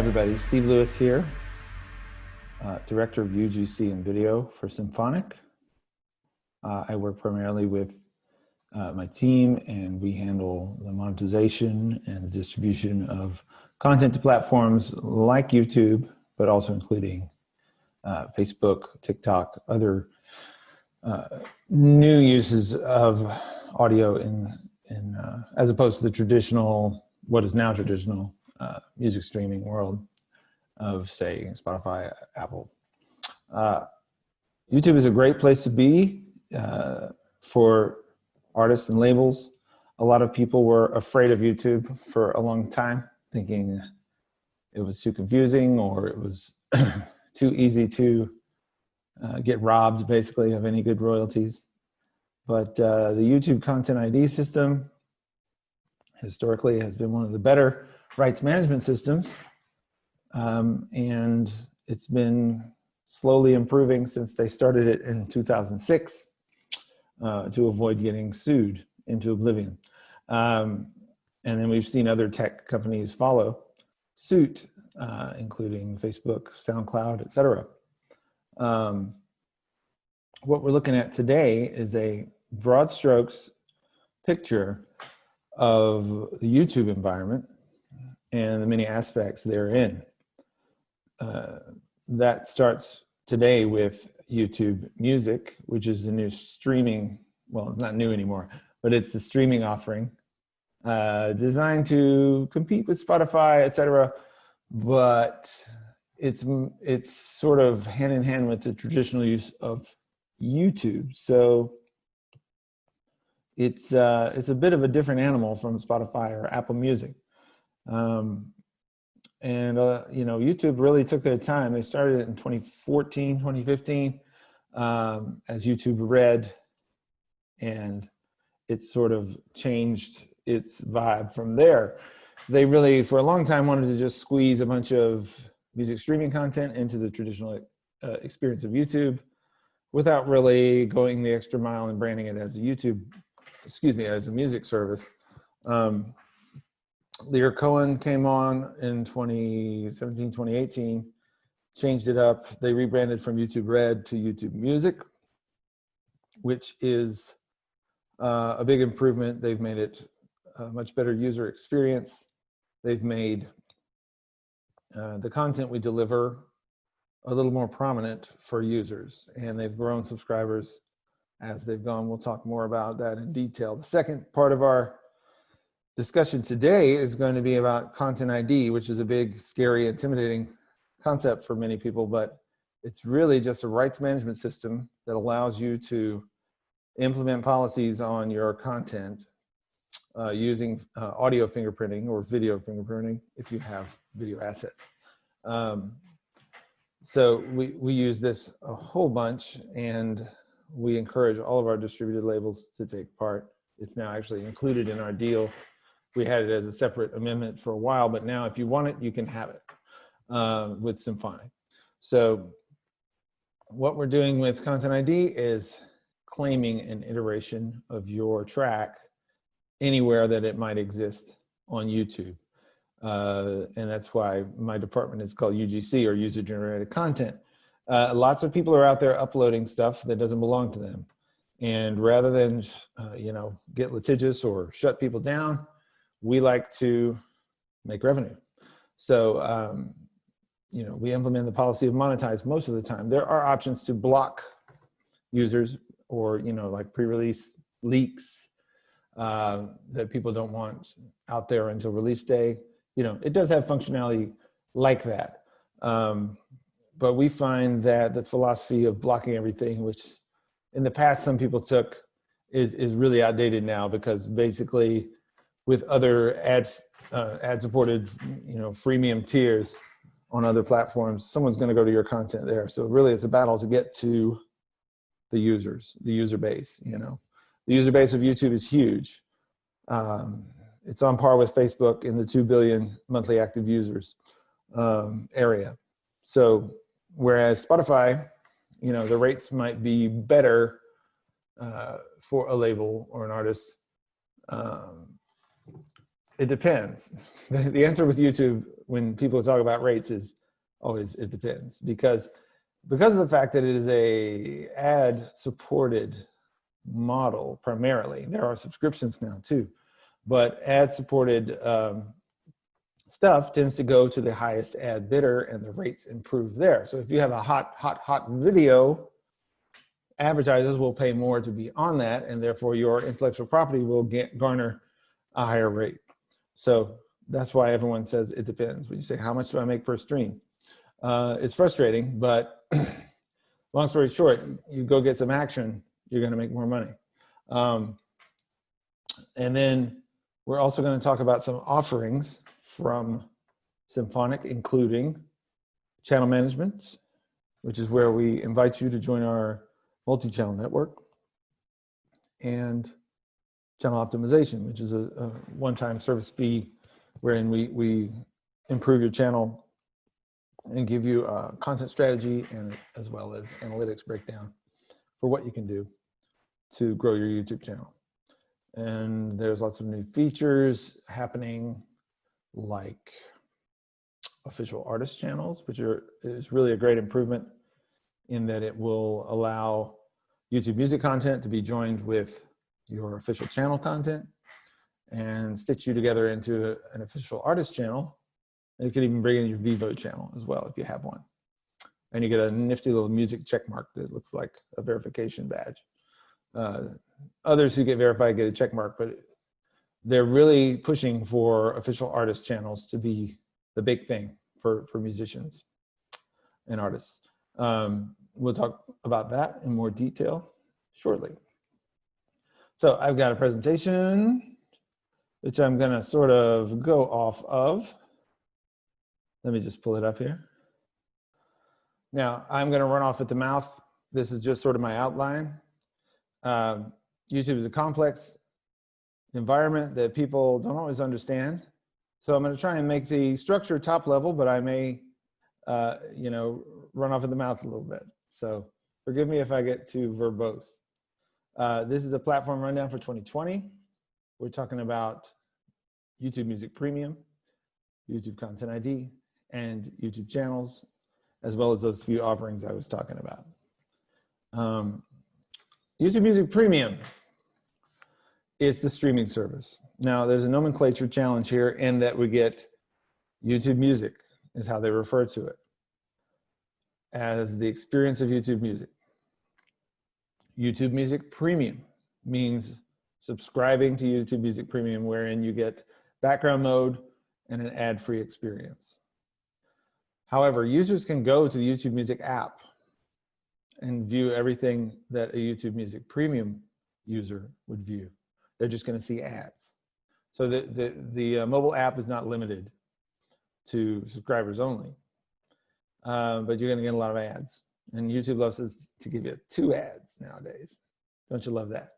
everybody. Steve Lewis here, Director of UGC and Video for Symphonic. I work primarily with my team, and we handle the monetization and the distribution of content to platforms like YouTube, but also including Facebook, TikTok, other new uses of audio in as opposed to the traditional, what is now traditional, music streaming world of, say, Spotify, Apple. YouTube is a great place to be for artists and labels. A lot of people were afraid of YouTube for a long time, thinking it was too confusing or it was too easy to get robbed, basically, of any good royalties. But the YouTube Content ID system historically has been one of the better rights management systems, and it's been slowly improving since they started it in 2006 to avoid getting sued into oblivion. And then we've seen other tech companies follow suit, including Facebook, SoundCloud, etc. What we're looking at today is a broad strokes picture of the YouTube environment and the many aspects therein. That starts today with YouTube Music, which is the new streaming, well, it's not new anymore, but it's the streaming offering designed to compete with Spotify, etc. But it's sort of hand in hand with the traditional use of YouTube. So it's a bit of a different animal from Spotify or Apple Music. YouTube really took their time. They started it in 2014, 2015 as YouTube Red, and it sort of changed its vibe from there. They really, for a long time, wanted to just squeeze a bunch of music streaming content into the traditional experience of YouTube without really going the extra mile and branding it as a as a music service. Lear Cohen came on in 2017, 2018, changed it up. They rebranded from YouTube Red to YouTube Music, which is a big improvement. They've made it a much better user experience. They've made the content we deliver a little more prominent for users, and they've grown subscribers as they've gone. We'll talk more about that in detail. The second part of our discussion today is going to be about Content ID, which is a big, scary, intimidating concept for many people, but it's really just a rights management system that allows you to implement policies on your content using audio fingerprinting or video fingerprinting if you have video assets. So we use this a whole bunch, and we encourage all of our distributed labels to take part. It's now actually included in our deal. We had it as a separate amendment for a while, but now if you want it, you can have it with Symphonic. So what we're doing with Content ID is claiming an iteration of your track anywhere that it might exist on YouTube. And that's why my department is called UGC, or User Generated Content. Lots of people are out there uploading stuff that doesn't belong to them. And rather than get litigious or shut people down, we like to make revenue. So, we implement the policy of monetize most of the time. There are options to block users or, like pre-release leaks that people don't want out there until release day. It does have functionality like that. But we find that the philosophy of blocking everything, which in the past some people took, is really outdated now, because basically with other ad-supported, freemium tiers on other platforms, someone's going to go to your content there. So really, it's a battle to get to the users, the user base. The user base of YouTube is huge. It's on par with Facebook in the 2 billion monthly active users area. So whereas Spotify, the rates might be better for a label or an artist it depends. The answer with YouTube when people talk about rates is always it depends, because of the fact that it is a ad supported model primarily. There are subscriptions now too, but ad supported stuff tends to go to the highest ad bidder and the rates improve there. So if you have a hot video, advertisers will pay more to be on that, and therefore your intellectual property will garner a higher rate. So that's why everyone says it depends. When you say, how much do I make per stream? It's frustrating, but long story short, you go get some action, you're gonna make more money. And then we're also gonna talk about some offerings from Symphonic, including channel management, which is where we invite you to join our multi-channel network, and channel optimization, which is a one-time service fee wherein we improve your channel and give you a content strategy and as well as analytics breakdown for what you can do to grow your YouTube channel. And there's lots of new features happening, like official artist channels, which is really a great improvement in that it will allow YouTube Music content to be joined with your official channel content and stitch you together into an official artist channel. And you can even bring in your Vivo channel as well if you have one. And you get a nifty little music check mark that looks like a verification badge. Others who get verified get a check mark, but they're really pushing for official artist channels to be the big thing for musicians and artists. We'll talk about that in more detail shortly. So I've got a presentation, which I'm gonna sort of go off of. Let me just pull it up here. Now, I'm gonna run off at the mouth. This is just sort of my outline. YouTube is a complex environment that people don't always understand. So I'm gonna try and make the structure top level, but I may, run off at the mouth a little bit. So forgive me if I get too verbose. This is a platform rundown for 2020. We're talking about YouTube Music Premium, YouTube Content ID, and YouTube channels, as well as those few offerings I was talking about. YouTube Music Premium is the streaming service. Now, there's a nomenclature challenge here in that we get YouTube Music is how they refer to it, as the experience of YouTube Music. YouTube Music Premium means subscribing to YouTube Music Premium, wherein you get background mode and an ad-free experience. However, users can go to the YouTube Music app and view everything that a YouTube Music Premium user would view. They're just going to see ads. So the mobile app is not limited to subscribers only, but you're going to get a lot of ads. And YouTube loves us to give you 2 ads nowadays. Don't you love that?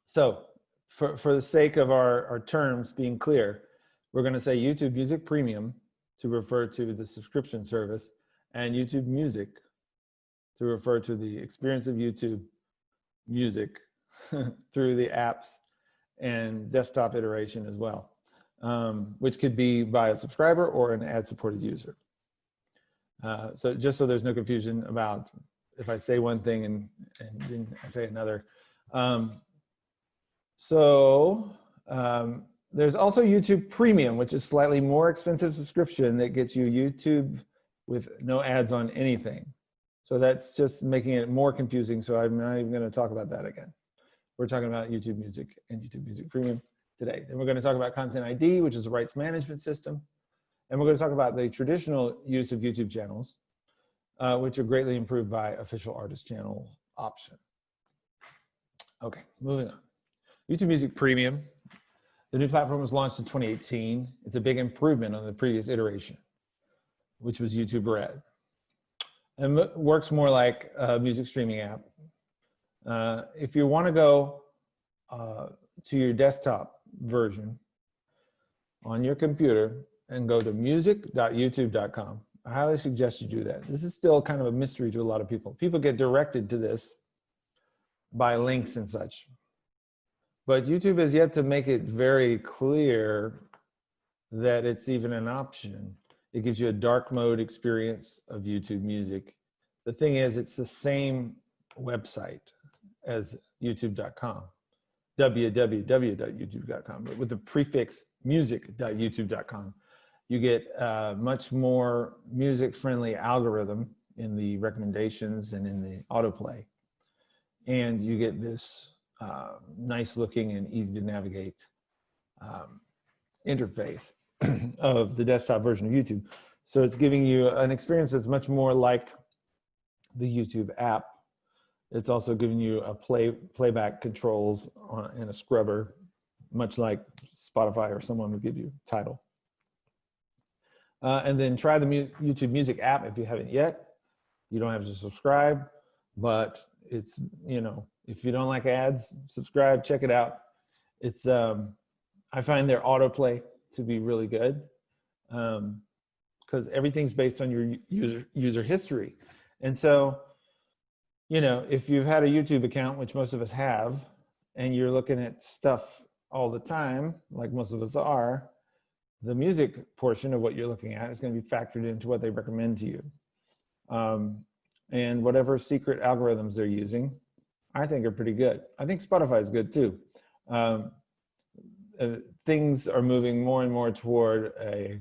So for the sake of our terms being clear, we're going to say YouTube Music Premium to refer to the subscription service, and YouTube Music to refer to the experience of YouTube Music through the apps and desktop iteration as well, which could be by a subscriber or an ad-supported user. So just so there's no confusion about if I say one thing and then I say another. There's also YouTube Premium, which is slightly more expensive subscription that gets you YouTube with no ads on anything. So that's just making it more confusing. So I'm not even going to talk about that again. We're talking about YouTube Music and YouTube Music Premium today. Then we're going to talk about Content ID, which is a rights management system. And we're going to talk about the traditional use of YouTube channels, which are greatly improved by official artist channel option. Okay, moving on. YouTube Music Premium. The new platform was launched in 2018. It's a big improvement on the previous iteration, which was YouTube Red. And it works more like a music streaming app. If you want to go to your desktop version on your computer and go to music.youtube.com, I highly suggest you do that. This is still kind of a mystery to a lot of people. People get directed to this by links and such. But YouTube has yet to make it very clear that it's even an option. It gives you a dark mode experience of YouTube Music. The thing is, it's the same website as youtube.com, www.youtube.com, but with the prefix music.youtube.com. You get a much more music-friendly algorithm in the recommendations and in the autoplay. And you get this nice looking and easy to navigate interface of the desktop version of YouTube. So it's giving you an experience that's much more like the YouTube app. It's also giving you a playback controls and a scrubber, much like Spotify or someone would give you Tidal. And then try the YouTube Music app if you haven't yet. You don't have to subscribe, but it's, you know, if you don't like ads, subscribe, check it out. It's, I find their autoplay to be really good because everything's based on your user history. And so, you know, if you've had a YouTube account, which most of us have, and you're looking at stuff all the time, like most of us are, the music portion of what you're looking at is going to be factored into what they recommend to you. And whatever secret algorithms they're using, I think are pretty good. I think Spotify is good too. Things are moving more and more toward a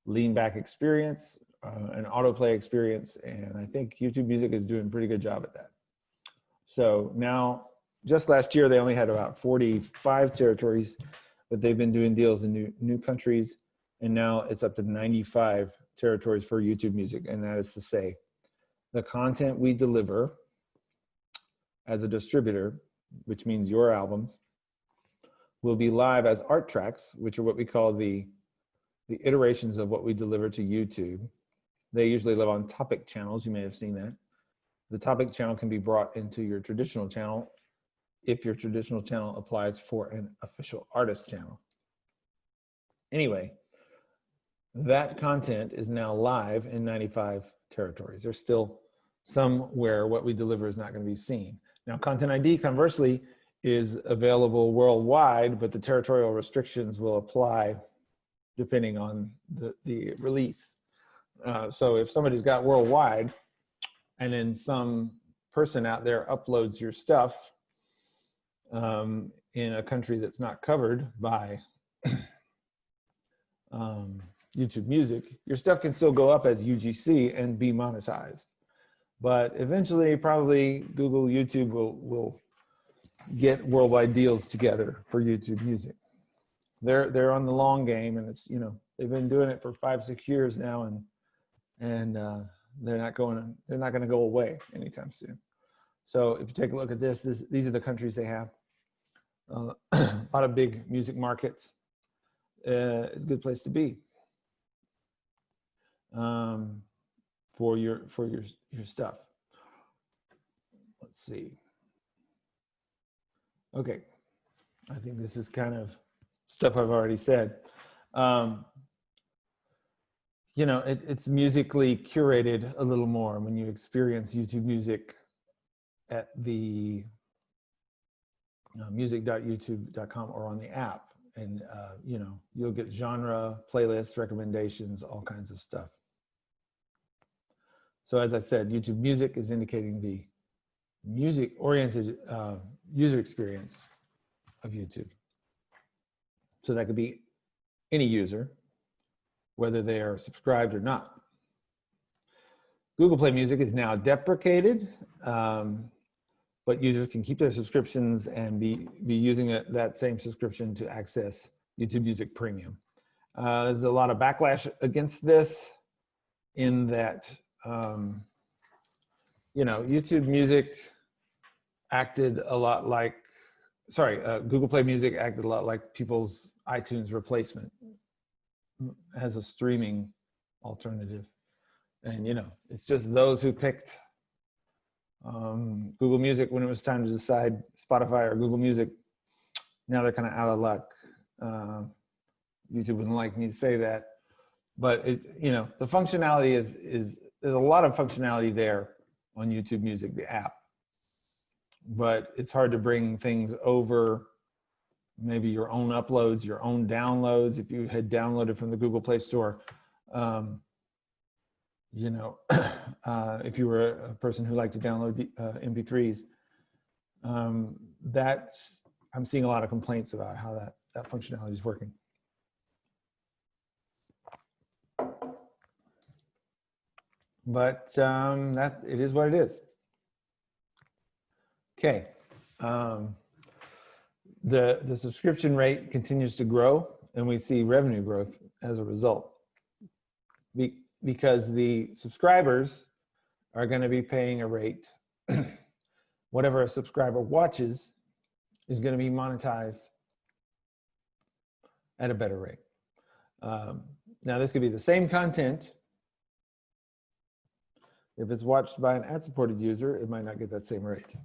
lean back experience, an autoplay experience, and I think YouTube Music is doing a pretty good job at that. So now, just last year, they only had about 45 territories, but they've been doing deals in new countries, and now it's up to 95 territories for YouTube Music, and that is to say, the content we deliver as a distributor, which means your albums, will be live as art tracks, which are what we call the iterations of what we deliver to YouTube. They usually live on topic channels. You may have seen that. The topic channel can be brought into your traditional channel if your traditional channel applies for an official artist channel. Anyway, that content is now live in 95 territories. There's still some where what we deliver is not going to be seen. Now, Content ID, conversely, is available worldwide, but the territorial restrictions will apply depending on the release. So if somebody's got worldwide, and then some person out there uploads your stuff in a country that's not covered by YouTube Music, your stuff can still go up as UGC and be monetized. But eventually, probably Google, YouTube will get worldwide deals together for YouTube Music. They're on the long game, and it's, you know, they've been doing it for 5-6 years now, and they're not going to go away anytime soon. So if you take a look at these are the countries they have. A lot of big music markets. It's a good place to be for your stuff. Let's see. Okay, I think this is kind of stuff I've already said. You know, it's musically curated a little more when you experience YouTube Music at the music.youtube.com or on the app. And, you know, you'll get genre, playlists, recommendations, all kinds of stuff. So as I said, YouTube Music is indicating the music-oriented user experience of YouTube. So that could be any user, whether they are subscribed or not. Google Play Music is now deprecated, but users can keep their subscriptions and be using that same subscription to access YouTube Music Premium. There's a lot of backlash against this in that, you know, YouTube Music acted a lot like, Google Play Music acted a lot like people's iTunes replacement as a streaming alternative. And, you know, it's just those who picked Google Music when it was time to decide Spotify or Google Music. Now they're kind of out of luck. YouTube wouldn't like me to say that, but it's, you know, the functionality is there's a lot of functionality there on YouTube Music, the app, but it's hard to bring things over maybe your own uploads, your own downloads. If you had downloaded from the Google Play Store, you know, if you were a person who liked to download the, MP3s, I'm seeing a lot of complaints about how that functionality is working. But it is what it is. Okay. The subscription rate continues to grow, and we see revenue growth as a result. Because the subscribers are going to be paying a rate. Whatever a subscriber watches is going to be monetized at a better rate. Now, this could be the same content. If it's watched by an ad-supported user, it might not get that same rate.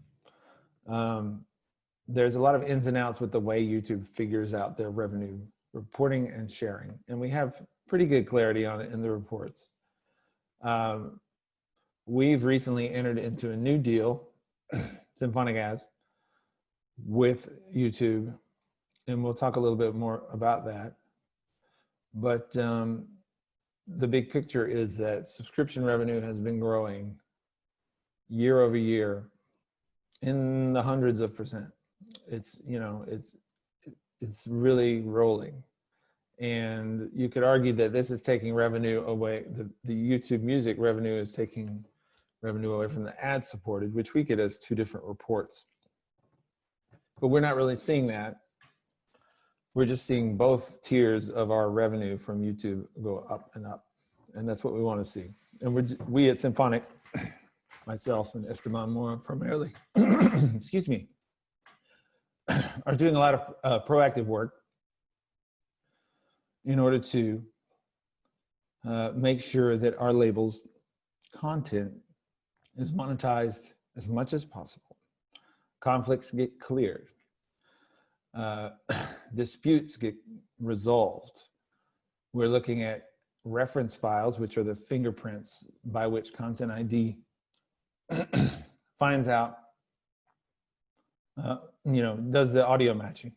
There's a lot of ins and outs with the way YouTube figures out their revenue reporting and sharing, and we have pretty good clarity on it in the reports. We've recently entered into a new deal, Symphonic has, with YouTube, and we'll talk a little bit more about that. But the big picture is that subscription revenue has been growing year over year in the hundreds of %. It's, you know, it's really rolling. And you could argue that this is taking revenue away, the YouTube Music revenue is taking revenue away from the ad-supported, which we get as two different reports. But we're not really seeing that. We're just seeing both tiers of our revenue from YouTube go up and up. And that's what we want to see. And we at Symphonic, myself and Esteban Mora primarily, excuse me, are doing a lot of proactive work in order to make sure that our label's content is monetized as much as possible. Conflicts get cleared. Disputes get resolved. We're looking at reference files, which are the fingerprints by which Content ID finds out, you know, does the audio matching.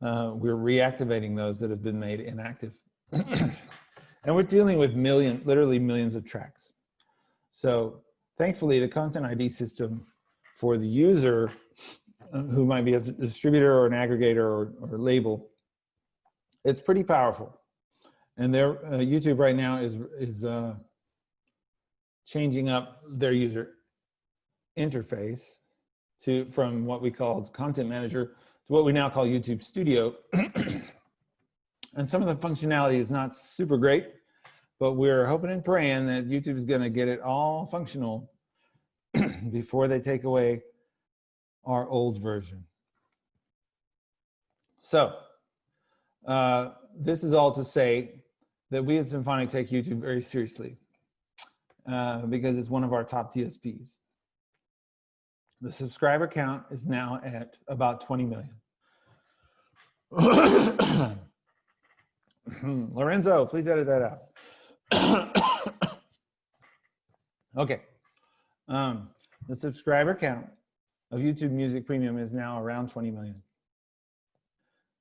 We're reactivating those that have been made inactive. And we're dealing with literally millions of tracks. So thankfully, the Content ID system for the user who might be a distributor or an aggregator or label, it's pretty powerful. And YouTube right now is changing up their user interface from what we called Content Manager to what we now call YouTube Studio. And some of the functionality is not super great, but we're hoping and praying that YouTube is going to get it all functional before they take away our old version. So this is all to say that we at Symphonic take YouTube very seriously because it's one of our top DSPs. The subscriber count is now at about 20 million. Lorenzo, please edit that out. Okay. The subscriber count of YouTube Music Premium is now around 20 million.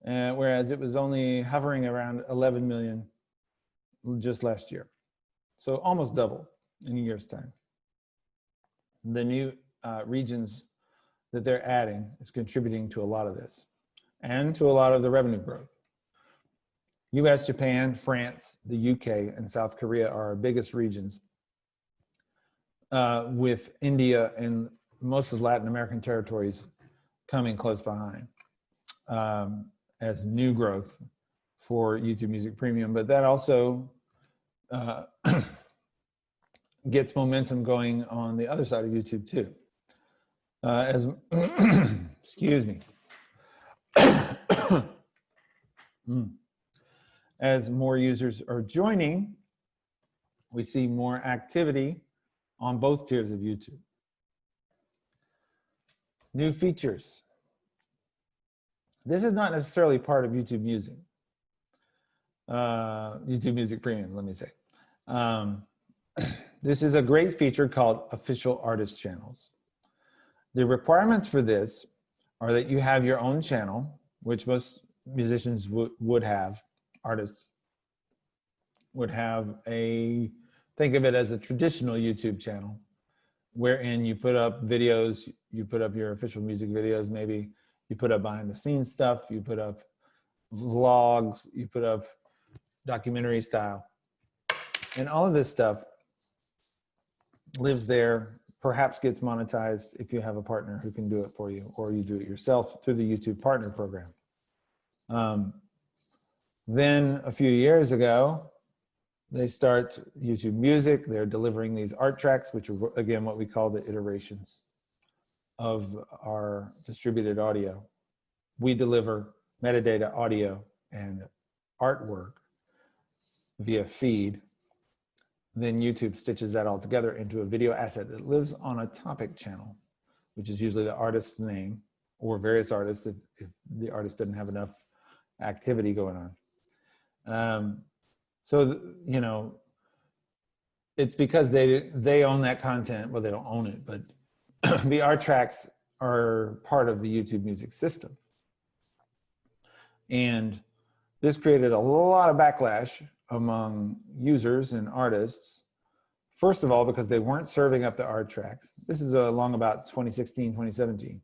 Whereas it was only hovering around 11 million just last year. So almost double in a year's time. The new regions that they're adding is contributing to a lot of this and to a lot of the revenue growth. US, Japan, France, the UK, and South Korea are our biggest regions, with India and most of Latin American territories coming close behind as new growth for YouTube Music Premium. But that also gets momentum going on the other side of YouTube too. Excuse me. As more users are joining, we see more activity on both tiers of YouTube. New features. This is not necessarily part of YouTube Music. YouTube Music Premium, let me say. This is a great feature called Official Artist Channels. The requirements for this are that you have your own channel, which most musicians would have, artists would have think of it as a traditional YouTube channel, wherein you put up videos, you put up your official music videos, maybe you put up behind the scenes stuff, you put up vlogs, you put up documentary style. And all of this stuff lives there, perhaps gets monetized if you have a partner who can do it for you, or you do it yourself through the YouTube Partner Program. Then a few years ago, they start YouTube Music. They're delivering these art tracks, which are, again, what we call the iterations of our distributed audio. We deliver metadata, audio, and artwork via feed. Then YouTube stitches that all together into a video asset that lives on a topic channel, which is usually the artist's name or various artists if the artist doesn't have enough activity going on. So, you know, it's because they own that content. Well, they don't own it, but the art tracks are part of the YouTube Music system. And this created a lot of backlash among users and artists. First of all, because they weren't serving up the art tracks. This is along about 2016, 2017.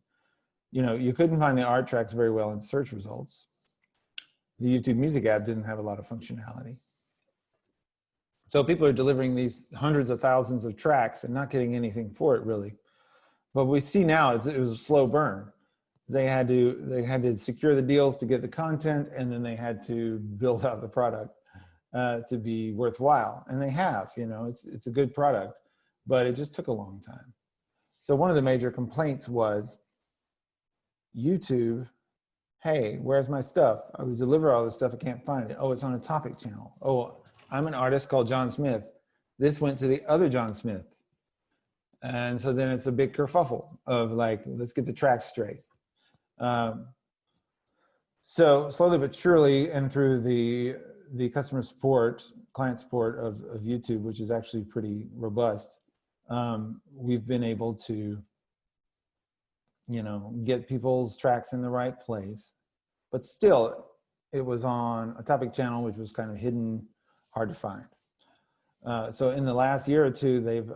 You know, you couldn't find the art tracks very well in search results. The YouTube Music app didn't have a lot of functionality. So people are delivering these hundreds of thousands of tracks and not getting anything for it, really. But we see now it was a slow burn. They had to secure the deals to get the content, and then they had to build out the product to be worthwhile. And they have, you know, it's a good product, but it just took a long time. So one of the major complaints was, YouTube, hey, where's my stuff? I would deliver all this stuff, I can't find it. Oh, it's on a topic channel. Oh, I'm an artist called John Smith. This went to the other John Smith. And so then it's a big kerfuffle of like, let's get the tracks straight. So slowly but surely, and through the customer support, client support of YouTube, which is actually pretty robust, we've been able to, you know, get people's tracks in the right place. But still, it was on a topic channel, which was kind of hidden, hard to find. So in the last year or two, they've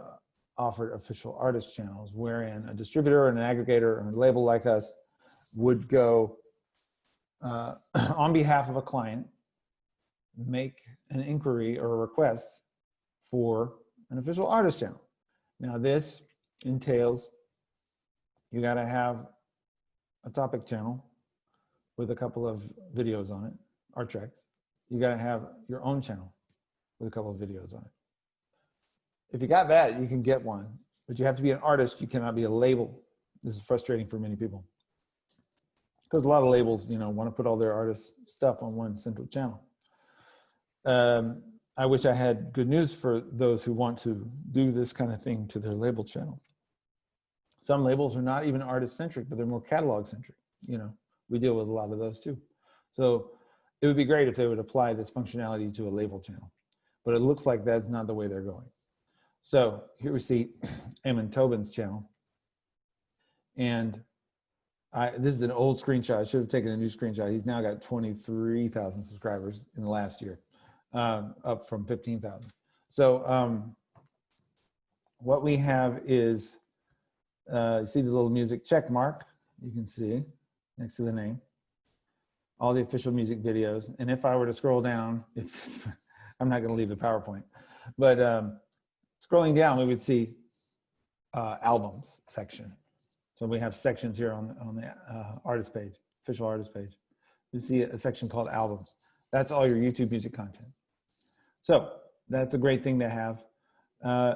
offered official artist channels, wherein a distributor and an aggregator or a label like us would go on behalf of a client, make an inquiry or a request for an official artist channel. Now this entails you got to have a topic channel with a couple of videos on it, art tracks. You got to have your own channel with a couple of videos on it. If you got that, you can get one, but you have to be an artist. You cannot be a label. This is frustrating for many people because a lot of labels, you know, want to put all their artist stuff on one central channel. I wish I had good news for those who want to do this kind of thing to their label channel. Some labels are not even artist-centric, but they're more catalog-centric. You know, we deal with a lot of those too. So it would be great if they would apply this functionality to a label channel, but it looks like that's not the way they're going. So here we see Eamon Tobin's channel. And this is an old screenshot. I should have taken a new screenshot. He's now got 23,000 subscribers in the last year, up from 15,000. So what we have is, you see the little music check mark, you can see next to the name, all the official music videos. And if I were to scroll down, I'm not gonna leave the PowerPoint, but scrolling down, we would see albums section. So we have sections here on the artist page, official artist page. You see a section called albums. That's all your YouTube music content. So that's a great thing to have.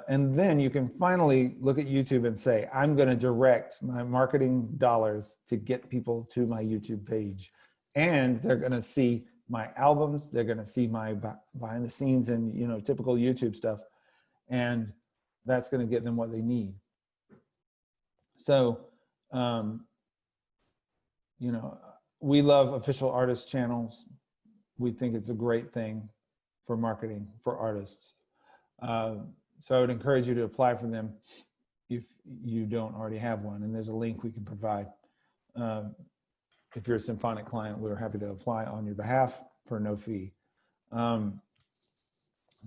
And then you can finally look at YouTube and say, I'm going to direct my marketing dollars to get people to my YouTube page. And they're going to see my albums. They're going to see my behind the scenes and, you know, typical YouTube stuff. And that's going to get them what they need. So, you know, we love official artist channels. We think it's a great thing for marketing for artists. So I would encourage you to apply for them if you don't already have one. And there's a link we can provide if you're a Symphonic client, we're happy to apply on your behalf for no fee.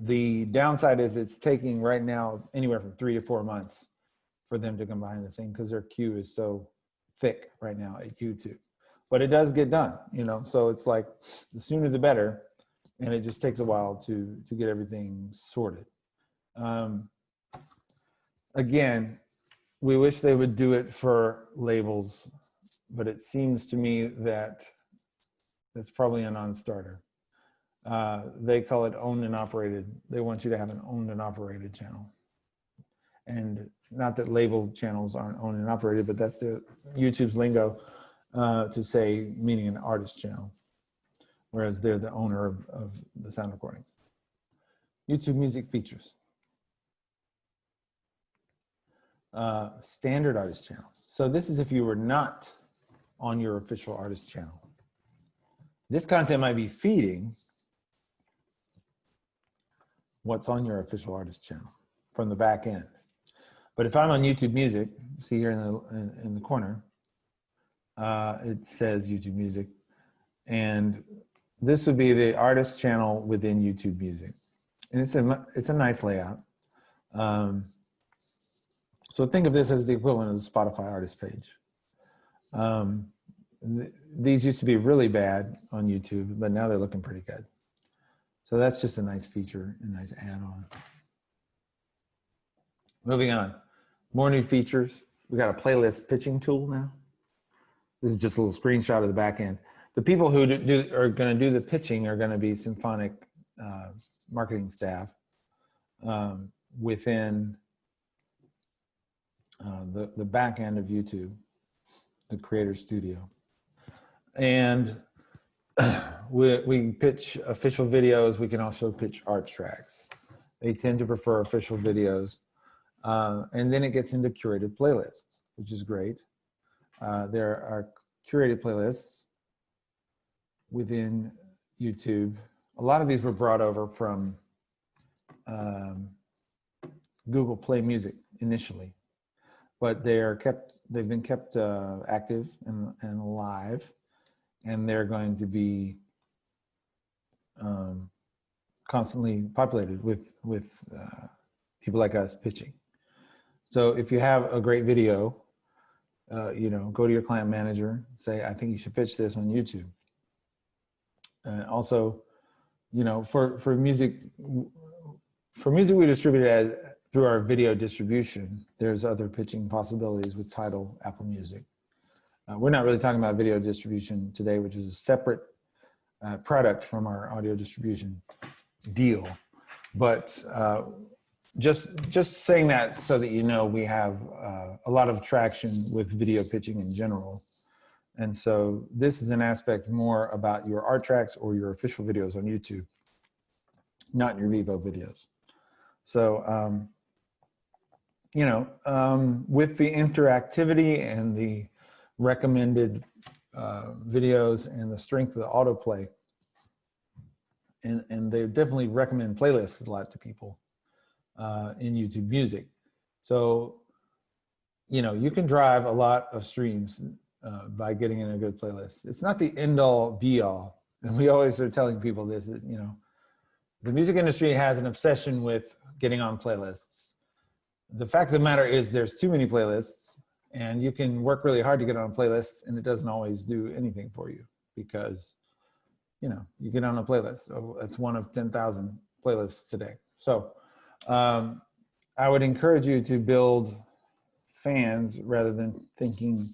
The downside is it's taking right now anywhere from 3 to 4 months for them to combine the thing because their queue is so thick right now at YouTube. But it does get done, you know, so it's like the sooner the better, and it just takes a while to get everything sorted. Again, we wish they would do it for labels, but it seems to me that that's probably a non-starter. They call it owned and operated. They want you to have an owned and operated channel. And not that labeled channels aren't owned and operated, but that's the YouTube's lingo to say, meaning an artist channel, whereas they're the owner of the sound recordings. YouTube music features. Standard artist channels. So this is if you were not on your official artist channel. This content might be feeding what's on your official artist channel from the back end. But if I'm on YouTube Music, see here in the corner, it says YouTube Music, and this would be the artist channel within YouTube Music, and it's a nice layout. So think of this as the equivalent of the Spotify artist page. These used to be really bad on YouTube, but now they're looking pretty good. So that's just a nice feature, a nice add-on. Moving on, more new features. We got a playlist pitching tool now. This is just a little screenshot of the back end. The people who are going to do the pitching are going to be Symphonic marketing staff within the back end of YouTube, the Creator Studio. And we pitch official videos. We can also pitch art tracks. They tend to prefer official videos. And then it gets into curated playlists, which is great. There are curated playlists within YouTube. A lot of these were brought over from Google Play Music initially, but they've been kept active and alive, and they're going to be constantly populated with people like us pitching. So if you have a great video, you know, go to your client manager, say, I think you should pitch this on YouTube. And also, you know, for music we distribute it through our video distribution. There's other pitching possibilities with Tidal, Apple Music. We're not really talking about video distribution today, which is a separate product from our audio distribution deal. But just saying that so that you know, we have a lot of traction with video pitching in general. And so this is an aspect more about your art tracks or your official videos on YouTube, not your Vivo videos. So, you know, with the interactivity and the recommended videos and the strength of the autoplay, and they definitely recommend playlists a lot to people in YouTube Music. So, you know, you can drive a lot of streams by getting in a good playlist. It's not the end all be all. And we always are telling people this, you know, the music industry has an obsession with getting on playlists. The fact of the matter is there's too many playlists, and you can work really hard to get on playlists, and it doesn't always do anything for you because, you know, you get on a playlist. So that's one of 10,000 playlists today. So I would encourage you to build fans rather than thinking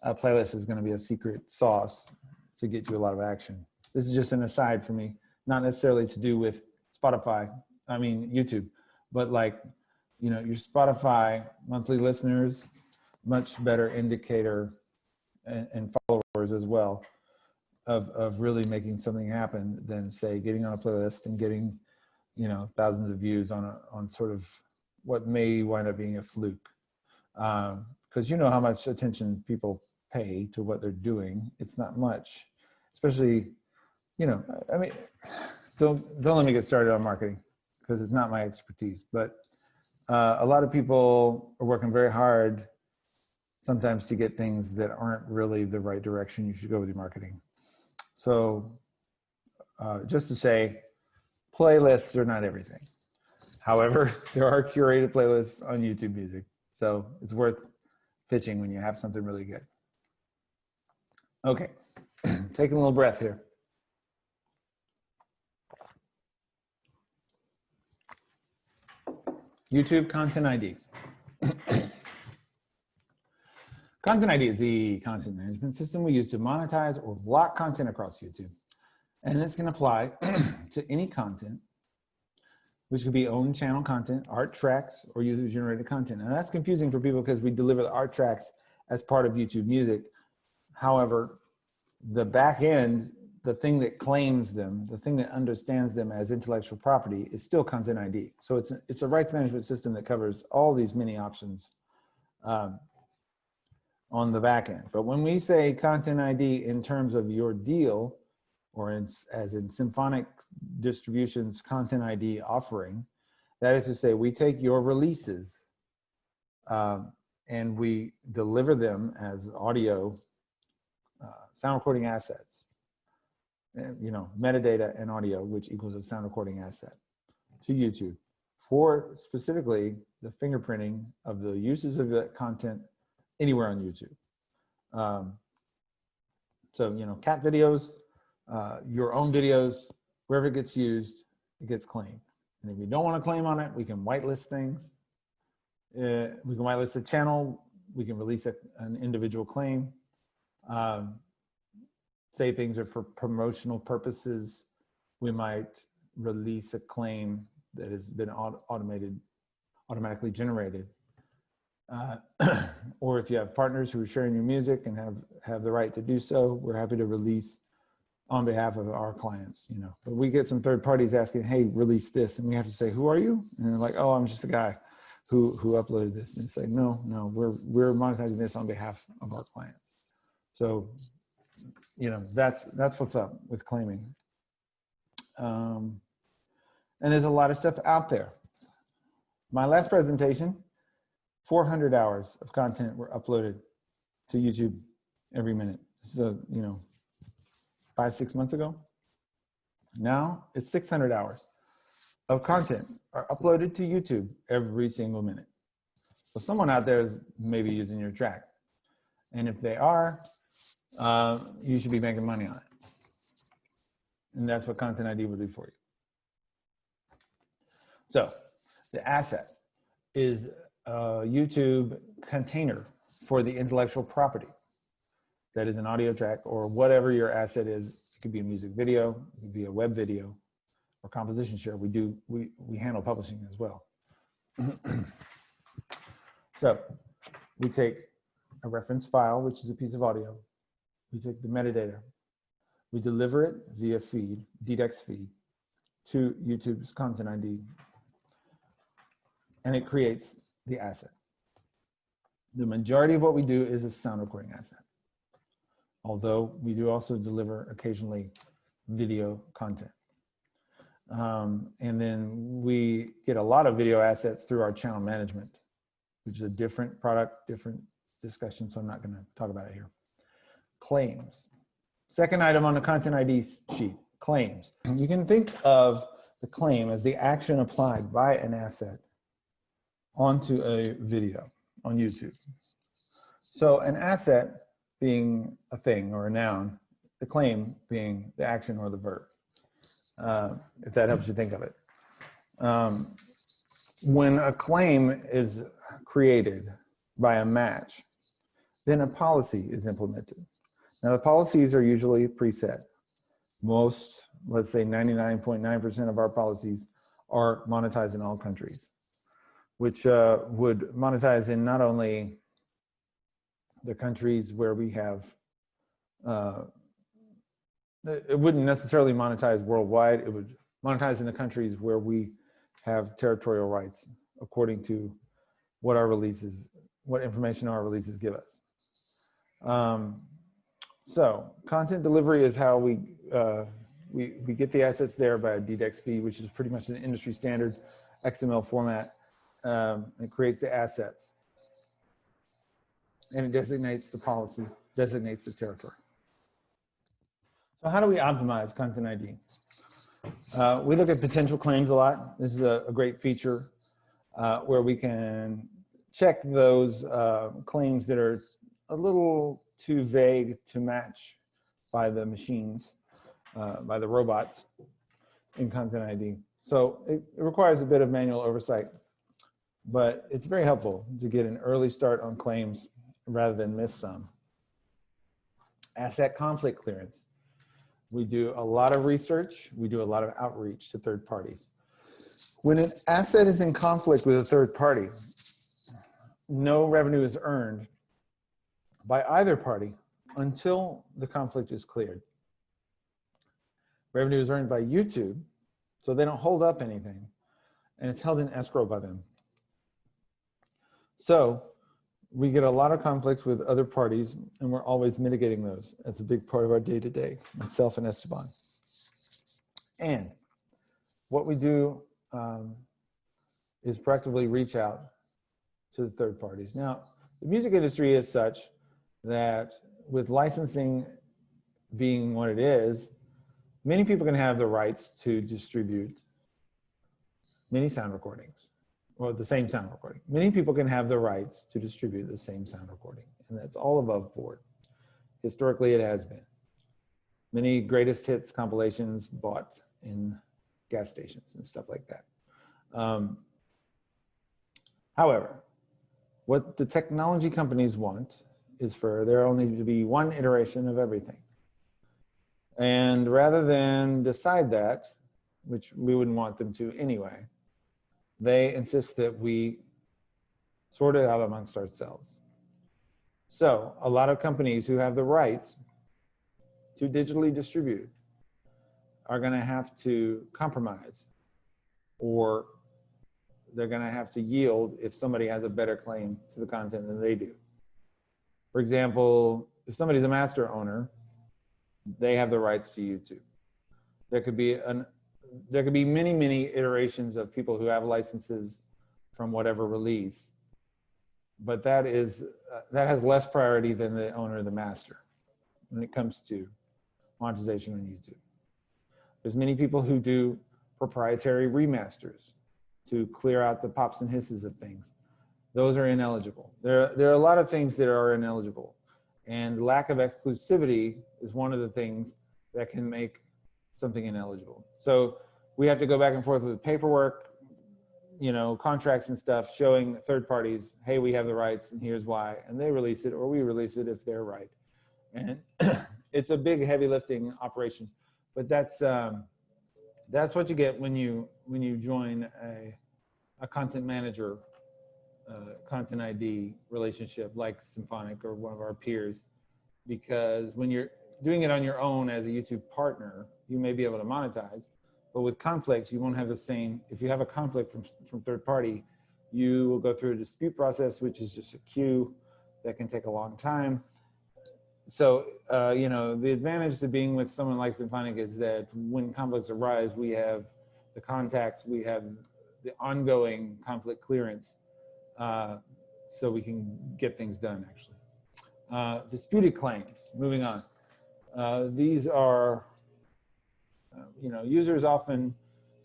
a playlist is going to be a secret sauce to get you a lot of action. This is just an aside for me, not necessarily to do with YouTube, but like, you know, your Spotify monthly listeners, much better indicator and followers as well of really making something happen than, say, getting on a playlist and getting, you know, thousands of views on sort of what may wind up being a fluke. Because you know how much attention people pay to what they're doing. It's not much, especially, you know, I mean, don't let me get started on marketing because it's not my expertise, but a lot of people are working very hard sometimes to get things that aren't really the right direction you should go with your marketing. So just to say, playlists are not everything. However, there are curated playlists on YouTube Music. So it's worth pitching when you have something really good. Okay, taking a little breath here. YouTube Content ID. Content ID is the content management system we use to monetize or block content across YouTube. And this can apply to any content, which could be own channel content, art tracks, or user-generated content. And that's confusing for people because we deliver the art tracks as part of YouTube Music. However, the back end, the thing that claims them, the thing that understands them as intellectual property is still Content ID. So it's a rights management system that covers all these many options on the back end. But when we say Content ID in terms of your deal, or as in Symphonic Distribution's Content ID offering, that is to say, we take your releases and we deliver them as audio sound recording assets, you know, metadata and audio, which equals a sound recording asset to YouTube for specifically the fingerprinting of the uses of that content anywhere on YouTube. So, you know, cat videos, your own videos, wherever it gets used, it gets claimed. And if we don't want to claim on it, we can whitelist things. We can whitelist a channel. We can release an individual claim. Say things are for promotional purposes. We might release a claim that has been automatically generated. Or if you have partners who are sharing your music and have the right to do so, we're happy to release on behalf of our clients, you know. But we get some third parties asking, hey, release this. And we have to say, who are you? And they're like, oh, I'm just a guy who uploaded this. And say, no, we're monetizing this on behalf of our clients. So, you know, that's what's up with claiming. And there's a lot of stuff out there. My last presentation, 400 hours of content were uploaded to YouTube every minute. So, you know, 5-6 months ago. Now it's 600 hours of content are uploaded to YouTube every single minute. So someone out there is maybe using your track. And if they are, you should be making money on it. And that's what Content ID will do for you. So the asset is a YouTube container for the intellectual property. That is an audio track or whatever your asset is. It could be a music video, it could be a web video, or composition share. We handle publishing as well. So we take a reference file, which is a piece of audio. We take the metadata. We deliver it via feed, DDEX feed, to YouTube's Content ID. And it creates the asset. The majority of what we do is a sound recording asset. Although we do also deliver occasionally video content. And then we get a lot of video assets through our channel management, which is a different product, different discussion, so I'm not gonna talk about it here. Claims. Second item on the Content ID sheet, claims. You can think of the claim as the action applied by an asset onto a video on YouTube. So an asset being a thing or a noun, the claim being the action or the verb, if that helps you think of it. When a claim is created by a match, then a policy is implemented. Now the policies are usually preset. Most, let's say 99.9% of our policies are monetized in all countries, which would monetize in not only the countries where we have, it wouldn't necessarily monetize worldwide, it would monetize in the countries where we have territorial rights according to what our releases, what information our releases give us. So content delivery is how we get the assets there by a DDEX feed, which is pretty much an industry standard XML format. It creates the assets. and it designates the policy, designates the territory. So how do we optimize Content ID? We look at potential claims a lot. This is a great feature where we can check those claims that are a little too vague to match by the machines, by the robots in Content ID. So it requires a bit of manual oversight, but it's very helpful to get an early start on claims rather than miss some. Asset conflict clearance. We do a lot of research. We do a lot of outreach to third parties. When an asset is in conflict with a third party, no revenue is earned by either party until the conflict is cleared. Revenue is earned by YouTube, so they don't hold up anything, and it's held in escrow by them. So we get a lot of conflicts with other parties, and we're always mitigating those. That's a big part of our day-to-day, myself and Esteban. And what we do is proactively reach out to the third parties. Now, the music industry is such that with licensing being what it is, many people can have the rights to distribute many sound recordings, or the same sound recording. Many people can have the rights to distribute the same sound recording, and that's all above board. Historically, it has been. Many greatest hits compilations bought in gas stations and stuff like that. However, what the technology companies want is for there only to be one iteration of everything. And rather than decide that, which we wouldn't want them to anyway, they insist that we sort it out amongst ourselves. So a lot of companies who have the rights to digitally distribute are going to have to compromise, or they're going to have to yield if somebody has a better claim to the content than they do. For example, if somebody's a master owner, they have the rights to YouTube. There could be many iterations of people who have licenses from whatever release, but that has less priority than the owner or the master when it comes to monetization on YouTube. There's many people who do proprietary remasters to clear out the pops and hisses of things. Those are ineligible. There are a lot of things that are ineligible, and lack of exclusivity is one of the things that can make something ineligible. So we have to go back and forth with paperwork, you know, contracts and stuff, showing third parties, hey, we have the rights and here's why, and they release it, or we release it if they're right. And it's a big heavy lifting operation, but that's what you get when you join a content manager, content ID relationship like Symphonic or one of our peers, because when you're doing it on your own as a YouTube partner, you may be able to monetize, but with conflicts, you won't have the same. If you have a conflict from third party, you will go through a dispute process, which is just a queue that can take a long time. So, you know, the advantage to being with someone like Symphonic is that when conflicts arise, we have the contacts, we have the ongoing conflict clearance, so we can get things done, actually. Disputed claims, moving on. These are, you know, users often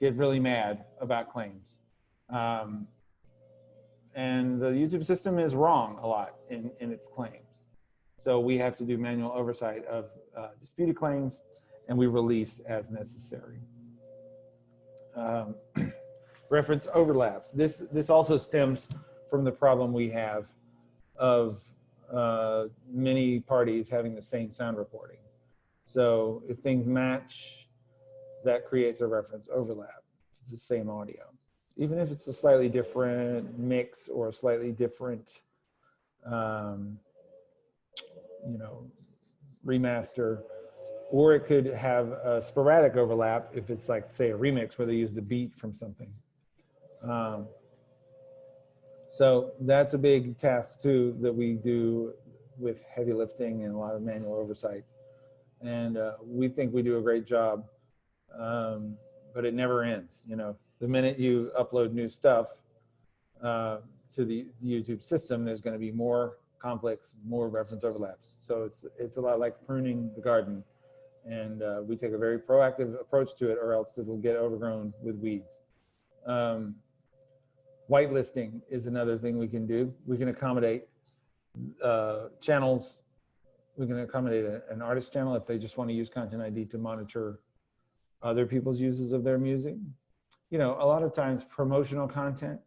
get really mad about claims. And the YouTube system is wrong a lot in its claims. So we have to do manual oversight of disputed claims, and we release as necessary. Reference overlaps. This also stems from the problem we have of many parties having the same sound recording. So if things match, that creates a reference overlap. It's the same audio. Even if it's a slightly different mix or a slightly different you know, remaster, or it could have a sporadic overlap if it's like, say, a remix where they use the beat from something. So that's a big task too that we do with heavy lifting and a lot of manual oversight. And we think we do a great job, but it never ends. You know, the minute you upload new stuff to the YouTube system, there's going to be more conflicts, more reference overlaps. So it's a lot like pruning the garden. And we take a very proactive approach to it, or else it'll get overgrown with weeds. Whitelisting is another thing we can do. We can accommodate channels. We can accommodate an artist channel if they just want to use Content ID to monitor other people's uses of their music. You know, a lot of times promotional content,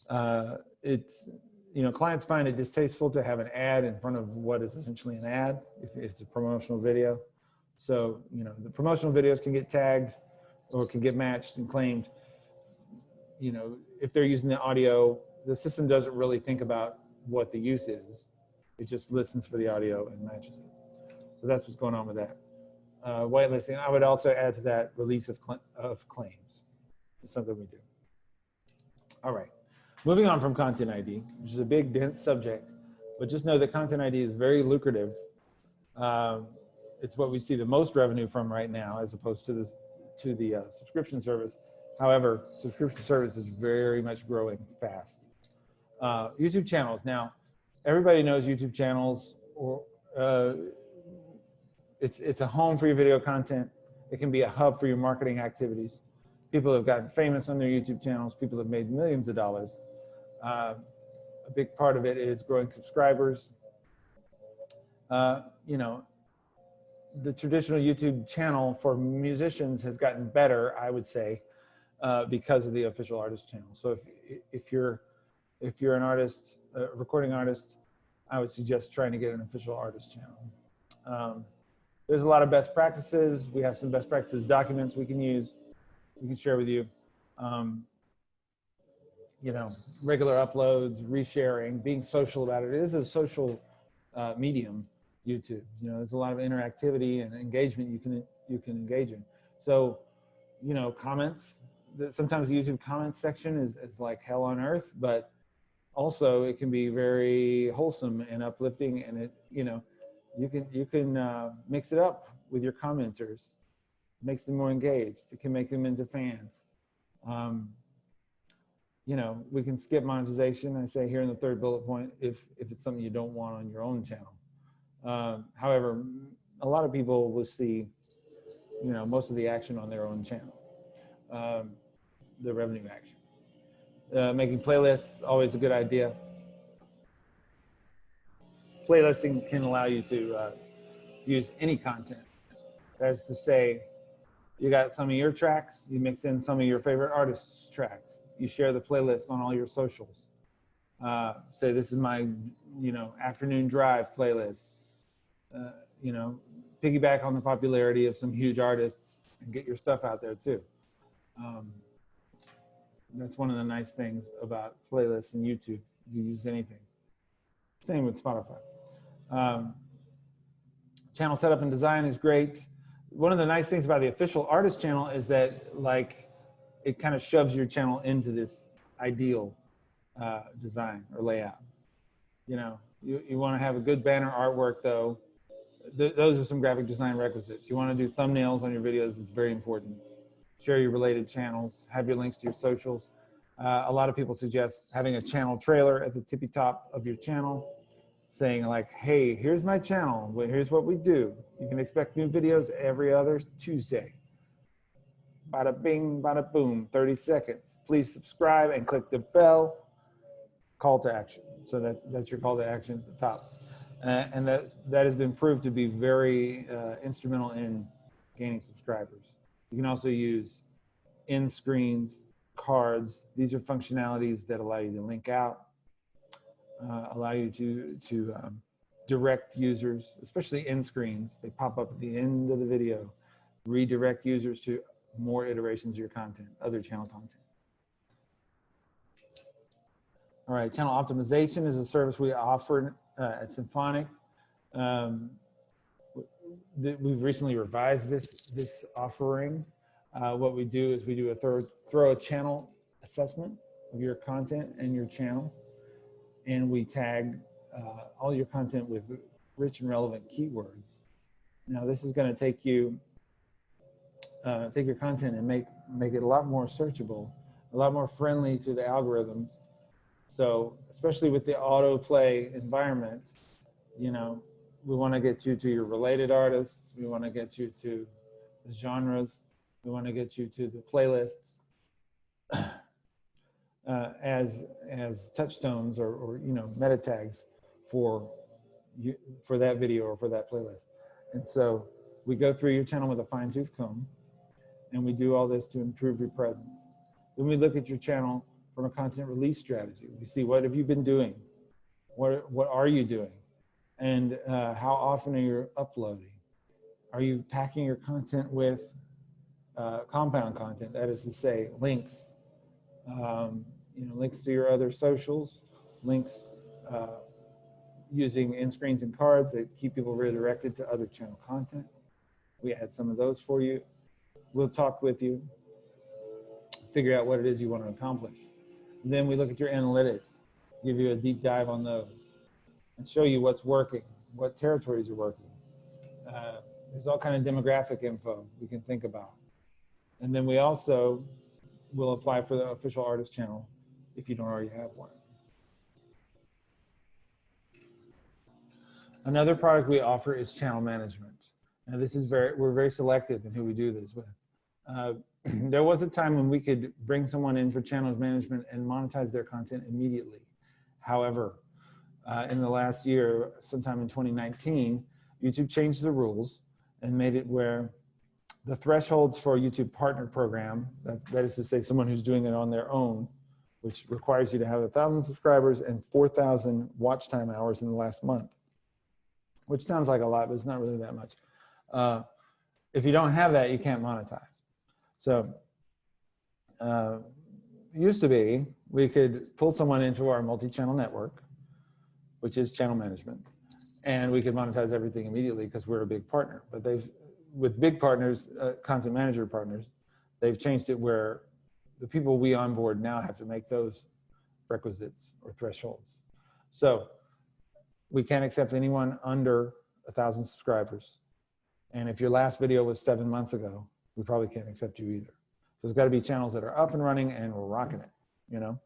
clients find it distasteful to have an ad in front of what is essentially an ad if it's a promotional video. So, you know, the promotional videos can get tagged or can get matched and claimed. You know, if they're using the audio, the system doesn't really think about what the use is. It just listens for the audio and matches it. So that's what's going on with that. Whitelisting, I would also add to that release of claims. It's something we do. All right, moving on from Content ID, which is a big, dense subject, but just know that Content ID is very lucrative. It's what we see the most revenue from right now, as opposed to the subscription service. However, subscription service is very much growing fast. YouTube channels. Now, everybody knows YouTube channels, or it's a home for your video content. It can be a hub for your marketing activities. People have gotten famous on their YouTube channels. People have made millions of dollars. A big part of it is growing subscribers. You know, the traditional YouTube channel for musicians has gotten better, I would say, because of the official artist channel. So if you're an artist, a recording artist, I would suggest trying to get an official artist channel. There's a lot of best practices. We have some best practices documents we can use, we can share with you. You know, regular uploads, resharing, being social about it. It is a social medium, YouTube. You know, there's a lot of interactivity and engagement you can engage in. So, you know, comments. Sometimes the YouTube comments section is like hell on earth, but also it can be very wholesome and uplifting, and it, you know, you can mix it up with your commenters. It makes them more engaged. It can make them into fans. You know, we can skip monetization, I say here in the third bullet point, if it's something you don't want on your own channel. However, a lot of people will see, you know, most of the action on their own channel, the revenue action. Making playlists, always a good idea. Playlisting can allow you to use any content. That is to say, you got some of your tracks, you mix in some of your favorite artists' tracks. You share the playlist on all your socials. Say, this is my, you know, afternoon drive playlist. You know, piggyback on the popularity of some huge artists and get your stuff out there too. That's one of the nice things about playlists and YouTube. You use anything. Same with Spotify. Channel setup and design is great. One of the nice things about the official artist channel is that, like, it kind of shoves your channel into this ideal design or layout. You know, you want to have a good banner artwork, though. Those are some graphic design requisites. You want to do thumbnails on your videos. It's very important. Share your related channels. Have your links to your socials. A lot of people suggest having a channel trailer at the tippy top of your channel, saying like, hey, here's my channel. Here's what we do. You can expect new videos every other Tuesday. Bada bing, bada boom, 30 seconds. Please subscribe and click the bell. Call to action. So that's your call to action at the top. And that has been proved to be very instrumental in gaining subscribers. You can also use end screens, cards. These are functionalities that allow you to link out, allow you to direct users, especially end screens. They pop up at the end of the video, redirect users to more iterations of your content, other channel content. All right, channel optimization is a service we offer at Symphonic. We've recently revised this offering. What we do is we do a thorough channel assessment of your content and your channel, and we tag all your content with rich and relevant keywords. Now, this is going to take your content and make it a lot more searchable, a lot more friendly to the algorithms, So especially with the autoplay environment, you know, we want to get you to your related artists. We want to get you to the genres. We want to get you to the playlists as touchstones or you know, meta tags for for that video or for that playlist. And so we go through your channel with a fine-tooth comb, and we do all this to improve your presence. Then we look at your channel from a content release strategy. We see, what have you been doing? What are you doing? And how often are you uploading? Are you packing your content with compound content? That is to say, links, you know, links to your other socials, links using end screens and cards that keep people redirected to other channel content. We add some of those for you. We'll talk with you, figure out what it is you want to accomplish. And then we look at your analytics, give you a deep dive on those, and show you what's working, what territories are working. There's all kind of demographic info we can think about. And then we also will apply for the official artist channel if you don't already have one. Another product we offer is channel management. Now this is we're very selective in who we do this with. There was a time when we could bring someone in for channels management and monetize their content immediately. However, in the last year, sometime in 2019, YouTube changed the rules and made it where the thresholds for a YouTube partner program, that is to say someone who's doing it on their own, which requires you to have 1,000 subscribers and 4,000 watch time hours in the last month, which sounds like a lot, but it's not really that much. If you don't have that, you can't monetize. So used to be, we could pull someone into our multi-channel network, which is channel management, and we could monetize everything immediately because we're a big partner. But with big partners, content manager partners, they've changed it where the people we onboard now have to make those requisites or thresholds. So we can't accept anyone under 1,000 subscribers. And if your last video was 7 months ago, we probably can't accept you either. So there's got to be channels that are up and running and we're rocking it, you know?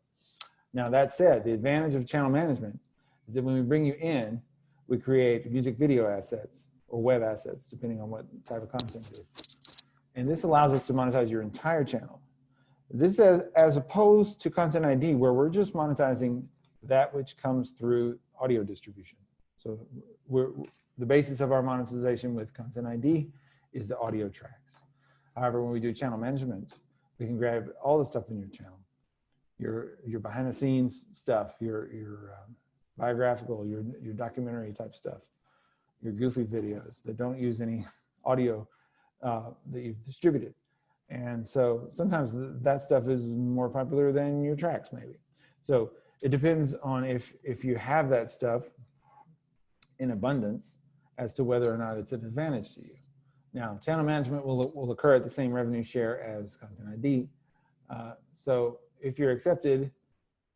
Now that said, the advantage of channel management is that when we bring you in, we create music video assets or web assets, depending on what type of content it is. And this allows us to monetize your entire channel. This is as opposed to Content ID, where we're just monetizing that which comes through audio distribution. So the basis of our monetization with Content ID is the audio tracks. However, when we do channel management, we can grab all the stuff in your channel, your behind the scenes stuff, your biographical, your documentary type stuff, your goofy videos that don't use any audio that you've distributed. And so sometimes that stuff is more popular than your tracks maybe. So it depends on if you have that stuff in abundance as to whether or not it's an advantage to you. Now, channel management will occur at the same revenue share as Content ID. So if you're accepted,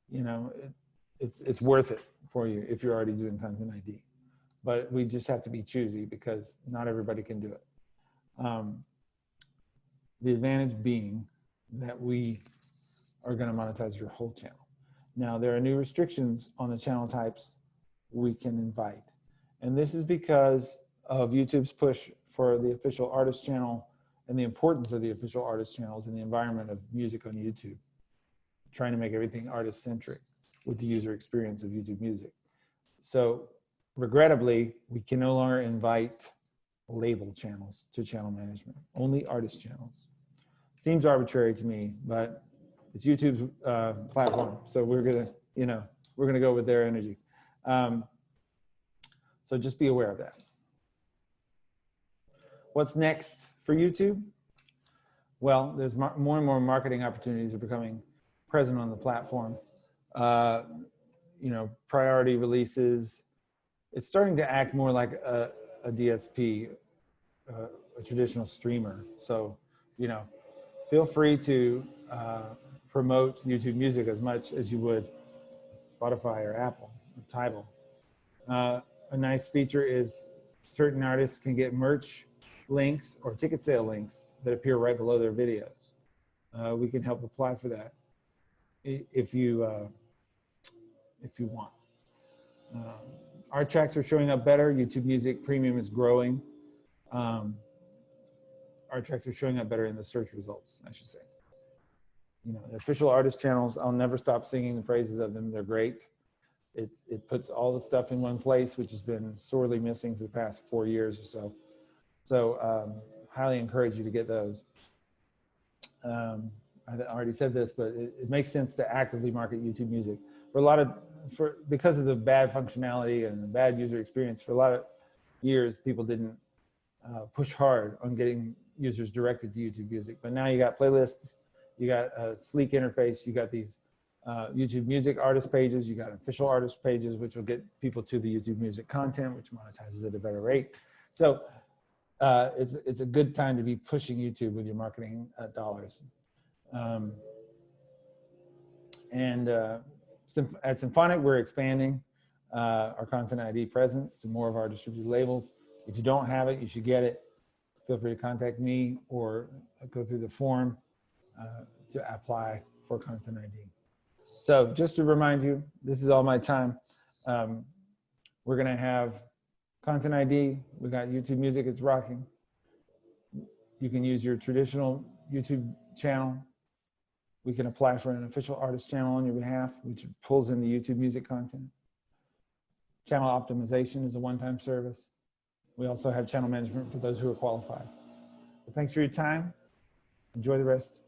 you know, it's worth it for you if you're already doing Content ID. But we just have to be choosy because not everybody can do it. The advantage being that we are going to monetize your whole channel. Now, there are new restrictions on the channel types we can invite. And this is because of YouTube's push for the official artist channel and the importance of the official artist channels in the environment of music on YouTube, trying to make everything artist-centric with the user experience of YouTube Music. So regrettably, we can no longer invite label channels to channel management, only artist channels. Seems arbitrary to me, but it's YouTube's platform. So we're gonna, you know, we're gonna go with their energy. So just be aware of that. What's next for YouTube? Well, there's more and more marketing opportunities are becoming present on the platform. You know, priority releases. It's starting to act more like a DSP, a traditional streamer. So, you know, feel free to promote YouTube Music as much as you would Spotify or Apple or Tidal. A nice feature is certain artists can get merch links or ticket sale links that appear right below their videos. We can help apply for that. If you if you want. Our tracks are showing up better. YouTube Music Premium is growing. Our tracks are showing up better in the search results, I should say. You know, the official artist channels, I'll never stop singing the praises of them. They're great. It puts all the stuff in one place, which has been sorely missing for the past 4 years or so. So highly encourage you to get those. I already said this, but it makes sense to actively market YouTube Music. Because of the bad functionality and the bad user experience, for a lot of years, people didn't push hard on getting users directed to YouTube Music. But now you got playlists, you got a sleek interface, you got these YouTube Music artist pages, you got official artist pages, which will get people to the YouTube Music content, which monetizes at a better rate. So it's a good time to be pushing YouTube with your marketing dollars. At Symphonic, we're expanding our Content ID presence to more of our distributed labels. If you don't have it, you should get it. Feel free to contact me or go through the form to apply for Content ID. So just to remind you, this is all my time. We're gonna have Content ID. We got YouTube Music, it's rocking. You can use your traditional YouTube channel. We can apply for an official artist channel on your behalf, which pulls in the YouTube Music content. Channel optimization is a one-time service. We also have channel management for those who are qualified. So thanks for your time. Enjoy the rest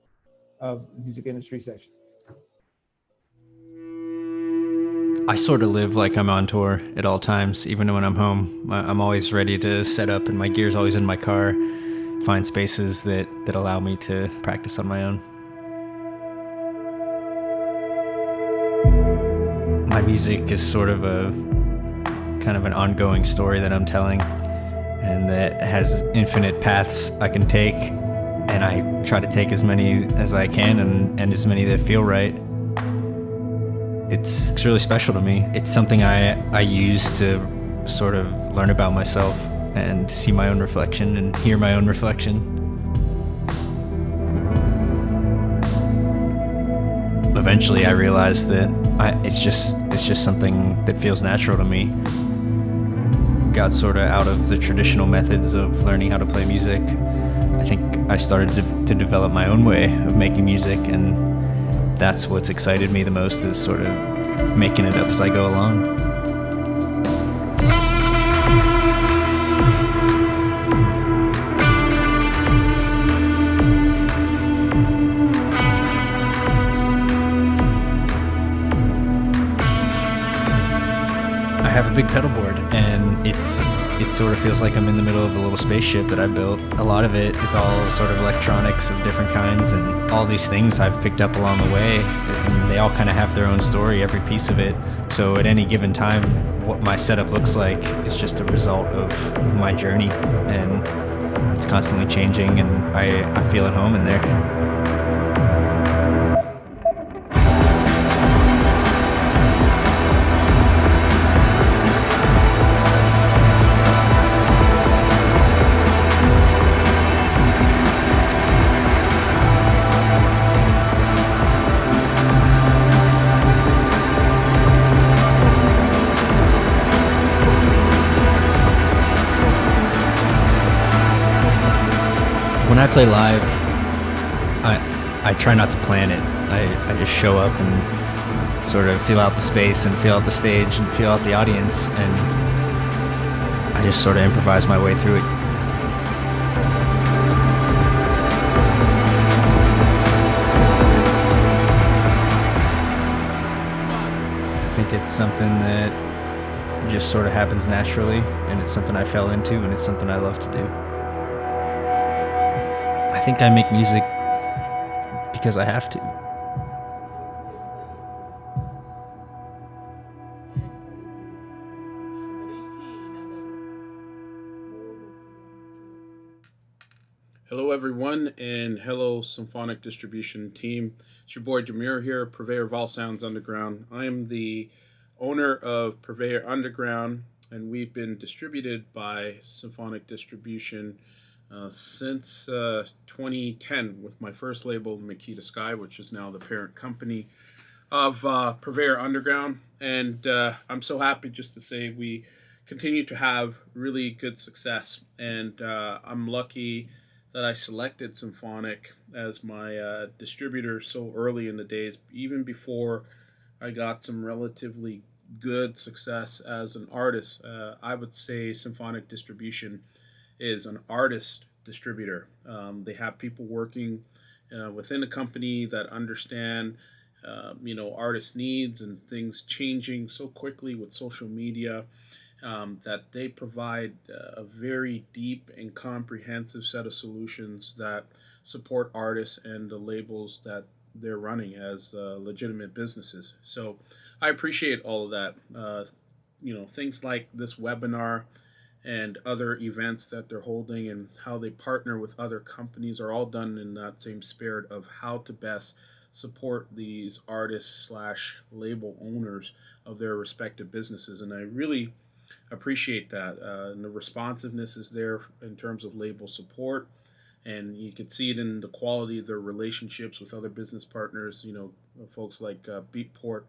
of Music Industry Sessions. I sort of live like I'm on tour at all times, even when I'm home. I'm always ready to set up and my gear's always in my car, find spaces that allow me to practice on my own. My music is sort of a kind of an ongoing story that I'm telling, and that has infinite paths I can take, and I try to take as many as I can and as many that feel right. It's really special to me. It's something I use to sort of learn about myself and see my own reflection and hear my own reflection. Eventually I realized that it's just something that feels natural to me. Got sort of out of the traditional methods of learning how to play music. I think I started to develop my own way of making music, and that's what's excited me the most, is sort of making it up as I go along. I have a big pedal board, and it sort of feels like I'm in the middle of a little spaceship that I built. A lot of it is all sort of electronics of different kinds, and all these things I've picked up along the way, and they all kind of have their own story, every piece of it. So at any given time, what my setup looks like is just a result of my journey, and it's constantly changing, and I feel at home in there. When I play live, I try not to plan it. I just show up and sort of feel out the space and feel out the stage and feel out the audience, and I just sort of improvise my way through it. I think it's something that just sort of happens naturally, and it's something I fell into, and it's something I love to do. I think I make music because I have to. Hello everyone, and hello Symphonic distribution team. It's your boy Jameer here, purveyor of all sounds underground. I am the owner of Purveyor Underground, and we've been distributed by Symphonic Distribution since 2010 with my first label, Makita Sky, which is now the parent company. of Purveyor Underground, and I'm so happy just to say we continue to have really good success. And I'm lucky that I selected Symphonic as my distributor so early in the days, even before I got some relatively good success as an artist. I would say Symphonic Distribution is an artist distributor. They have people working within the company that understand, artist needs and things changing so quickly with social media, that they provide a very deep and comprehensive set of solutions that support artists and the labels that they're running as legitimate businesses. So I appreciate all of that. Things like this webinar and other events that they're holding and how they partner with other companies are all done in that same spirit of how to best support these artists slash label owners of their respective businesses. And I really appreciate that. And the responsiveness is there in terms of label support. And you can see it in the quality of their relationships with other business partners, folks like Beatport,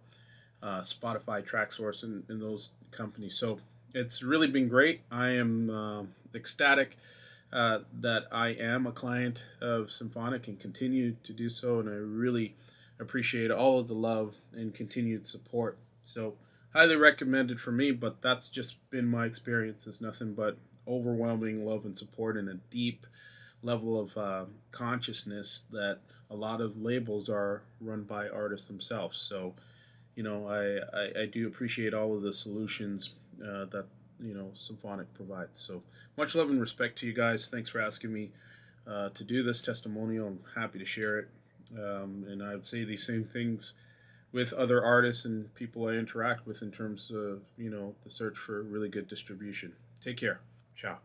Spotify, TrackSource, and those companies. So it's really been great. I am ecstatic that I am a client of Symphonic and continue to do so. And I really appreciate all of the love and continued support. So highly recommended for me, but that's just been my experience. It's nothing but overwhelming love and support and a deep level of consciousness that a lot of labels are run by artists themselves. So, I do appreciate all of the solutions that, Symphonic provides. So much love and respect to you guys. Thanks for asking me to do this testimonial. I'm happy to share it. And I would say these same things with other artists and people I interact with in terms of, the search for really good distribution. Take care. Ciao.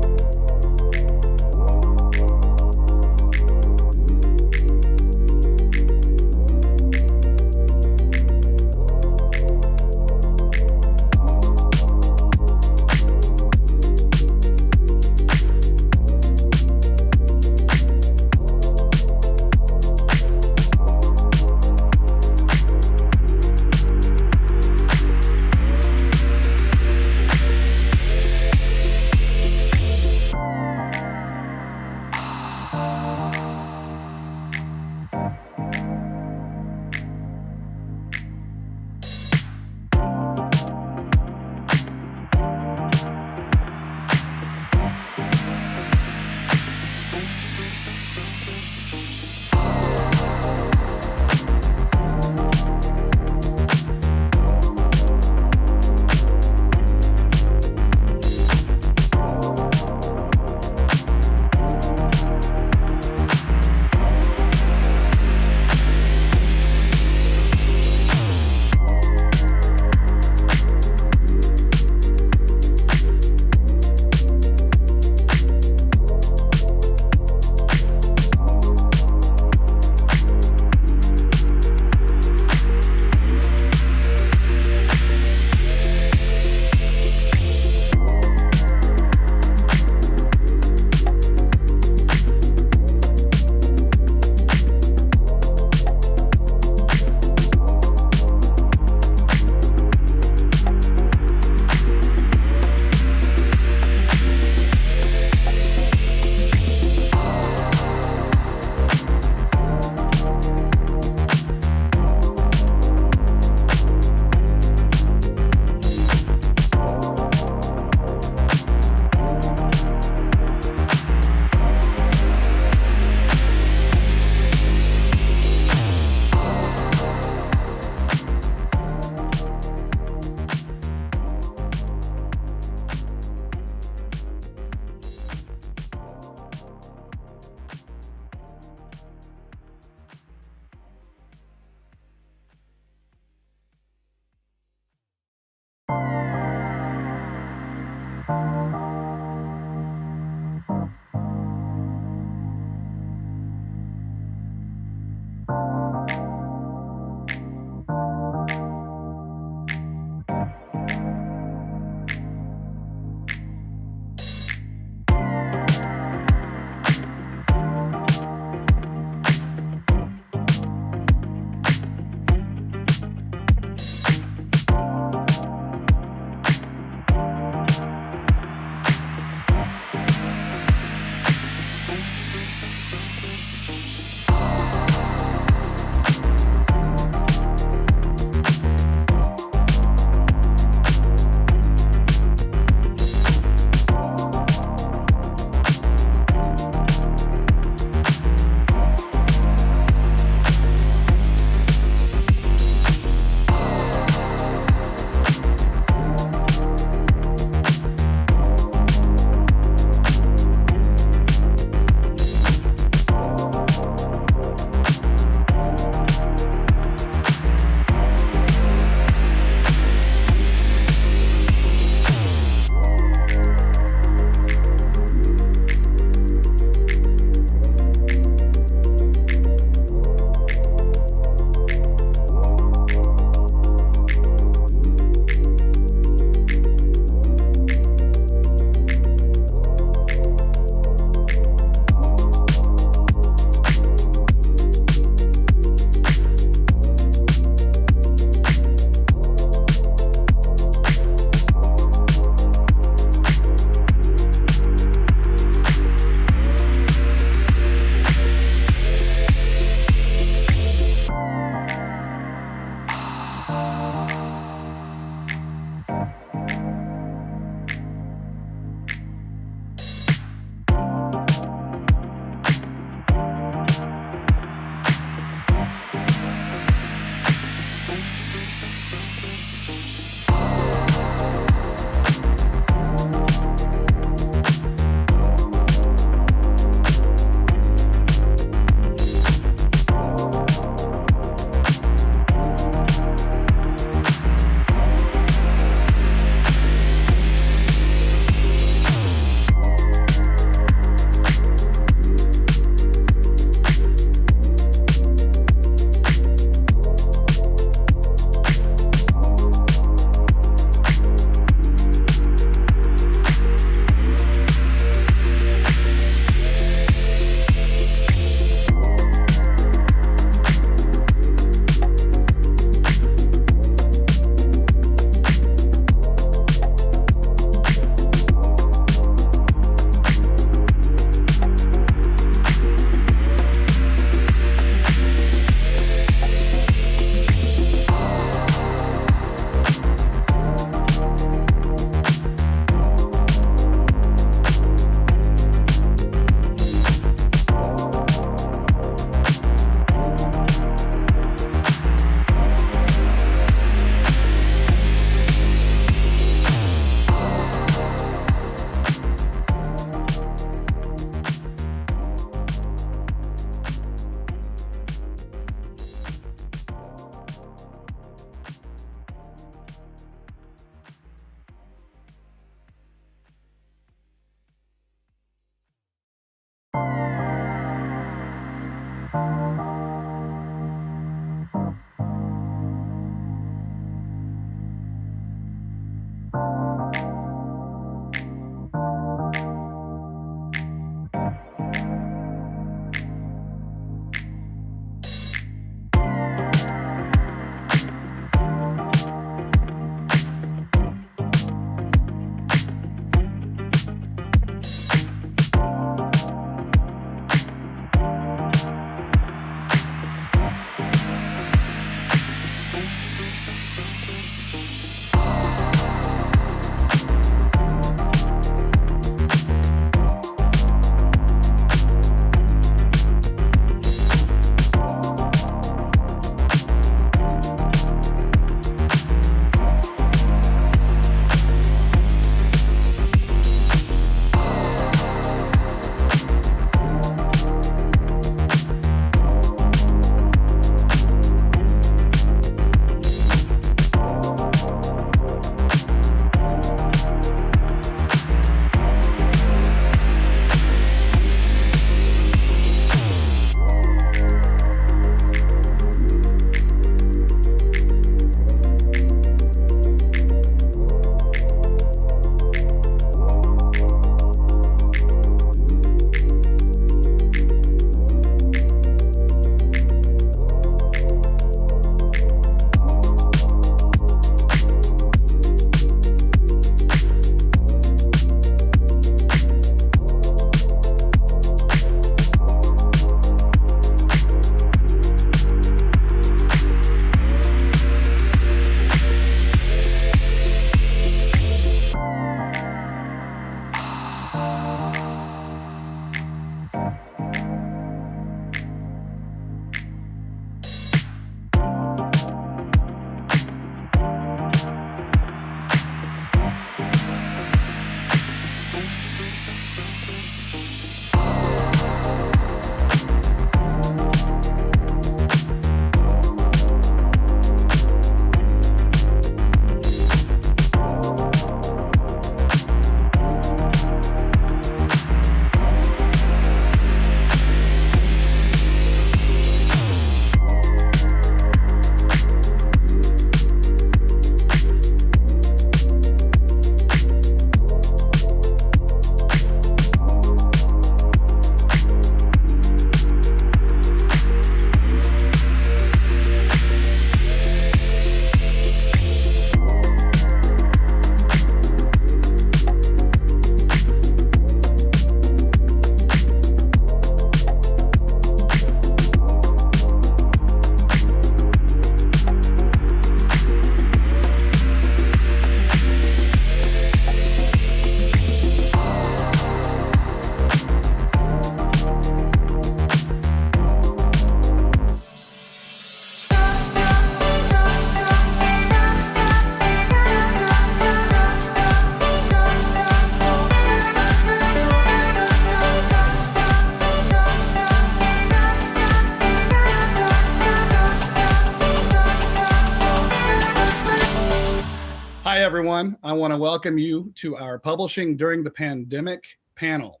everyone. I want to welcome you to our Publishing During the Pandemic panel.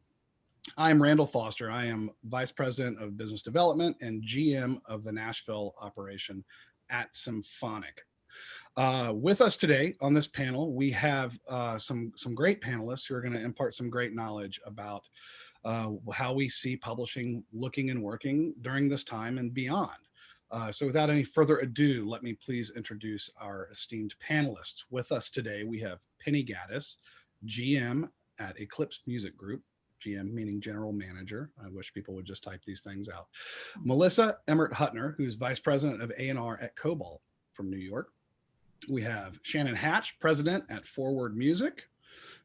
I'm Randall Foster. I am Vice President of Business Development and GM of the Nashville operation at Symphonic. With us today on this panel, we have some great panelists who are going to impart some great knowledge about how we see publishing looking and working during this time and beyond. So without any further ado, let me please introduce our esteemed panelists. With us today, we have Penny Gaddis, GM at Eclipse Music Group, GM meaning General Manager. I wish people would just type these things out. Melissa Emmert Hutner, who's Vice President of A&R at Cobalt from New York. We have Shannon Hatch, President at Forward Music.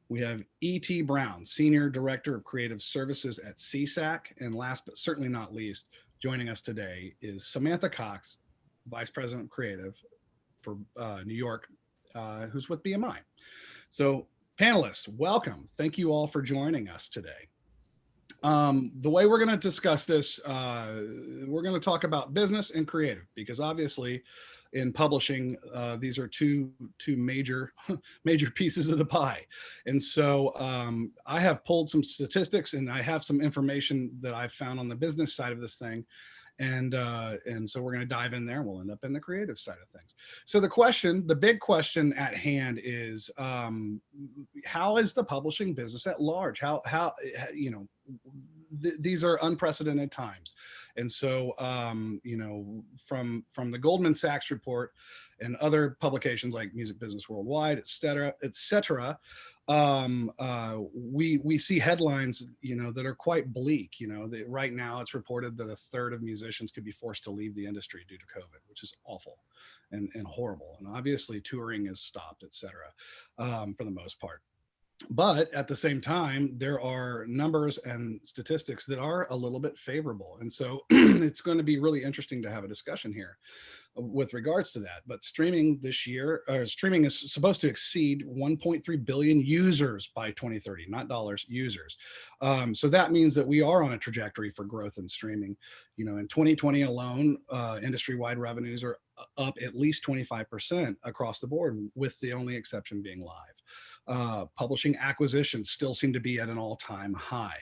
We have E.T. Brown, Senior Director of Creative Services at CSAC. And last but certainly not least, joining us today is Samantha Cox, Vice President of Creative for New York, who's with BMI. So panelists, welcome. Thank you all for joining us today. The way we're going to discuss this, we're going to talk about business and creative, because obviously in publishing, these are two major pieces of the pie. And so I have pulled some statistics and I have some information that I've found on the business side of this thing. And so we're going to dive in there and we'll end up in the creative side of things. So the big question at hand is, how is the publishing business at large? How you know, these are unprecedented times. And so, you know, from the Goldman Sachs report and other publications like Music Business Worldwide, et cetera, we see headlines, you know, that are quite bleak. You know, right now it's reported that a third of musicians could be forced to leave the industry due to COVID, which is awful and horrible. And obviously touring is stopped, et cetera, for the most part. But at the same time, there are numbers and statistics that are a little bit favorable. And so it's going to be really interesting to have a discussion here with regards to that. But streaming this year, streaming is supposed to exceed 1.3 billion users by 2030, not dollars, users. So that means that we are on a trajectory for growth in streaming. You know, in 2020 alone, industry-wide revenues are up at least 25% across the board, with the only exception being live. Publishing acquisitions still seem to be at an all-time high.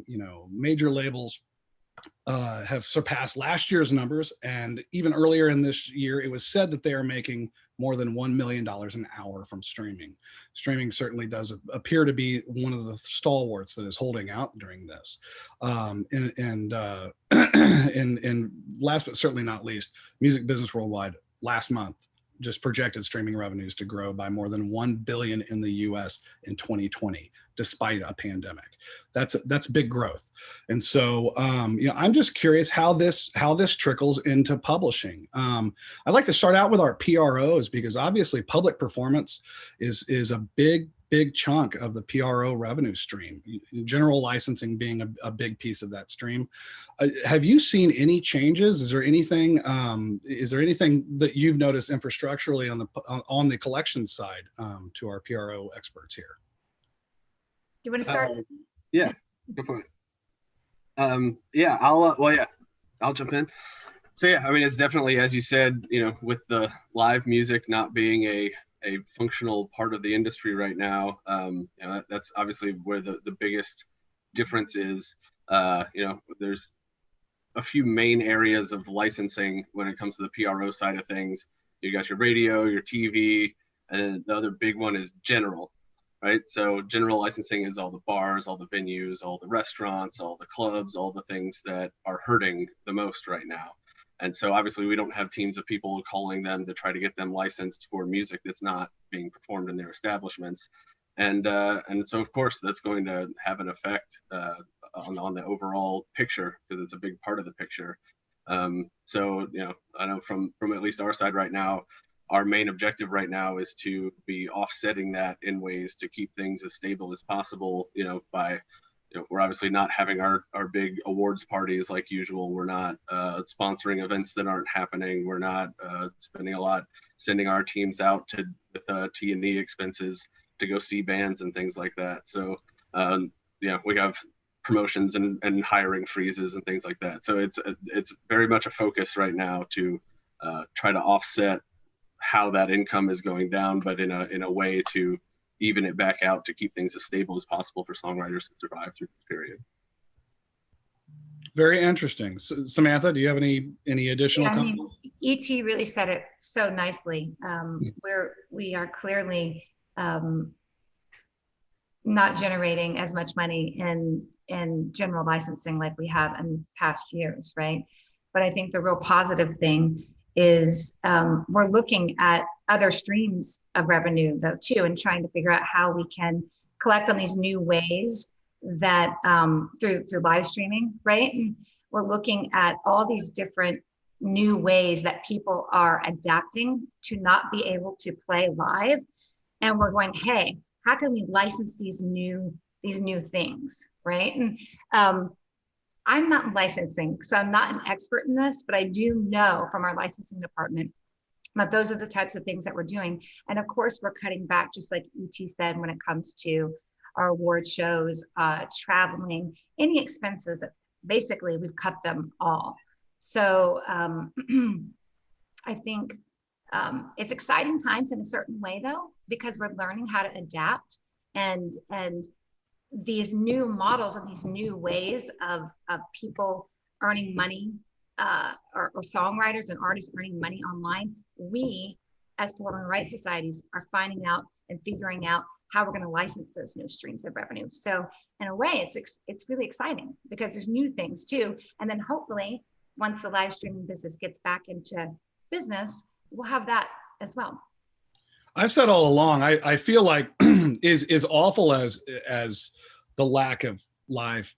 You know, major labels have surpassed last year's numbers, and even earlier in this year, it was said that they are making more than $1 million an hour from streaming. Streaming certainly does appear to be one of the stalwarts that is holding out during this. And last but certainly not least, Music Business Worldwide last month just projected streaming revenues to grow by more than 1 billion in the US in 2020, despite a pandemic. That's big growth. And so, you know, I'm just curious how this trickles into publishing. I'd like to start out with our PROs, because obviously public performance is a big chunk of the PRO revenue stream, general licensing being a big piece of that stream. Have you seen any changes? Is there anything that you've noticed infrastructurally on the collection side to our PRO experts here? Do you want to start? Yeah, go for it. I'll jump in. So yeah, I mean, it's definitely, as you said, you know, with the live music not being a functional part of the industry right now, you know, that's obviously where the biggest difference is. You know, there's a few main areas of licensing when it comes to the PRO side of things. You got your radio, your TV, and the other big one is general, right? So general licensing is all the bars, all the venues, all the restaurants, all the clubs, all the things that are hurting the most right now. And so obviously we don't have teams of people calling them to try to get them licensed for music that's not being performed in their establishments. And so of course that's going to have an effect on the overall picture, because it's a big part of the picture. So, you know, I know from at least our side right now, our main objective right now is to be offsetting that in ways to keep things as stable as possible, you know, by, you know, we're obviously not having our big awards parties like usual. We're not sponsoring events that aren't happening. We're not spending a lot sending our teams out with T&E expenses to go see bands and things like that. So, yeah, we have promotions and hiring freezes and things like that. So it's very much a focus right now to try to offset how that income is going down, but in a way to even it back out to keep things as stable as possible for songwriters to survive through this period. Very interesting. Samantha, do you have any additional Yeah, I mean, comments? ET really said it so nicely. We are clearly not generating as much money in general licensing like we have in past years, right? But I think the real positive thing is we're looking at other streams of revenue though too, and trying to figure out how we can collect on these new ways that through live streaming, right? And we're looking at all these different new ways that people are adapting to not be able to play live, and we're going, hey, how can we license these new things, right? And I'm not in licensing, so I'm not an expert in this, but I do know from our licensing department that those are the types of things that we're doing. And of course, we're cutting back, just like ET said, when it comes to our award shows, traveling, any expenses. Basically, we've cut them all. So I think it's exciting times in a certain way, though, because we're learning how to adapt, and these new models and these new ways of people earning money, or songwriters and artists earning money online. We, as performing rights societies, are finding out and figuring out how we're going to license those new streams of revenue. So in a way, it's really exciting because there's new things too. And then hopefully, once the live streaming business gets back into business, we'll have that as well. I've said all along, I feel like is awful as the lack of live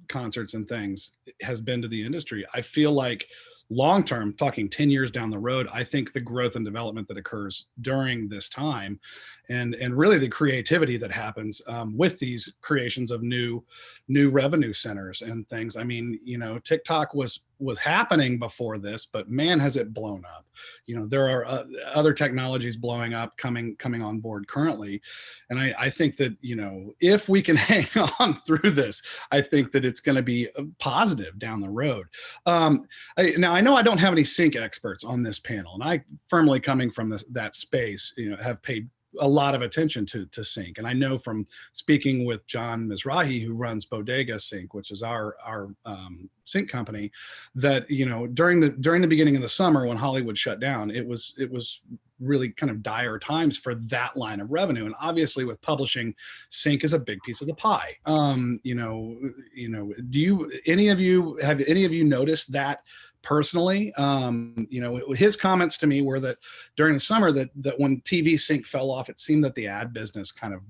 concerts and things has been to the industry. I feel like long term, talking 10 years down the road, I think the growth and development that occurs during this time, and really the creativity that happens with these creations of new revenue centers and things. I mean, you know, TikTok was happening before this, but man, has it blown up. You know, there are other technologies blowing up, coming on board currently. And I think that, you know, if we can hang on through this, I think that it's going to be positive down the road. Now, I know I don't have any sync experts on this panel, and I firmly, coming from that space, you know, have paid a lot of attention to sync. And I know from speaking with John Mizrahi, who runs Bodega Sync, which is our sync company, that, you know, during the beginning of the summer when Hollywood shut down, it was really kind of dire times for that line of revenue. And obviously with publishing, sync is a big piece of the pie. You know, have any of you noticed that personally? You know, his comments to me were that during the summer that when TV sync fell off, it seemed that the ad business kind of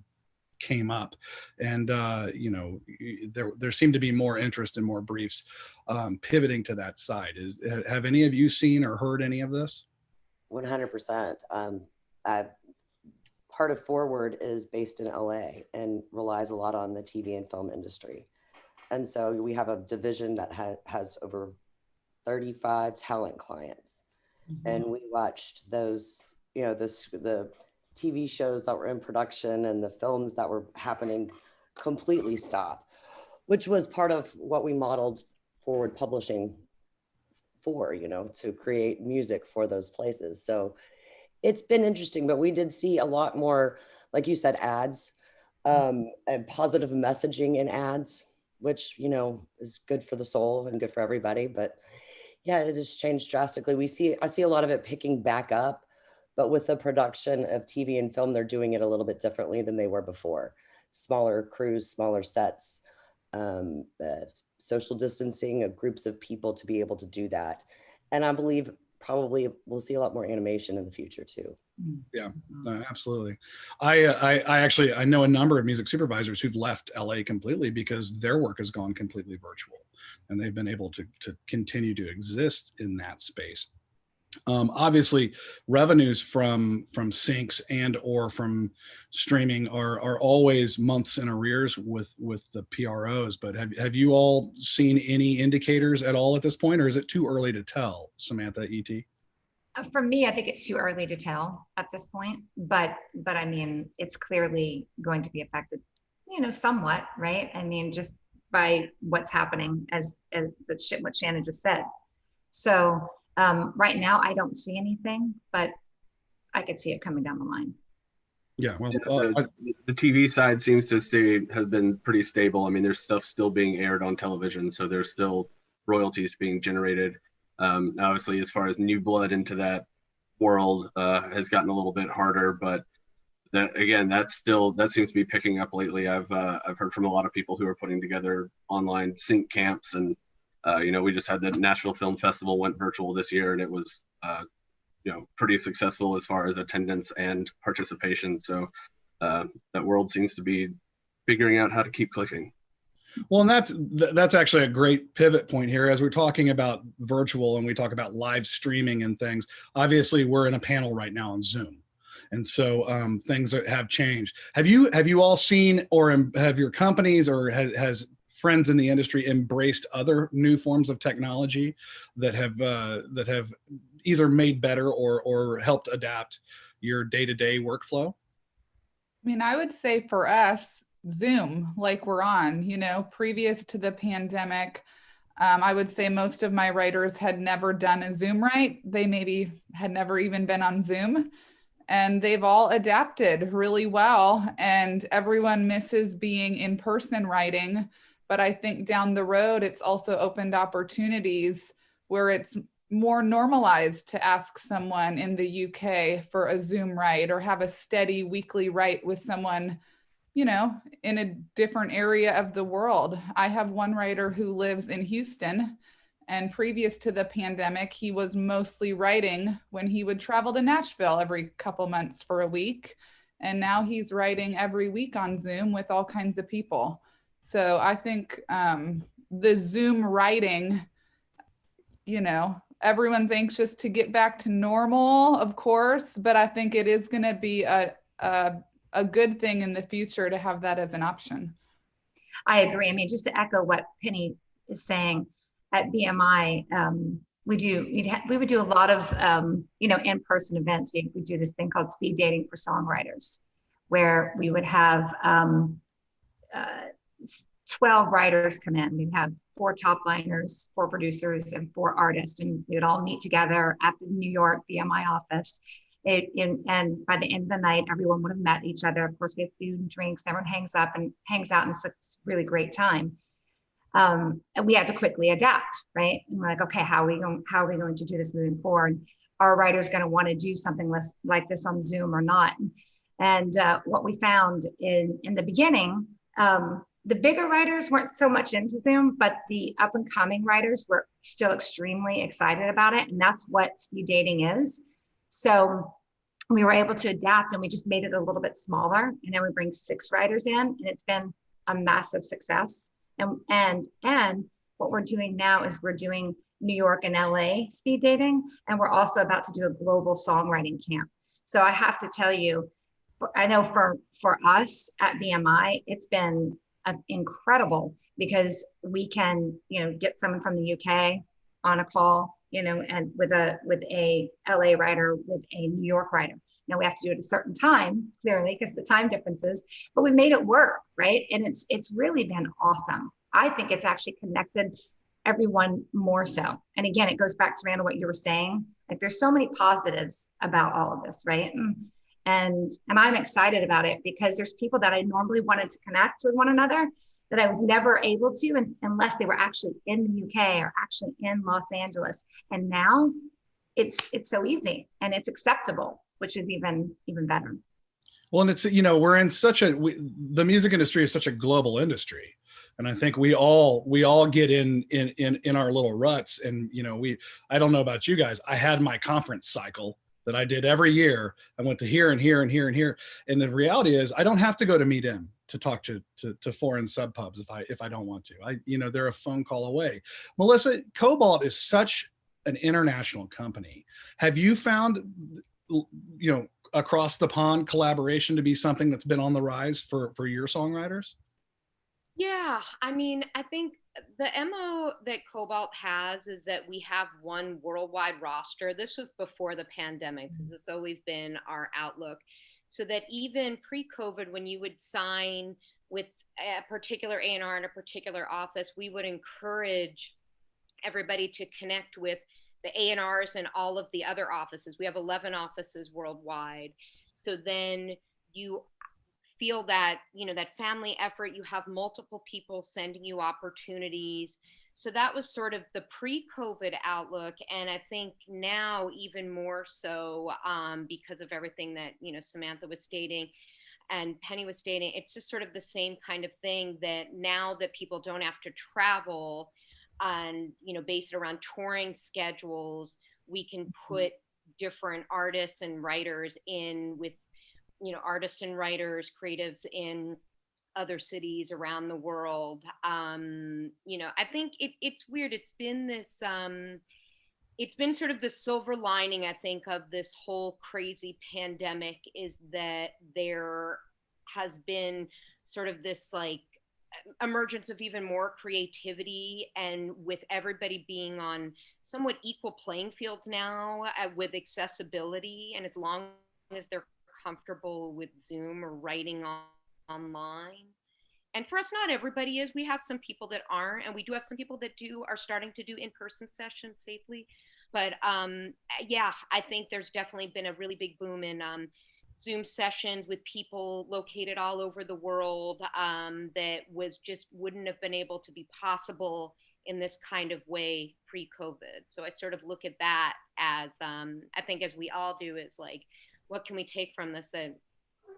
came up, and you know, there seemed to be more interest and more briefs pivoting to that side. Have any of you seen or heard any of this? 100%. Part of Forward is based in LA and relies a lot on the TV and film industry. And so we have a division that has over 35 talent clients. Mm-hmm. And we watched those, you know, the TV shows that were in production and the films that were happening completely stop, which was part of what we modeled Forward Publishing for, you know, to create music for those places. So it's been interesting, but we did see a lot more, like you said, ads, and positive messaging in ads, which, you know, is good for the soul and good for everybody. But yeah, it has changed drastically. I see a lot of it picking back up, but with the production of TV and film, they're doing it a little bit differently than they were before. Smaller crews, smaller sets, social distancing of groups of people to be able to do that. And I believe probably we'll see a lot more animation in the future too. Yeah, absolutely. I know a number of music supervisors who've left LA completely because their work has gone completely virtual, and they've been able to continue to exist in that space. Obviously, revenues from syncs and or from streaming are always months in arrears with the PROs. But have you all seen any indicators at all at this point, or is it too early to tell, Samantha, ET? For me, I think it's too early to tell at this point. But I mean, it's clearly going to be affected, you know, somewhat, right? I mean, just by what's happening as what Shannon just said. So. Right now, I don't see anything, but I could see it coming down the line. Yeah, well, the TV side seems to has been pretty stable. I mean, there's stuff still being aired on television, so there's still royalties being generated. Obviously, as far as new blood into that world has gotten a little bit harder, but that again, that seems to be picking up lately. I've heard from a lot of people who are putting together online sync camps, and we just had the Nashville Film Festival went virtual this year, and it was pretty successful as far as attendance and participation. So that world seems to be figuring out how to keep clicking. Well, and that's actually a great pivot point here as we're talking about virtual and we talk about live streaming and things. Obviously, we're in a panel right now on Zoom, and so things have changed. Have you all seen, or have your companies or has friends in the industry embraced other new forms of technology that have either made better or helped adapt your day-to-day workflow? I mean, I would say for us, Zoom, like we're on, previous to the pandemic, I would say most of my writers had never done a Zoom write. They maybe had never even been on Zoom, and they've all adapted really well. And everyone misses being in person writing. But I think down the road, it's also opened opportunities where it's more normalized to ask someone in the UK for a Zoom write or have a steady weekly write with someone, in a different area of the world. I have one writer who lives in Houston, and previous to the pandemic, he was mostly writing when he would travel to Nashville every couple months for a week. And now he's writing every week on Zoom with all kinds of people. So I think the Zoom writing, everyone's anxious to get back to normal, of course, but I think it is going to be a good thing in the future to have that as an option. I agree. I mean, just to echo what Penny is saying, at BMI, we would do a lot of in-person events. We do this thing called speed dating for songwriters, where we would have 12 writers come in. We'd have 4 top liners, 4 producers, and 4 artists, and we would all meet together at the New York BMI office. And by the end of the night, everyone would have met each other. Of course, we have food and drinks. Everyone hangs out, and it's a really great time. And we had to quickly adapt, right? And we're like, okay, how are we going to do this moving forward? Are writers going to want to do something like this on Zoom or not? And what we found in the beginning, the bigger writers weren't so much into Zoom, but the up and coming writers were still extremely excited about it. And that's what speed dating is. So we were able to adapt, and we just made it a little bit smaller. And then we bring 6 writers in, and it's been a massive success. And what we're doing now is we're doing New York and LA speed dating, and we're also about to do a global songwriting camp. So I have to tell you, I know for us at BMI, it's been incredible because we can, get someone from the UK on a call, and with a LA writer, with a New York writer. Now we have to do it at a certain time, clearly, because of the time differences, but we made it work, right? And it's really been awesome. I think it's actually connected everyone more so. And again, it goes back to Randall, what you were saying. Like, there's so many positives about all of this, right? And I'm excited about it because there's people that I normally wanted to connect with one another that I was never able to unless they were actually in the UK or actually in Los Angeles. And now it's so easy and it's acceptable, which is even better. Well, and it's, we're in the music industry is such a global industry. And I think we all get in our little ruts. And, I don't know about you guys. I had my conference cycle that I did every year. I went to here and here and here and here. And the reality is I don't have to go to Meet In to talk to foreign sub pubs if I don't want to. They're a phone call away. Melissa, Cobalt is such an international company. Have you found, across the pond collaboration to be something that's been on the rise for your songwriters? Yeah, I mean, I think the MO that Cobalt has is that we have one worldwide roster. This was before the pandemic, because it's always been our outlook. So that even pre-COVID, when you would sign with a particular A&R in a particular office, we would encourage everybody to connect with the A&Rs and all of the other offices. We have 11 offices worldwide. So then you feel that, that family effort, you have multiple people sending you opportunities. So that was sort of the pre-COVID outlook. And I think now even more so, because of everything that, Samantha was stating and Penny was stating, it's just sort of the same kind of thing, that now that people don't have to travel and, base it around touring schedules, we can put different artists and writers in with, artists and writers, creatives in other cities around the world. I think it's weird. It's been this, it's been sort of the silver lining, I think, of this whole crazy pandemic, is that there has been sort of this like emergence of even more creativity, and with everybody being on somewhat equal playing fields now, with accessibility, and as long as they're comfortable with Zoom or writing online. And for us, not everybody is. We have some people that aren't, and we do have some people that are starting to do in-person sessions safely. But yeah, I think there's definitely been a really big boom in Zoom sessions with people located all over the world, that wouldn't have been able to be possible in this kind of way pre-COVID. So I sort of look at that as, I think as we all do, is like, what can we take from this? That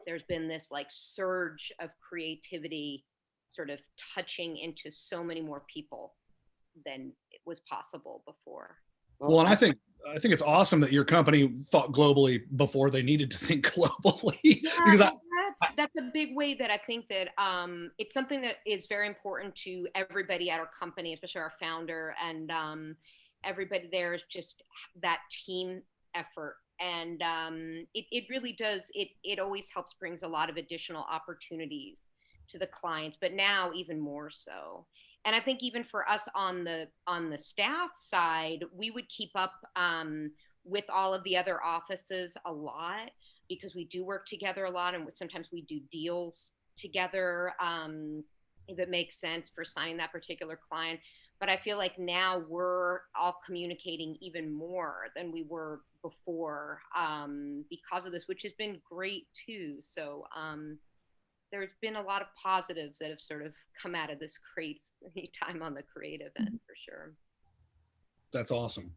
there's been this like surge of creativity sort of touching into so many more people than it was possible before. Well, and I think it's awesome that your company thought globally before they needed to think globally. Yeah, Because that's a big way that I think that it's something that is very important to everybody at our company, especially our founder, and everybody there is just that team effort. And it really does, it always brings a lot of additional opportunities to the clients, but now even more so. And I think even for us on the staff side, we would keep up with all of the other offices a lot, because we do work together a lot, and sometimes we do deals together if it makes sense for signing that particular client. But I feel like now we're all communicating even more than we were before, because of this, which has been great too. So there's been a lot of positives that have sort of come out of this crazy time on the creative end, for sure. That's awesome.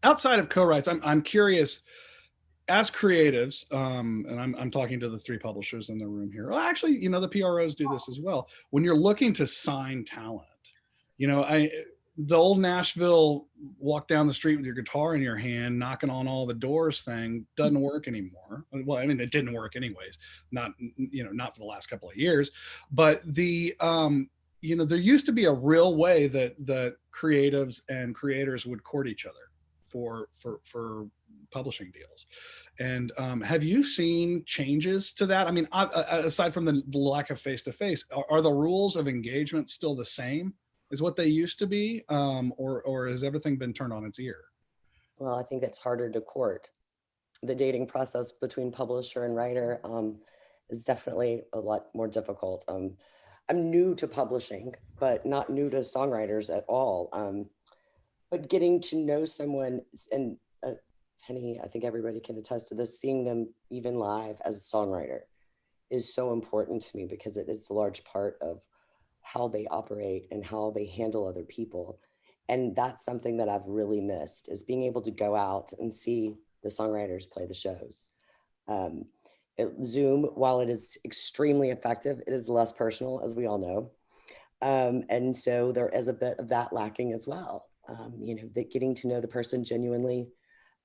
Outside of co-writes, I'm curious, as creatives, and I'm talking to the three publishers in the room here. Well, actually, the PROs do this as well. When you're looking to sign talent, the old Nashville walk down the street with your guitar in your hand, knocking on all the doors thing doesn't work anymore. Well, I mean, it didn't work anyways, not for the last couple of years, but there used to be a real way that creatives and creators would court each other for publishing deals. And have you seen changes to that? I mean, aside from the lack of face-to-face, are the rules of engagement still the same as what they used to be? Or has everything been turned on its ear? Well, I think it's harder to court. The dating process between publisher and writer is definitely a lot more difficult. I'm new to publishing, but not new to songwriters at all. But getting to know someone, and Penny, I think everybody can attest to this, seeing them even live as a songwriter is so important to me, because it is a large part of how they operate and how they handle other people. And that's something that I've really missed, is being able to go out and see the songwriters play the shows. Zoom, while it is extremely effective, it is less personal, as we all know. And so there is a bit of that lacking as well. That getting to know the person genuinely.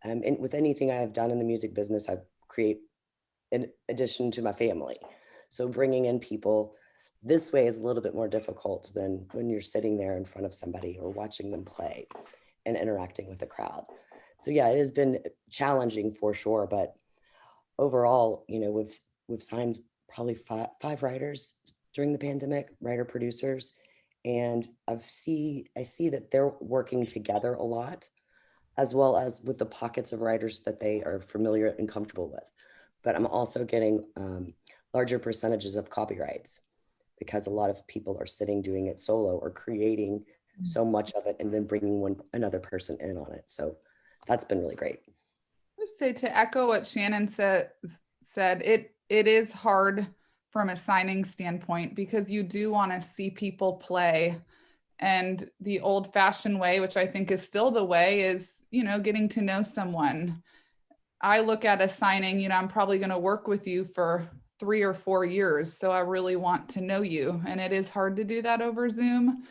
And with anything I have done in the music business, I create in addition to my family. So bringing in people this way is a little bit more difficult than when you're sitting there in front of somebody or watching them play and interacting with the crowd. So yeah, it has been challenging for sure, but overall, we've signed probably five writers during the pandemic, writer producers, and I see that they're working together a lot, as well as with the pockets of writers that they are familiar and comfortable with. But I'm also getting larger percentages of copyrights, because a lot of people are sitting doing it solo or creating so much of it and then bringing another person in on it. So that's been really great. I would say, to echo what Shannon said, it is hard from a signing standpoint because you do want to see people play. And the old fashioned way, which I think is still the way, is, getting to know someone. I look at a signing, I'm probably going to work with you for 3 or 4 years. So I really want to know you. And it is hard to do that over Zoom.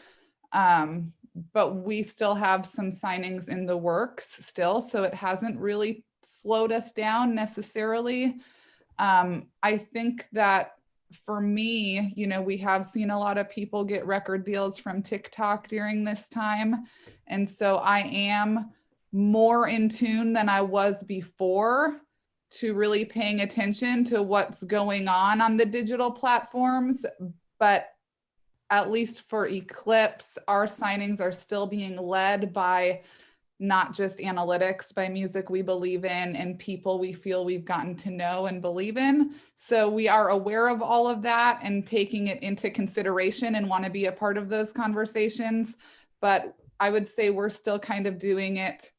But we still have some signings in the works still. So it hasn't really slowed us down necessarily. I think that for me, we have seen a lot of people get record deals from TikTok during this time. And so I am more in tune than I was before to really paying attention to what's going on the digital platforms. But at least for Eclipse, our signings are still being led by not just analytics, by music we believe in and people we feel we've gotten to know and believe in. So we are aware of all of that and taking it into consideration and want to be a part of those conversations. But I would say we're still kind of doing it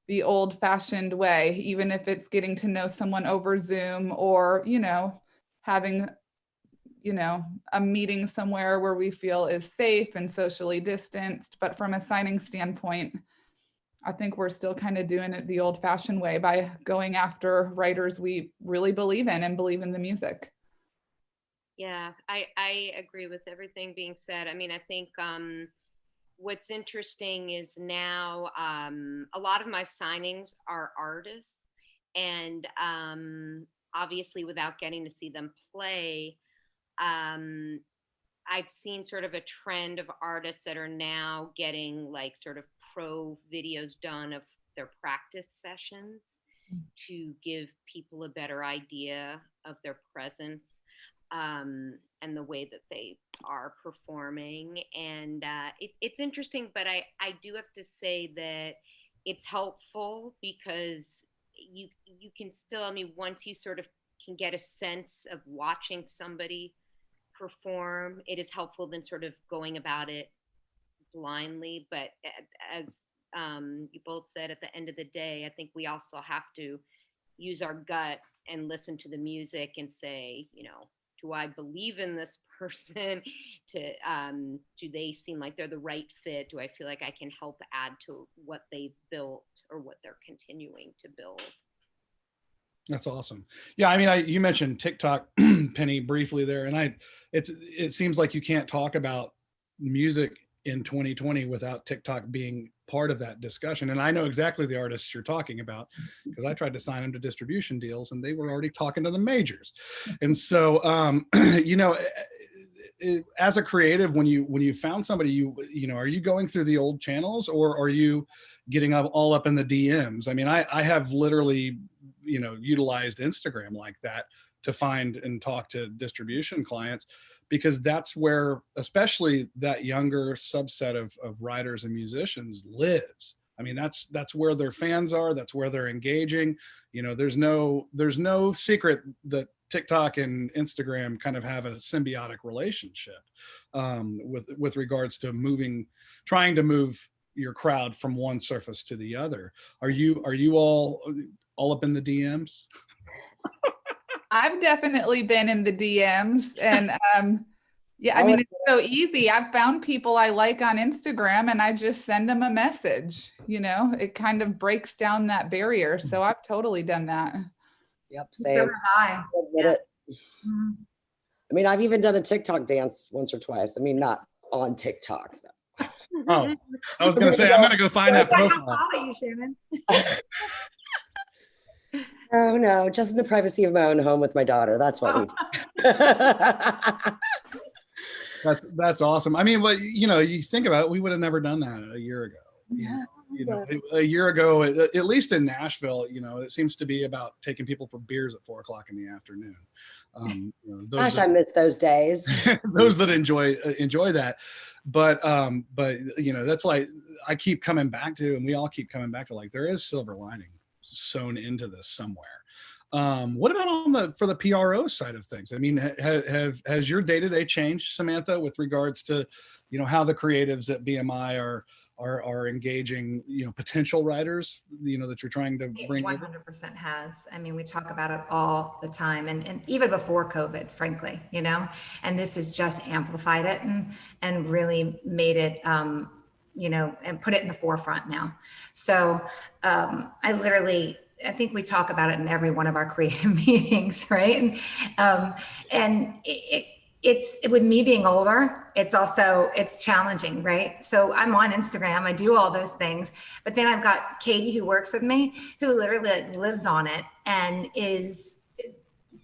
the old-fashioned way, even if it's getting to know someone over Zoom or, having, a meeting somewhere where we feel is safe and socially distanced. But from a signing standpoint, I think we're still kind of doing it the old-fashioned way by going after writers we really believe in and believe in the music. Yeah, I agree with everything being said. I mean, I think what's interesting is now a lot of my signings are artists, and obviously without getting to see them play, I've seen sort of a trend of artists that are now getting like sort of pro videos done of their practice sessions to give people a better idea of their presence and the way that they are performing. And it's interesting, but I do have to say that it's helpful because you can still, I mean, once you sort of can get a sense of watching somebody perform, it is helpful than sort of going about it blindly. But as you both said, at the end of the day, I think we also have to use our gut and listen to the music and say, do I believe in this person? Do they seem like they're the right fit? Do I feel like I can help add to what they've built or what they're continuing to build? That's awesome. Yeah, I mean, you mentioned TikTok, Penny, briefly there, and it seems like you can't talk about music in 2020 without TikTok being part of that discussion. And I know exactly the artists you're talking about because I tried to sign them to distribution deals and they were already talking to the majors. And so, as a creative, when you found somebody, are you going through the old channels or are you getting all up in the DMs? I mean, I have literally, utilized Instagram like that to find and talk to distribution clients, because that's where, especially that younger subset of writers and musicians lives. I mean, that's where their fans are. That's where they're engaging. There's no secret that TikTok and Instagram kind of have a symbiotic relationship with regards to trying to move your crowd from one surface to the other. Are you all up in the DMs? I've definitely been in the DMs, and yeah, I mean, it's so easy. I've found people I like on Instagram and I just send them a message. It kind of breaks down that barrier. So I've totally done that. Yep, same. So have I. Yeah. I mean, I've even done a TikTok dance once or twice. I mean, not on TikTok though. Oh, I was going to say, I'm going to go find that profile. Follow you, Shannon. Oh no, just in the privacy of my own home with my daughter. That's what we do. That's awesome. I mean, but you think about it, we would have never done that a year ago. A year ago, at least in Nashville, it seems to be about taking people for beers at 4:00 in the afternoon. Gosh, I miss those days. Those that enjoy that, but that's like I keep coming back to, and we all keep coming back to, like, there is silver lining sewn into this somewhere. What about for the PRO side of things? I mean, has your day-to-day changed, Samantha, with regards to, how the creatives at BMI are engaging, potential writers, that you're trying to It bring? 100% has. I mean, we talk about it all the time, and even before COVID, frankly, and this has just amplified it and really made it, and put it in the forefront now. So I think we talk about it in every one of our creative meetings, right? And it's with me being older, it's challenging, right? So I'm on Instagram, I do all those things, but then I've got Katie who works with me, who literally lives on it and is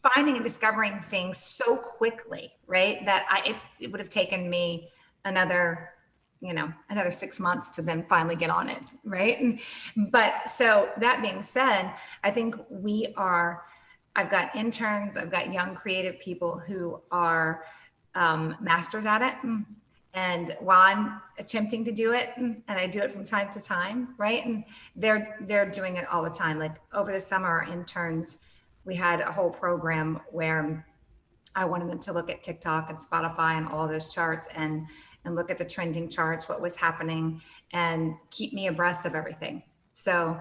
finding and discovering things so quickly, right? That it would have taken me another 6 months to then finally get on it, right? But so that being said, I think I've got interns, I've got young creative people who are masters at it. And while I'm attempting to do it, and I do it from time to time, right? And they're doing it all the time. Like over the summer, our interns, we had a whole program where I wanted them to look at TikTok and Spotify and all those charts and look at the trending charts, what was happening, and keep me abreast of everything. So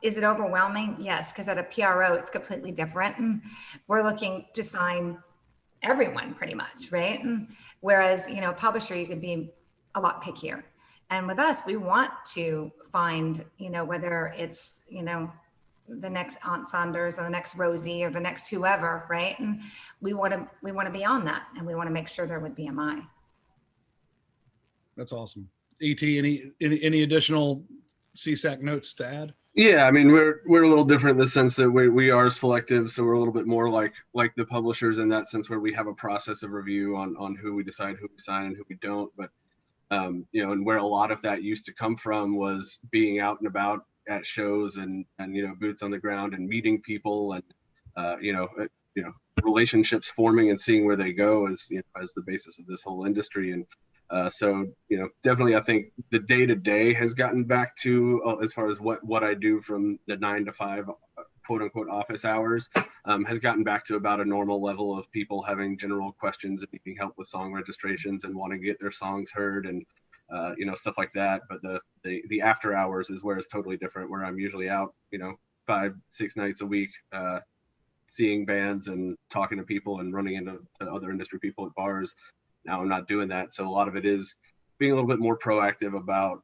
is it overwhelming? Yes, because at a PRO, it's completely different. And we're looking to sign everyone pretty much, right? And whereas, publisher, you can be a lot pickier. And with us, we want to find, whether it's, the next Aunt Saunders or the next Rosie or the next whoever, right? And we want to be on that, and we want to make sure they're with BMI. That's awesome. ET, any additional CSAC notes to add? Yeah, I mean, we're a little different in the sense that we are selective, so we're a little bit more like the publishers in that sense, where we have a process of review on who we decide who we sign and who we don't. But and where a lot of that used to come from was being out and about at shows and boots on the ground and meeting people and relationships forming and seeing where they go as the basis of this whole industry. And so definitely I think the day-to-day has gotten back to as far as what I do from the 9 to 5 quote unquote office hours has gotten back to about a normal level of people having general questions and needing help with song registrations and wanting to get their songs heard and stuff like that. But the after hours is where it's totally different, where I'm usually out 5-6 nights a week seeing bands and talking to people and running into other industry people at bars. Now I'm not doing that, so a lot of it is being a little bit more proactive about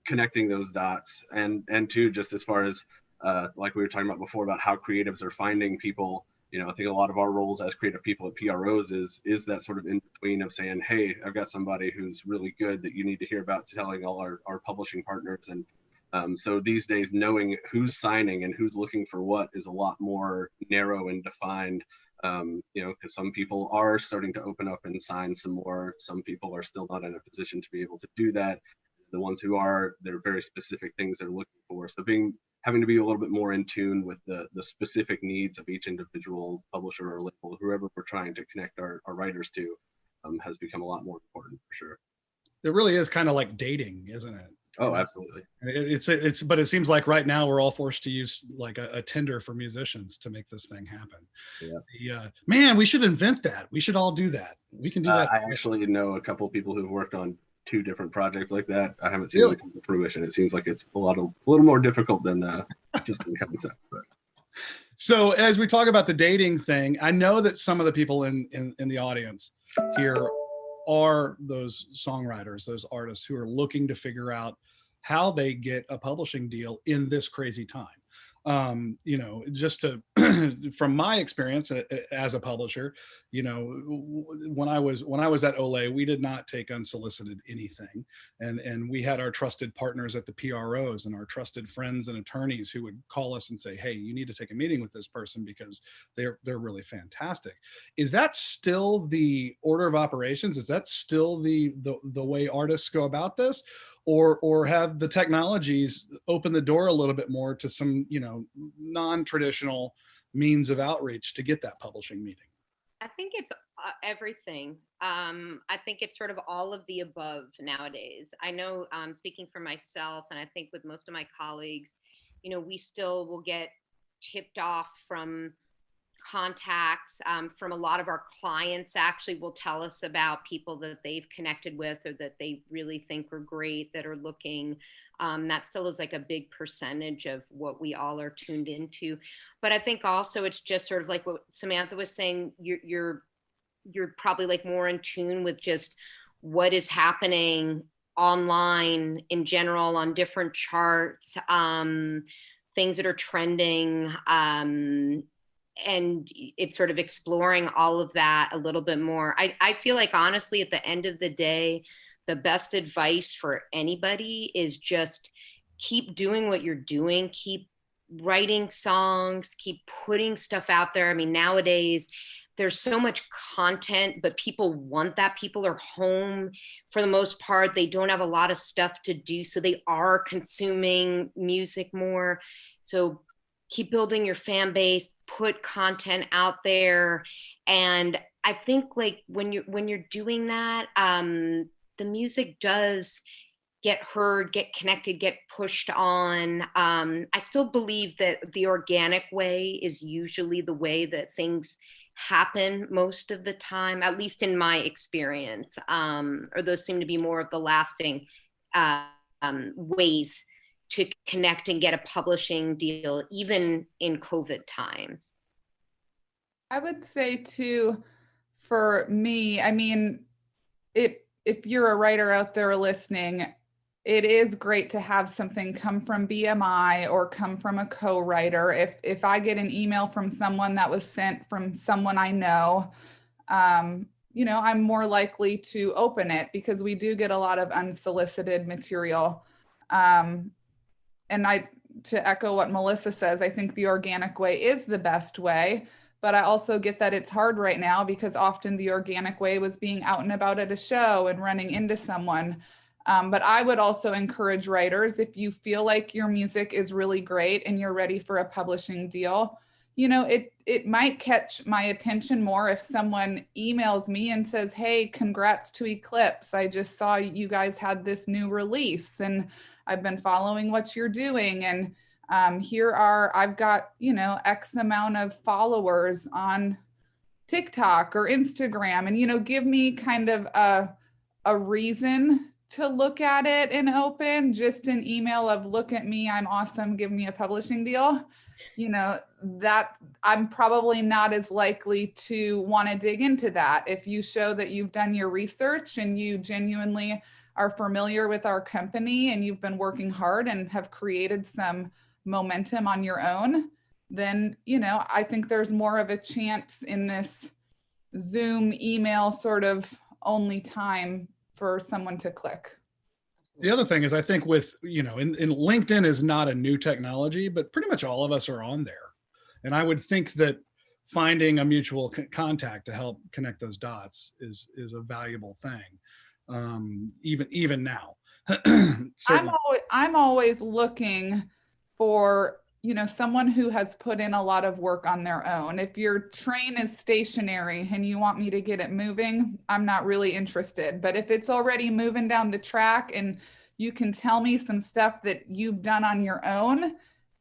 connecting those dots, and too, just as far as like we were talking about before about how creatives are finding people. I think a lot of our roles as creative people at PROs is that sort of in between of saying, hey, I've got somebody who's really good that you need to hear about, telling all our publishing partners. And so these days, knowing who's signing and who's looking for what is a lot more narrow and defined. Because some people are starting to open up and sign some more. Some people are still not in a position to be able to do that. The ones who are, they're very specific things they're looking for. So having to be a little bit more in tune with the specific needs of each individual publisher or label, whoever we're trying to connect our writers to, has become a lot more important for sure. It really is kind of like dating, isn't it? Oh, absolutely. But it seems like right now we're all forced to use like a Tinder for musicians to make this thing happen. Yeah. Man, we should invent that. We should all do that. We can do that. I actually know a couple of people who've worked on 2 different projects like that. I haven't seen it come to fruition. It seems like it's a little more difficult than just in concept. But. So as we talk about the dating thing, I know that some of the people in the audience here are those songwriters, those artists who are looking to figure out how they get a publishing deal in this crazy time. Just to, from my experience as a publisher, when I was at Olay, we did not take unsolicited anything. And we had our trusted partners at the PROs and our trusted friends and attorneys who would call us and say, hey, you need to take a meeting with this person because they're really fantastic. Is that still the order of operations? Is that still the way artists go about this? Or have the technologies opened the door a little bit more to some, non-traditional means of outreach to get that publishing meeting? I think it's everything. I think it's sort of all of the above nowadays. I know, speaking for myself, and I think with most of my colleagues, we still will get tipped off from contacts from a lot of our clients. Actually will tell us about people that they've connected with or that they really think are great that are looking. That still is like a big percentage of what we all are tuned into. But I think also it's just sort of like what Samantha was saying, you're probably like more in tune with just what is happening online in general on different charts, things that are trending, and it's sort of exploring all of that a little bit more. I feel like honestly, at the end of the day, the best advice for anybody is just keep doing what you're doing, keep writing songs, keep putting stuff out there. I mean, nowadays, there's so much content, but people want that. People are home for the most part. They don't have a lot of stuff to do, so they are consuming music more. So keep building your fan base, put content out there. And I think like when you're doing that, the music does get heard, get connected, get pushed on. I still believe that the organic way is usually the way that things happen most of the time, at least in my experience, or those seem to be more of the lasting ways to connect and get a publishing deal, even in COVID times. I would say too, for me, I mean, if you're a writer out there listening, it is great to have something come from BMI or come from a co-writer. If I get an email from someone that was sent from someone I know, you know, I'm more likely to open it because we do get a lot of unsolicited material. And to echo what Melissa says, I think the organic way is the best way, but I also get that it's hard right now because often the organic way was being out and about at a show and running into someone. But I would also encourage writers, if you feel like your music is really great and you're ready for a publishing deal, you know, it might catch my attention more if someone emails me and says, hey, congrats to Eclipse. I just saw you guys had this new release and I've been following what you're doing. And I've got, you know, X amount of followers on TikTok or Instagram, and, you know, give me kind of a reason to look at it and open. Just an email of look at me, I'm awesome, give me a publishing deal. You know, that I'm probably not as likely to want to dig into that. If you show that you've done your research and you genuinely are familiar with our company and you've been working hard and have created some momentum on your own, then, you know, I think there's more of a chance in this Zoom email sort of only time for someone to click. The other thing is, I think with, you know, in LinkedIn is not a new technology, but pretty much all of us are on there. And I would think that finding a mutual contact to help connect those dots is a valuable thing, even now. I'm always looking for, you know, someone who has put in a lot of work on their own. If your train is stationary and you want me to get it moving, I'm not really interested. But if it's already moving down the track and you can tell me some stuff that you've done on your own,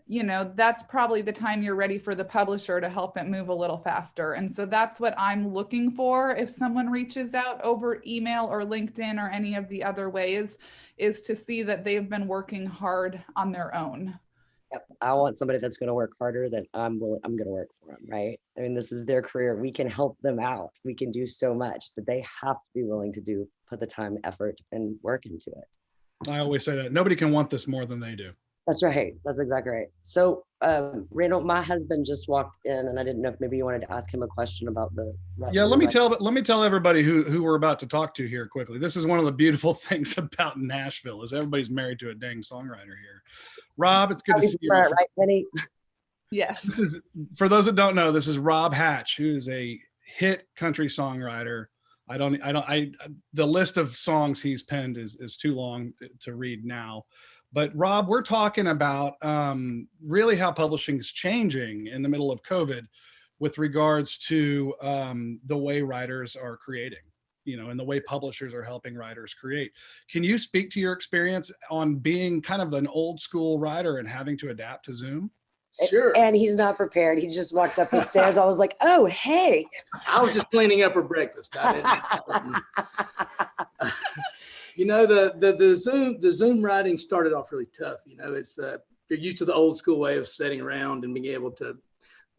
you know, that's probably the time you're ready for the publisher to help it move a little faster. And so that's what I'm looking for if someone reaches out over email or LinkedIn or any of the other ways, is to see that they've been working hard on their own. Yep. I want somebody that's going to work harder than I'm going to work for them, right? I mean, this is their career. We can help them out. We can do so much, but they have to be willing to put the time, effort, and work into it. I always say that nobody can want this more than they do. That's right. That's exactly right. So, Randall, my husband just walked in, and I didn't know if maybe you wanted to ask him a question about the. Yeah, let me tell everybody who we're about to talk to here quickly. This is one of the beautiful things about Nashville is everybody's married to a dang songwriter here. Rob, it's good to see you. Right, Penny? Yes. For those that don't know, this is Rob Hatch, who is a hit country songwriter. The list of songs he's penned is too long to read now. But Rob, we're talking about really how publishing is changing in the middle of COVID with regards to the way writers are creating, you know, and the way publishers are helping writers create. Can you speak to your experience on being kind of an old school writer and having to adapt to Zoom? Sure. And he's not prepared. He just walked up the stairs. I was like, oh, hey. I was just cleaning up her breakfast. You know, the Zoom writing started off really tough. You know, it's you're used to the old school way of sitting around and being able to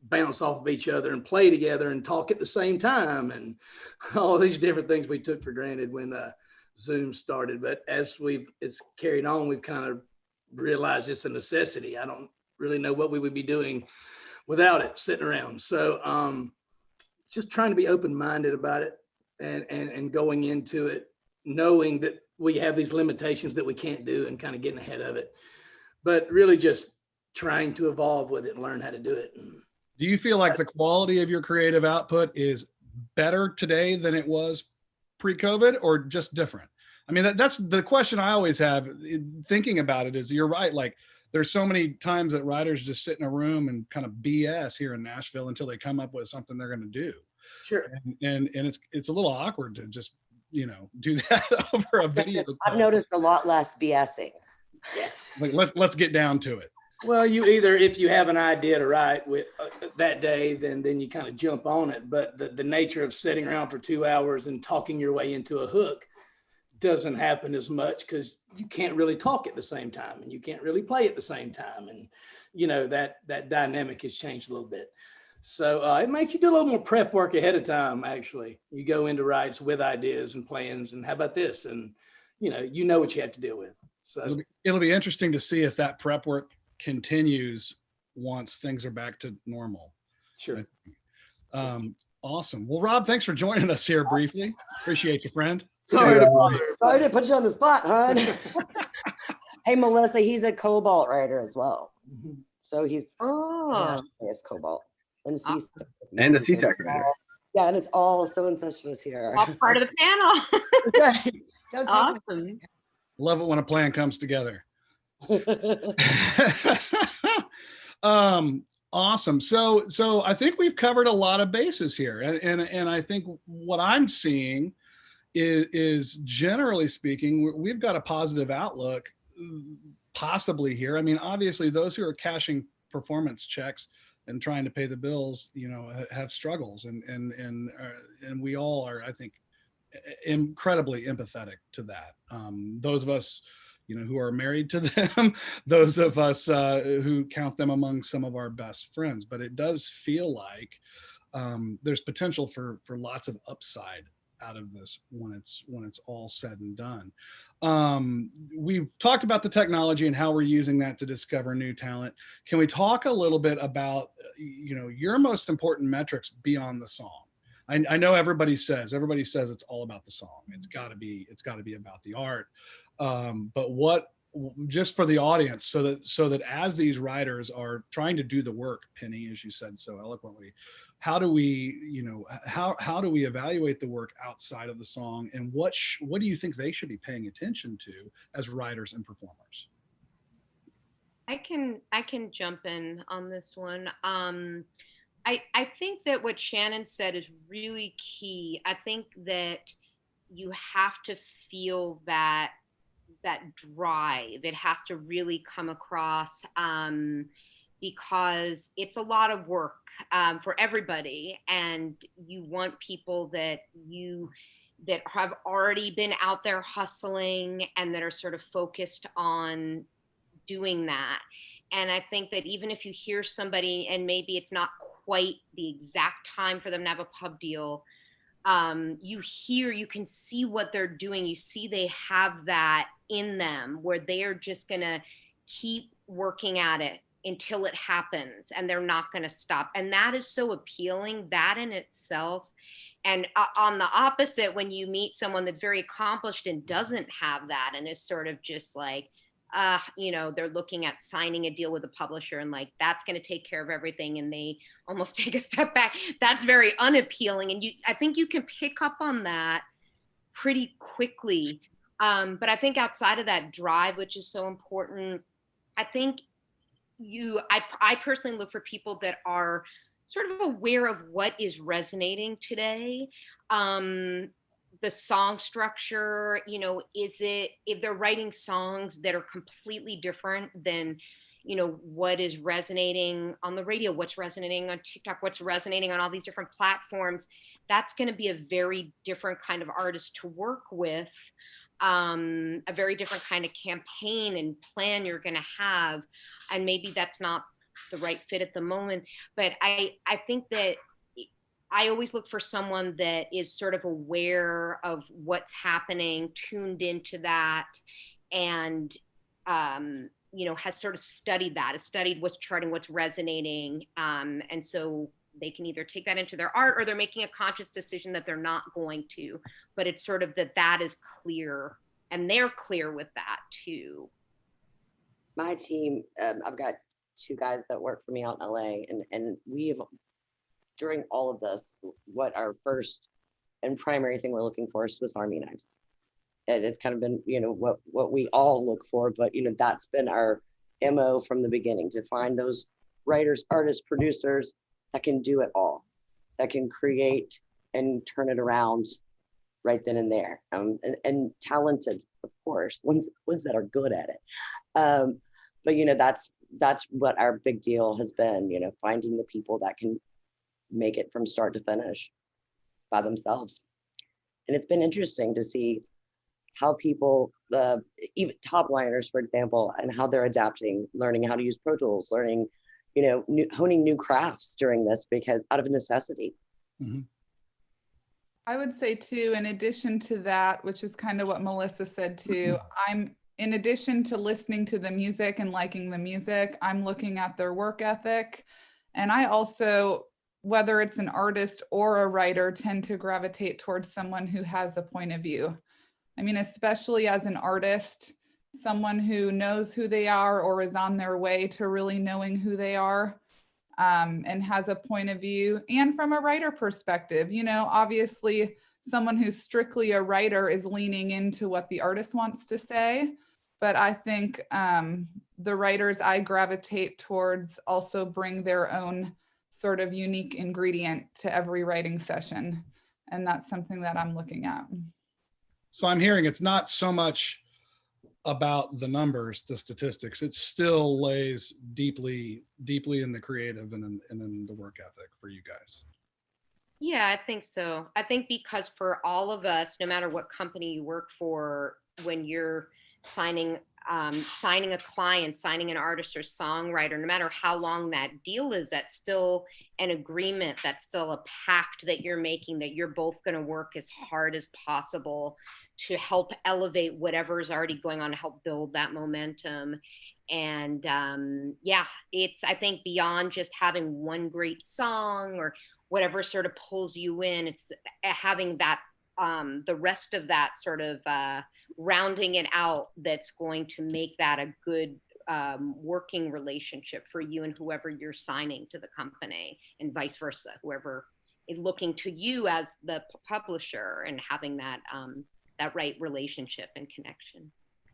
bounce off of each other and play together and talk at the same time, and all these different things we took for granted when Zoom started. But as it's carried on, we've kind of realized it's a necessity. I don't really know what we would be doing without it, sitting around. So just trying to be open-minded about it and going into it, knowing that we have these limitations that we can't do and kind of getting ahead of it, but really just trying to evolve with it and learn how to do it. Do you feel like the quality of your creative output is better today than it was pre-COVID, or just different? I mean, that's the question I always have thinking about it. Is you're right. Like, there's so many times that writers just sit in a room and kind of BS here in Nashville until they come up with something they're going to do. Sure. And it's a little awkward to just, you know, do that over a video. I've noticed a lot less BSing. Yes. Like, let's get down to it. Well, you either, if you have an idea to write with that day, then you kind of jump on it. But the nature of sitting around for 2 hours and talking your way into a hook doesn't happen as much, because you can't really talk at the same time and you can't really play at the same time. And, you know, that dynamic has changed a little bit. So it makes you do a little more prep work ahead of time. Actually, you go into writes with ideas and plans, and how about this? And, you know what you have to deal with. So it'll be interesting to see if that prep work continues once things are back to normal. Sure. Awesome. Well, Rob, thanks for joining us here briefly. Appreciate you, friend. Sorry to put you on the spot, hon. Hey, Melissa, he's a Cobalt writer as well. So he's Cobalt and a CSAC writer. Yeah, and it's all so incestuous here. All part of the panel. Don't awesome. Love it when a plan comes together. Awesome. So I think we've covered a lot of bases here, and I think what I'm seeing is generally speaking, we've got a positive outlook possibly here. I mean, obviously those who are cashing performance checks and trying to pay the bills, you know, have struggles, and we all are, I think, incredibly empathetic to that. Those of us, you know, who are married to them, those of us who count them among some of our best friends. But it does feel like there's potential for lots of upside out of this when it's all said and done. We've talked about the technology and how we're using that to discover new talent. Can we talk a little bit about, you know, your most important metrics beyond the song? I know everybody says it's all about the song. It's got to be about the art. But what, just for the audience, so that as these writers are trying to do the work, Penny, as you said so eloquently, how do we, you know, how do we evaluate the work outside of the song, and what do you think they should be paying attention to as writers and performers? I can jump in on this one. I think that what Shannon said is really key. I think that you have to feel that drive. It has to really come across, because it's a lot of work for everybody, and you want people that have already been out there hustling and that are sort of focused on doing that. And I think that even if you hear somebody and maybe it's not quite the exact time for them to have a pub deal, you can see what they're doing. You see they have that in them where they are just gonna keep working at it until it happens, and they're not gonna stop. And that is so appealing, that in itself. And on the opposite, when you meet someone that's very accomplished and doesn't have that and is sort of just like, you know, they're looking at signing a deal with a publisher and like, that's going to take care of everything, and they almost take a step back. That's very unappealing. And I think you can pick up on that pretty quickly. But I think outside of that drive, which is so important, I think I personally look for people that are sort of aware of what is resonating today. The song structure, you know, if they're writing songs that are completely different than, you know, what is resonating on the radio, what's resonating on TikTok, what's resonating on all these different platforms. That's going to be a very different kind of artist to work with, a very different kind of campaign and plan you're going to have. And maybe that's not the right fit at the moment. But I think that I always look for someone that is sort of aware of what's happening, tuned into that, and you know, has sort of studied that, has studied what's charting, what's resonating, and so they can either take that into their art or they're making a conscious decision that they're not going to. But it's sort of that is clear, and they're clear with that too. My team, I've got 2 guys that work for me out in LA, and we've, during all of this, what our first and primary thing we're looking for is Swiss Army knives. And it's kind of been, you know, what we all look for, but, you know, that's been our MO from the beginning, to find those writers, artists, producers that can do it all, that can create and turn it around right then and there. And talented, of course, ones that are good at it. But, you know, that's what our big deal has been, you know, finding the people that can make it from start to finish by themselves. And it's been interesting to see how people, even top liners, for example, and how they're adapting, learning how to use Pro Tools, learning, you know, honing new crafts during this, because out of necessity. Mm-hmm. I would say too, in addition to that, which is kind of what Melissa said too, in addition to listening to the music and liking the music, I'm looking at their work ethic. And I also, whether it's an artist or a writer, tend to gravitate towards someone who has a point of view. I mean, especially as an artist, someone who knows who they are or is on their way to really knowing who they are, and has a point of view. And from a writer perspective, you know, obviously someone who's strictly a writer is leaning into what the artist wants to say. But I think the writers I gravitate towards also bring their own sort of unique ingredient to every writing session. And that's something that I'm looking at. So I'm hearing it's not so much about the numbers, the statistics. It still lays deeply in the creative and in the work ethic for you guys. Yeah, I think so. I think because for all of us, no matter what company you work for, when you're signing a client, signing an artist or songwriter, no matter how long that deal is, that's still an agreement, that's still a pact that you're making, that you're both going to work as hard as possible to help elevate whatever is already going on, to help build that momentum. And yeah, it's, I think, beyond just having one great song or whatever sort of pulls you in, it's having that the rest of that sort of rounding it out that's going to make that a good working relationship for you and whoever you're signing to the company, and vice versa, whoever is looking to you as the publisher, and having that that right relationship and connection.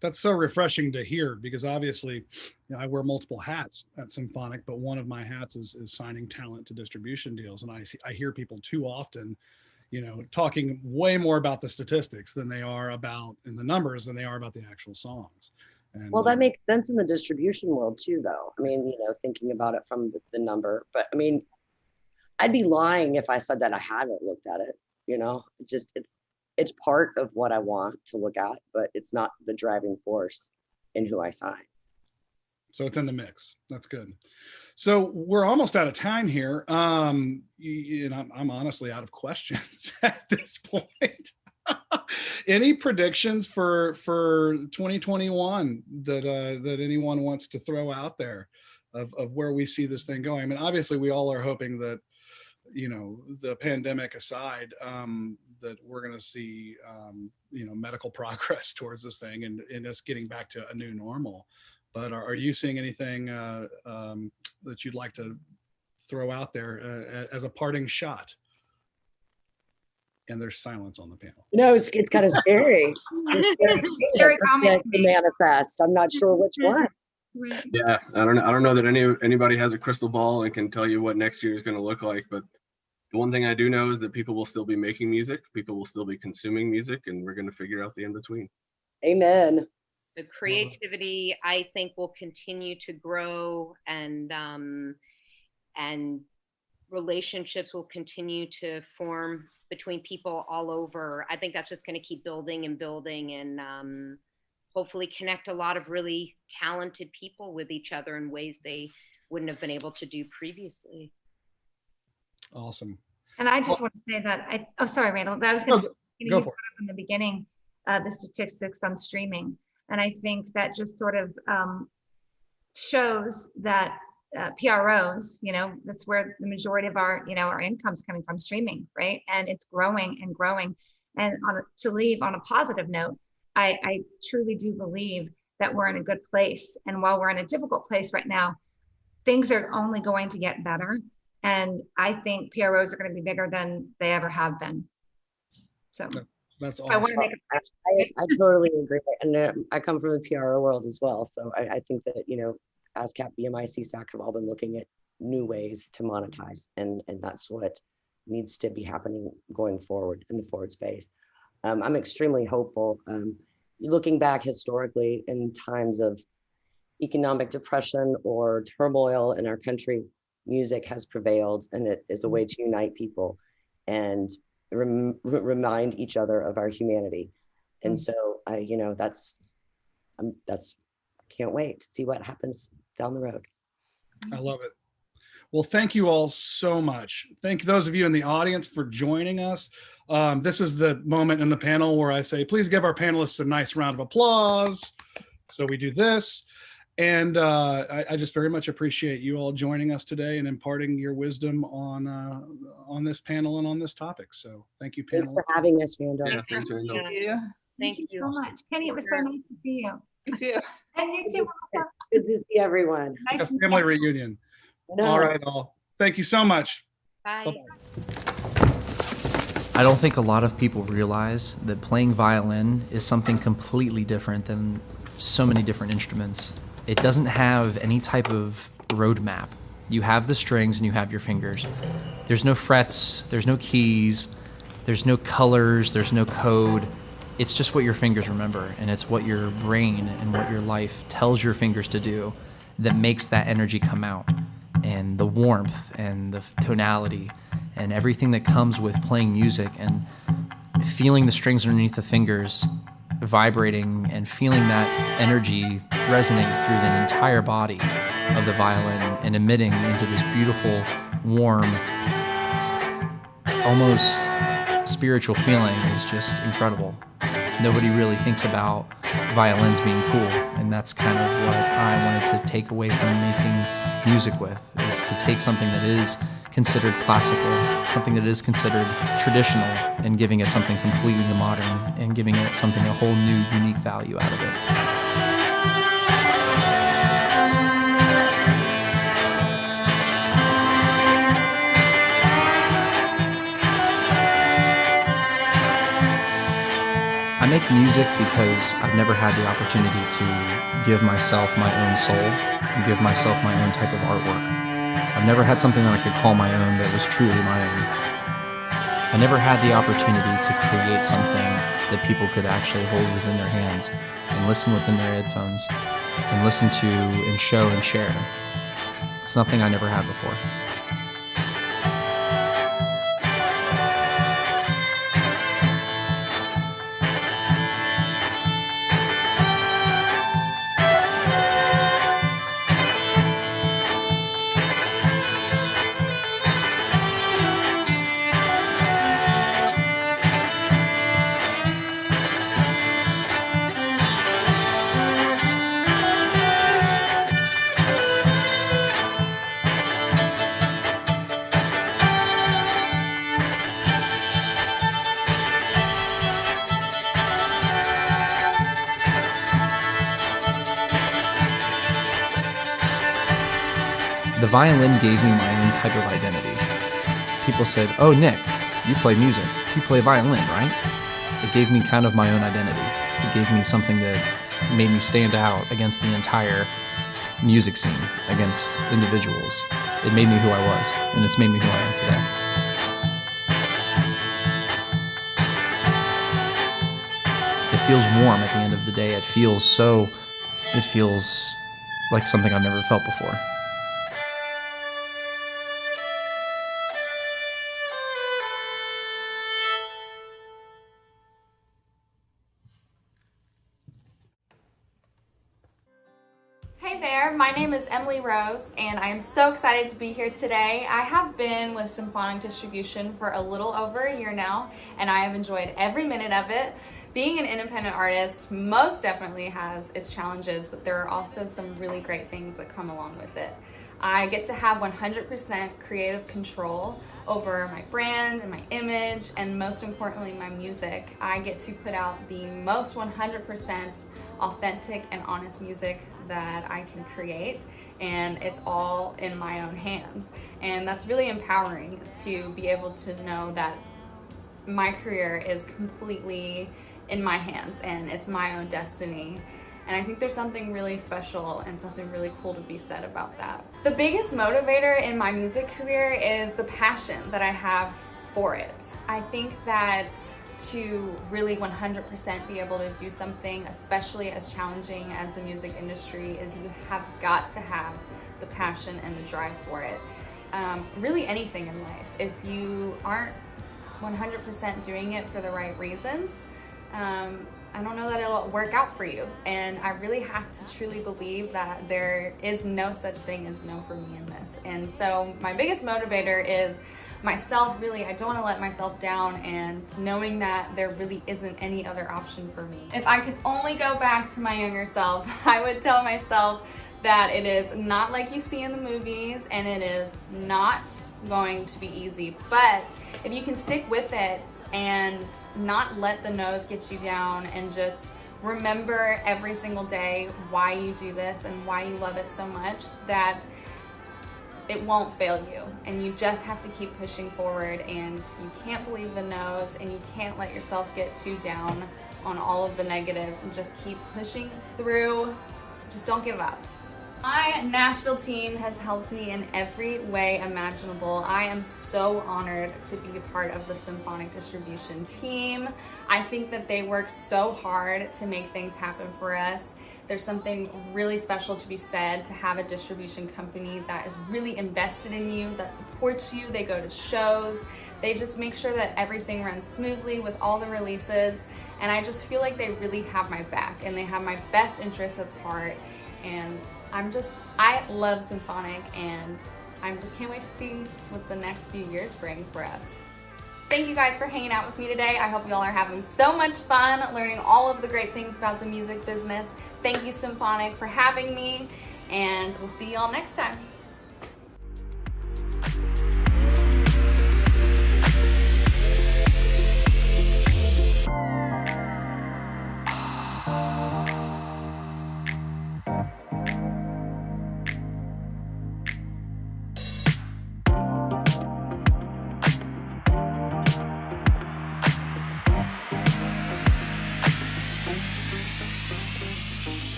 That's so refreshing to hear, because obviously, you know, I wear multiple hats at Symphonic, but one of my hats is signing talent to distribution deals. And I hear people too often, you know, talking way more about the statistics than they are about, in the numbers, than they are about the actual songs. And, well, that makes sense in the distribution world too, though. I mean, you know, thinking about it from the number, but I mean, I'd be lying if I said that I haven't looked at it, you know. Just it's part of what I want to look at, but it's not the driving force in who I sign. So it's in the mix. That's good. So we're almost out of time here. And I'm honestly out of questions at this point. Any predictions for 2021 that anyone wants to throw out there of where we see this thing going? I mean, obviously we all are hoping that, you know, the pandemic aside, that we're going to see, you know, medical progress towards this thing and us getting back to a new normal. But are you seeing anything that you'd like to throw out there as a parting shot? And there's silence on the panel. No, it's kind of scary. Scary comments to manifest. I'm not sure which one. Yeah, I don't know that anybody has a crystal ball and can tell you what next year is going to look like. But the one thing I do know is that people will still be making music, people will still be consuming music, and we're going to figure out the in between. Amen. The creativity, I think, will continue to grow, and relationships will continue to form between people all over. I think that's just going to keep building and building, and hopefully connect a lot of really talented people with each other in ways they wouldn't have been able to do previously. Awesome. And I just want to say that sorry, Randall. I was going to say, go you for brought up in the beginning the statistics on streaming, and I think that just sort of shows that PROs, that's where the majority of our, our income's coming from, streaming, right? And it's growing and growing. And to leave on a positive note, I truly do believe that we're in a good place. And while we're in a difficult place right now, things are only going to get better. And I think PROs are going to be bigger than they ever have been. So that's awesome. I want to make I totally agree. And I come from the PRO world as well. So I think that, ASCAP, BMI, CSAC have all been looking at new ways to monetize. And that's what needs to be happening going forward in the forward space. I'm extremely hopeful. Looking back historically in times of economic depression or turmoil in our country, music has prevailed, and it is a way to unite people and remind each other of our humanity. And so that's can't wait to see what happens down the road. I love it. Well, thank you all so much. Thank those of you in the audience for joining us. This is the moment in the panel where I say, please give our panelists a nice round of applause. So we do this. And I just very much appreciate you all joining us today and imparting your wisdom on this panel and on this topic. So thank you, panel. Thanks for having us, Randall. Yeah, thanks, Randall. Thank you so much. Kenny, it was so nice to see you. You too. And you too. Melissa. Good to see everyone. Like Nice a family reunion. All right, all. Thank you so much. Bye. Bye-bye. I don't think a lot of people realize that playing violin is something completely different than so many different instruments. It doesn't have any type of roadmap. You have the strings and you have your fingers. There's no frets, there's no keys, there's no colors, there's no code. It's just what your fingers remember, and it's what your brain and what your life tells your fingers to do that makes that energy come out. And the warmth and the tonality and everything that comes with playing music and feeling the strings underneath the fingers vibrating and feeling that energy resonate through the entire body of the violin and emitting into this beautiful, warm, almost spiritual feeling is just incredible. Nobody really thinks about violins being cool, and that's kind of what I wanted to take away from making music with, is to take something that is considered classical, something that is considered traditional, and giving it something completely modern and giving it something, a whole new, unique value out of it. I make music because I've never had the opportunity to give myself my own soul and give myself my own type of artwork. I've never had something that I could call my own that was truly my own. I never had the opportunity to create something that people could actually hold within their hands and listen within their headphones and listen to and show and share. It's something I never had before. The violin gave me my own type of identity. People said, "Oh, Nick, you play music. You play violin, right?" It gave me kind of my own identity. It gave me something that made me stand out against the entire music scene, against individuals. It made me who I was, and it's made me who I am today. It feels warm at the end of the day, it feels like something I've never felt before. Hey there, my name is Emily Rose, and I am so excited to be here today. I have been with Symphonic Distribution for a little over a year now, and I have enjoyed every minute of it. Being an independent artist most definitely has its challenges, but there are also some really great things that come along with it. I get to have 100% creative control over my brand and my image, and most importantly, my music. I get to put out the most 100% authentic and honest music that I can create, and it's all in my own hands. And that's really empowering to be able to know that my career is completely in my hands and it's my own destiny. And I think there's something really special and something really cool to be said about that. The biggest motivator in my music career is the passion that I have for it. I think that to really 100% be able to do something, especially as challenging as the music industry is, you have got to have the passion and the drive for it. Really anything in life. If you aren't 100% doing it for the right reasons, I don't know that it'll work out for you. And I really have to truly believe that there is no such thing as no for me in this. And so my biggest motivator is myself. Really, I don't want to let myself down, and knowing that there really isn't any other option for me. If I could only go back to my younger self, I would tell myself that it is not like you see in the movies, and it is not going to be easy. But if you can stick with it and not let the no's get you down, and just remember every single day why you do this and why you love it so much, that it won't fail you, and you just have to keep pushing forward, and you can't believe the no's, and you can't let yourself get too down on all of the negatives, and just keep pushing through. Just don't give up. My Nashville team has helped me in every way imaginable. I am so honored to be a part of the Symphonic Distribution team. I think that they work so hard to make things happen for us. There's something really special to be said to have a distribution company that is really invested in you, that supports you. They go to shows. They just make sure that everything runs smoothly with all the releases. And I just feel like they really have my back, and they have my best interests at heart. And I love Symphonic, and I just can't wait to see what the next few years bring for us. Thank you guys for hanging out with me today. I hope you all are having so much fun learning all of the great things about the music business. Thank you, Symphonic, for having me, and we'll see you all next time.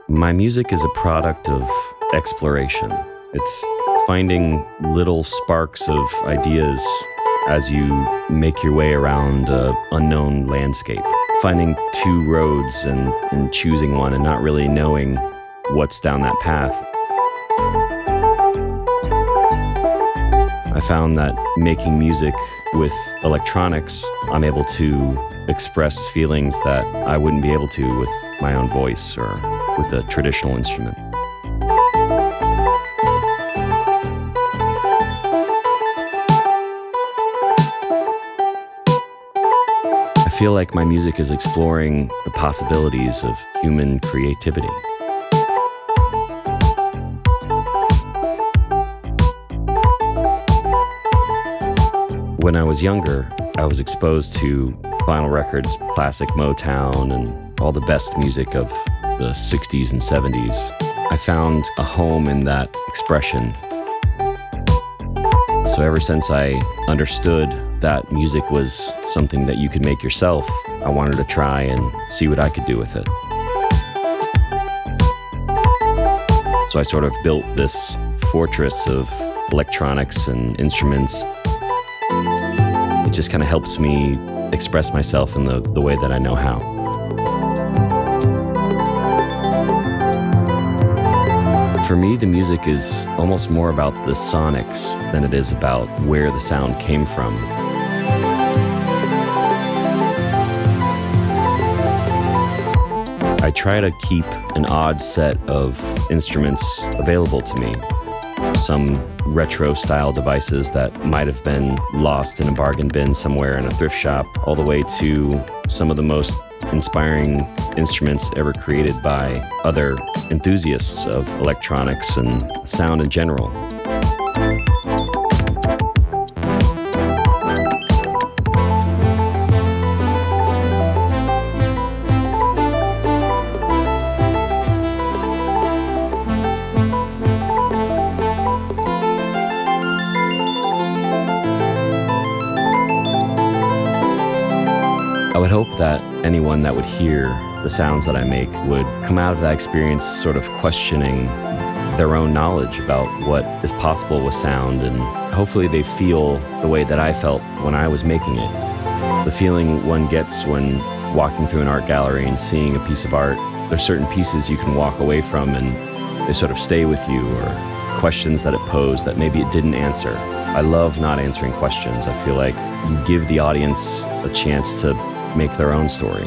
My music is a product of exploration. It's finding little sparks of ideas as you make your way around an unknown landscape. Finding two roads and choosing one and not really knowing what's down that path. I found that making music with electronics, I'm able to express feelings that I wouldn't be able to with my own voice or with a traditional instrument. I feel like my music is exploring the possibilities of human creativity. When I was younger, I was exposed to vinyl records, classic Motown, and all the best music of the 60s and 70s. I found a home in that expression. So ever since I understood that music was something that you could make yourself, I wanted to try and see what I could do with it. So I sort of built this fortress of electronics and instruments. It just kind of helps me express myself in the way that I know how. For me, the music is almost more about the sonics than it is about where the sound came from. I try to keep an odd set of instruments available to me. Some retro-style devices that might have been lost in a bargain bin somewhere in a thrift shop, all the way to some of the most inspiring instruments ever created by other enthusiasts of electronics and sound in general. I would hope that anyone that would hear the sounds that I make would come out of that experience sort of questioning their own knowledge about what is possible with sound, and hopefully they feel the way that I felt when I was making it. The feeling one gets when walking through an art gallery and seeing a piece of art. There's certain pieces you can walk away from and they sort of stay with you, or questions that it posed that maybe it didn't answer. I love not answering questions. I feel like you give the audience a chance to make their own story.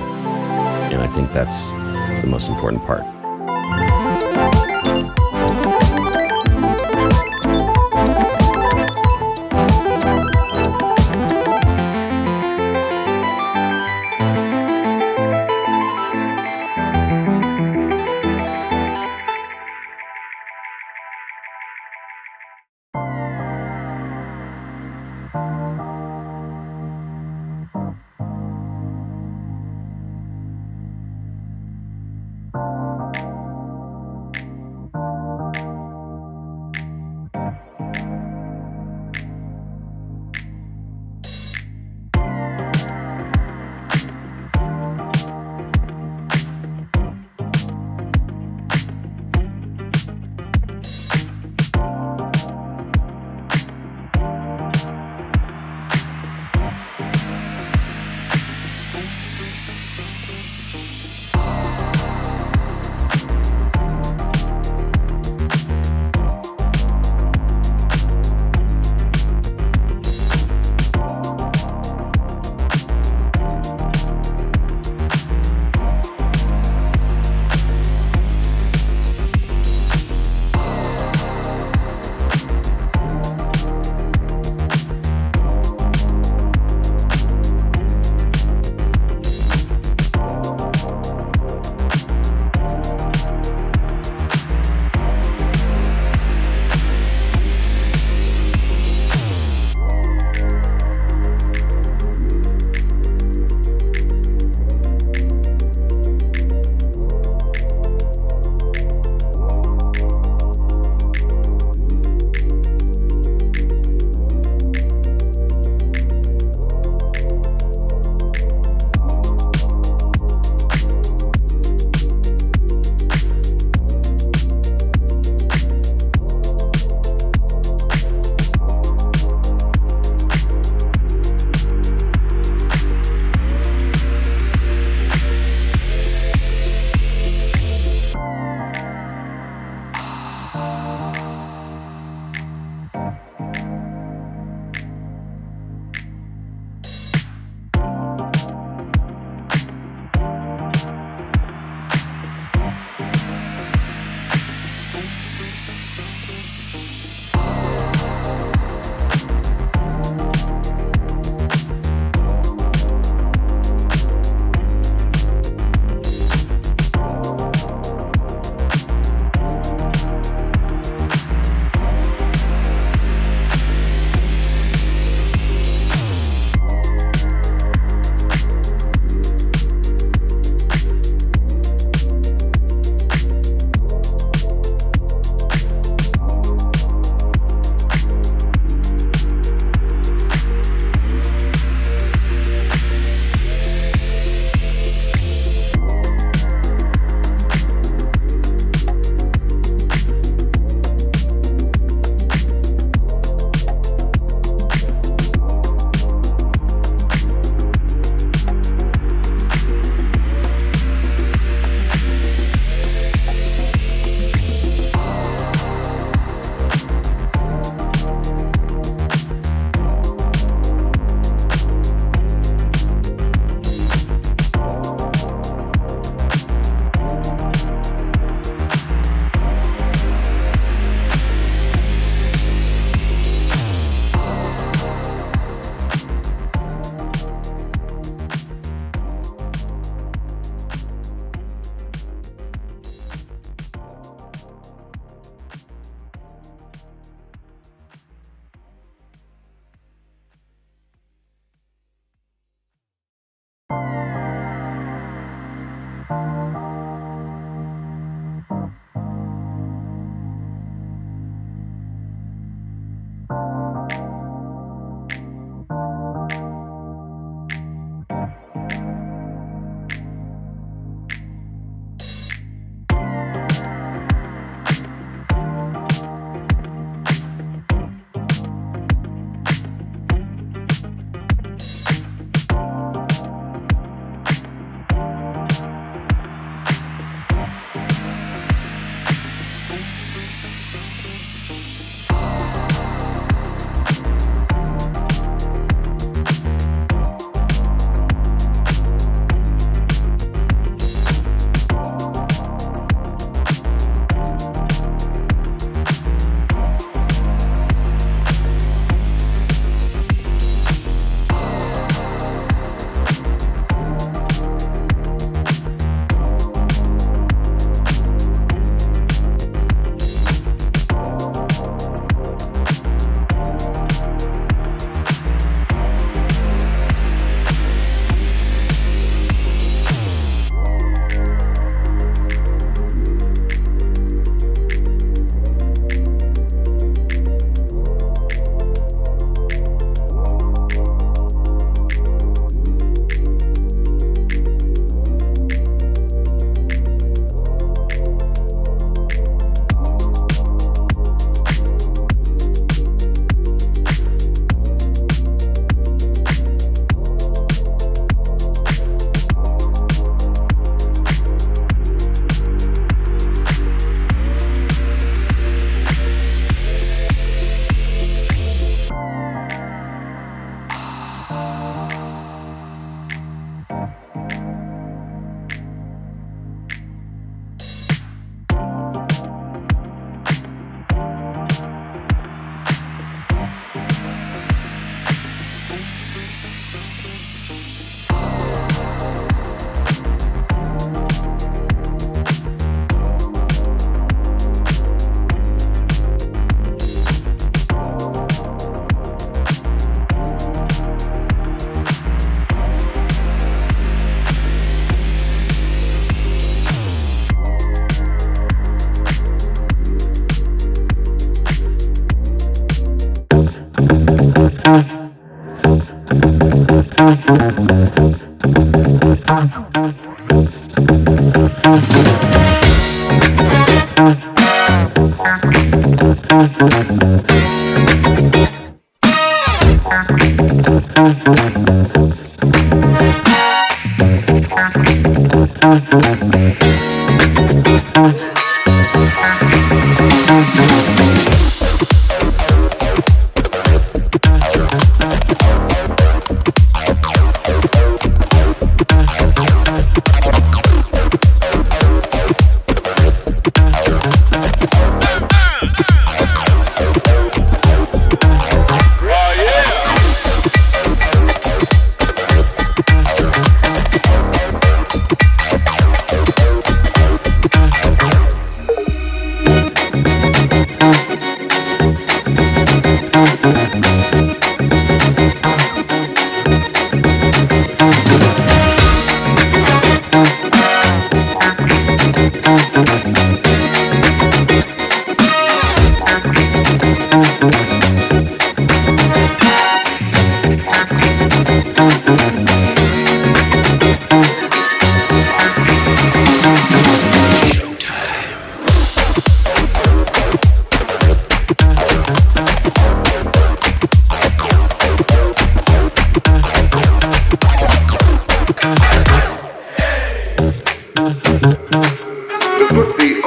And I think that's the most important part.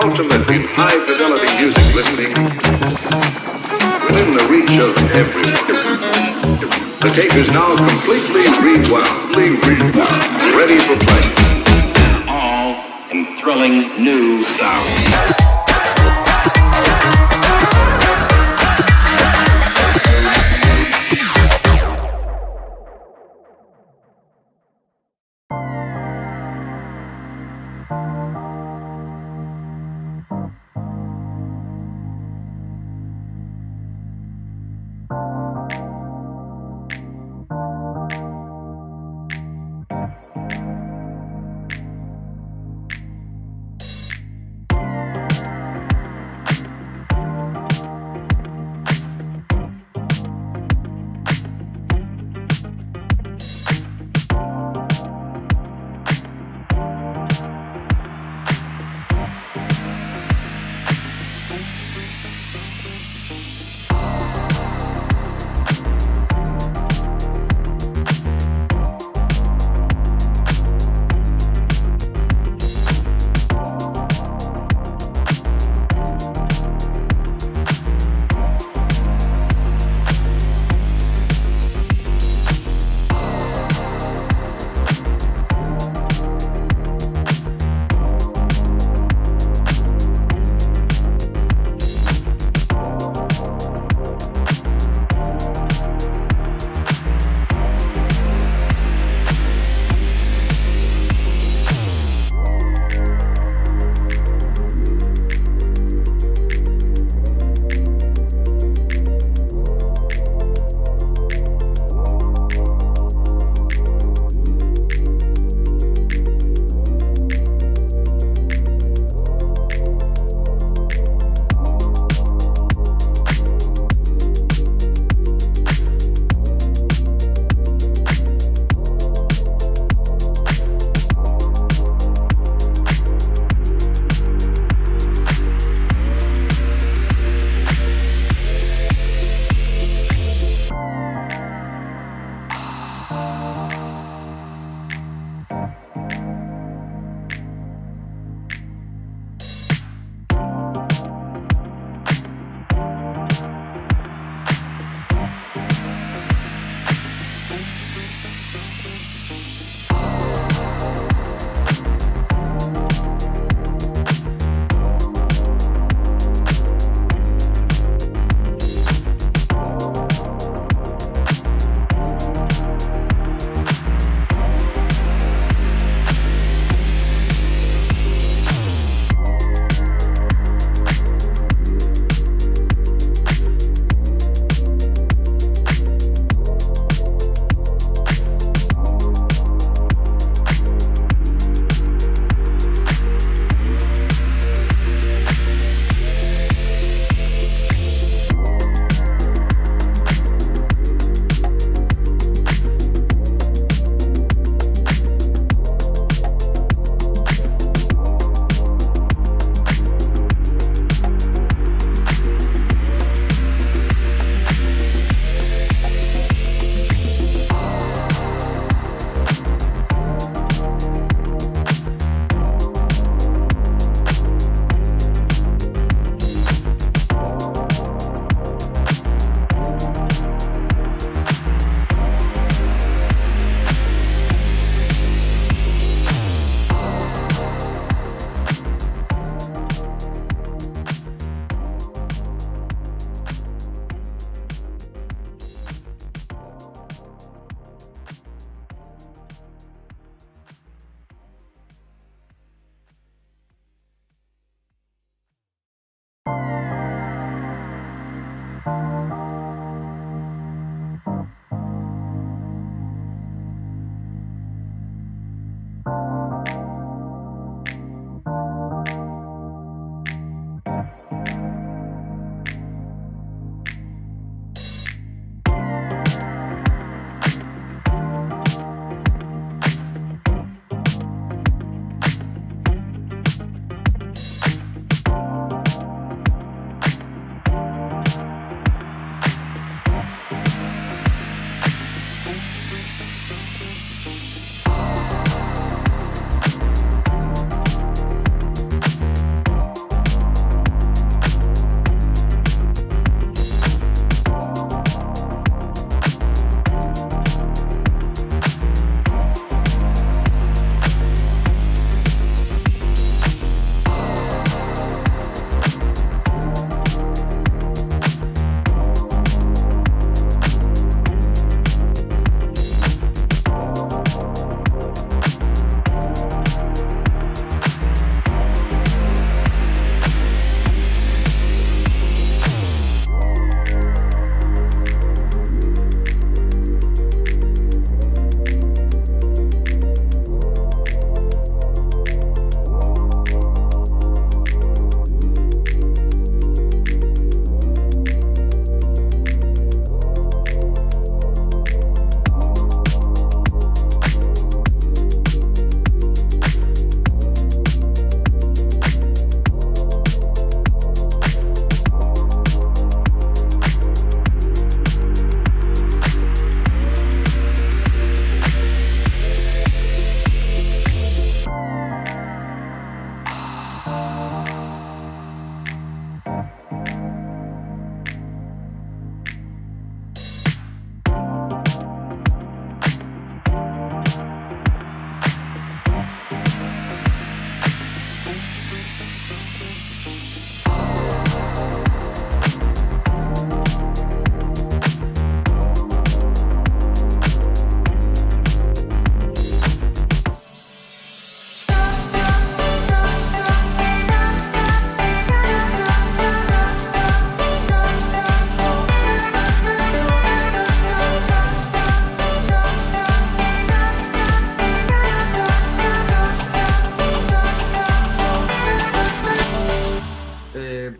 ultimate in high fidelity music listening within the reach of everyone. The tape is now completely rewound, ready for play. All in thrilling new sound.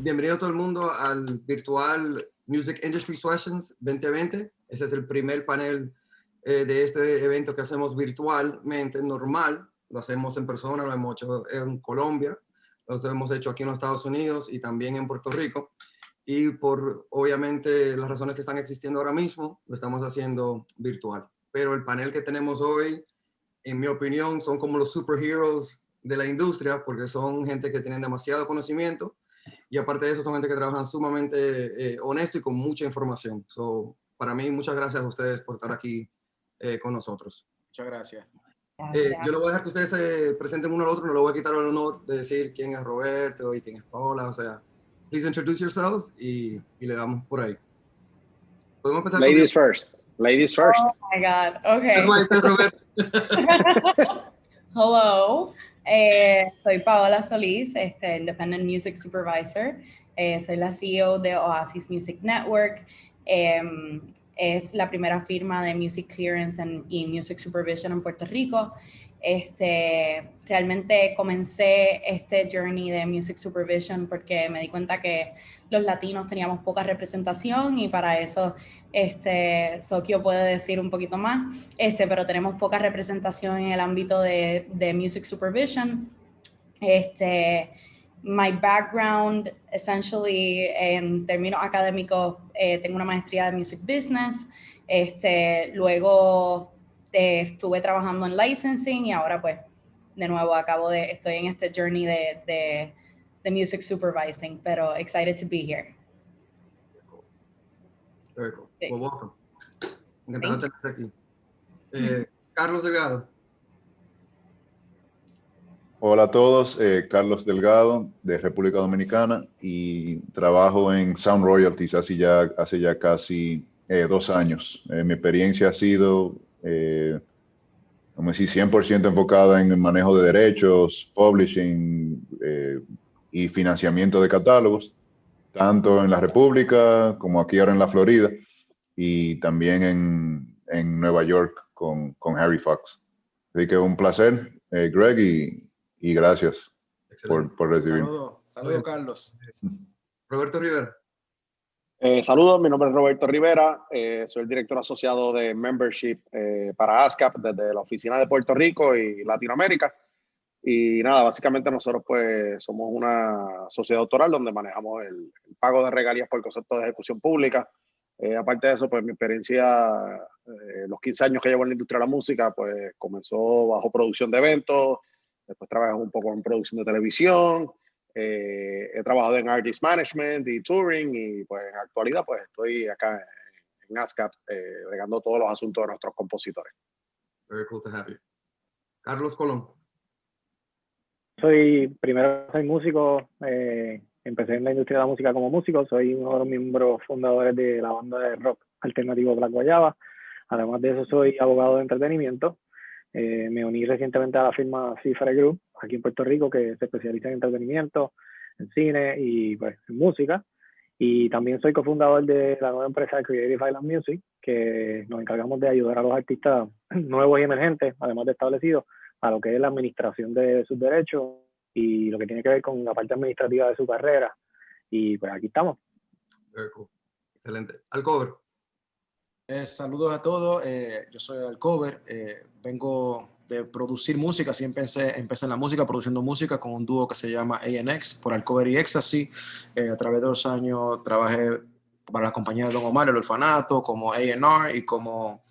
bienvenido todo el mundo al virtual Music Industry Sessions 2020. Ese es el primer panel de este evento que hacemos virtualmente, normal. Lo hacemos en persona, lo hemos hecho en Colombia, lo hemos hecho aquí en los Estados Unidos y también en Puerto Rico. Y por, obviamente, las razones que están existiendo ahora mismo, lo estamos haciendo virtual. Pero el panel que tenemos hoy, en mi opinión, son como los superheroes de la industria, porque son gente que tienen demasiado conocimiento y aparte de eso son gente que trabajan sumamente honesto y con mucha información. So, para mí, muchas gracias a ustedes por estar aquí con nosotros. Muchas gracias. Yo le voy a dejar que ustedes se presenten uno al otro, no le voy a quitar el honor de decir quién es Roberto y quién es Paola, o sea, please introduce yourselves y le damos por ahí. ¿Podemos empezar Ladies first. Ladies first. Oh my God. Okay. That's why it says Roberto. Hello. Soy Paola Solís, Independent Music Supervisor. Soy la CEO de Oasis Music Network. Es la primera firma de Music Clearance y Music Supervision en Puerto Rico. Realmente comencé este journey de Music Supervision porque me di cuenta que los latinos teníamos poca representación y para eso Sokio puede decir un poquito más, pero tenemos poca representación en el ámbito de Music Supervision. My background, essentially, en términos académicos, tengo una maestría de Music Business, luego estuve trabajando en licensing y ahora pues de nuevo estoy en este journey de Music Supervising, pero excited to be here. Very cool. Well, welcome. Encantado de tenerte aquí. Carlos Delgado. Hola a todos, Carlos Delgado de República Dominicana y trabajo en Sound Royalties hace ya casi 2 años. Mi experiencia ha sido, como decir, 100% enfocada en el manejo de derechos, publishing y financiamiento de catálogos, tanto en la República como aquí ahora en la Florida y también en Nueva York con Harry Fox. Así que un placer, Greg, y gracias por recibirme. Saludos, Carlos. Roberto Rivera. Saludos, mi nombre es Roberto Rivera, soy el director asociado de Membership para ASCAP desde la oficina de Puerto Rico y Latinoamérica. Y nada, básicamente nosotros pues somos una sociedad autoral donde manejamos el pago de regalías por concepto de ejecución pública. Aparte de eso, pues mi experiencia, los 15 años que llevo en la industria de la música, pues comenzó bajo producción de eventos, después trabajé un poco en producción de televisión, he trabajado en artist management y touring y pues en la actualidad pues estoy acá en ASCAP bregando todos los asuntos de nuestros compositores. Very cool to have you. Carlos Colón. Soy músico, empecé en la industria de la música como músico, soy uno de los miembros fundadores de la banda de rock alternativo Black Guayaba. Además de eso soy abogado de entretenimiento. Me uní recientemente a la firma Cifra Group aquí en Puerto Rico, que se especializa en entretenimiento, en cine y pues en música. Y también soy cofundador de la nueva empresa Creative Island Music, que nos encargamos de ayudar a los artistas nuevos y emergentes, además de establecidos, a lo que es la administración de sus derechos y lo que tiene que ver con la parte administrativa de su carrera. Y pues aquí estamos. Very cool. Excelente. Alcover. Saludos a todos, yo soy Alcover, vengo de producir música, así empecé en la música, produciendo música con un dúo que se llama ANX, por Alcover y Ecstasy. A través de los años trabajé para la compañía de Don Omar, El Orfanato, como A&R y como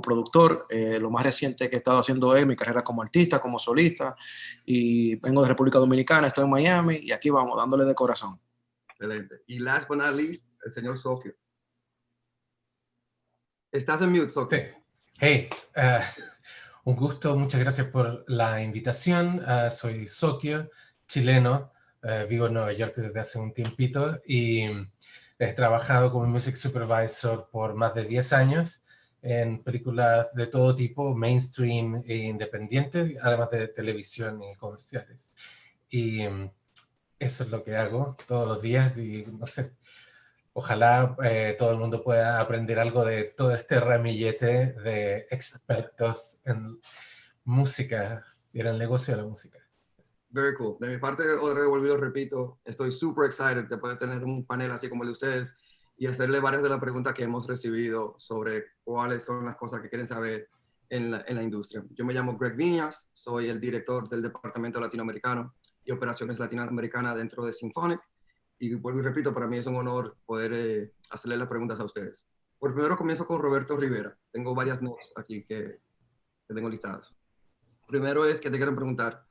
productor. Lo más reciente que he estado haciendo es mi carrera como artista, como solista, y vengo de República Dominicana, estoy en Miami y aquí vamos, dándole de corazón. Excelente. Y last but not least, el señor Sokio. Estás en mute, Sokio. Sí. Hey, un gusto, muchas gracias por la invitación. Soy Sokio, chileno, vivo en Nueva York desde hace un tiempito y he trabajado como music supervisor por más de 10 años en películas de todo tipo, mainstream e independientes, además de televisión y comerciales. Y eso es lo que hago todos los días y no sé, ojalá todo el mundo pueda aprender algo de todo este ramillete de expertos en música y en el negocio de la música. Very cool. De mi parte, otra vez volví, lo repito, estoy super excited de poder tener un panel así como el de ustedes y hacerle varias de las preguntas que hemos recibido sobre cuáles son las cosas que quieren saber en la industria. Yo me llamo Greg Viñas, soy el director del Departamento Latinoamericano y Operaciones Latinoamericanas dentro de Symphonic. Y vuelvo y repito, para mí es un honor poder hacerle las preguntas a ustedes. Por primero comienzo con Roberto Rivera. Tengo varias notas aquí que tengo listadas. Primero es que te quiero preguntar,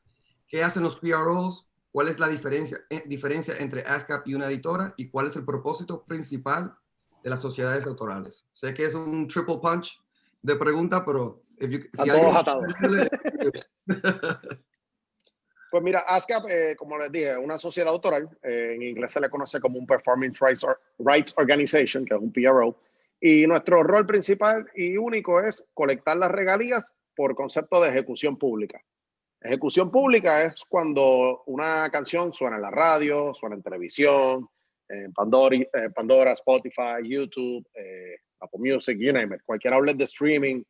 ¿qué hacen los PROs? ¿Cuál es la diferencia entre ASCAP y una editora? ¿Y cuál es el propósito principal de las sociedades autorales? Sé que es un triple punch de pregunta, pero a todos atados. Pues mira, ASCAP, como les dije, es una sociedad autoral. En inglés se le conoce como un Performing Rights Organization, que es un PRO. Y nuestro rol principal y único es colectar las regalías por concepto de ejecución pública. Ejecución pública es cuando una canción suena en la radio, suena en televisión, en Pandora, Spotify, YouTube, Apple Music, you name it, cualquier outlet de streaming,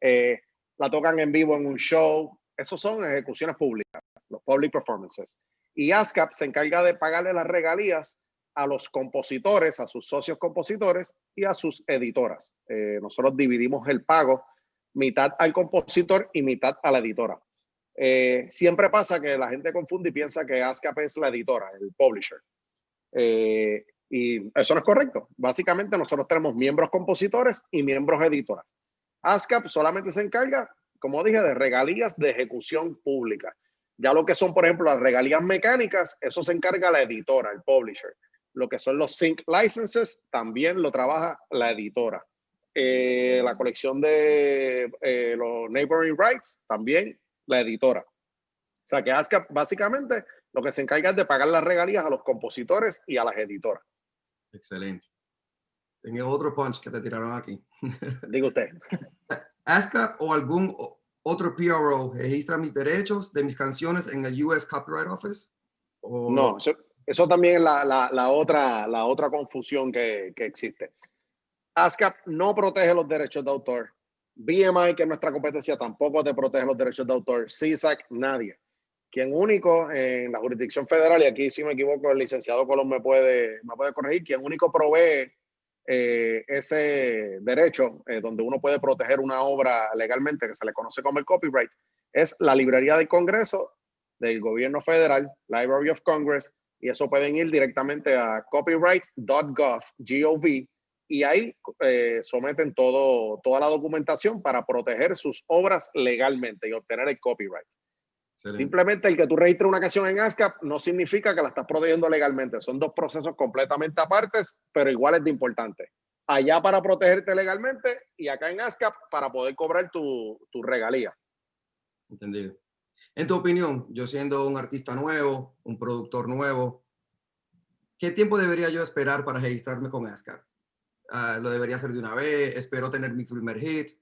la tocan en vivo en un show. Esos son ejecuciones públicas, los public performances. Y ASCAP se encarga de pagarle las regalías a los compositores, a sus socios compositores y a sus editoras. Nosotros dividimos el pago mitad al compositor y mitad a la editora. Siempre pasa que la gente confunde y piensa que ASCAP es la editora, el publisher. Y eso no es correcto. Básicamente nosotros tenemos miembros compositores y miembros editoras. ASCAP solamente se encarga, como dije, de regalías de ejecución pública. Ya lo que son, por ejemplo, las regalías mecánicas, eso se encarga la editora, el publisher. Lo que son los sync licenses, también lo trabaja la editora. La colección de los neighboring rights, también la editora. O sea que ASCAP básicamente lo que se encarga es de pagar las regalías a los compositores y a las editoras. Excelente. Tenía otro punch que te tiraron aquí. Diga usted. ASCAP o algún otro PRO registra mis derechos de mis canciones en el US Copyright Office. ¿O? No, eso también es la otra confusión que existe. ASCAP no protege los derechos de autor. BMI, que es nuestra competencia, tampoco te protege los derechos de autor. CSAC, nadie. Quien único en la jurisdicción federal, y aquí si me equivoco el licenciado Colón me puede corregir, quien único provee ese derecho donde uno puede proteger una obra legalmente, que se le conoce como el copyright, es la librería del Congreso del gobierno federal, Library of Congress, y eso pueden ir directamente a copyright.gov, y ahí someten toda la documentación para proteger sus obras legalmente y obtener el copyright. Excelente. Simplemente el que tú registres una canción en ASCAP no significa que la estás protegiendo legalmente. Son dos procesos completamente apartes, pero iguales de importantes. Allá para protegerte legalmente y acá en ASCAP para poder cobrar tu regalía. Entendido. En tu opinión, yo siendo un artista nuevo, un productor nuevo, ¿qué tiempo debería yo esperar para registrarme con ASCAP? ¿Lo debería hacer de una vez? ¿Espero tener mi primer hit?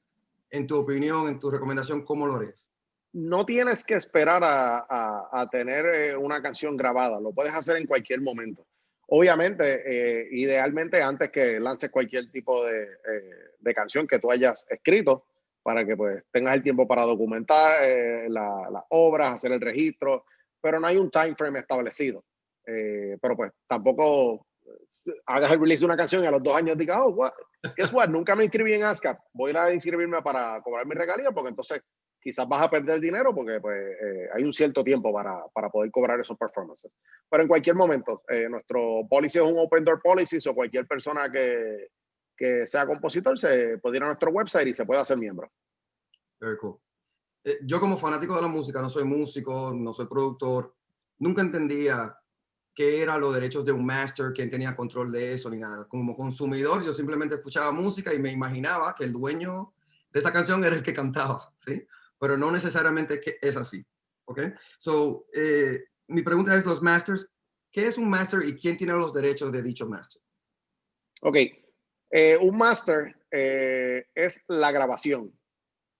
En tu opinión, en tu recomendación, ¿cómo lo harías? No tienes que esperar a tener una canción grabada. Lo puedes hacer en cualquier momento. Obviamente, idealmente antes que lances cualquier tipo de canción que tú hayas escrito, para que pues tengas el tiempo para documentar las obras, hacer el registro, pero no hay un time frame establecido. Pero pues tampoco hagas el release de una canción y a los 2 años digas, oh, guess what? Nunca me inscribí en ASCAP, voy a ir a inscribirme para cobrar mi regalía, porque entonces quizás vas a perder dinero porque pues, hay un cierto tiempo para poder cobrar esos performances. Pero en cualquier momento, nuestro policy es un open door policy, o cualquier persona que sea compositor se puede ir a nuestro website y se puede hacer miembro. Very cool. Yo como fanático de la música, no soy músico, no soy productor, nunca entendía qué eran los derechos de un master, quién tenía control de eso, ni nada. Como consumidor, yo simplemente escuchaba música y me imaginaba que el dueño de esa canción era el que cantaba, ¿sí? Pero no necesariamente es así, ¿ok? So, mi pregunta es, los masters, ¿qué es un master y quién tiene los derechos de dicho master? Ok, un master es la grabación.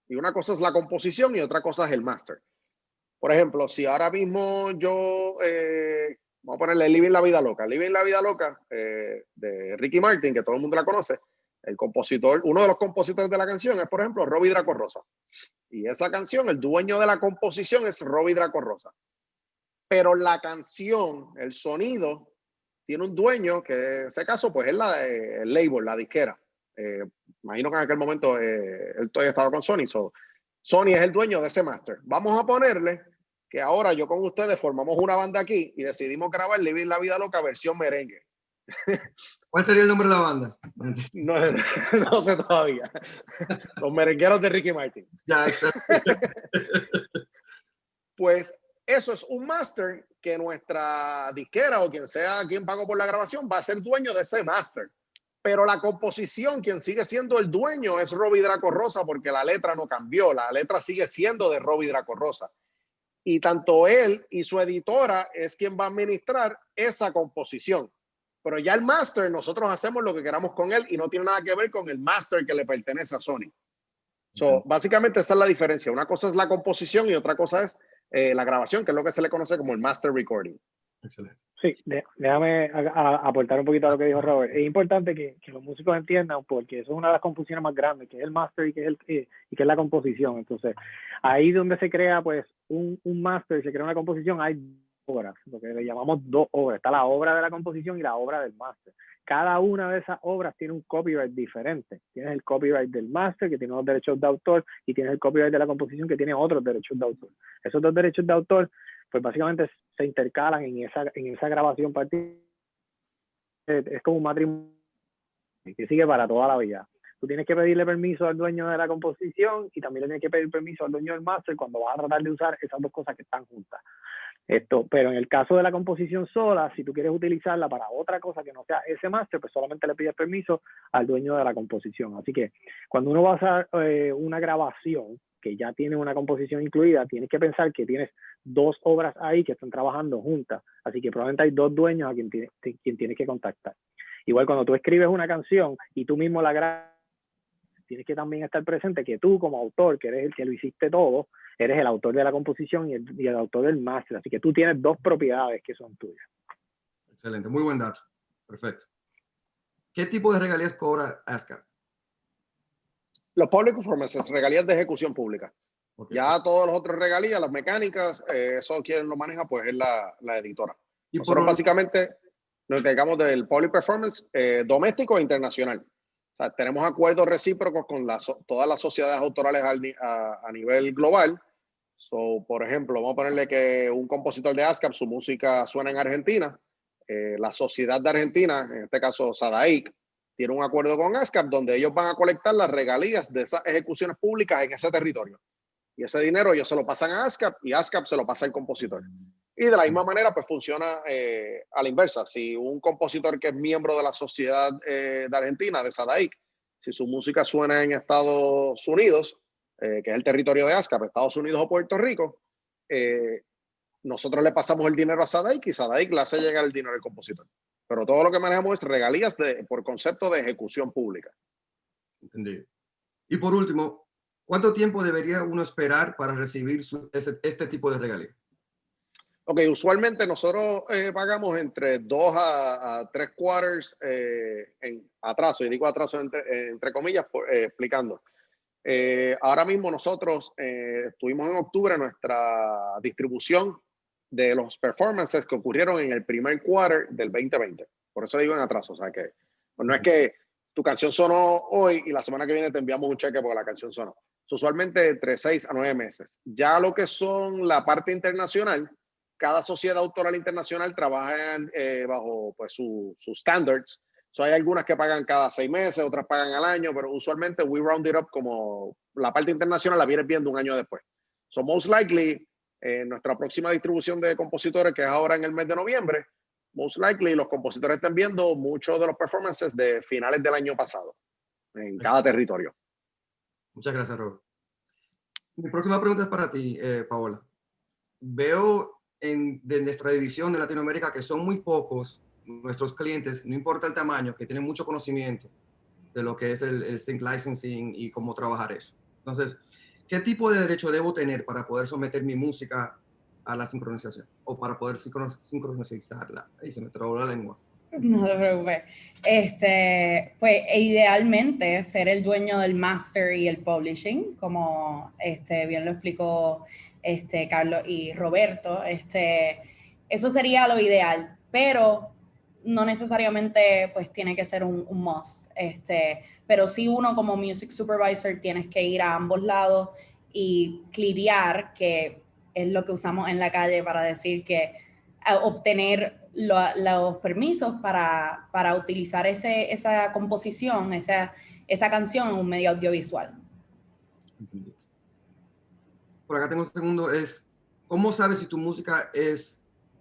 Y una cosa es la composición y otra cosa es el master. Por ejemplo, si ahora mismo yo, vamos a ponerle Living la Vida Loca. Living la Vida Loca de Ricky Martin, que todo el mundo la conoce. El compositor, uno de los compositores de la canción es, por ejemplo, Robbie Draco Rosa. Y esa canción, el dueño de la composición es Robbie Draco Rosa. pero la canción, el sonido, tiene un dueño que en ese caso pues es el label, la disquera. Imagino que en aquel momento él todavía estaba con Sony. Sony es el dueño de ese master. Vamos a ponerle que ahora yo con ustedes formamos una banda aquí y decidimos grabar Living la Vida Loca versión merengue. ¿Cuál sería el nombre de la banda? No sé todavía. Los merengueros de Ricky Martin. Ya, Pues eso es un máster que nuestra disquera o quien sea quien pagó por la grabación va a ser dueño de ese máster. Pero la composición, quien sigue siendo el dueño es Robbie Draco Rosa, porque la letra no cambió. La letra sigue siendo de Robbie Draco Rosa. Y tanto él y su editora es quien va a administrar esa composición. Pero ya el máster, nosotros hacemos lo que queramos con él y no tiene nada que ver con el máster que le pertenece a Sony. Básicamente esa es la diferencia. Una cosa es la composición y otra cosa es la grabación, que es lo que se le conoce como el master recording. Excelente. Sí, déjame aportar un poquito a lo que dijo Robert. Es importante que los músicos entiendan, porque eso es una de las confusiones más grandes, que es el master y que es la composición. Entonces, ahí donde se crea pues un master, se crea una composición, hay obras, lo que le llamamos dos obras. Está la obra de la composición y la obra del master. Cada una de esas obras tiene un copyright diferente. Tienes el copyright del master, que tiene unos derechos de autor, y tienes el copyright de la composición, que tiene otros derechos de autor. Esos dos derechos de autor pues básicamente se intercalan en esa grabación particular. Es como un matrimonio que sigue para toda la vida. Tú tienes que pedirle permiso al dueño de la composición y también le tienes que pedir permiso al dueño del máster cuando vas a tratar de usar esas dos cosas que están juntas. Pero en el caso de la composición sola, si tú quieres utilizarla para otra cosa que no sea ese máster, pues solamente le pides permiso al dueño de la composición. Así que cuando uno va a hacer una grabación que ya tiene una composición incluida, tienes que pensar que tienes dos obras ahí que están trabajando juntas. Así que probablemente hay dos dueños a quien tienes que contactar. Igual cuando tú escribes una canción y tú mismo la grabas, tienes que también estar presente que tú como autor, que eres el que lo hiciste todo, eres el autor de la composición y el autor del máster. Así que tú tienes dos propiedades que son tuyas. Excelente, muy buen dato. Perfecto. ¿Qué tipo de regalías cobra ASCAP? Los public performances, regalías de ejecución pública. Okay. Ya todos los otros regalías, las mecánicas, eso quien lo maneja pues es la editora. Y nosotros básicamente nos encargamos del public performance doméstico e internacional. O sea, tenemos acuerdos recíprocos con todas las sociedades autorales a nivel global. Por ejemplo, vamos a ponerle que un compositor de ASCAP, su música suena en Argentina. La sociedad de Argentina, en este caso SADAIC, tiene un acuerdo con ASCAP donde ellos van a colectar las regalías de esas ejecuciones públicas en ese territorio. Y ese dinero ellos se lo pasan a ASCAP y ASCAP se lo pasa al compositor. Y de la misma manera, pues funciona a la inversa. Si un compositor que es miembro de la sociedad de Argentina, de SADAIC, si su música suena en Estados Unidos, que es el territorio de ASCAP, Estados Unidos o Puerto Rico, nosotros le pasamos el dinero a SADAIC y SADAIC le hace llegar el dinero al compositor. Pero todo lo que manejamos es regalías por concepto de ejecución pública. Entendido. Y por último, ¿cuánto tiempo debería uno esperar para recibir este tipo de regalías? Ok, usualmente nosotros pagamos entre 2 a 3 quarters en atraso, y digo atraso entre comillas, explicando. Ahora mismo nosotros estuvimos en octubre nuestra distribución de los performances que ocurrieron en el primer quarter del 2020. Por eso digo en atraso. O sea que pues no es que tu canción sonó hoy y la semana que viene te enviamos un cheque porque la canción sonó. Usualmente entre 6 a 9 meses. Ya lo que son la parte internacional, cada sociedad autoral internacional trabaja bajo pues, sus standards. Hay algunas que pagan cada 6 meses, otras pagan al año, pero usualmente we round it up como la parte internacional la vienes viendo un año después. So most likely, nuestra próxima distribución de compositores, que es ahora en el mes de noviembre, most likely los compositores están viendo muchos de los performances de finales del año pasado en cada territorio. Muchas gracias, Robert. Mi próxima pregunta es para ti, Paola. Veo de nuestra división de Latinoamérica que son muy pocos nuestros clientes, no importa el tamaño, que tienen mucho conocimiento de lo que es el sync licensing y cómo trabajar eso. Entonces, ¿qué tipo de derecho debo tener para poder someter mi música a la sincronización o para poder sincronizarla? Ahí se me trabó la lengua. No te preocupes. Pues idealmente ser el dueño del master y el publishing, como bien lo explicó Carlos y Roberto. eso sería lo ideal, pero no necesariamente pues tiene que ser un must. Pero sí uno como music supervisor tienes que ir a ambos lados y clirear, que es lo que usamos en la calle para decir que obtener los permisos para utilizar esa composición, esa canción en un medio audiovisual. Por acá tengo un segundo, es ¿cómo sabes si tu música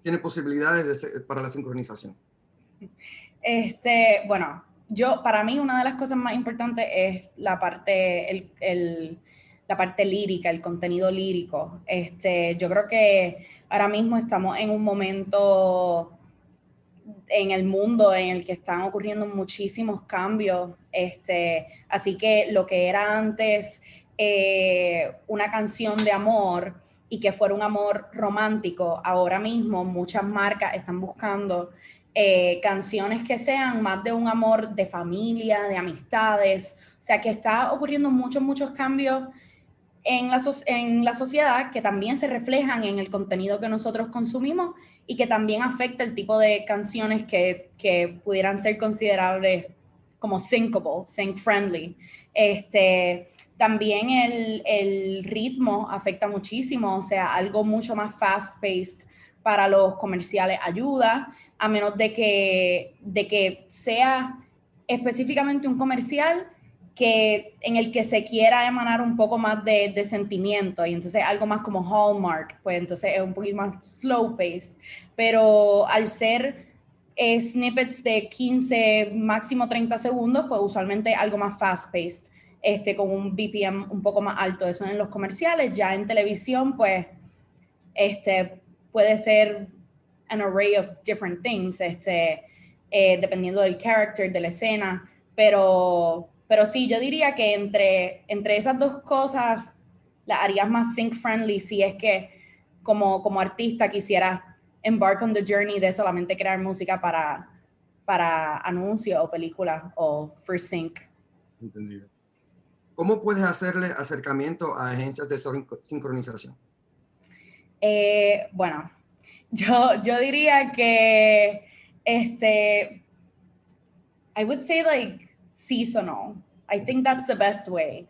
tiene posibilidades para la sincronización? Bueno, para mí una de las cosas más importantes es la parte, la parte lírica, el contenido lírico. Yo creo que ahora mismo estamos en un momento en el mundo en el que están ocurriendo muchísimos cambios, así que lo que era antes una canción de amor y que fuera un amor romántico, ahora mismo muchas marcas están buscando canciones que sean más de un amor de familia, de amistades, o sea que está ocurriendo muchos cambios en la sociedad que también se reflejan en el contenido que nosotros consumimos y que también afecta el tipo de canciones que pudieran ser considerables como syncable, sync-friendly. También el ritmo afecta muchísimo, o sea, algo mucho más fast-paced para los comerciales ayuda, a menos de que sea específicamente un comercial en el que se quiera emanar un poco más de sentimiento, y entonces algo más como Hallmark, pues entonces es un poquito más slow paced, pero al ser snippets de 15, máximo 30 segundos, pues usualmente algo más fast paced, con un BPM un poco más alto. Eso en los comerciales. Ya en televisión, pues puede ser an array of different things, dependiendo del character, de la escena, pero sí, yo diría que entre esas dos cosas las harías más sync friendly si es que como artista quisieras embark on the journey de solamente crear música para anuncios o películas o for sync. Entendido. ¿Cómo puedes hacerle acercamiento a agencias de sincronización? Bueno, yo diría que I would say like seasonal. I think that's the best way.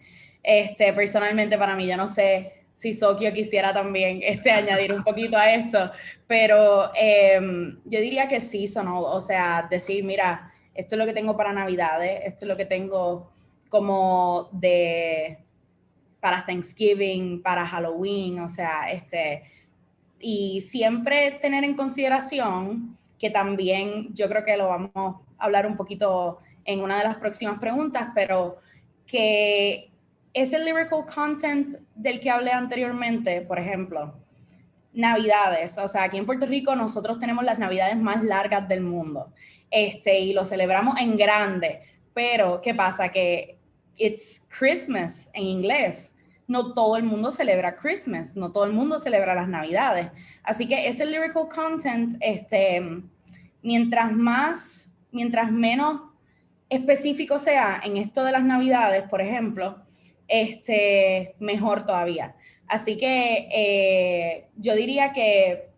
Personalmente para mí, yo no sé si Sokio quisiera también añadir un poquito a esto, pero yo diría que seasonal, o sea, decir, mira, esto es lo que tengo para Navidades, esto es lo que tengo como para Thanksgiving, para Halloween, o sea, y siempre tener en consideración que también, yo creo que lo vamos a hablar un poquito en una de las próximas preguntas, pero que ese lyrical content del que hablé anteriormente, por ejemplo, Navidades, o sea, aquí en Puerto Rico nosotros tenemos las Navidades más largas del mundo, y lo celebramos en grande, pero ¿qué pasa? Que it's Christmas en inglés. No todo el mundo celebra Christmas, no todo el mundo celebra las Navidades. Así que ese lyrical content, mientras menos específico sea en esto de las Navidades, por ejemplo, mejor todavía. Así que yo diría que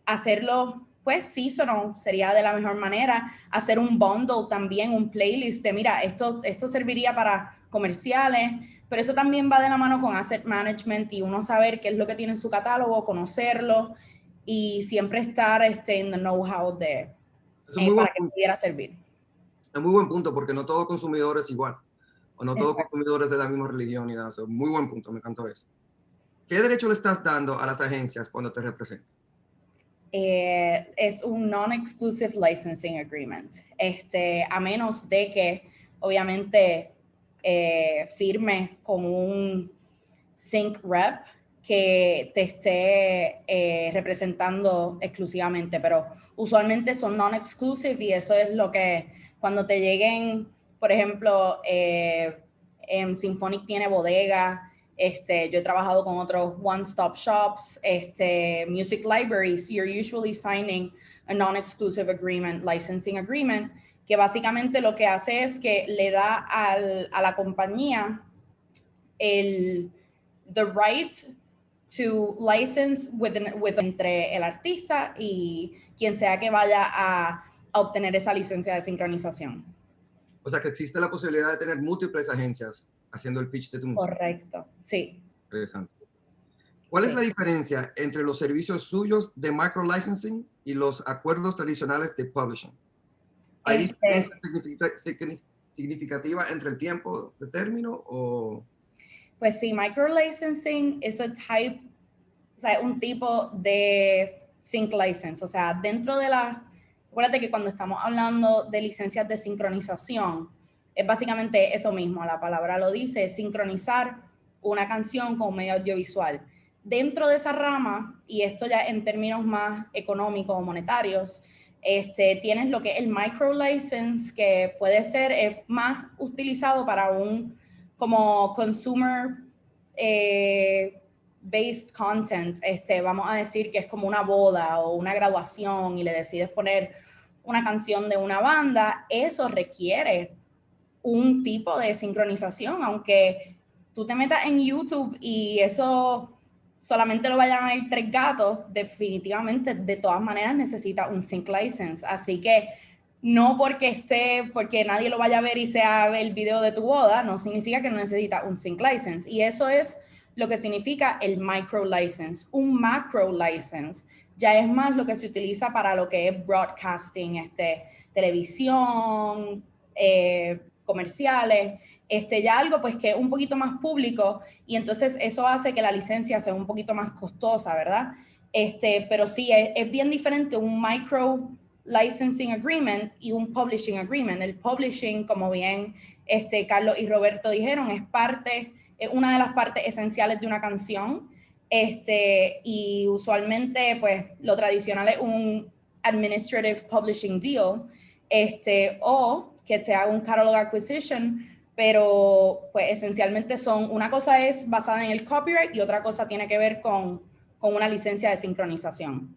hacerlo, pues seasonal sería de la mejor manera. Hacer un bundle también, un playlist de, mira, esto serviría para comerciales, pero eso también va de la mano con asset management y uno saber qué es lo que tiene en su catálogo, conocerlo y siempre estar en the know-how para que pudiera servir. Es muy buen punto, porque no todo consumidor es igual, o no todo consumidor es de la misma religión y nada. So, muy buen punto, me encantó eso. ¿Qué derecho le estás dando a las agencias cuando te representan? Es un non-exclusive licensing agreement, a menos de que obviamente firme con un sync rep que te esté representando exclusivamente, pero usualmente son non-exclusive y eso es lo que cuando te lleguen, por ejemplo, Symphonic tiene bodega. Yo he trabajado con otros one-stop shops, music libraries. You're usually signing a non-exclusive agreement, licensing agreement, que básicamente lo que hace es que le da a la compañía the right to license entre el artista y quien sea que vaya a obtener esa licencia de sincronización. O sea que existe la posibilidad de tener múltiples agencias haciendo el pitch de tu música. Correcto, sí. Interesante. ¿Cuál es la diferencia entre los servicios suyos de micro licensing y los acuerdos tradicionales de publishing? ¿Hay diferencia significativa entre el tiempo de término o...? Pues sí, micro licensing es un tipo de sync license. O sea, dentro de acuérdate que cuando estamos hablando de licencias de sincronización, es básicamente eso mismo, la palabra lo dice, sincronizar una canción con un medio audiovisual. Dentro de esa rama, y esto ya en términos más económicos o monetarios, tienes lo que es el micro license, que puede ser más utilizado para un como consumer based content. Vamos a decir que es como una boda o una graduación y le decides poner una canción de una banda. Eso requiere un tipo de sincronización, aunque tú te metas en YouTube y eso solamente lo vayan a ir 3 gatos, definitivamente de todas maneras necesita un sync license. Así que no porque nadie lo vaya a ver y sea el video de tu boda, no significa que no necesita un sync license. Y eso es lo que significa el micro license. Un macro license ya es más lo que se utiliza para lo que es broadcasting, televisión, comerciales, ya algo pues que es un poquito más público, y entonces eso hace que la licencia sea un poquito más costosa, ¿verdad? Pero sí, es bien diferente un micro licensing agreement y un publishing agreement. El publishing, como bien Carlos y Roberto dijeron, es una de las partes esenciales de una canción, y usualmente pues lo tradicional es un administrative publishing deal, o que se haga un catalog acquisition, pero pues esencialmente una cosa es basada en el copyright y otra cosa tiene que ver con una licencia de sincronización.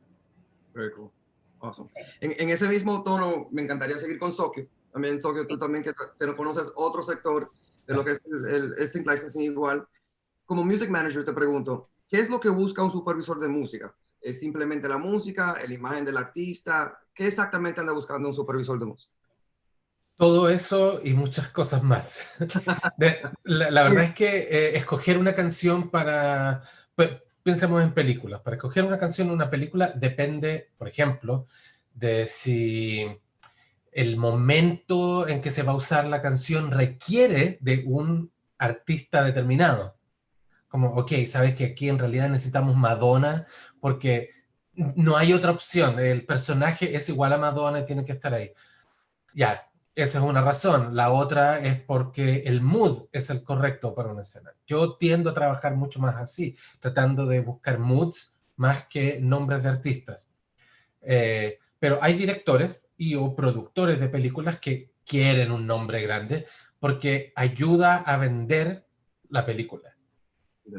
Very cool. Awesome. En ese mismo tono, me encantaría seguir con Sokio. También, Sokio, tú también que te conoces otro sector de lo que es el sync licensing igual. Como music manager te pregunto, ¿qué es lo que busca un supervisor de música? ¿Es simplemente la música, la imagen del artista? ¿Qué exactamente anda buscando un supervisor de música? Todo eso y muchas cosas más. La verdad es que escoger una canción pensemos en películas. Para escoger una canción en una película depende, por ejemplo, de si el momento en que se va a usar la canción requiere de un artista determinado. Como, ok, sabes que aquí en realidad necesitamos Madonna porque no hay otra opción. El personaje es igual a Madonna y tiene que estar ahí. Ya, esa es una razón. La otra es porque el mood es el correcto para una escena. Yo tiendo a trabajar mucho más así, tratando de buscar moods más que nombres de artistas. Pero hay directores o productores de películas que quieren un nombre grande porque ayuda a vender la película.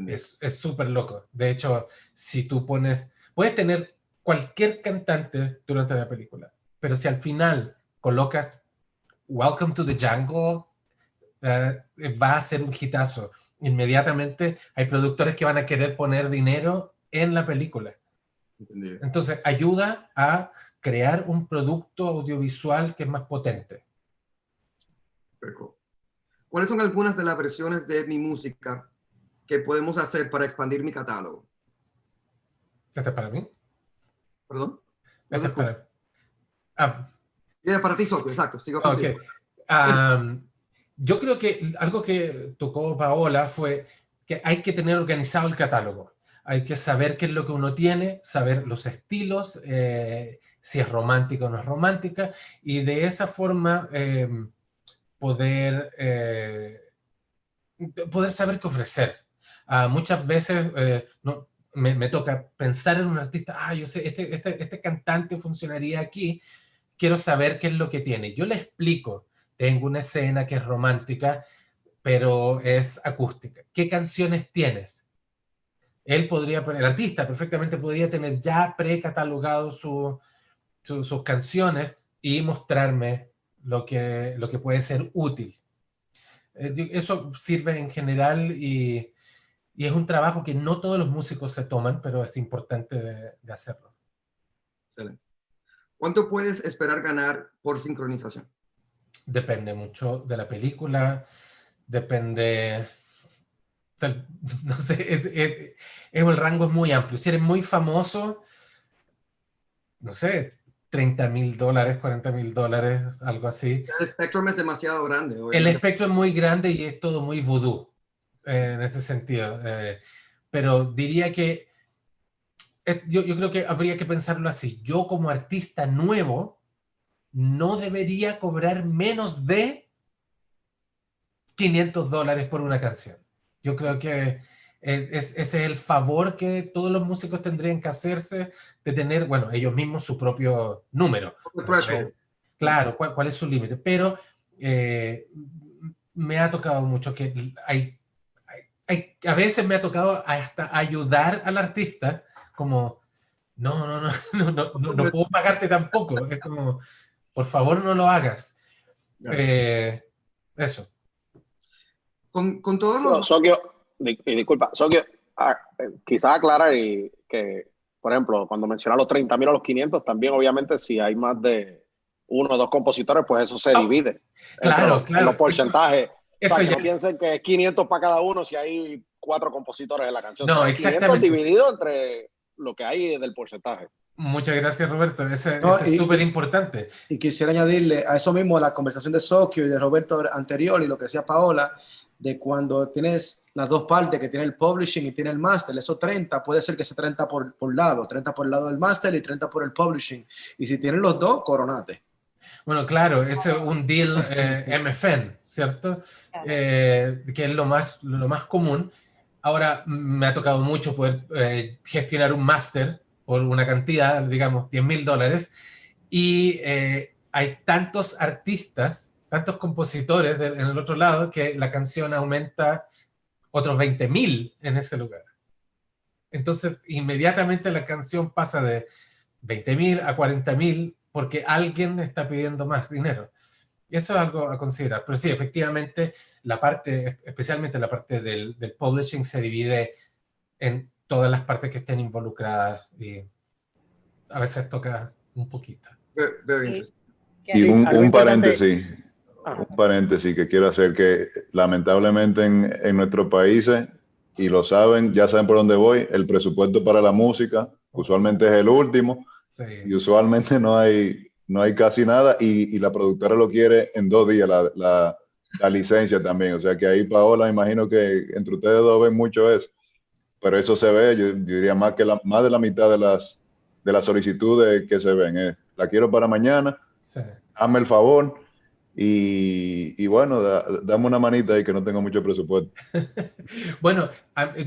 Es súper loco. De hecho, si tú puedes tener cualquier cantante durante la película, pero si al final colocas Welcome to the Jungle, va a ser un hitazo. Inmediatamente hay productores que van a querer poner dinero en la película. Entendido. Entonces, ayuda a crear un producto audiovisual que es más potente. Perfecto. ¿Cuáles son algunas de las versiones de mi música que podemos hacer para expandir mi catálogo? ¿Este es para mí? ¿Perdón? Este es para... para ti, Sokio, exacto. Sigo contigo. Okay. Yo creo que algo que tocó Paola fue que hay que tener organizado el catálogo. Hay que saber qué es lo que uno tiene, saber los estilos, si es romántica o no es romántica, y de esa forma poder saber qué ofrecer. Muchas veces me toca pensar en un artista, yo sé, este cantante funcionaría aquí, quiero saber qué es lo que tiene. Yo le explico, tengo una escena que es romántica, pero es acústica. ¿Qué canciones tienes? El artista perfectamente podría tener ya precatalogado sus canciones y mostrarme lo que puede ser útil. Eso sirve en general y Y es un trabajo que no todos los músicos se toman, pero es importante de hacerlo. Excelente. ¿Cuánto puedes esperar ganar por sincronización? Depende mucho de la película, depende, no sé, el rango es muy amplio. Si eres muy famoso, no sé, $30,000, $40,000, algo así. El espectro es demasiado grande. El Obviamente. espectro es muy grande y es todo muy vudú en ese sentido. Pero diría que yo creo que habría que pensarlo así. Yo como artista nuevo no debería cobrar menos de $500 por una canción. Yo creo que ese es el favor que todos los músicos tendrían que hacerse de tener, bueno, ellos mismos su propio número. Claro, cuál es su límite. Pero me ha tocado mucho que a veces me ha tocado hasta ayudar al artista, como, no puedo pagarte tampoco. Es como, por favor, no lo hagas. Eso. Con todos los... Disculpa, Sokio, quizás aclarar que, por ejemplo, cuando menciona los 30,000 o los 500, también obviamente si hay más de uno o dos compositores, pues eso se divide. Claro, En los porcentajes. Eso o sea, que ya... no piensen que es 500 para cada uno si hay 4 compositores en la canción. No, o sea, exactamente. 500 dividido entre lo que hay del porcentaje. Muchas gracias, Roberto. Eso es súper importante. Y quisiera añadirle a eso mismo, a la conversación de Sokio y de Roberto anterior y lo que decía Paola, de cuando tienes las dos partes, que tiene el publishing y tiene el master, esos 30, puede ser que sea 30 por lado, 30 por el lado del master y 30 por el publishing. Y si tienen los dos, coronate. Bueno, claro, es un deal MFN, ¿cierto? Que es lo más común. Ahora me ha tocado mucho poder gestionar un máster por una cantidad, digamos, $10,000. Y hay tantos artistas, tantos compositores en el otro lado, que la canción aumenta otros 20,000 en ese lugar. Entonces, inmediatamente la canción pasa de 20,000 a 40,000 porque alguien está pidiendo más dinero. Y eso es algo a considerar. Pero sí, efectivamente, especialmente la parte del publishing se divide en todas las partes que estén involucradas y a veces toca un poquito. Very interesting. Y un paréntesis que quiero hacer, que lamentablemente en nuestros países, y lo saben, ya saben por dónde voy, el presupuesto para la música usualmente es el último, y usualmente no hay casi nada, y la productora lo quiere en 2 días, la licencia también. O sea que ahí, Paola, imagino que entre ustedes dos ven mucho eso, pero eso se ve, yo diría más de la mitad de las solicitudes que se ven. La quiero para mañana, hazme el favor, y bueno, dame una manita ahí que no tengo mucho presupuesto. Bueno,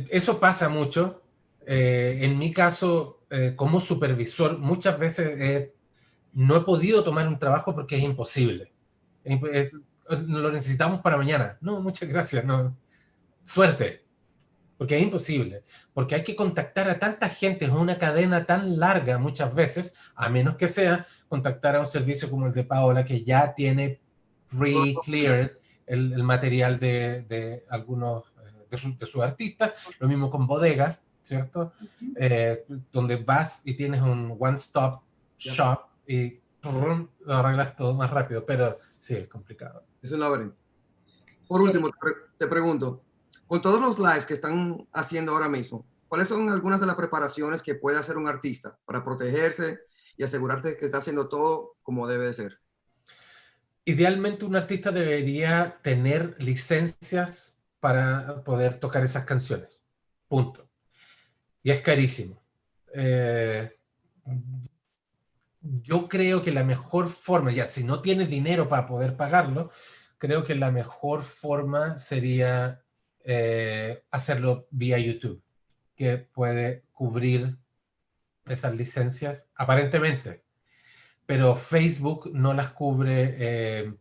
eso pasa mucho. En mi caso, como supervisor, muchas veces no he podido tomar un trabajo porque es imposible. Lo necesitamos para mañana. No, muchas gracias. No. Suerte. Porque es imposible. Porque hay que contactar a tanta gente, es una cadena tan larga muchas veces, a menos que sea contactar a un servicio como el de Paola, que ya tiene pre-cleared el material de algunos de sus artistas. Lo mismo con bodegas, ¿cierto? Donde vas y tienes un one-stop shop y lo arreglas todo más rápido, pero sí, es complicado. Es un laberinto. Por último, te pregunto, con todos los lives que están haciendo ahora mismo, ¿cuáles son algunas de las preparaciones que puede hacer un artista para protegerse y asegurarse que está haciendo todo como debe de ser? Idealmente un artista debería tener licencias para poder tocar esas canciones. Punto. Y es carísimo. Yo creo que la mejor forma, ya si no tienes dinero para poder pagarlo, creo que la mejor forma sería hacerlo vía YouTube, que puede cubrir esas licencias, aparentemente. Pero Facebook no las cubre,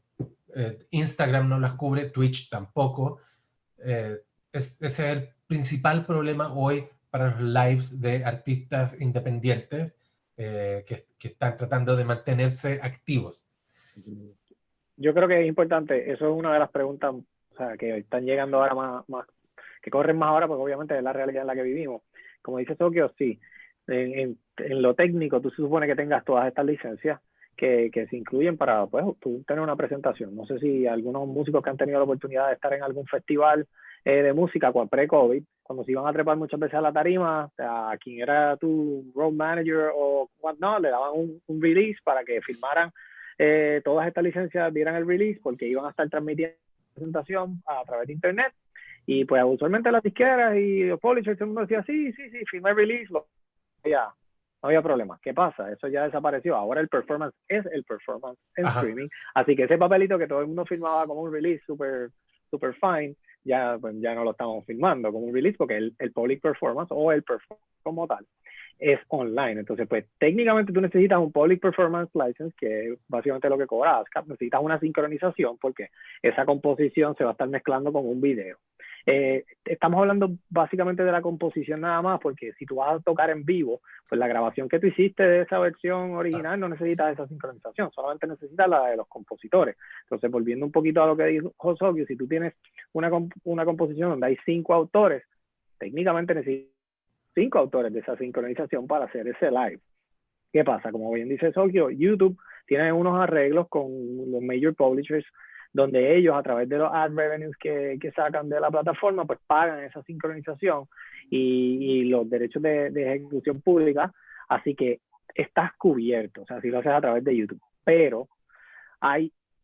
Instagram no las cubre, Twitch tampoco. Ese es el principal problema hoy para los lives de artistas independientes que están tratando de mantenerse activos. Yo creo que es importante, eso es una de las preguntas, o sea, que están llegando ahora más que corren más ahora porque obviamente es la realidad en la que vivimos. Como dice Tokio, sí, en lo técnico tú se supone que tengas todas estas licencias que se incluyen para pues, tú tener una presentación. No sé si algunos músicos que han tenido la oportunidad de estar en algún festival de música pre-COVID, cuando se iban a trepar muchas veces a la tarima, a quien era tu road manager o whatnot, le daban un release para que firmaran todas estas licencias, dieran el release, porque iban a estar transmitiendo la presentación a través de internet. Y pues usualmente las disqueras y los publishers, todo el mundo decía, sí, firma el release, no había problema. ¿Qué pasa? Eso ya desapareció. Ahora el performance es el performance en streaming. Así que ese papelito que todo el mundo firmaba como un release super fine, ya, pues, ya no lo estamos firmando como un release porque el public performance o el performance como tal es online. Entonces, pues técnicamente tú necesitas un public performance license, que es básicamente lo que cobra ASCAP. Necesitas una sincronización porque esa composición se va a estar mezclando con un video. Estamos hablando básicamente de la composición nada más, porque si tú vas a tocar en vivo, pues la grabación que tú hiciste de esa versión original no necesitas esa sincronización, solamente necesitas la de los compositores. Entonces, volviendo un poquito a lo que dijo Sokio, si tú tienes una composición donde hay 5 autores, técnicamente necesitas 5 autores de esa sincronización para hacer ese live. ¿Qué pasa? Como bien dice Sokio, YouTube tiene unos arreglos con los major publishers donde ellos a través de los ad revenues que sacan de la plataforma, pues pagan esa sincronización y los derechos de ejecución pública, así que estás cubierto, o sea, si lo haces a través de YouTube. Pero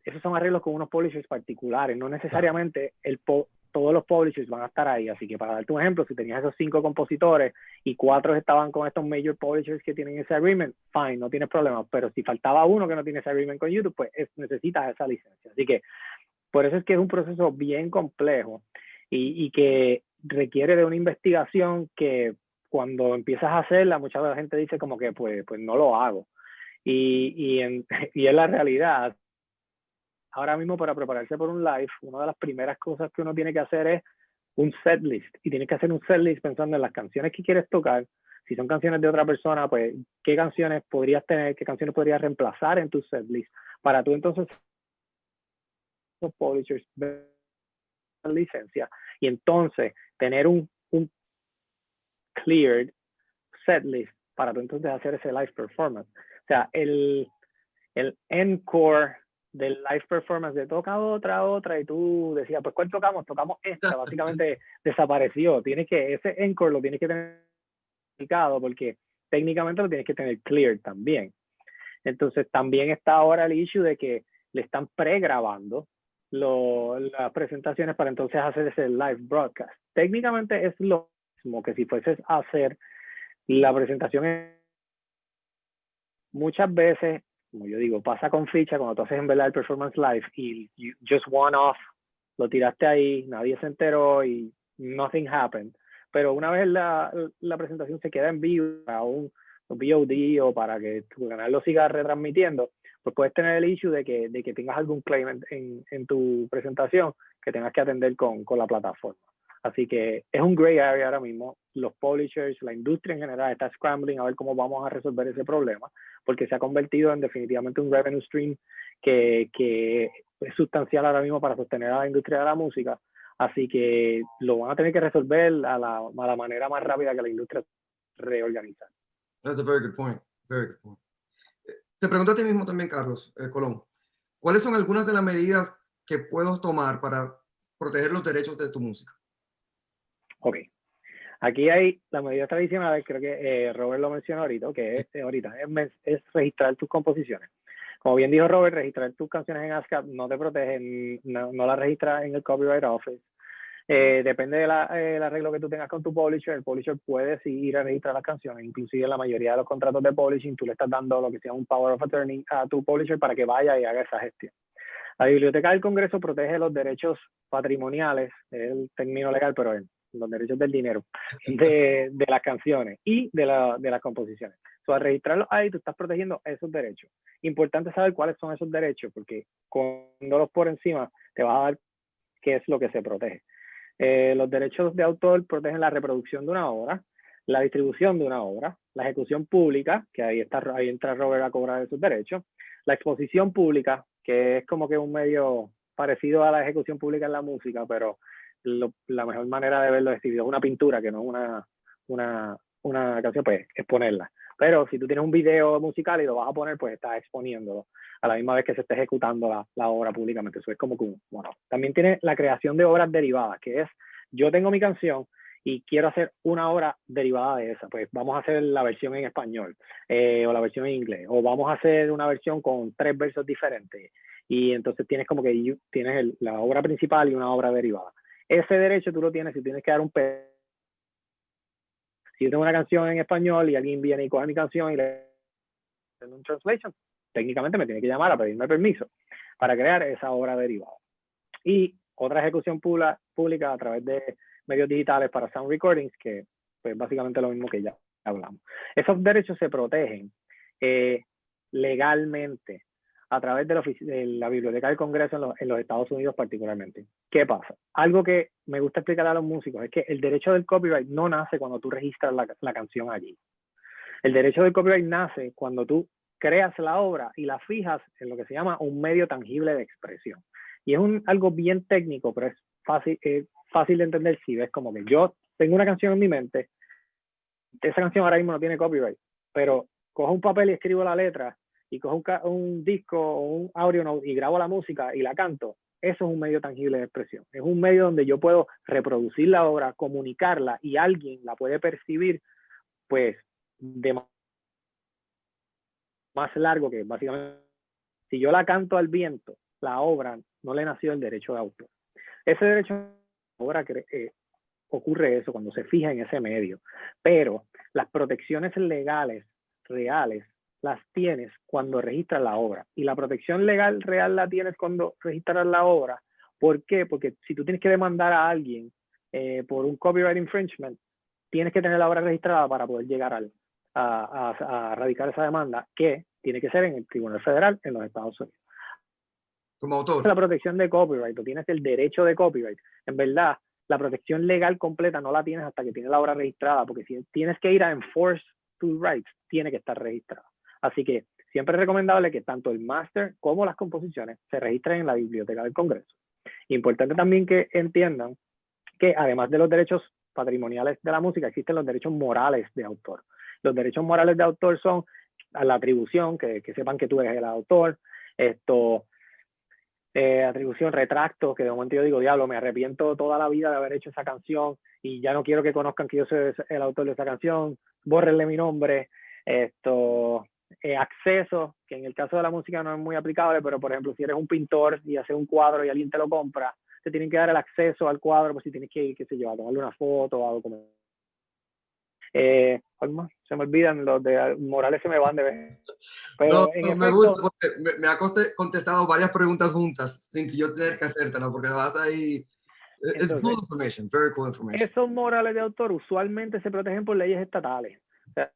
esos son arreglos con unos publishers particulares, no necesariamente todos los publishers van a estar ahí, así que para darte un ejemplo, si tenías esos 5 compositores y 4 estaban con estos major publishers que tienen ese agreement, fine, no tienes problema, pero si faltaba uno que no tiene ese agreement con YouTube, pues necesitas esa licencia. Así que por eso es que es un proceso bien complejo y que requiere de una investigación que cuando empiezas a hacerla, mucha de la gente dice como que pues no lo hago. Y es la realidad. Ahora mismo para prepararse por un live, una de las primeras cosas que uno tiene que hacer es un set list. Y tienes que hacer un set list pensando en las canciones que quieres tocar. Si son canciones de otra persona, pues qué canciones podrías tener, qué canciones podrías reemplazar en tu set list. Para tú entonces los publishers licencia y entonces tener un cleared set list para tú entonces hacer ese live performance. O sea, el encore del live performance de toca otra y tú decías, pues ¿cuál tocamos? Tocamos esta, básicamente desapareció. Ese encore lo tienes que tener indicado porque técnicamente lo tienes que tener clear también. Entonces también está ahora el issue de que le están pregrabando las presentaciones para entonces hacer ese live broadcast. Técnicamente es lo mismo que si fueses a hacer la presentación. Muchas veces, como yo digo, pasa con ficha cuando tú haces en verdad el performance live y just one off, lo tiraste ahí, nadie se enteró y nothing happened. Pero una vez la presentación se queda en vivo para un VOD o para que tu canal lo siga retransmitiendo, pues puedes tener el issue de que tengas algún claim en tu presentación que tengas que atender con la plataforma. Así que es un gray area ahora mismo. Los publishers, la industria en general está scrambling a ver cómo vamos a resolver ese problema, porque se ha convertido en definitivamente un revenue stream que es sustancial ahora mismo para sostener a la industria de la música. Así que lo van a tener que resolver a la manera más rápida que la industria reorganiza. That's a very good point. Very good point. Te pregunto a ti mismo también, Carlos Colón, ¿cuáles son algunas de las medidas que puedo tomar para proteger los derechos de tu música? Ok. Aquí hay las medidas tradicionales, creo que Robert lo mencionó ahorita, que es registrar tus composiciones. Como bien dijo Robert, registrar tus canciones en ASCAP no te protege, no las registras en el Copyright Office. Depende del arreglo que tú tengas con tu publisher, el publisher puede ir a registrar las canciones. Inclusive en la mayoría de los contratos de publishing, tú le estás dando lo que sea un power of attorney a tu publisher para que vaya y haga esa gestión. La Biblioteca del Congreso protege los derechos patrimoniales, es el término legal, pero los derechos del dinero, de las canciones y de las composiciones. Al registrarlos ahí, tú estás protegiendo esos derechos. Importante saber cuáles son esos derechos, porque cuando por encima te vas a dar qué es lo que se protege. Los derechos de autor protegen la reproducción de una obra, la distribución de una obra, la ejecución pública, que ahí entra Robert a cobrar esos derechos, la exposición pública, que es como que un medio parecido a la ejecución pública en la música, pero la mejor manera de verlo es si es una pintura que no es una canción, pues exponerla. Pero si tú tienes un video musical y lo vas a poner, pues estás exponiéndolo a la misma vez que se está ejecutando la obra públicamente. Eso es como que bueno. También tiene la creación de obras derivadas, que es, yo tengo mi canción y quiero hacer una obra derivada de esa, pues vamos a hacer la versión en español, o la versión en inglés, o vamos a hacer una versión con 3 versos diferentes, y entonces tienes como que tienes la obra principal y una obra derivada. Ese derecho tú lo tienes si tienes que dar un pedazo. Si yo tengo una canción en español y alguien viene y coge mi canción y le hace un translation, técnicamente me tiene que llamar a pedirme permiso para crear esa obra derivada. Y otra ejecución pública a través de medios digitales para sound recordings, que pues básicamente lo mismo que ya hablamos. Esos derechos se protegen legalmente a través de la Biblioteca del Congreso en los Estados Unidos particularmente. ¿Qué pasa? Algo que me gusta explicar a los músicos es que el derecho del copyright no nace cuando tú registras la canción allí. El derecho del copyright nace cuando tú creas la obra y la fijas en lo que se llama un medio tangible de expresión. Y es algo bien técnico, pero es fácil de entender si ves como que yo tengo una canción en mi mente, esa canción ahora mismo no tiene copyright, pero cojo un papel y escribo la letra, y cojo un disco o un audio note y grabo la música y la canto. Eso es un medio tangible de expresión. Es un medio donde yo puedo reproducir la obra, comunicarla, y alguien la puede percibir pues de más largo, que básicamente si yo la canto al viento, la obra no le nació el derecho de autor. Ese derecho de obra ocurre eso cuando se fija en ese medio, pero las protecciones legales reales las tienes cuando registras la obra, y la protección legal real la tienes cuando registras la obra. ¿Por qué? Porque si tú tienes que demandar a alguien por un copyright infringement, tienes que tener la obra registrada para poder llegar a radicar esa demanda, que tiene que ser en el Tribunal Federal en los Estados Unidos. Como autor. La protección de copyright, tú tienes el derecho de copyright. En verdad, la protección legal completa no la tienes hasta que tienes la obra registrada, porque si tienes que ir a enforce tus rights, tiene que estar registrada. Así que siempre es recomendable que tanto el máster como las composiciones se registren en la Biblioteca del Congreso. Importante también que entiendan que además de los derechos patrimoniales de la música, existen los derechos morales de autor. Los derechos morales de autor son a la atribución, que sepan que tú eres el autor, atribución, retracto, que de momento yo digo, diablo, me arrepiento toda la vida de haber hecho esa canción y ya no quiero que conozcan que yo soy el autor de esa canción, bórrenle mi nombre. Acceso, que en el caso de la música no es muy aplicable, pero por ejemplo, si eres un pintor y haces un cuadro y alguien te lo compra, te tienen que dar el acceso al cuadro, pues si tienes que ir, qué sé yo, a tomarle una foto o algo como. Se me olvidan, los de morales se me van de vez. Pero en me efecto, gusta porque me ha contestado varias preguntas juntas sin que yo tener que hacértelas, porque vas ahí. It's cool information, very cool information. Esos morales de autor usualmente se protegen por leyes estatales. O sea,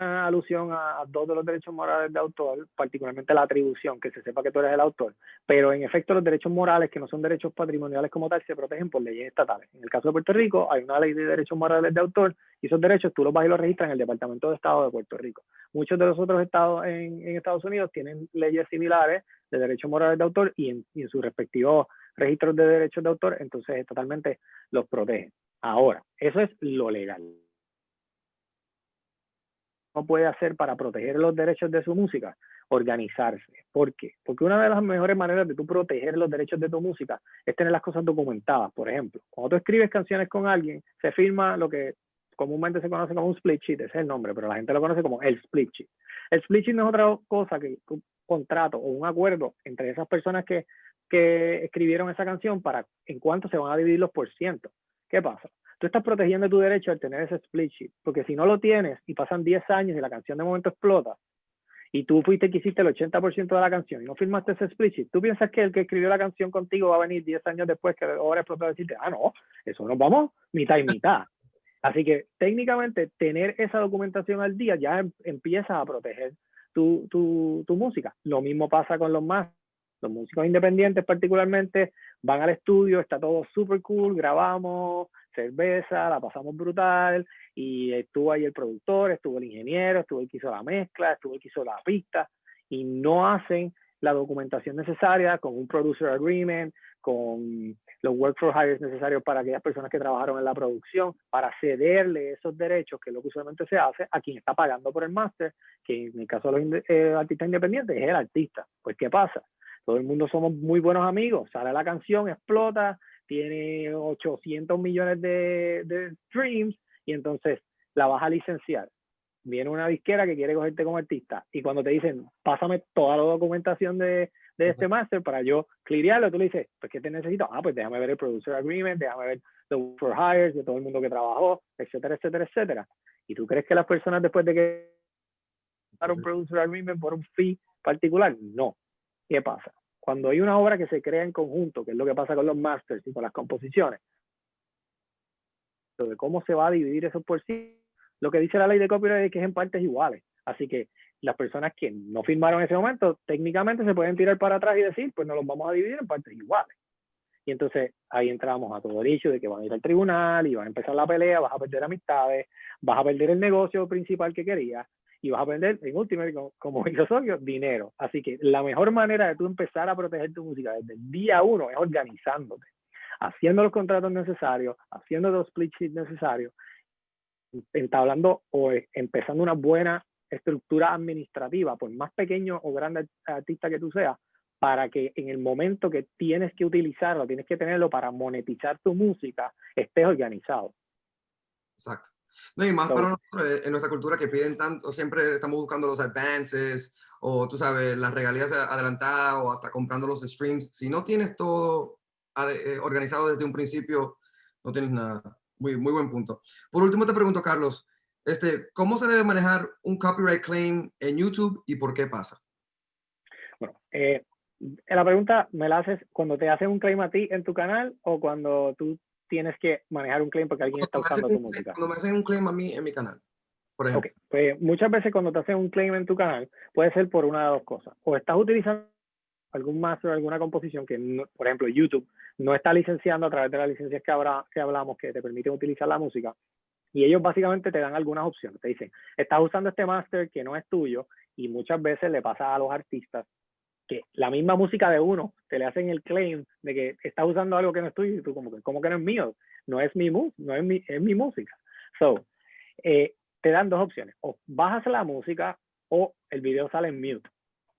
una alusión a 2 de los derechos morales de autor, particularmente la atribución, que se sepa que tú eres el autor, pero en efecto los derechos morales, que no son derechos patrimoniales como tal, se protegen por leyes estatales. En el caso de Puerto Rico hay una ley de derechos morales de autor, y esos derechos tú los vas y los registras en el Departamento de Estado de Puerto Rico. Muchos de los otros estados en Estados Unidos tienen leyes similares de derechos morales de autor, y en sus respectivos registros de derechos de autor, entonces estatalmente los protegen. Ahora, eso es lo legal. No puede hacer para proteger los derechos de su música, organizarse. ¿Por qué? Porque una de las mejores maneras de tú proteger los derechos de tu música es tener las cosas documentadas. Por ejemplo, cuando tú escribes canciones con alguien, se firma lo que comúnmente se conoce como un split sheet, ese es el nombre, pero la gente lo conoce como el split sheet. El split sheet no es otra cosa que un contrato o un acuerdo entre esas personas que escribieron esa canción para en cuánto se van a dividir los %. ¿Qué pasa? Tú estás protegiendo tu derecho al tener ese split sheet, porque si no lo tienes y pasan 10 años y la canción de momento explota, y tú fuiste que hiciste el 80% de la canción y no firmaste ese split sheet, ¿tú piensas que el que escribió la canción contigo va a venir 10 años después que ahora explotó a decirte, no, eso nos vamos mitad y mitad? Así que técnicamente tener esa documentación al día ya empieza a proteger tu música. Lo mismo pasa con los músicos independientes particularmente, van al estudio, está todo súper cool, grabamos, cerveza, la pasamos brutal, y estuvo ahí el productor, estuvo el ingeniero, estuvo el que hizo la mezcla, estuvo el que hizo la pista, y no hacen la documentación necesaria, con un producer agreement, con los work for hires necesarios para aquellas personas que trabajaron en la producción, para cederle esos derechos, que es lo que usualmente se hace, a quien está pagando por el máster, que en el caso de los artistas independientes es el artista. Pues, ¿qué pasa? Todo el mundo somos muy buenos amigos, sale la canción, explota, tiene 800 millones de streams, y entonces la vas a licenciar. Viene una disquera que quiere cogerte como artista, y cuando te dicen, pásame toda la documentación de este máster para yo clearearlo, tú le dices, pues, ¿qué te necesito? Ah, pues déjame ver el producer agreement, déjame ver the work for hires de todo el mundo que trabajó, etcétera, etcétera, etcétera. ¿Y tú crees que las personas, después de que un producer agreement por un fee particular? No. ¿Qué pasa? Cuando hay una obra que se crea en conjunto, que es lo que pasa con los masters y con las composiciones, de cómo se va a dividir eso por sí, lo que dice la ley de copyright es que es en partes iguales. Así que las personas que no firmaron en ese momento, técnicamente se pueden tirar para atrás y decir, pues nos los vamos a dividir en partes iguales. Y entonces ahí entramos a todo el hecho de que van a ir al tribunal y van a empezar la pelea, vas a perder amistades, vas a perder el negocio principal que querías y vas a perder, en último, como hizo Sokio, dinero. Así que la mejor manera de tú empezar a proteger tu música desde el día uno es organizándote, haciendo los contratos necesarios, haciendo los split sheets necesarios, entablando o empezando una buena estructura administrativa, por más pequeño o grande artista que tú seas, para que en el momento que tienes que utilizarlo, tienes que tenerlo para monetizar tu música, estés organizado. Exacto. No, y más para nosotros, en nuestra cultura, que piden tanto, siempre estamos buscando los advances, o tú sabes, las regalías adelantadas, o hasta comprando los streams. Si no tienes todo organizado desde un principio, no tienes nada. Muy buen punto. Por último, te pregunto, Carlos, ¿cómo se debe manejar un copyright claim en YouTube y por qué pasa? Bueno, la pregunta me la haces cuando te hacen un claim a ti en tu canal o cuando tú tienes que manejar un claim porque alguien está usando tu música. Cuando me hacen un claim a mí en mi canal, por ejemplo. Okay. Pues muchas veces cuando te hacen un claim en tu canal, puede ser por una de dos cosas. O estás utilizando algún master, alguna composición que, no, por ejemplo, YouTube no está licenciando a través de las licencias que hablamos, que te permiten utilizar la música. Y ellos básicamente te dan algunas opciones. Te dicen, estás usando este master que no es tuyo, y muchas veces le pasa a los artistas que la misma música de uno te le hacen el claim de que estás usando algo que no es tuyo, y tú como que no es mío, no es mi es mi música. So, te dan dos opciones, o bajas la música o el video sale en mute.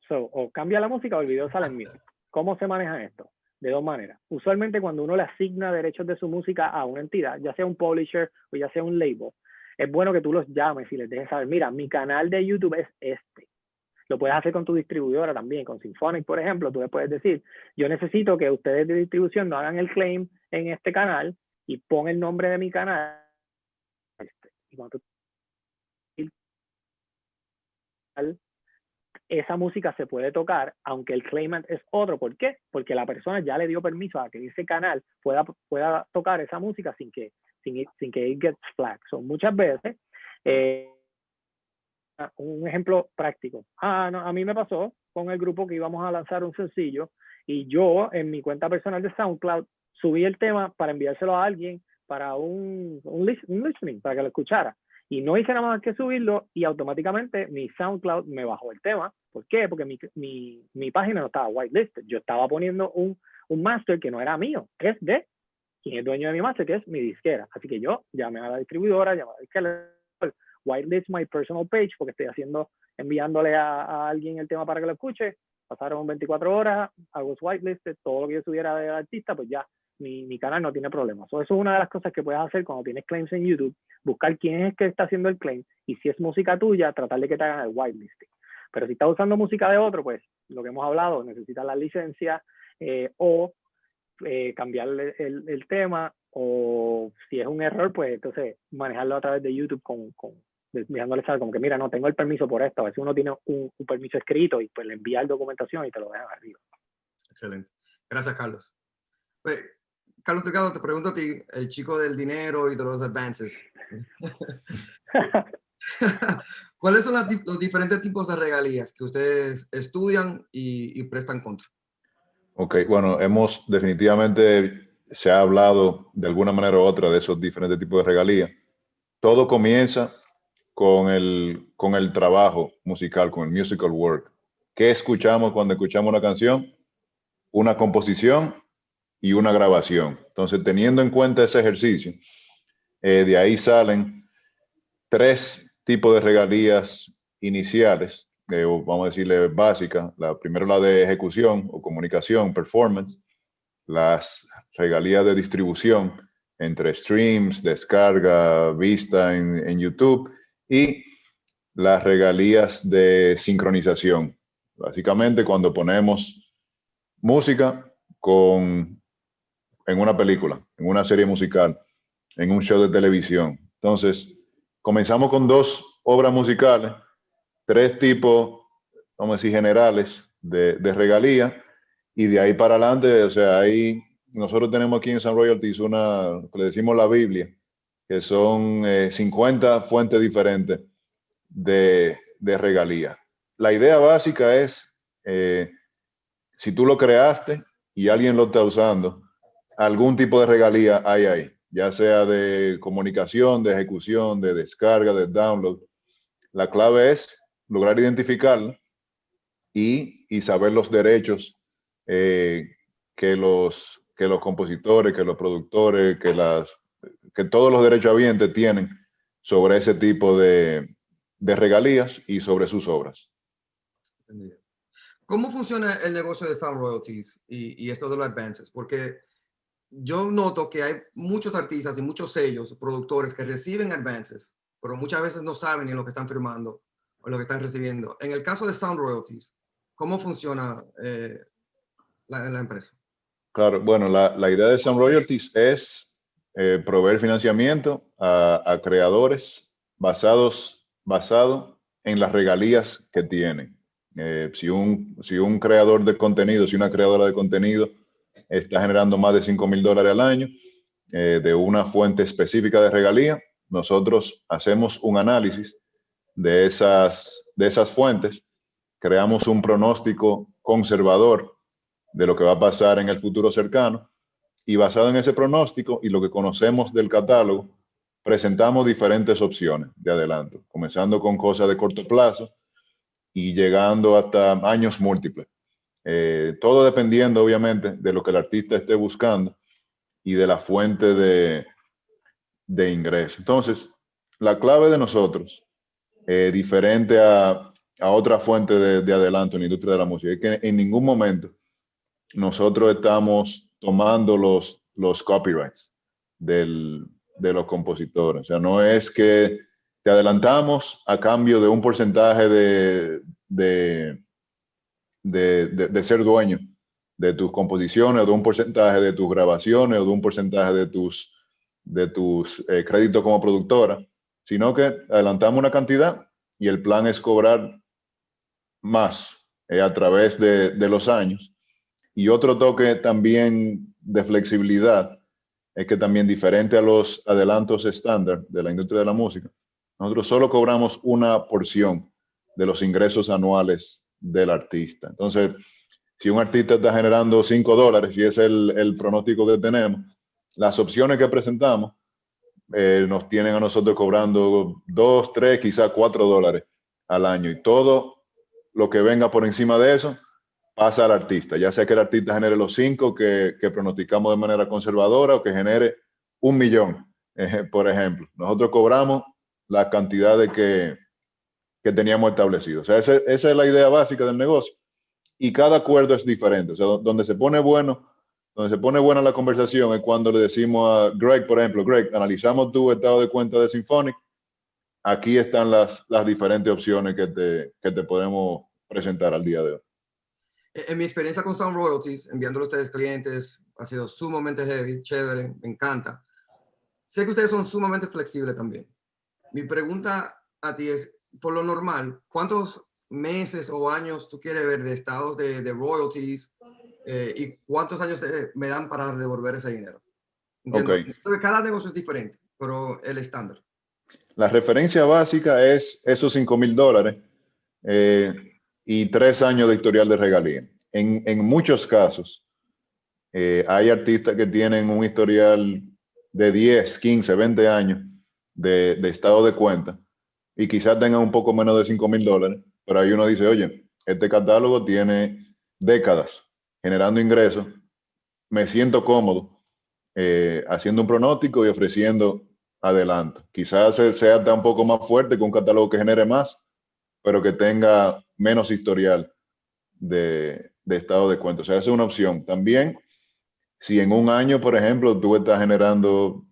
So, o cambia la música o el video sale en mute. ¿Cómo se maneja esto? De dos maneras. Usualmente cuando uno le asigna derechos de su música a una entidad, ya sea un publisher o ya sea un label, es bueno que tú los llames y les dejes saber, mira, mi canal de YouTube es este. Lo puedes hacer con tu distribuidora también, con Symphonic, por ejemplo. Tú le puedes decir, yo necesito que ustedes de distribución no hagan el claim en este canal y pon el nombre de mi canal. Y cuando esa música se puede tocar, aunque el claimant es otro. ¿Por qué? Porque la persona ya le dio permiso a que ese canal pueda tocar esa música sin que it gets flagged. So, muchas veces, un ejemplo práctico. No, a mí me pasó con el grupo que íbamos a lanzar un sencillo y yo en mi cuenta personal de SoundCloud subí el tema para enviárselo a alguien para un listening, para que lo escuchara. Y no hice nada más que subirlo y automáticamente mi SoundCloud me bajó el tema. ¿Por qué? Porque mi página no estaba whitelisted. Yo estaba poniendo un master que no era mío, que es de quien es dueño de mi master, que es mi disquera. Así que yo llamé a la distribuidora, llamé a la disquera, whitelist my personal page, porque estoy enviándole a alguien el tema para que lo escuche. Pasaron 24 horas, hago whitelisted, todo lo que yo subiera de artista, pues ya mi canal no tiene problemas. Eso es una de las cosas que puedes hacer cuando tienes claims en YouTube, buscar quién es que está haciendo el claim, y si es música tuya, tratar de que te hagan el whitelisting. Pero si estás usando música de otro, pues lo que hemos hablado, necesitas la licencia o cambiar el tema, o si es un error, pues entonces manejarlo a través de YouTube dejándole saber como que mira, no tengo el permiso por esto. A veces uno tiene un permiso escrito y pues le envía la documentación y te lo dejan arriba. Excelente. Gracias, Carlos. Carlos Delgado, te pregunto a ti, el chico del dinero y de los advances. ¿Cuáles son los diferentes tipos de regalías que ustedes estudian y prestan contra? Ok, bueno, definitivamente se ha hablado de alguna manera u otra de esos diferentes tipos de regalías. Todo comienza con el trabajo musical, con el musical work. ¿qué escuchamos cuando escuchamos una canción? Una composición y una grabación. Entonces, teniendo en cuenta ese ejercicio, de ahí salen 3 tipos de regalías iniciales, o vamos a decirle básicas. La primera, la de ejecución o comunicación, performance, las regalías de distribución entre streams, descarga, vista en YouTube, y las regalías de sincronización. Básicamente, cuando ponemos música en una película, en una serie musical, en un show de televisión. Entonces, comenzamos con 2 obras musicales, 3 tipos, vamos a decir, generales de regalía, y de ahí para adelante, o sea, ahí nosotros tenemos aquí en Sun Royalties una, le decimos la Biblia, que son 50 fuentes diferentes de regalía. La idea básica es, si tú lo creaste y alguien lo está usando, algún tipo de regalía hay ahí, ya sea de comunicación, de ejecución, de descarga, de download. La clave es lograr identificarlo y saber los derechos que los compositores, que los productores, que todos los derechos habientes tienen sobre ese tipo de regalías y sobre sus obras. Entendido. ¿Cómo funciona el negocio de Sound Royalties y esto de los advances? Porque yo noto que hay muchos artistas y muchos sellos, productores que reciben advances, pero muchas veces no saben ni lo que están firmando o lo que están recibiendo. En el caso de Sound Royalties, ¿cómo funciona la empresa? Claro, bueno, la idea de Sound Royalties es proveer financiamiento a creadores basado en las regalías que tienen. Si un creador de contenido, si una creadora de contenido está generando más de $5,000 al año de una fuente específica de regalía, nosotros hacemos un análisis de esas fuentes, creamos un pronóstico conservador de lo que va a pasar en el futuro cercano, y basado en ese pronóstico y lo que conocemos del catálogo, presentamos diferentes opciones de adelanto, comenzando con cosas de corto plazo y llegando hasta años múltiples. Todo dependiendo, obviamente, de lo que el artista esté buscando y de la fuente de ingreso. Entonces, la clave de nosotros, diferente a otra fuente de adelanto en la industria de la música, es que en ningún momento nosotros estamos tomando los copyrights de los compositores. O sea, no es que te adelantamos a cambio de un porcentaje de ser dueño de tus composiciones, o de un porcentaje de tus grabaciones, o de un porcentaje de tus créditos como productora, sino que adelantamos una cantidad y el plan es cobrar más a través de los años. Y otro toque también de flexibilidad es que también, diferente a los adelantos estándar de la industria de la música, nosotros solo cobramos una porción de los ingresos anuales del artista. Entonces, si un artista está generando $5 y es el pronóstico que tenemos, las opciones que presentamos nos tienen a nosotros cobrando $2, $3, quizás $4 al año, y todo lo que venga por encima de eso pasa al artista, ya sea que el artista genere los 5 que pronosticamos de manera conservadora, o que genere 1 millón, por ejemplo. Nosotros cobramos la cantidad que teníamos establecido. O sea, esa es la idea básica del negocio. Y cada acuerdo es diferente. O sea, donde se pone buena la conversación es cuando le decimos a Greg, por ejemplo: Greg, analizamos tu estado de cuenta de Symphonic. Aquí están las diferentes opciones que te podemos presentar al día de hoy. En mi experiencia con Sound Royalties, enviándole a ustedes clientes, ha sido sumamente heavy, chévere, me encanta. Sé que ustedes son sumamente flexibles también. Mi pregunta a ti es, por lo normal, ¿cuántos meses o años tú quieres ver de estados de royalties y cuántos años me dan para devolver ese dinero? Entiendo. Okay. Cada negocio es diferente, pero el estándar. La referencia básica es esos $5,000 y 3 años de historial de regalía. En muchos casos, hay artistas que tienen un historial de 10, 15, 20 años de estado de cuenta, y quizás tengan un poco menos de $5,000, pero ahí uno dice: oye, este catálogo tiene décadas generando ingresos, me siento cómodo haciendo un pronóstico y ofreciendo adelanto. Quizás sea hasta un poco más fuerte que un catálogo que genere más, pero que tenga menos historial de estado de cuenta. O sea, esa es una opción. También, si en un año, por ejemplo, tú estás generando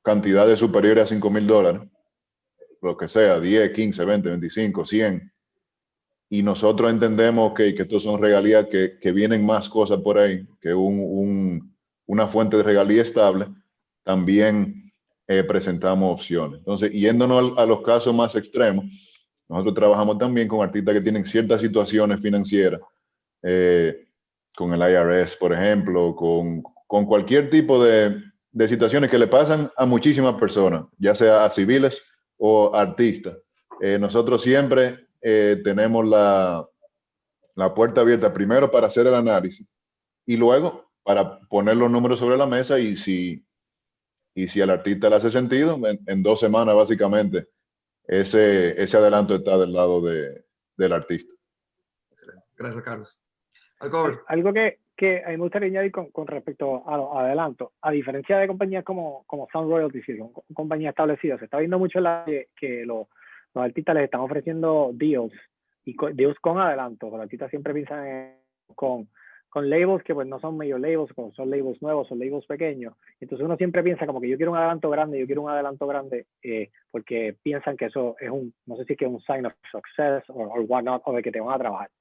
cantidades superiores a $5,000, lo que sea, 10, 15, 20, 25, 100, y nosotros entendemos que estos son regalías que vienen más cosas por ahí, que una fuente de regalía estable, también presentamos opciones. Entonces, yéndonos a los casos más extremos, nosotros trabajamos también con artistas que tienen ciertas situaciones financieras, con el IRS, por ejemplo, con cualquier tipo de situaciones que le pasan a muchísimas personas, ya sea a civiles o artistas. Nosotros siempre tenemos la puerta abierta primero para hacer el análisis y luego para poner los números sobre la mesa y si al artista le hace sentido, en 2 semanas básicamente ese adelanto está del lado del artista. Excelente. Gracias, Carlos. Algo que a mí me gustaría añadir con respecto a los adelantos, a diferencia de compañías como Sound Royalties, que son compañías establecidas, se está viendo mucho que los artistas les están ofreciendo deals, y deals con adelantos. Los artistas siempre piensan con labels que pues no son medio labels, son labels nuevos, son labels pequeños. Entonces uno siempre piensa como que yo quiero un adelanto grande, porque piensan que eso es no sé si es que es un sign of success o whatnot, o de que te van a trabajar.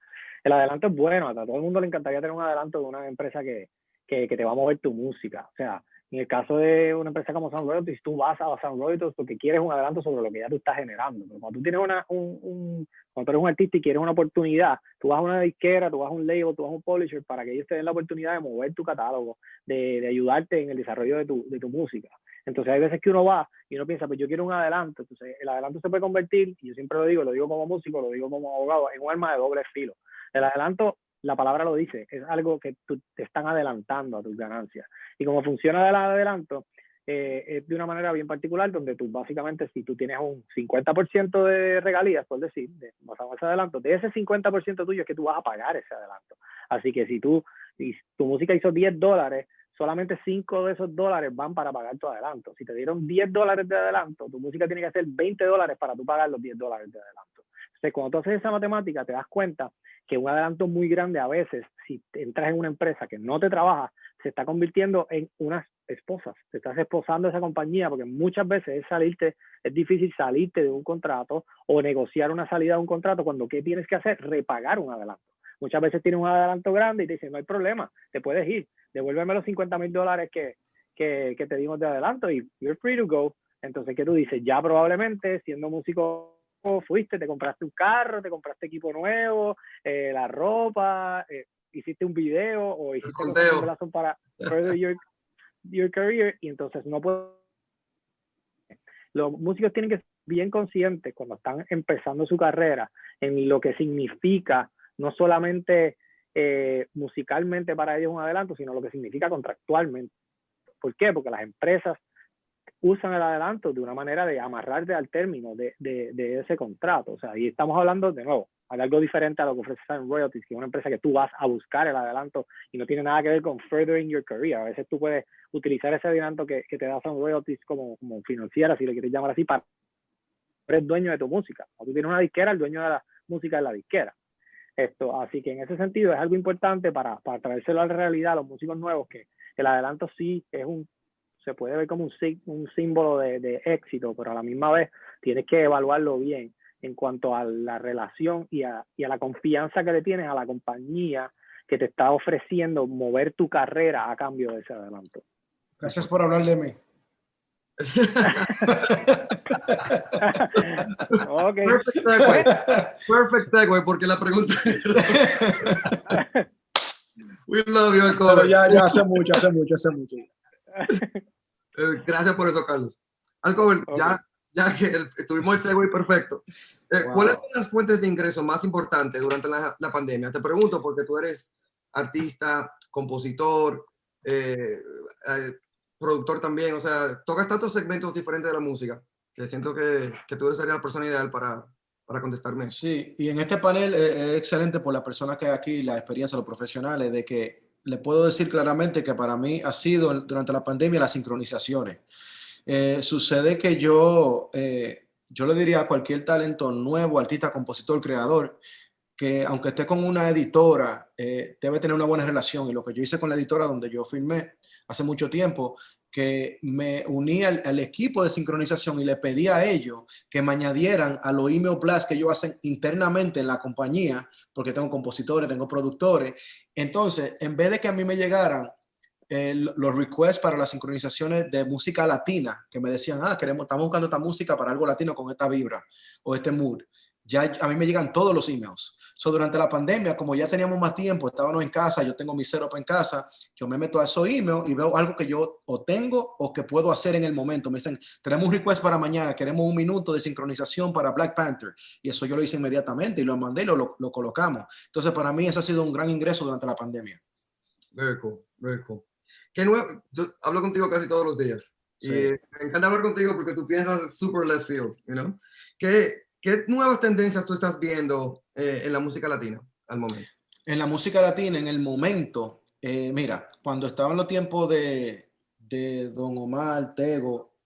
El adelanto es bueno, a todo el mundo le encantaría tener un adelanto de una empresa que te va a mover tu música. O sea, en el caso de una empresa como Sound Royalties, tú vas a Sound Royalties porque quieres un adelanto sobre lo que ya tú estás generando. Pero cuando tú tienes cuando tú eres un artista y quieres una oportunidad, tú vas a una disquera, tú vas a un label, tú vas a un publisher para que ellos te den la oportunidad de mover tu catálogo, de ayudarte en el desarrollo de tu música. Entonces hay veces que uno va y uno piensa, pues yo quiero un adelanto. Entonces el adelanto se puede convertir, y yo siempre lo digo como músico, lo digo como abogado, en un arma de doble filo. El adelanto, la palabra lo dice, es algo que te están adelantando a tus ganancias. Y como funciona el adelanto, es de una manera bien particular, donde tú básicamente, si tú tienes un 50% de regalías, por decir, basado en ese adelanto, de ese 50% tuyo es que tú vas a pagar ese adelanto. Así que si tu música hizo $10, solamente 5 de esos dólares van para pagar tu adelanto. Si te dieron $10 de adelanto, tu música tiene que hacer $20 para tú pagar los $10 de adelanto. Entonces, cuando tú haces esa matemática, te das cuenta que un adelanto muy grande a veces, si entras en una empresa que no te trabaja, se está convirtiendo en unas esposas. Te estás esposando a esa compañía, porque muchas veces es difícil salirte de un contrato o negociar una salida de un contrato cuando ¿qué tienes que hacer? Repagar un adelanto. Muchas veces tienes un adelanto grande y te dicen, no hay problema, te puedes ir, devuélveme los $50,000 que te dimos de adelanto y you're free to go. Entonces, ¿qué tú dices? Ya probablemente, siendo músico, fuiste, te compraste un carro, te compraste equipo nuevo, la ropa, hiciste un video o hiciste cosas que son para further your career, y entonces no puedo. Los músicos tienen que ser bien conscientes cuando están empezando su carrera en lo que significa no solamente musicalmente para ellos un adelanto, sino lo que significa contractualmente. ¿Por qué? Porque las empresas usan el adelanto de una manera de amarrarte al término de ese contrato. O sea, y estamos hablando de nuevo, de algo diferente a lo que ofrece Sound Royalties, que es una empresa que tú vas a buscar el adelanto y no tiene nada que ver con furthering your career. A veces tú puedes utilizar ese adelanto que te da Sound Royalties como financiera, si le quieres llamar así, para eres dueño de tu música. O tú tienes una disquera, el dueño de la música es la disquera. Así que en ese sentido es algo importante para traérselo a la realidad a los músicos nuevos, que el adelanto sí se puede ver como un símbolo de éxito, pero a la misma vez tienes que evaluarlo bien en cuanto a la relación y a la confianza que le tienes a la compañía que te está ofreciendo mover tu carrera a cambio de ese adelanto. Gracias por hablar de mí. Okay. Perfect segue, porque la pregunta we love you, pero ya hace mucho. Gracias por eso, Carlos. Alcover, okay. ya que tuvimos el segue perfecto, ¿cuáles son las fuentes de ingreso más importantes durante la pandemia? Te pregunto porque tú eres artista, compositor, productor también, o sea, tocas tantos segmentos diferentes de la música que siento que tú serías la persona ideal para para contestarme. Sí, y en este panel es excelente por las personas que hay aquí, la experiencia, los profesionales, de que le puedo decir claramente que para mí ha sido durante la pandemia las sincronizaciones. Sucede que yo le diría a cualquier talento nuevo, artista, compositor, creador, que aunque esté con una editora, debe tener una buena relación. Y lo que yo hice con la editora donde yo firmé hace mucho tiempo, que me uní al equipo de sincronización y le pedí a ellos que me añadieran a los email blasts que ellos hacen internamente en la compañía, porque tengo compositores, tengo productores. Entonces, en vez de que a mí me llegaran los requests para las sincronizaciones de música latina, que me decían, estamos buscando esta música para algo latino con esta vibra o este mood. Ya a mí me llegan todos los emails. Durante la pandemia, como ya teníamos más tiempo, estábamos en casa, yo tengo mi setup en casa, yo me meto a esos emails y veo algo que yo o tengo o que puedo hacer en el momento. Me dicen, tenemos un request para mañana, queremos 1 minuto de sincronización para Black Panther. Y eso yo lo hice inmediatamente y lo mandé y lo colocamos. Entonces, para mí, ese ha sido un gran ingreso durante la pandemia. Very cool, very cool. ¿Qué nuevo? Yo hablo contigo casi todos los días. Sí. Y me encanta hablar contigo porque tú piensas super left field, you know? ¿Qué nuevas tendencias tú estás viendo en la música latina al momento? En la música latina, en el momento, mira, cuando estaban los tiempos de Don Omar, Tego,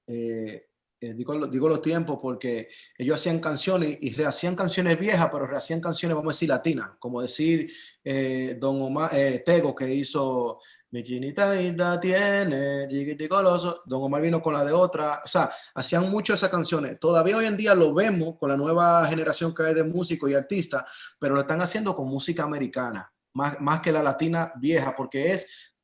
digo los tiempos porque ellos hacían canciones y rehacían canciones viejas, pero rehacían canciones, vamos a decir, latinas, como decir Don Omar, Tego, que hizo Mi chinita linda tiene, chiquiticoloso. Don Omar vino con la de otra, o sea, hacían mucho esas canciones. Todavía hoy en día lo vemos con la nueva generación que hay de músicos y artistas, pero lo están haciendo con música americana, más que la latina vieja, porque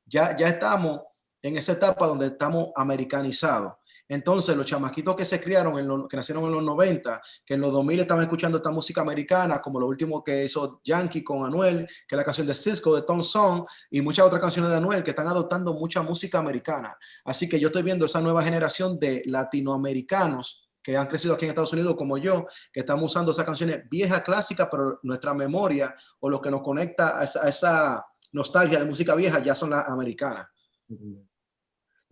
ya estamos en esa etapa donde estamos americanizados. Entonces, los chamaquitos que se criaron, que nacieron en los 90, que en los 2000 estaban escuchando esta música americana, como lo último que hizo Yankee con Anuel, que es la canción de Cisco, de Tom Song, y muchas otras canciones de Anuel, que están adoptando mucha música americana. Así que yo estoy viendo esa nueva generación de latinoamericanos que han crecido aquí en Estados Unidos como yo, que estamos usando esas canciones viejas, clásicas, pero nuestra memoria o lo que nos conecta a esa nostalgia de música vieja ya son las americanas.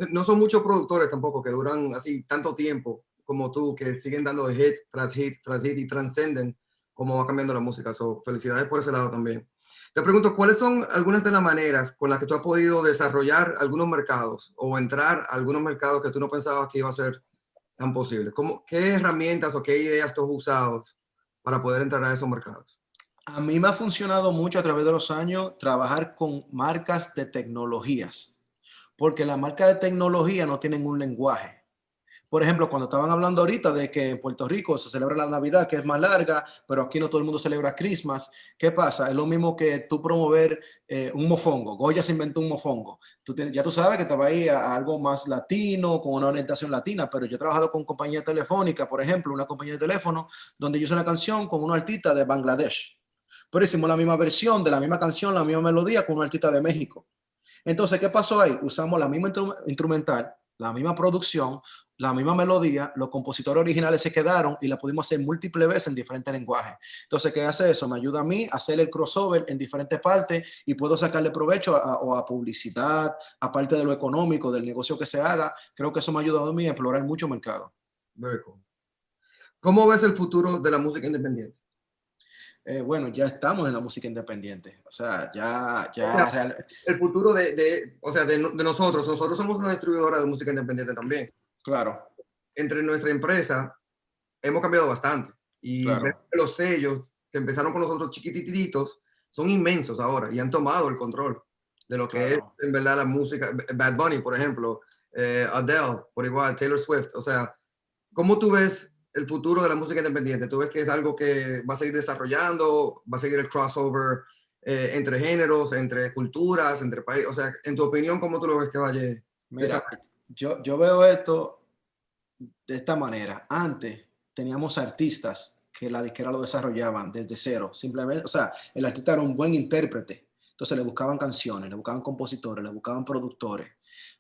No son muchos productores tampoco que duran así tanto tiempo como tú, que siguen dando hit tras hit tras hit y transcenden cómo va cambiando la música. So, felicidades por ese lado también. Te pregunto, ¿cuáles son algunas de las maneras con las que tú has podido desarrollar algunos mercados o entrar a algunos mercados que tú no pensabas que iba a ser tan posible? ¿Qué herramientas o qué ideas tú has usado para poder entrar a esos mercados? A mí me ha funcionado mucho a través de los años trabajar con marcas de tecnologías, porque las marcas de tecnología no tienen un lenguaje. Por ejemplo, cuando estaban hablando ahorita de que en Puerto Rico se celebra la Navidad, que es más larga, pero aquí no todo el mundo celebra Christmas, ¿qué pasa? Es lo mismo que tú promover un mofongo. Goya se inventó un mofongo. Ya tú sabes que te va a ir a algo más latino, con una orientación latina, pero yo he trabajado con compañía telefónica, por ejemplo, una compañía de teléfono, donde yo hice una canción con un artista de Bangladesh. Pero hicimos la misma versión de la misma canción, la misma melodía con un artista de México. Entonces, ¿qué pasó ahí? Usamos la misma instrumental, la misma producción, la misma melodía, los compositores originales se quedaron y la pudimos hacer múltiples veces en diferentes lenguajes. Entonces, ¿qué hace eso? Me ayuda a mí a hacer el crossover en diferentes partes y puedo sacarle provecho a publicidad, aparte de lo económico, del negocio que se haga. Creo que eso me ha ayudado a mí a explorar mucho mercado. Very cool. ¿Cómo ves el futuro de la música independiente? Bueno, ya estamos en la música independiente. O sea, el futuro de nosotros. Nosotros somos una distribuidora de música independiente también. Claro. Entre nuestra empresa hemos cambiado bastante. Y claro. Los sellos que empezaron con nosotros chiquititos son inmensos ahora y han tomado el control de lo que es en verdad la música. Bad Bunny, por ejemplo, Adele, por igual, Taylor Swift. O sea, ¿cómo tú ves el futuro de la música independiente? ¿Tú ves que es algo que va a seguir desarrollando? ¿Va a seguir el crossover entre géneros, entre culturas, entre países? O sea, en tu opinión, ¿cómo tú lo ves que vaya? Mira, yo veo esto de esta manera. Antes teníamos artistas que la disquera lo desarrollaban desde cero. Simplemente, o sea, el artista era un buen intérprete. Entonces le buscaban canciones, le buscaban compositores, le buscaban productores.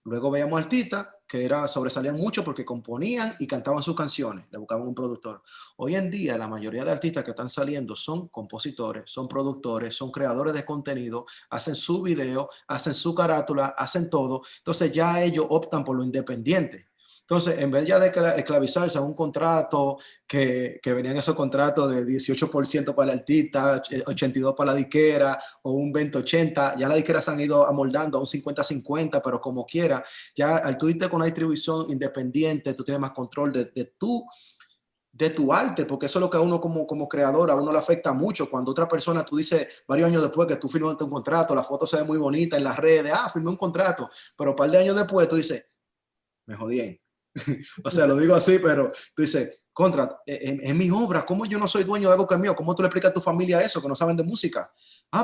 Luego veíamos artistas que sobresalían mucho porque componían y cantaban sus canciones, le buscaban un productor. Hoy en día la mayoría de artistas que están saliendo son compositores, son productores, son creadores de contenido, hacen su video, hacen su carátula, hacen todo. Entonces ya ellos optan por lo independiente. Entonces, en vez ya de esclavizarse a un contrato, que venían esos contratos de 18% para el artista, 82% para la disquera, o un 20-80, ya las disqueras se han ido amoldando a un 50-50, pero como quiera, ya al tú irte con una distribución independiente, tú tienes más control de tu arte, porque eso es lo que a uno como creador, a uno le afecta mucho. Cuando otra persona, tú dices varios años después que tú firmaste un contrato, la foto se ve muy bonita en las redes, firmé un contrato, pero un par de años después tú dices, me jodí. O sea, lo digo así, pero tú dices, contra, es mi obra, ¿cómo yo no soy dueño de algo que es mío? ¿Cómo tú le explicas a tu familia eso, que no saben de música?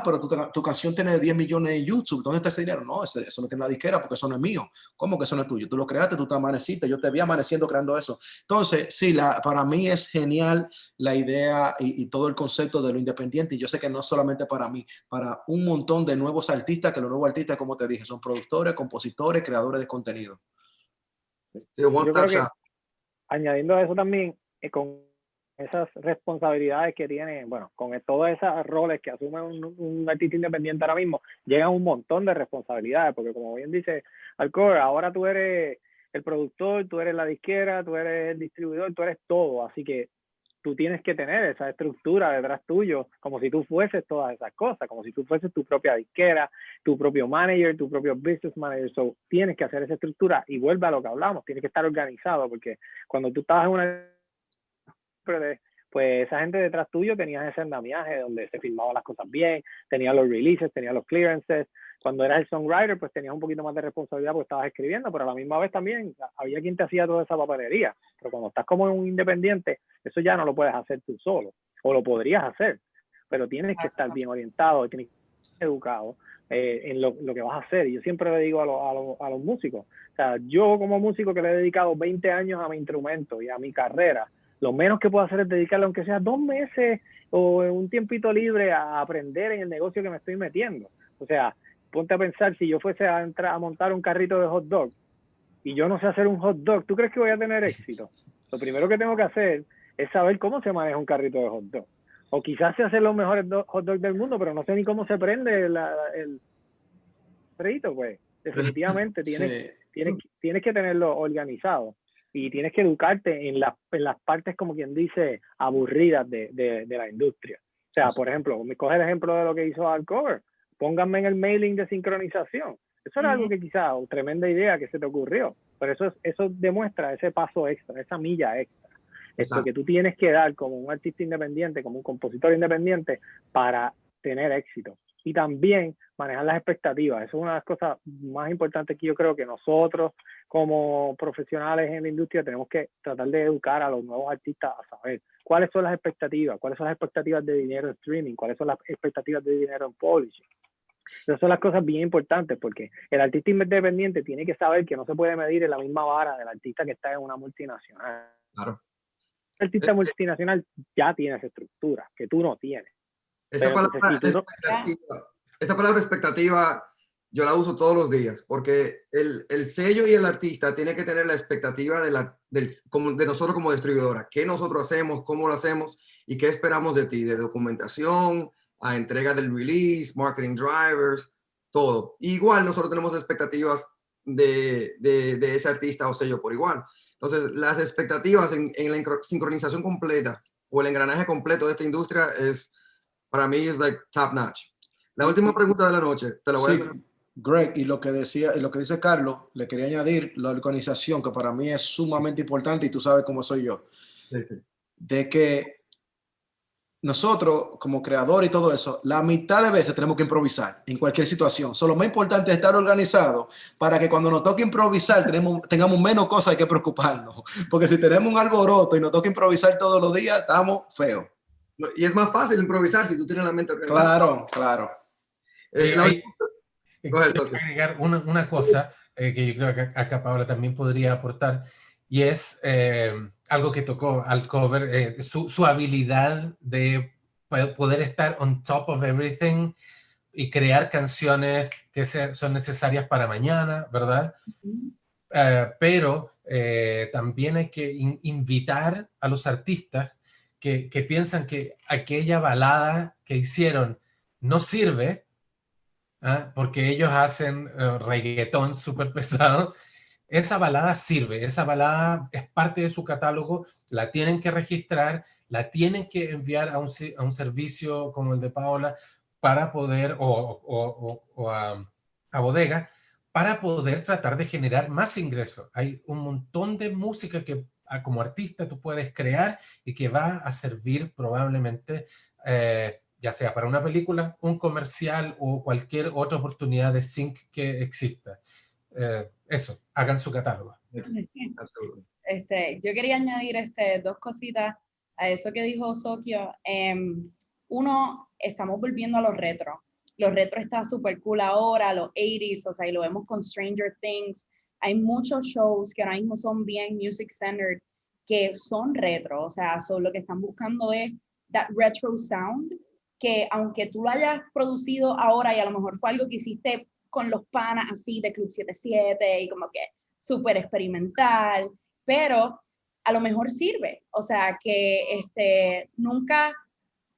Pero tu canción tiene 10 millones en YouTube, ¿dónde está ese dinero? No, eso no tiene la disquera porque eso no es mío. ¿Cómo que eso no es tuyo? Tú lo creaste, tú te amaneciste, yo te vi amaneciendo creando eso. Entonces, sí, para mí es genial la idea y todo el concepto de lo independiente, y yo sé que no solamente para mí, para un montón de nuevos artistas, que los nuevos artistas, como te dije, son productores, compositores, creadores de contenido. Sí, one Yo stop creo que shop. añadiendo a eso también, con esas responsabilidades que tiene, bueno, con todos esos roles que asume un artista independiente ahora mismo, llegan un montón de responsabilidades, porque como bien dice Alcor, ahora tú eres el productor, tú eres la disquera, tú eres el distribuidor, tú eres todo, así que tú tienes que tener esa estructura detrás tuyo, como si tú fueses todas esas cosas, como si tú fueses tu propia disquera, tu propio manager, tu propio business manager. So, tienes que hacer esa estructura y vuelve a lo que hablamos, tienes que estar organizado, porque cuando tú estabas en una, pues esa gente detrás tuyo tenía ese andamiaje donde se filmaban las cosas bien, tenía los releases, tenía los clearances. Cuando eras el songwriter, pues tenías un poquito más de responsabilidad porque estabas escribiendo, pero a la misma vez también había quien te hacía toda esa papelería. Pero cuando estás como un independiente, eso ya no lo puedes hacer tú solo, o lo podrías hacer, pero tienes que estar bien orientado, tienes que estar educado en lo que vas a hacer. Y yo siempre le digo a los músicos, o sea, yo como músico que le he dedicado 20 años a mi instrumento y a mi carrera, lo menos que puedo hacer es dedicarle, aunque sea 2 meses o un tiempito libre, a aprender en el negocio que me estoy metiendo. O sea, ponte a pensar, si yo fuese a entrar a montar un carrito de hot dog y yo no sé hacer un hot dog, ¿tú crees que voy a tener éxito? Lo primero que tengo que hacer es saber cómo se maneja un carrito de hot dog. O quizás sé hacer los mejores hot dogs del mundo, pero no sé ni cómo se prende el carrito. Pues definitivamente tienes que tenerlo organizado y tienes que educarte en las partes, como quien dice, aburridas de la industria. O sea, por ejemplo, me coge el ejemplo de lo que hizo Hardcover. Pónganme en el mailing de sincronización. Eso era algo que quizás, tremenda idea que se te ocurrió, pero eso demuestra ese paso extra, esa milla extra. Esto que tú tienes que dar como un artista independiente, como un compositor independiente, para tener éxito. Y también manejar las expectativas. Eso es una de las cosas más importantes que yo creo que nosotros como profesionales en la industria tenemos que tratar de educar a los nuevos artistas a saber cuáles son las expectativas de dinero en streaming, cuáles son las expectativas de dinero en publishing. Esas son las cosas bien importantes, porque el artista independiente tiene que saber que no se puede medir en la misma vara del artista que está en una multinacional. Claro. El artista multinacional ya tiene esa estructura que tú no tienes. Esa palabra expectativa yo la uso todos los días, porque el sello y el artista tiene que tener la expectativa de nosotros como distribuidora. ¿Qué nosotros hacemos? ¿Cómo lo hacemos? ¿Y qué esperamos de ti? De documentación, a entrega del release, marketing drivers, todo. Igual nosotros tenemos expectativas de ese artista o sello por igual. Entonces, las expectativas en la sincronización completa o el engranaje completo de esta industria para mí es like top notch. La última pregunta de la noche, te la voy a hacer. Greg, y lo que dice Carlos, le quería añadir la organización, que para mí es sumamente importante, y tú sabes cómo soy yo. Sí, sí. De que nosotros, como creadores y todo eso, la mitad de veces tenemos que improvisar en cualquier situación. Lo más importante es estar organizado para que cuando nos toque improvisar tengamos menos cosas que preocuparnos. Porque si tenemos un alboroto y nos toca improvisar todos los días, estamos feos. Y es más fácil improvisar si tú tienes la mente organizada. Claro. Quiero agregar una cosa que yo creo que acá Paola también podría aportar, y es algo que tocó al cover, su habilidad de poder estar on top of everything y crear canciones que son necesarias para mañana, ¿verdad? Pero también hay que invitar a los artistas que piensan que aquella balada que hicieron no sirve, porque ellos hacen reggaetón súper pesado, esa balada sirve, esa balada es parte de su catálogo, la tienen que registrar, la tienen que enviar a un servicio como el de Paola para poder, o a bodega, para poder tratar de generar más ingresos. Hay un montón de música que como artista tú puedes crear y que va a servir probablemente, ya sea para una película, un comercial o cualquier otra oportunidad de sync que exista. Eso, hagan su catálogo. Yo quería añadir dos cositas a eso que dijo Sokio. Uno, estamos volviendo a los retro. Los retro está súper cool ahora, los 80s, o sea, y lo vemos con Stranger Things. Hay muchos shows que ahora mismo son bien music-centered, que son retro, o sea, lo que están buscando es that retro sound, que aunque tú lo hayas producido ahora y a lo mejor fue algo que hiciste con los panas así de Club 77 y como que súper experimental, pero a lo mejor sirve. O sea, que nunca,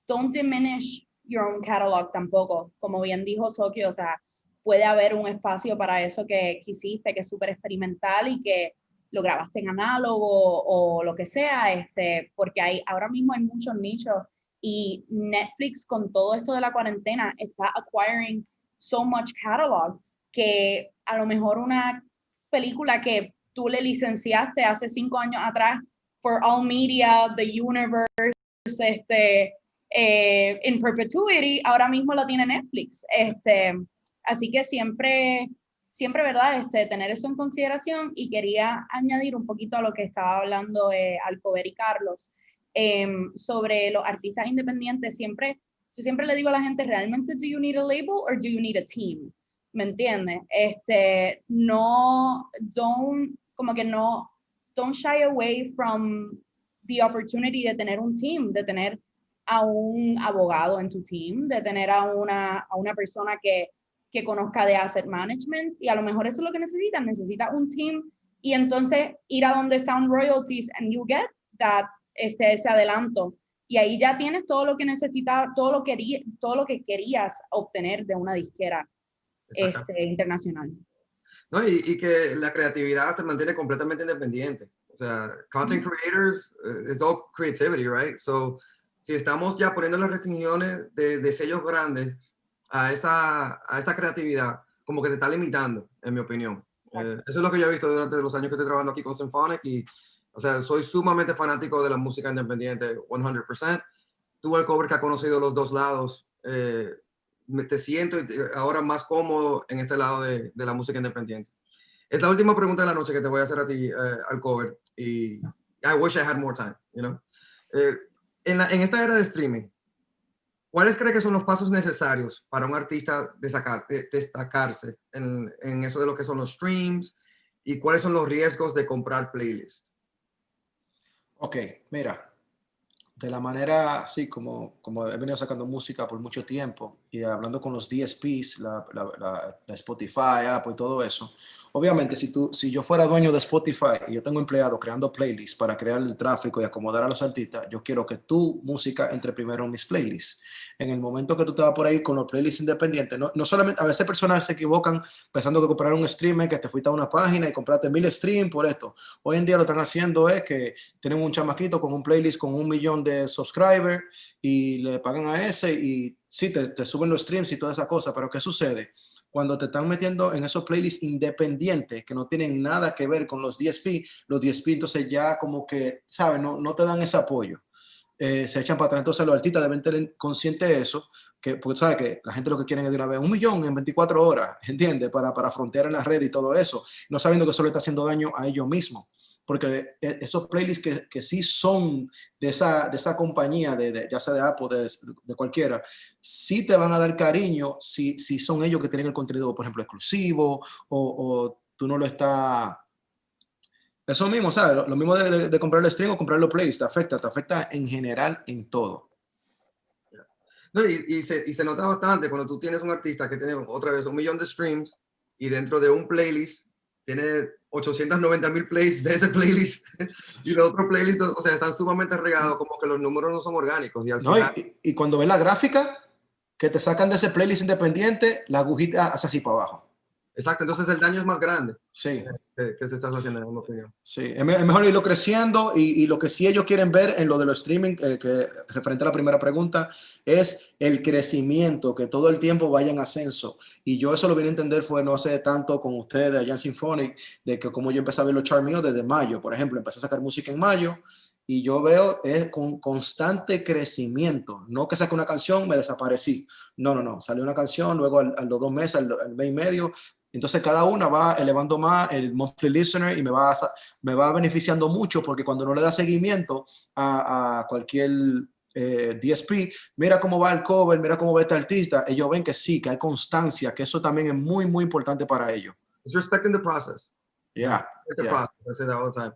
don't diminish your own catalog tampoco. Como bien dijo Sokio, o sea, puede haber un espacio para eso que hiciste, que es súper experimental y que lo grabaste en análogo o lo que sea, porque ahora mismo hay muchos nichos y Netflix con todo esto de la cuarentena está acquiring so much catalog que a lo mejor una película que tú le licenciaste hace 5 años atrás for all media, the universe, in perpetuity, ahora mismo la tiene Netflix. Así que siempre, ¿verdad? Tener eso en consideración. Y quería añadir un poquito a lo que estaba hablando Alcover y Carlos sobre los artistas independientes. Yo siempre le digo a la gente, ¿realmente do you need a label or do you need a team? ¿Me entiendes? Don't shy away from the opportunity de tener un team, de tener a un abogado en tu team, de tener a una persona que conozca de asset management, y a lo mejor eso es lo que necesita un team, y entonces ir a donde Sound Royalties and you get that, ese adelanto, y ahí ya tienes todo lo que necesitas, todo lo que querías obtener de una disquera internacional. No, y que la creatividad se mantiene completamente independiente. O sea, content creators, it's all creativity, right? So, si estamos ya poniendo las restricciones de sellos grandes a esa creatividad, como que te está limitando, en mi opinión. Eso es lo que yo he visto durante los años que estoy trabajando aquí con Symphonic, y, o sea, soy sumamente fanático de la música independiente, 100%. Tú, el cover que ha conocido los dos lados, te siento ahora más cómodo en este lado de la música independiente. Es la última pregunta de la noche que te voy a hacer a ti, al cover, y I wish I had more time, you know. En esta era de streaming, ¿cuáles cree que son los pasos necesarios para un artista destacarse en eso de lo que son los streams, y cuáles son los riesgos de comprar playlists? Ok, mira, de la manera así como he venido sacando música por mucho tiempo y hablando con los DSPs, la Spotify, Apple y todo eso, obviamente si yo fuera dueño de Spotify y yo tengo empleado creando playlists para crear el tráfico y acomodar a los artistas, yo quiero que tu música entre primero en mis playlists. En el momento que tú te vas por ahí con los playlists independientes, no solamente, a veces personas se equivocan pensando que comprar un streamer, que te fuiste a una página y compraste 1000 streams por esto. Hoy en día lo están haciendo es que tienen un chamaquito con un playlist con 1 millón de subscribers y le pagan a ese y sí, te suben los streams y toda esa cosa, pero ¿qué sucede? Cuando te están metiendo en esos playlists independientes que no tienen nada que ver con los DSP entonces ya como que, ¿sabes? No te dan ese apoyo. Se echan para atrás. Entonces los artistas deben tener consciente de eso, porque sabe que la gente lo que quieren es de una vez 1 millón en 24 horas, ¿entiendes? Para frontear en la red y todo eso, no sabiendo que eso le está haciendo daño a ellos mismos. Porque esos playlists que sí son de esa compañía, ya sea de Apple, de cualquiera, sí te van a dar cariño si son ellos que tienen el contenido, por ejemplo, exclusivo, o tú no lo estás... Eso mismo, ¿sabes? Lo mismo de comprar el stream o comprar los playlists, te afecta en general en todo. No, y se nota bastante cuando tú tienes un artista que tiene otra vez 1 millón de streams y dentro de un playlist tiene 890,000 plays de ese playlist y de otro playlist, o sea, están sumamente regados, como que los números no son orgánicos. Y al final... y cuando ves la gráfica que te sacan de ese playlist independiente, la agujita hace así para abajo. Exacto, entonces el daño es más grande. Sí. Que se está haciendo, en mi opinión. Sí, es mejor irlo creciendo y lo que sí ellos quieren ver en lo de los streaming, que referente a la primera pregunta, es el crecimiento, que todo el tiempo vaya en ascenso. Y yo eso lo vine a entender fue no hace tanto con ustedes allá en Symphonic, de que como yo empecé a ver los charts míos desde mayo, por ejemplo, empecé a sacar música en mayo y yo veo es con constante crecimiento, no que saque una canción, me desaparecí. No, salió una canción, luego a los 2 meses, al mes y medio. Entonces cada una va elevando más el monthly listener y me va beneficiando mucho porque cuando no le da seguimiento a cualquier DSP, mira cómo va el cover, mira cómo va este artista, ellos ven que sí, que hay constancia, que eso también es muy, muy importante para ellos. It's respecting the process. Yeah. The process. I say that all the time.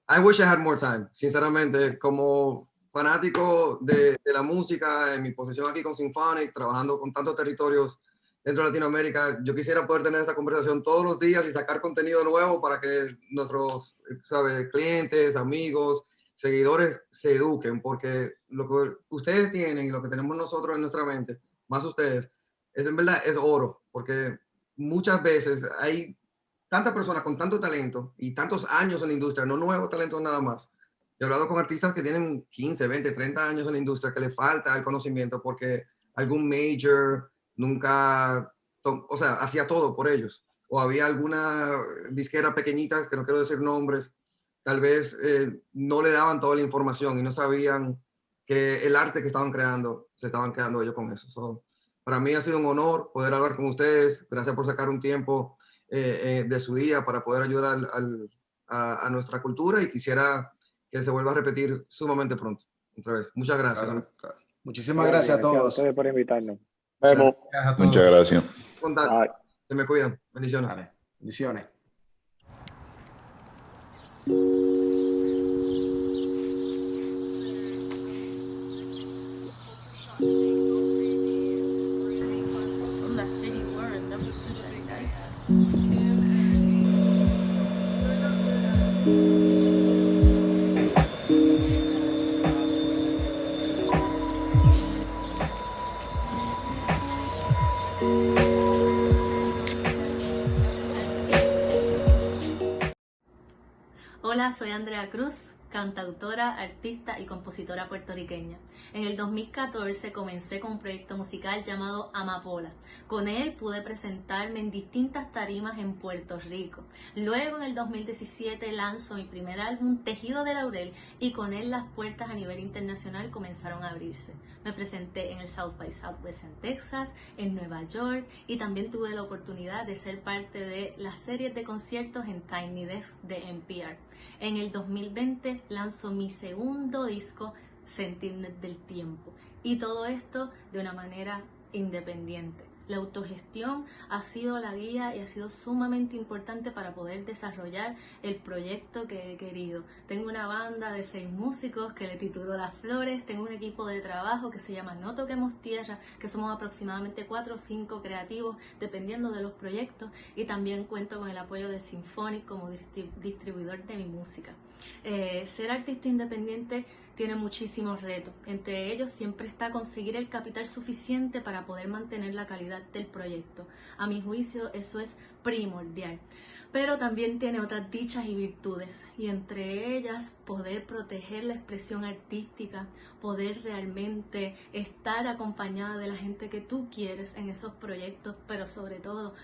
I wish I had more time. Sinceramente, como fanático de la música, en mi posición aquí con Symphonic, trabajando con tantos territorios dentro de Latinoamérica, yo quisiera poder tener esta conversación todos los días y sacar contenido nuevo para que nuestros clientes, amigos, seguidores se eduquen, porque lo que ustedes tienen y lo que tenemos nosotros en nuestra mente, más ustedes, es en verdad es oro, porque muchas veces hay tantas personas con tanto talento y tantos años en la industria, no nuevos talentos nada más. Yo he hablado con artistas que tienen 15, 20, 30 años en la industria que les falta el conocimiento porque algún major nunca, o sea, hacía todo por ellos. O había alguna disquera pequeñita, que no quiero decir nombres, tal vez no le daban toda la información y no sabían que el arte que estaban creando, se estaban quedando ellos con eso. So, para mí ha sido un honor poder hablar con ustedes. Gracias por sacar un tiempo de su día para poder ayudar a nuestra cultura y quisiera que se vuelva a repetir sumamente pronto. Otra vez. Muchas gracias. Claro. Muchísimas gracias a todos. Gracias a ustedes por invitarnos. Vemos. Muchas gracias. Contacto. Se me cuidan. Bendiciones. Vale. Bendiciones. From that city where it never sleeps at night. Hola, soy Andrea Cruz, cantautora, artista y compositora puertorriqueña. En el 2014 comencé con un proyecto musical llamado Amapola. Con él pude presentarme en distintas tarimas en Puerto Rico. Luego en el 2017 lanzo mi primer álbum Tejido de Laurel y con él las puertas a nivel internacional comenzaron a abrirse. Me presenté en el South by Southwest en Texas, en Nueva York y también tuve la oportunidad de ser parte de las series de conciertos en Tiny Desk de NPR. En el 2020 lanzo mi segundo disco, Sentirnos del Tiempo, y todo esto de una manera independiente. La autogestión ha sido la guía y ha sido sumamente importante para poder desarrollar el proyecto que he querido. Tengo una banda de 6 músicos que le titulo Las Flores, tengo un equipo de trabajo que se llama No Toquemos Tierra, que somos aproximadamente 4 o 5 creativos dependiendo de los proyectos, y también cuento con el apoyo de Symphonic como distribuidor de mi música. Ser artista independiente tiene muchísimos retos, entre ellos siempre está conseguir el capital suficiente para poder mantener la calidad del proyecto. A mi juicio eso es primordial, pero también tiene otras dichas y virtudes, y entre ellas poder proteger la expresión artística, poder realmente estar acompañada de la gente que tú quieres en esos proyectos, pero sobre todo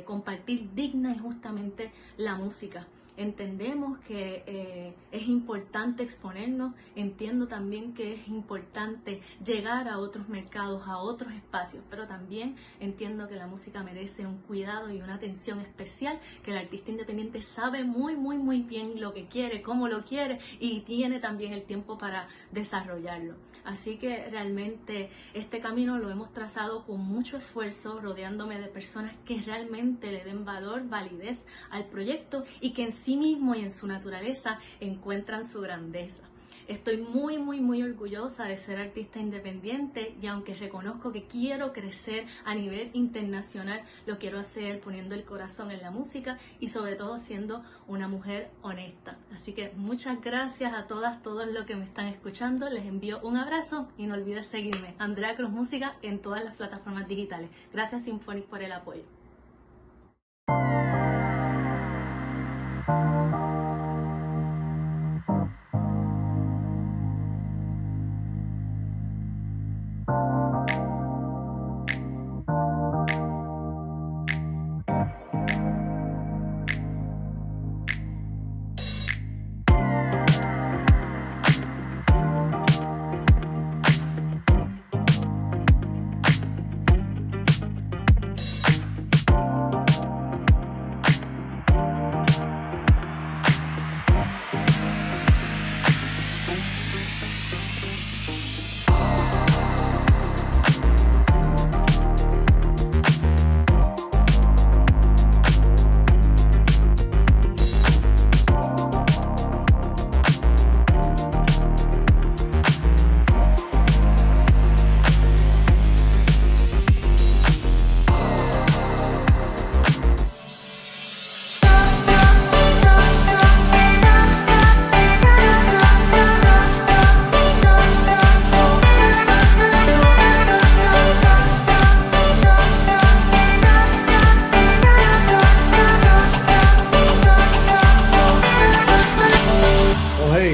compartir digna y justamente la música. Entendemos que es importante exponernos, entiendo también que es importante llegar a otros mercados, a otros espacios, pero también entiendo que la música merece un cuidado y una atención especial, que el artista independiente sabe muy bien lo que quiere, cómo lo quiere y tiene también el tiempo para desarrollarlo. Así que realmente este camino lo hemos trazado con mucho esfuerzo, rodeándome de personas que realmente le den valor, validez al proyecto y que en sí mismo y en su naturaleza encuentran su grandeza. Estoy muy orgullosa de ser artista independiente, y aunque reconozco que quiero crecer a nivel internacional, lo quiero hacer poniendo el corazón en la música y sobre todo siendo una mujer honesta. Así que muchas gracias a todos los que me están escuchando. Les envío un abrazo y no olvides seguirme, Andrea Cruz Música, en todas las plataformas digitales. Gracias Symphonic por el apoyo.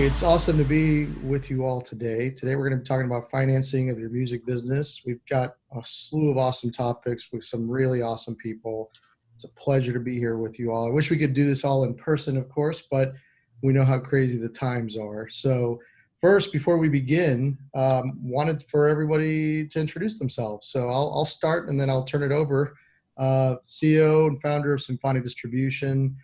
It's awesome to be with you all today. Today we're going to be talking about financing of your music business. We've got a slew of awesome topics with some really awesome people. It's a pleasure to be here with you all. I wish we could do this all in person, of course, but we know how crazy the times are. So first, before we begin, wanted for everybody to introduce themselves. So I'll start and then I'll turn it over. CEO and founder of Symphonic Distribution.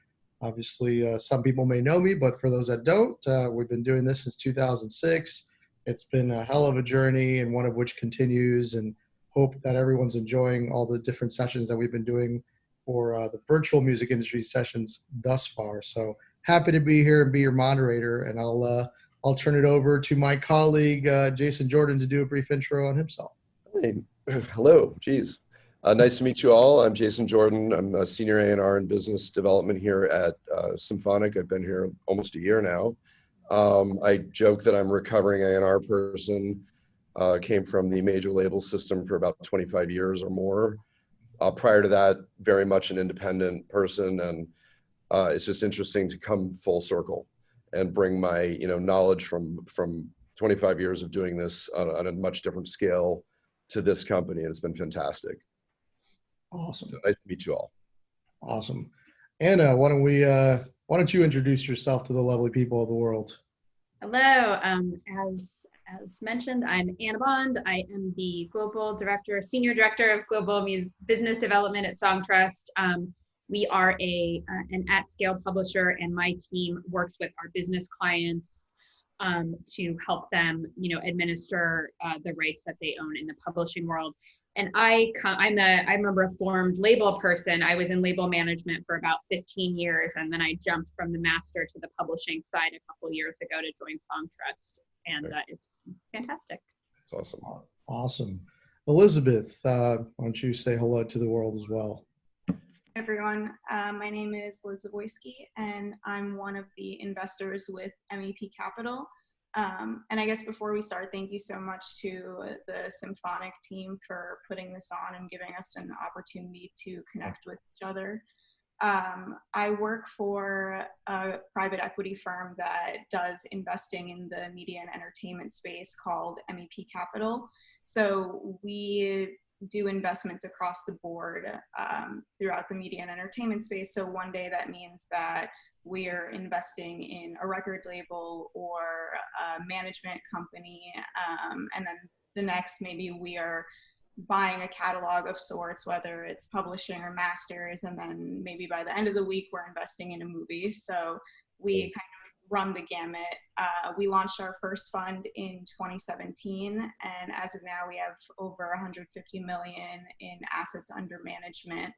Obviously, some people may know me, but for those that don't, we've been doing this since 2006. It's been a hell of a journey, and one of which continues, and hope that everyone's enjoying all the different sessions that we've been doing for the virtual music industry sessions thus far. So happy to be here and be your moderator, and I'll turn it over to my colleague, Jason Jordan, to do a brief intro on himself. Hey, hello, geez. Nice to meet you all. I'm Jason Jordan. I'm a senior A&R in business development here at Symphonic. I've been here almost a year now. I joke that I'm a recovering A&R person. Came from the major label system for about 25 years or more. Prior to that, very much an independent person, and it's just interesting to come full circle and bring my knowledge from 25 years of doing this on a much different scale to this company, and it's been fantastic. Awesome. So nice to meet you all. Awesome. Anna, why don't you introduce yourself to the lovely people of the world? Hello. As mentioned, I'm Anna Bond. I am the Senior Director of Global Business Development at Songtrust. We are an at-scale publisher, and my team works with our business clients to help them, administer the rights that they own in the publishing world. And I'm a reformed label person. I was in label management for about 15 years, and then I jumped from the master to the publishing side a couple years ago to join Songtrust, and it's fantastic. It's awesome. Awesome. Elizabeth, why don't you say hello to the world as well? Everyone, my name is Liz Zawoyski, and I'm one of the investors with MEP Capital. And I guess before we start, thank you so much to the Symphonic team for putting this on and giving us an opportunity to connect with each other. I work for a private equity firm that does investing in the media and entertainment space called MEP Capital. So we do investments across the board throughout the media and entertainment space. So one day that means that we're investing in a record label or a management company, and then the next maybe we are buying a catalog of sorts, whether it's publishing or masters, and then maybe by the end of the week we're investing in a movie. So we kind of run the gamut. We launched our first fund in 2017, and as of now we have over 150 million in assets under management.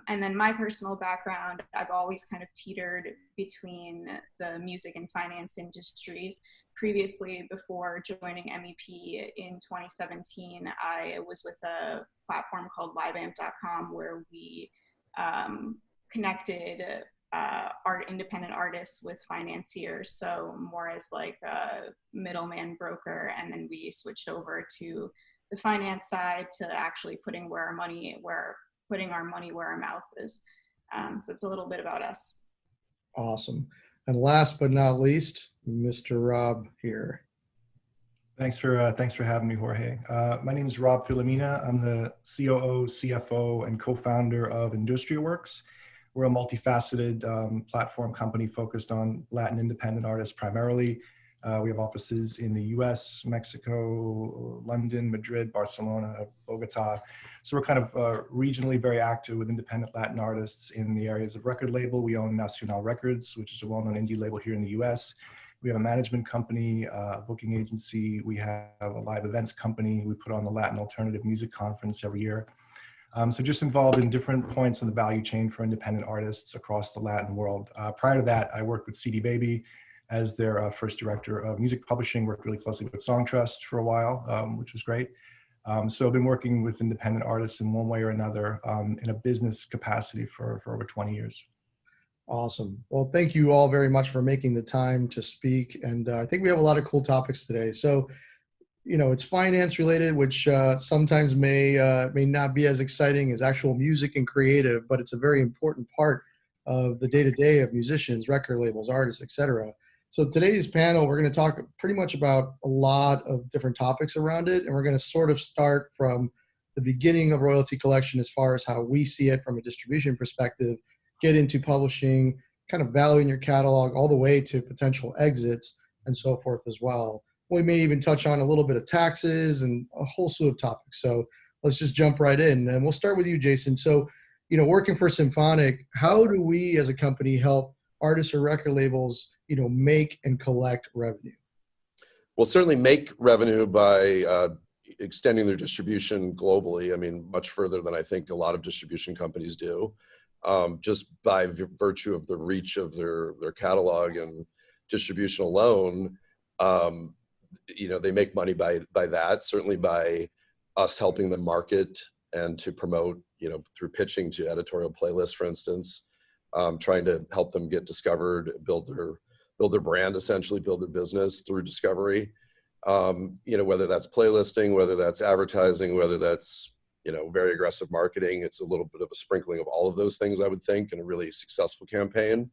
And then my personal background, I've always kind of teetered between the music and finance industries. Previously, before joining MEP in 2017, I was with a platform called liveamp.com where we connected independent artists with financiers, so more as like a middleman broker, and then we switched over to the finance side to actually putting where putting our money where our mouth is. So it's a little bit about us. Awesome. And last but not least, Mr. Rob here. Thanks for having me, Jorge. My name is Rob Filomena. I'm the COO, CFO, and co-founder of Industria. We're a multifaceted platform company focused on Latin independent artists primarily. We have offices in the US, Mexico, London, Madrid, Barcelona, Bogota. So we're kind of regionally very active with independent Latin artists in the areas of record label. We own Nacional Records, which is a well-known indie label here in the US. We have a management company, a booking agency. We have a live events company. We put on the Latin Alternative Music Conference every year. So just involved in different points in the value chain for independent artists across the Latin world. Prior to that, I worked with CD Baby as their first director of music publishing, worked really closely with Song Trust for a while, which was great. So I've been working with independent artists in one way or another in a business capacity for over 20 years. Awesome. Well, thank you all very much for making the time to speak. And I think we have a lot of cool topics today. So, it's finance related, which sometimes may not be as exciting as actual music and creative, but it's a very important part of the day-to-day of musicians, record labels, artists, etc. So today's panel, we're going to talk pretty much about a lot of different topics around it. And we're going to sort of start from the beginning of royalty collection as far as how we see it from a distribution perspective, get into publishing, kind of valuing your catalog all the way to potential exits and so forth as well. We may even touch on a little bit of taxes and a whole slew of topics. So let's just jump right in. And we'll start with you, Jason. So, working for Symphonic, how do we as a company help artists or record labels make and collect revenue? Well, certainly make revenue by extending their distribution globally. I mean, much further than I think a lot of distribution companies do, just by virtue of the reach of their catalog and distribution alone. They make money by that, certainly by us helping them market and to promote, through pitching to editorial playlists, for instance, trying to help them get discovered, build their brand, essentially build their business through discovery. Whether that's playlisting, whether that's advertising, whether that's, very aggressive marketing. It's a little bit of a sprinkling of all of those things, I would think, in a really successful campaign.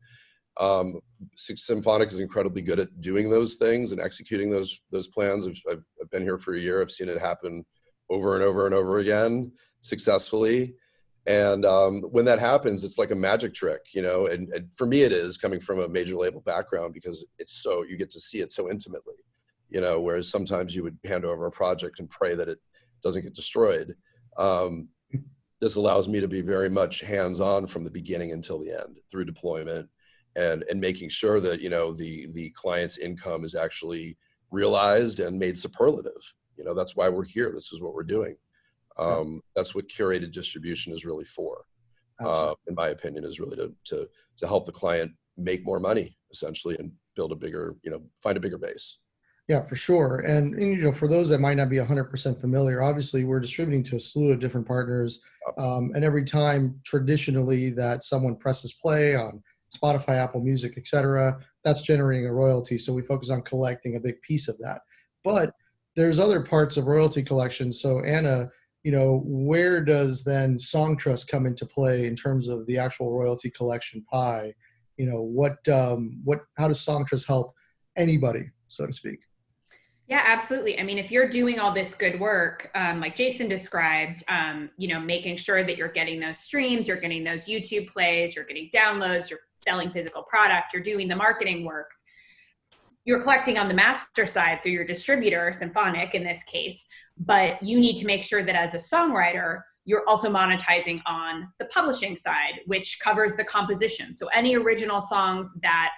Symphonic is incredibly good at doing those things and executing those plans. I've been here for a year. I've seen it happen over and over and over again successfully. And when that happens, it's like a magic trick, and for me it is, coming from a major label background, because you get to see it so intimately, whereas sometimes you would hand over a project and pray that it doesn't get destroyed. This allows me to be very much hands-on from the beginning until the end through deployment and making sure that, the client's income is actually realized and made superlative. That's why we're here. This is what we're doing. That's what curated distribution is really for, in my opinion, is really to help the client make more money, essentially, and build a bigger, find a bigger base. Yeah, for sure. And for those that might not be 100% familiar, obviously we're distributing to a slew of different partners. And every time traditionally that someone presses play on Spotify, Apple Music, etc., that's generating a royalty. So we focus on collecting a big piece of that. But there's other parts of royalty collection. So Anna, where does then Song Trust come into play in terms of the actual royalty collection pie? How does Song Trust help anybody, so to speak? Yeah, absolutely. I mean, if you're doing all this good work, like Jason described, making sure that you're getting those streams, you're getting those YouTube plays, you're getting downloads, you're selling physical product, you're doing the marketing work, you're collecting on the master side through your distributor, Symphonic in this case, but you need to make sure that as a songwriter, you're also monetizing on the publishing side, which covers the composition. So any original songs that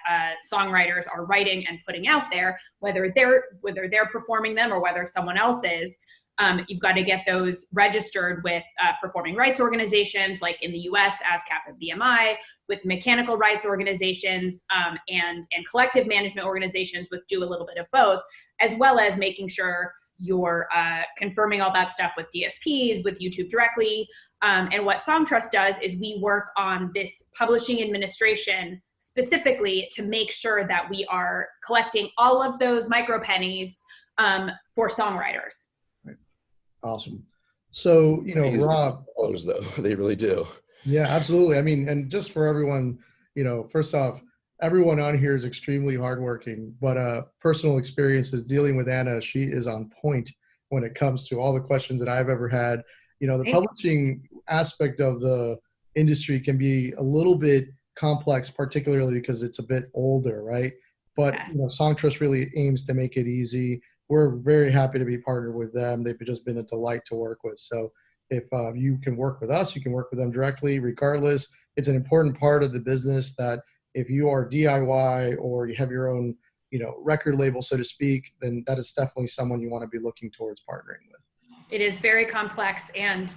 songwriters are writing and putting out there, whether they're performing them or whether someone else is, you've got to get those registered with performing rights organizations, like in the US, ASCAP and BMI, with mechanical rights organizations and collective management organizations, which do a little bit of both, as well as making sure you're confirming all that stuff with DSPs, with YouTube directly. And what Song Trust does is we work on this publishing administration specifically to make sure that we are collecting all of those micro pennies for songwriters. Right. Awesome. So, Amazing Rob, dollars, though. They really do. yeah, absolutely. I mean, and just for everyone, first off, everyone on here is extremely hardworking, but personal experiences dealing with Anna, she is on point when it comes to all the questions that I've ever had. The publishing aspect of the industry can be a little bit complex, particularly because it's a bit older, right? But Songtrust really aims to make it easy. We're very happy to be partnered with them. They've just been a delight to work with. So if you can work with us, you can work with them directly. Regardless, it's an important part of the business that if you are DIY or you have your own, record label, so to speak, then that is definitely someone you want to be looking towards partnering with. It is very complex, and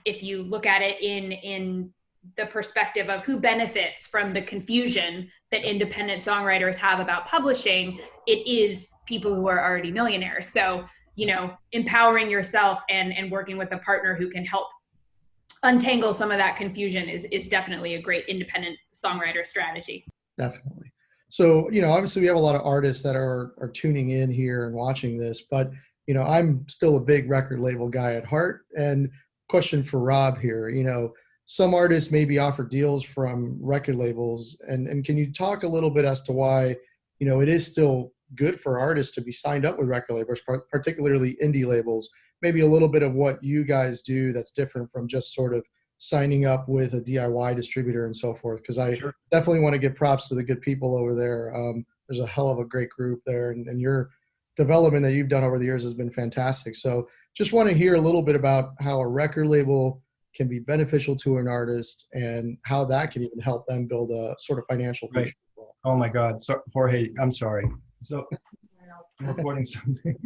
if you look at it in the perspective of who benefits from the confusion that independent songwriters have about publishing, it is people who are already millionaires. So empowering yourself and working with a partner who can help untangle some of that confusion is definitely a great independent songwriter strategy. Definitely. So, obviously we have a lot of artists that are tuning in here and watching this, but, I'm still a big record label guy at heart. And question for Rob here, some artists maybe offer deals from record labels. And can you talk a little bit as to why, it is still good for artists to be signed up with record labels, particularly indie labels, maybe a little bit of what you guys do that's different from just sort of signing up with a DIY distributor and so forth. Because I definitely want to give props to the good people over there. There's a hell of a great group there, and your development that you've done over the years has been fantastic. So just want to hear a little bit about how a record label can be beneficial to an artist and how that can even help them build a sort of financial future. Right. Oh my God. So, Jorge, I'm sorry. So I'm recording something.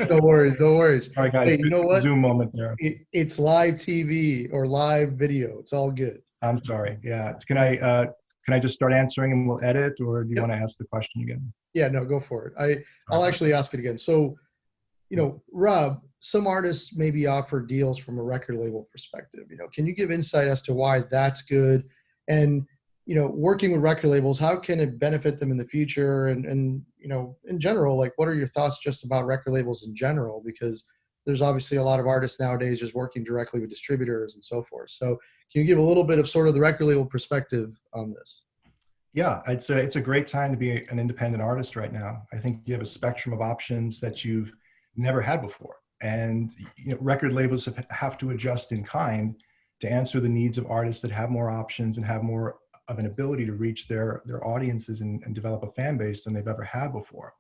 No worries. No worries. All right, guys. Hey, you know what? Zoom moment there. It's live TV or live video. It's all good. I'm sorry. Yeah. Can I just start answering and we'll edit, or do you want to ask the question again? Yeah, no, go for it. I'll actually ask it again. So, Rob, some artists maybe offer deals from a record label perspective. Can you give insight as to why that's good? And, working with record labels, how can it benefit them in the future? And in general, like, what are your thoughts just about record labels in general? Because there's obviously a lot of artists nowadays just working directly with distributors and so forth. So can you give a little bit of sort of the record label perspective on this? Yeah, it's a great time to be an independent artist right now. I think you have a spectrum of options that you've never had before. And record labels have to adjust in kind to answer the needs of artists that have more options and have more of an ability to reach their audiences and develop a fan base than they've ever had before.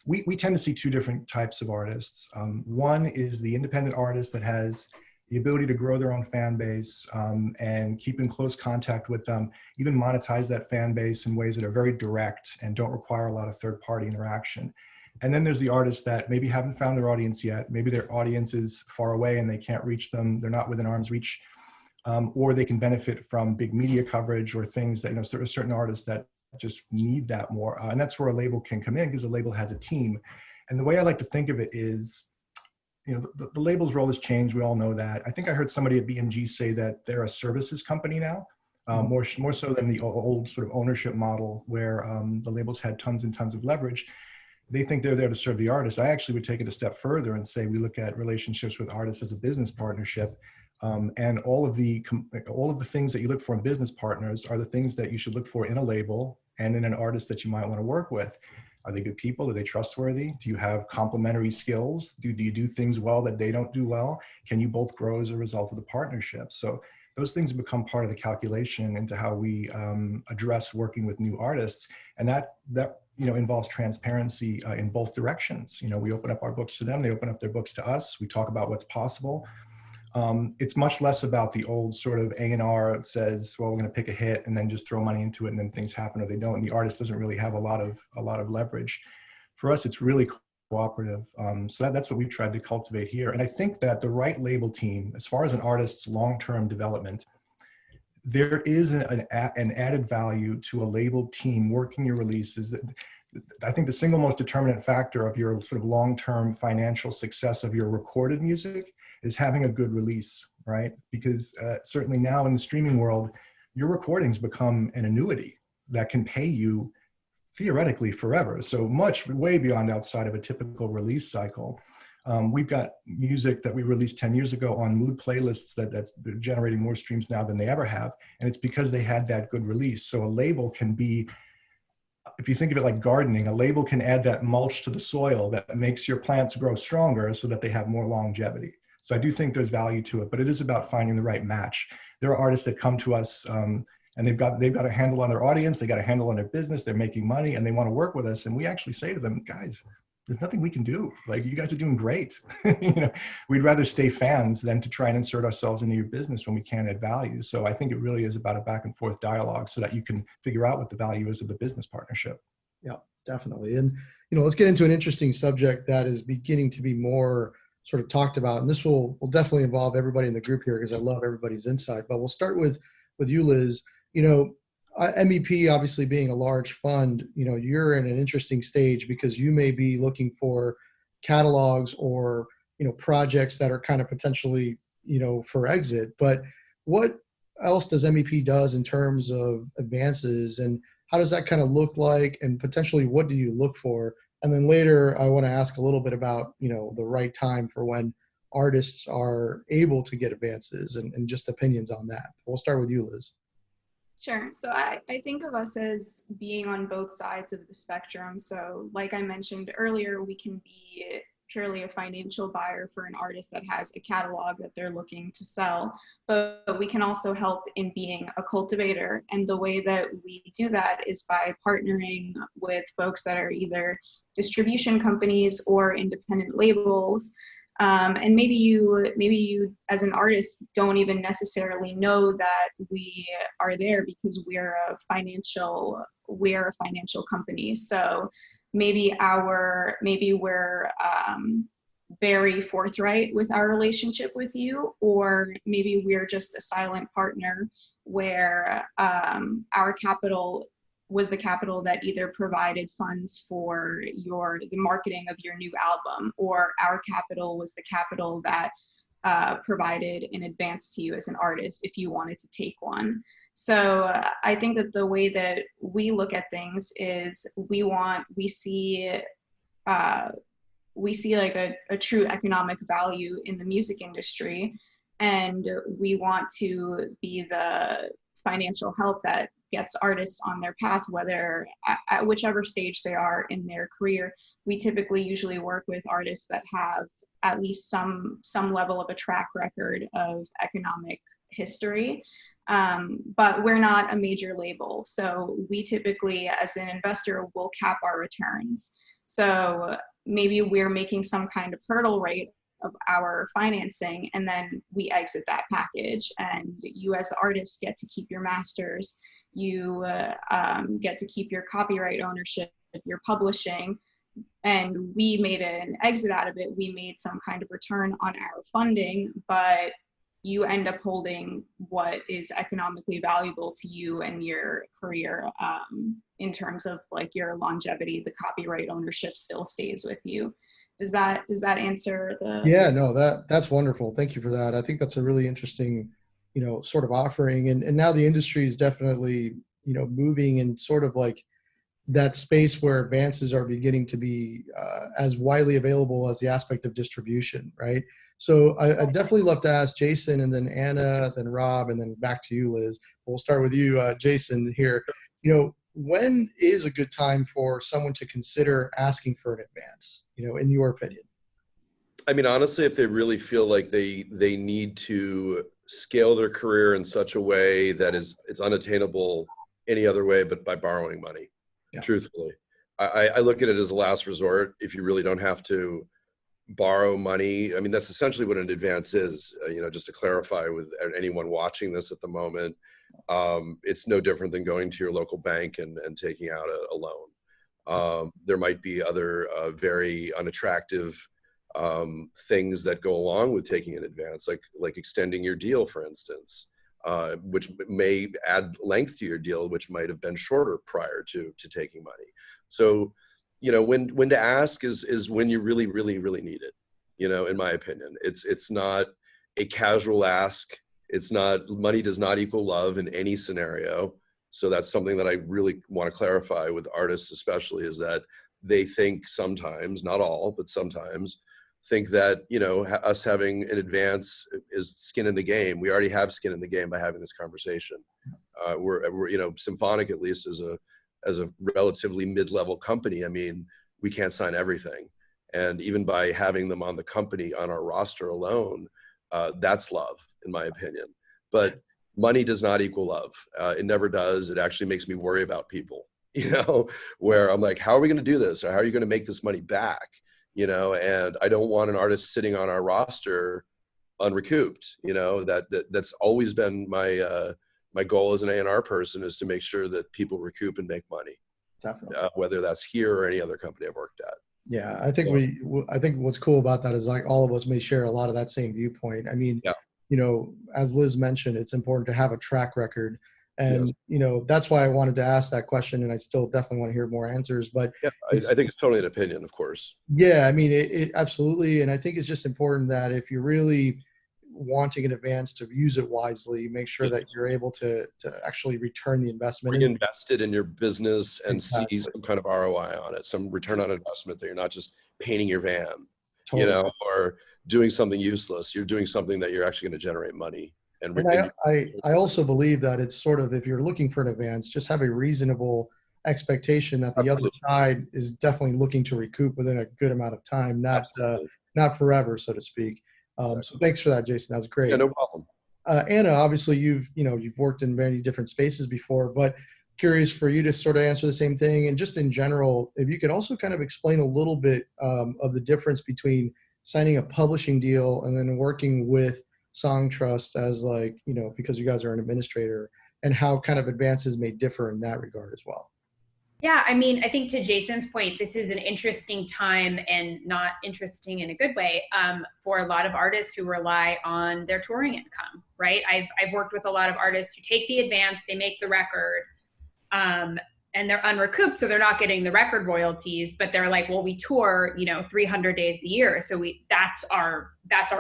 We tend to see two different types of artists. One is the independent artist that has the ability to grow their own fan base and keep in close contact with them, even monetize that fan base in ways that are very direct and don't require a lot of third-party interaction. And then there's the artists that maybe haven't found their audience yet. Maybe their audience is far away and they can't reach them. They're not within arm's reach, or they can benefit from big media coverage or things that, there are certain artists that just need that more. And that's where a label can come in, because a label has a team. And the way I like to think of it is, the label's role has changed. We all know that. I think I heard somebody at BMG say that they're a services company now, more so than the old sort of ownership model where the labels had tons and tons of leverage. They think they're there to serve the artist. I actually would take it a step further and say we look at relationships with artists as a business partnership. And all of the things that you look for in business partners are the things that you should look for in a label and in an artist that you might want to work with. Are they good people? Are they trustworthy? Do you have complementary skills? Do you do things well that they don't do well? Can you both grow as a result of the partnership? So those things become part of the calculation into how we address working with new artists. And that involves transparency in both directions. We open up our books to them, they open up their books to us. We talk about what's possible. It's much less about the old sort of A&R says, well, we're going to pick a hit and then just throw money into it and then things happen or they don't. And the artist doesn't really have a lot of leverage. For us, it's really cooperative. So that's what we've tried to cultivate here. And I think that the right label team, as far as an artist's long-term development, there is an added value to a label team working your releases. I think the single most determinant factor of your sort of long-term financial success of your recorded music is having a good release, right? Because certainly now in the streaming world, your recordings become an annuity that can pay you theoretically forever. So much way beyond outside of a typical release cycle. We've got music that we released 10 years ago on mood playlists that's generating more streams now than they ever have. And it's because they had that good release. So a label can be, if you think of it like gardening, a label can add that mulch to the soil that makes your plants grow stronger so that they have more longevity. So I do think there's value to it, but it is about finding the right match. There are artists that come to us and they've got a handle on their audience, they got a handle on their business, they're making money, and they want to work with us. And we actually say to them, guys, there's nothing we can do. Like, you guys are doing great. You know, we'd rather stay fans than to try and insert ourselves into your business when we can't add value. So I think it really is about a back and forth dialogue so that you can figure out what the value is of the business partnership. Yeah, definitely. And, you know, let's get into an interesting subject that is beginning to be more sort of talked about. And this will definitely involve everybody in the group here, because I love everybody's insight. But we'll start with you, Liz. You know, MEP obviously being a large fund, you know, you're in an interesting stage because you may be looking for catalogs or, you know, projects that are kind of potentially, you know, for exit. But what else does MEP does in terms of advances, and how does that kind of look like, and potentially what do you look for? And then later I want to ask a little bit about, you know, the right time for when artists are able to get advances and just opinions on that. We'll start with you, Liz. Sure. So I think of us as being on both sides of the spectrum. So like I mentioned earlier, we can be purely a financial buyer for an artist that has a catalog that they're looking to sell, but we can also help in being a cultivator. And the way that we do that is by partnering with folks that are either distribution companies or independent labels. And maybe you as an artist don't even necessarily know that we are there because we're a financial company. So maybe we're very forthright with our relationship with you, or maybe we're just a silent partner where our capital was the capital that either provided funds for the marketing of your new album, or our capital was the capital that provided an advance to you as an artist if you wanted to take one. So I think that the way that we look at things is we see like a true economic value in the music industry, and we want to be the financial help that gets artists on their path, whether at whichever stage they are in their career. We typically usually work with artists that have at least some level of a track record of economic history, but we're not a major label. So we typically, as an investor, will cap our returns. So maybe we're making some kind of hurdle rate of our financing, and then we exit that package, and you as the artist get to keep your masters, you get to keep your copyright ownership, your publishing, and we made an exit out of it. We made some kind of return on our funding, but you end up holding what is economically valuable to you and your career. In terms of like your longevity, the copyright ownership still stays with you. Does that answer the? Yeah, no, that's wonderful. Thank you for that. I think that's a really interesting, you know, sort of offering. And now the industry is definitely, you know, moving in sort of like that space where advances are beginning to be as widely available as the aspect of distribution, right? So I'd definitely love to ask Jason, and then Anna, then Rob, and then back to you, Liz. We'll start with you, Jason, here. You know, when is a good time for someone to consider asking for an advance, you know, in your opinion? I mean, honestly, if they really feel like they need to scale their career in such a way that it's unattainable any other way but by borrowing money, truthfully. I look at it as a last resort. If you really don't have to borrow money, I mean, that's essentially what an advance is. You know, just to clarify with anyone watching this at the moment, it's no different than going to your local bank and taking out a loan. There might be other very unattractive things that go along with taking an advance, like extending your deal, for instance, which may add length to your deal, which might have been shorter prior to taking money. So, you know, when to ask is when you really, really, really need it. You know, in my opinion, it's not a casual ask. It's not, money does not equal love in any scenario. So that's something that I really want to clarify with artists, especially, is that they think sometimes, not all, but sometimes, think that, you know, us having an advance is skin in the game. We already have skin in the game by having this conversation. We're you know, Symphonic, at least as a relatively mid-level company, I mean, we can't sign everything. And even by having them on the company, on our roster alone, that's love, in my opinion. But money does not equal love. It never does. It actually makes me worry about people, you know, where I'm like, how are we going to do this? Or how are you going to make this money back? You know, and I don't want an artist sitting on our roster unrecouped. You know, that's always been my goal as an A&R person, is to make sure that people recoup and make money. Definitely. Whether that's here or any other company I've worked at. Yeah, I think I think what's cool about that is, like, all of us may share a lot of that same viewpoint. I mean, you know, as Liz mentioned, it's important to have a track record. And, you know, that's why I wanted to ask that question. And I still definitely want to hear more answers. But yeah, I think it's totally an opinion, of course. Yeah, I mean, it absolutely. And I think it's just important that if you're really wanting an advance, to use it wisely, make sure that you're able to actually return the investment. Reinvest it in your business and see some kind of ROI on it, some return on investment, that you're not just painting your van, you know, or doing something useless. You're doing something that you're actually going to generate money. And I also believe that it's sort of, if you're looking for an advance, just have a reasonable expectation that the other side is definitely looking to recoup within a good amount of time, not forever, so to speak. So thanks for that, Jason. That was great. Yeah, no problem. Anna, obviously you've worked in many different spaces before, but curious for you to sort of answer the same thing. And just in general, if you could also kind of explain a little bit of the difference between signing a publishing deal and then working with Song Trust as, like, you know, because you guys are an administrator, and how kind of advances may differ in that regard as well. Yeah, I mean, I think to Jason's point, this is an interesting time, and not interesting in a good way, for a lot of artists who rely on their touring income, right? I've worked with a lot of artists who take the advance, they make the record, and they're unrecouped, so they're not getting the record royalties, but they're like, well, we tour, you know, 300 days a year, so that's our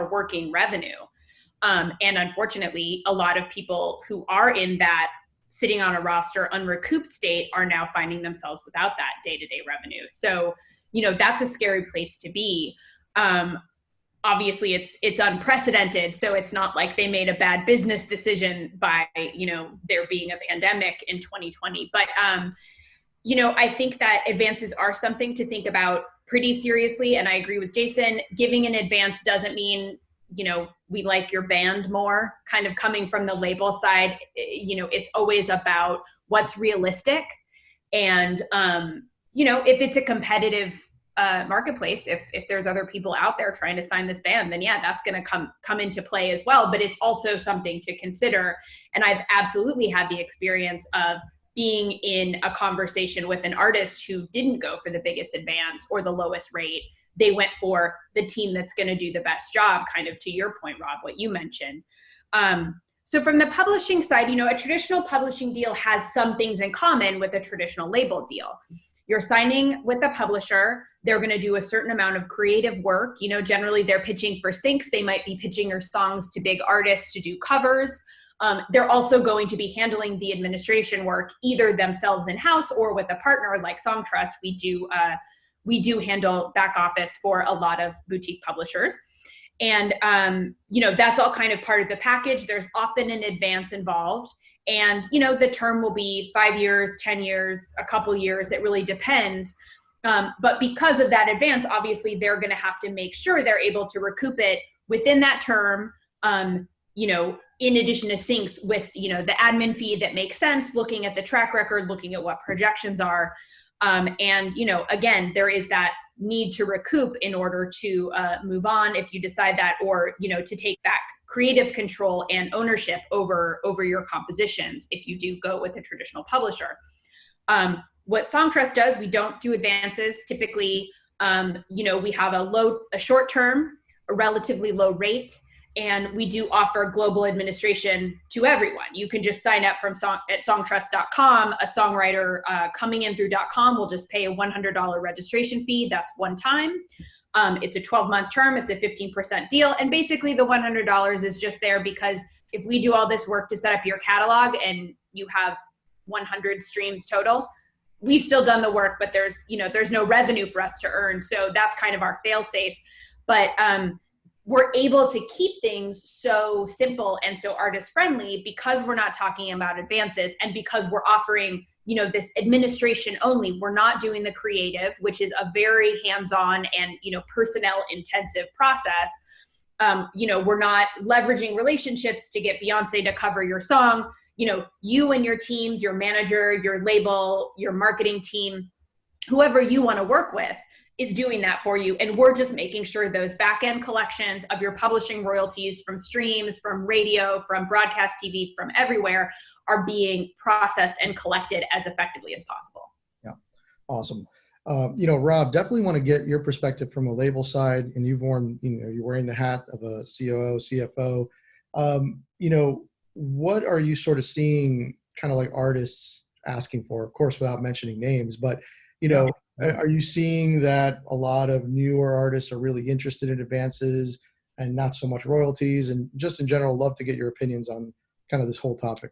working revenue. And unfortunately, a lot of people who are in that sitting on a roster unrecouped state are now finding themselves without that day-to-day revenue. So, you know, that's a scary place to be. Obviously it's unprecedented. So it's not like they made a bad business decision by, you know, there being a pandemic in 2020. But, you know, I think that advances are something to think about pretty seriously. And I agree with Jason, giving an advance doesn't mean, you know, we like your band more. Kind of coming from the label side, you know, it's always about what's realistic. And, you know, if it's a competitive marketplace, if there's other people out there trying to sign this band, then yeah, that's going to come into play as well. But it's also something to consider. And I've absolutely had the experience of being in a conversation with an artist who didn't go for the biggest advance or the lowest rate. They went for the team that's going to do the best job, kind of to your point, Rob, what you mentioned. So from the publishing side, you know, a traditional publishing deal has some things in common with a traditional label deal. You're signing with a publisher. They're going to do a certain amount of creative work. You know, generally they're pitching for syncs. They might be pitching your songs to big artists to do covers. They're also going to be handling the administration work, either themselves in-house or with a partner like Song Trust. We do handle back office for a lot of boutique publishers. And, you know, that's all kind of part of the package. There's often an advance involved. And, you know, the term will be 5 years, 10 years, a couple years. It really depends. But because of that advance, obviously, they're going to have to make sure they're able to recoup it within that term, you know, in addition to syncs with, you know, the admin fee that makes sense, looking at the track record, looking at what projections are. And, you know, again, there is that need to recoup in order to move on if you decide that, or, you know, to take back creative control and ownership over your compositions if you do go with a traditional publisher. What Song Trust does, we don't do advances. Typically, you know, we have a short term, a relatively low rate, and we do offer global administration to everyone. You can just sign up at songtrust.com. A songwriter coming in through .com will just pay a $100 registration fee. That's one time. It's a 12-month term. It's a 15% deal. And basically the $100 is just there because if we do all this work to set up your catalog and you have 100 streams total, we've still done the work, but there's no revenue for us to earn. So that's kind of our fail safe. but we're able to keep things so simple and so artist friendly because we're not talking about advances, and because we're offering, you know, this administration only. We're not doing the creative, which is a very hands-on and, you know, personnel intensive process. You know, we're not leveraging relationships to get Beyonce to cover your song. You know, you and your teams, your manager, your label, your marketing team, whoever you want to work with is doing that for you. And we're just making sure those back-end collections of your publishing royalties from streams, from radio, from broadcast TV, from everywhere are being processed and collected as effectively as possible. Yeah, awesome. You know, Rob, definitely want to get your perspective from a label side, and you've worn, you know, you're wearing the hat of a COO, CFO. You know, what are you sort of seeing kind of like artists asking for, of course, without mentioning names, but, you know, are you seeing that a lot of newer artists are really interested in advances and not so much royalties? And just in general, love to get your opinions on kind of this whole topic.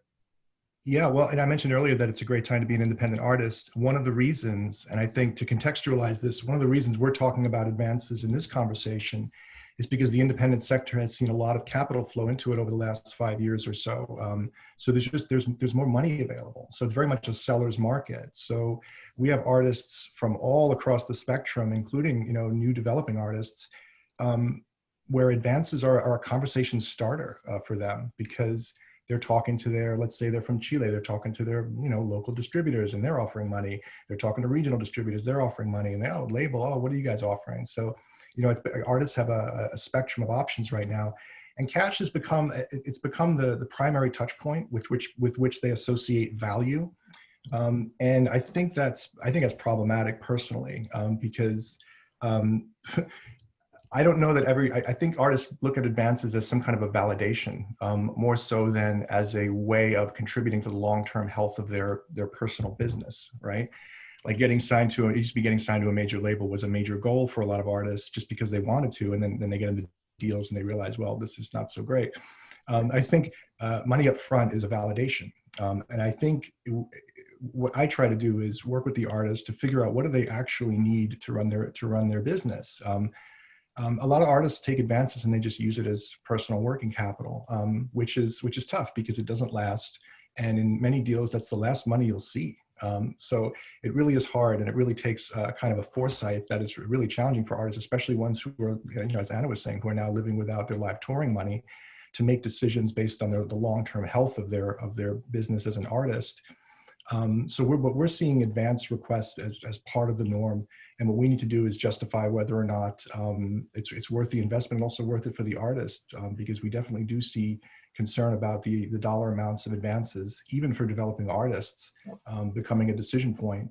Yeah, well, and I mentioned earlier that it's a great time to be an independent artist. One of the reasons, and I think to contextualize this, one of the reasons we're talking about advances in this conversation is because the independent sector has seen a lot of capital flow into it over the last 5 years or so. So there's more money available. So it's very much a seller's market. So we have artists from all across the spectrum, including, you know, new developing artists, where advances are a conversation starter for them, because they're talking to their, let's say they're from Chile, they're talking to their, you know, local distributors and they're offering money. They're talking to regional distributors, they're offering money, and they, oh, label, oh, what are you guys offering? So, you know, artists have a spectrum of options right now, and cash has become, it's become the primary touch point with which they associate value. And I think that's problematic personally, because I don't know that I think artists look at advances as some kind of a validation, more so than as a way of contributing to the long-term health of their personal business, right? Like getting signed to, it used to be getting signed to a major label was a major goal for a lot of artists just because they wanted to, and then they get into deals and they realize, well, this is not so great. I think money up front is a validation. And I think what I try to do is work with the artists to figure out what do they actually need to run their business. A lot of artists take advances and they just use it as personal working capital, which is tough because it doesn't last. And in many deals, that's the last money you'll see. So it really is hard, and it really takes kind of a foresight that is really challenging for artists, especially ones who are, you know, as Anna was saying, who are now living without their live touring money, to make decisions based on the long-term health of their business as an artist. So we're seeing advance requests as part of the norm. And what we need to do is justify whether or not it's worth the investment and also worth it for the artist, because we definitely do see concern about the dollar amounts of advances, even for developing artists, becoming a decision point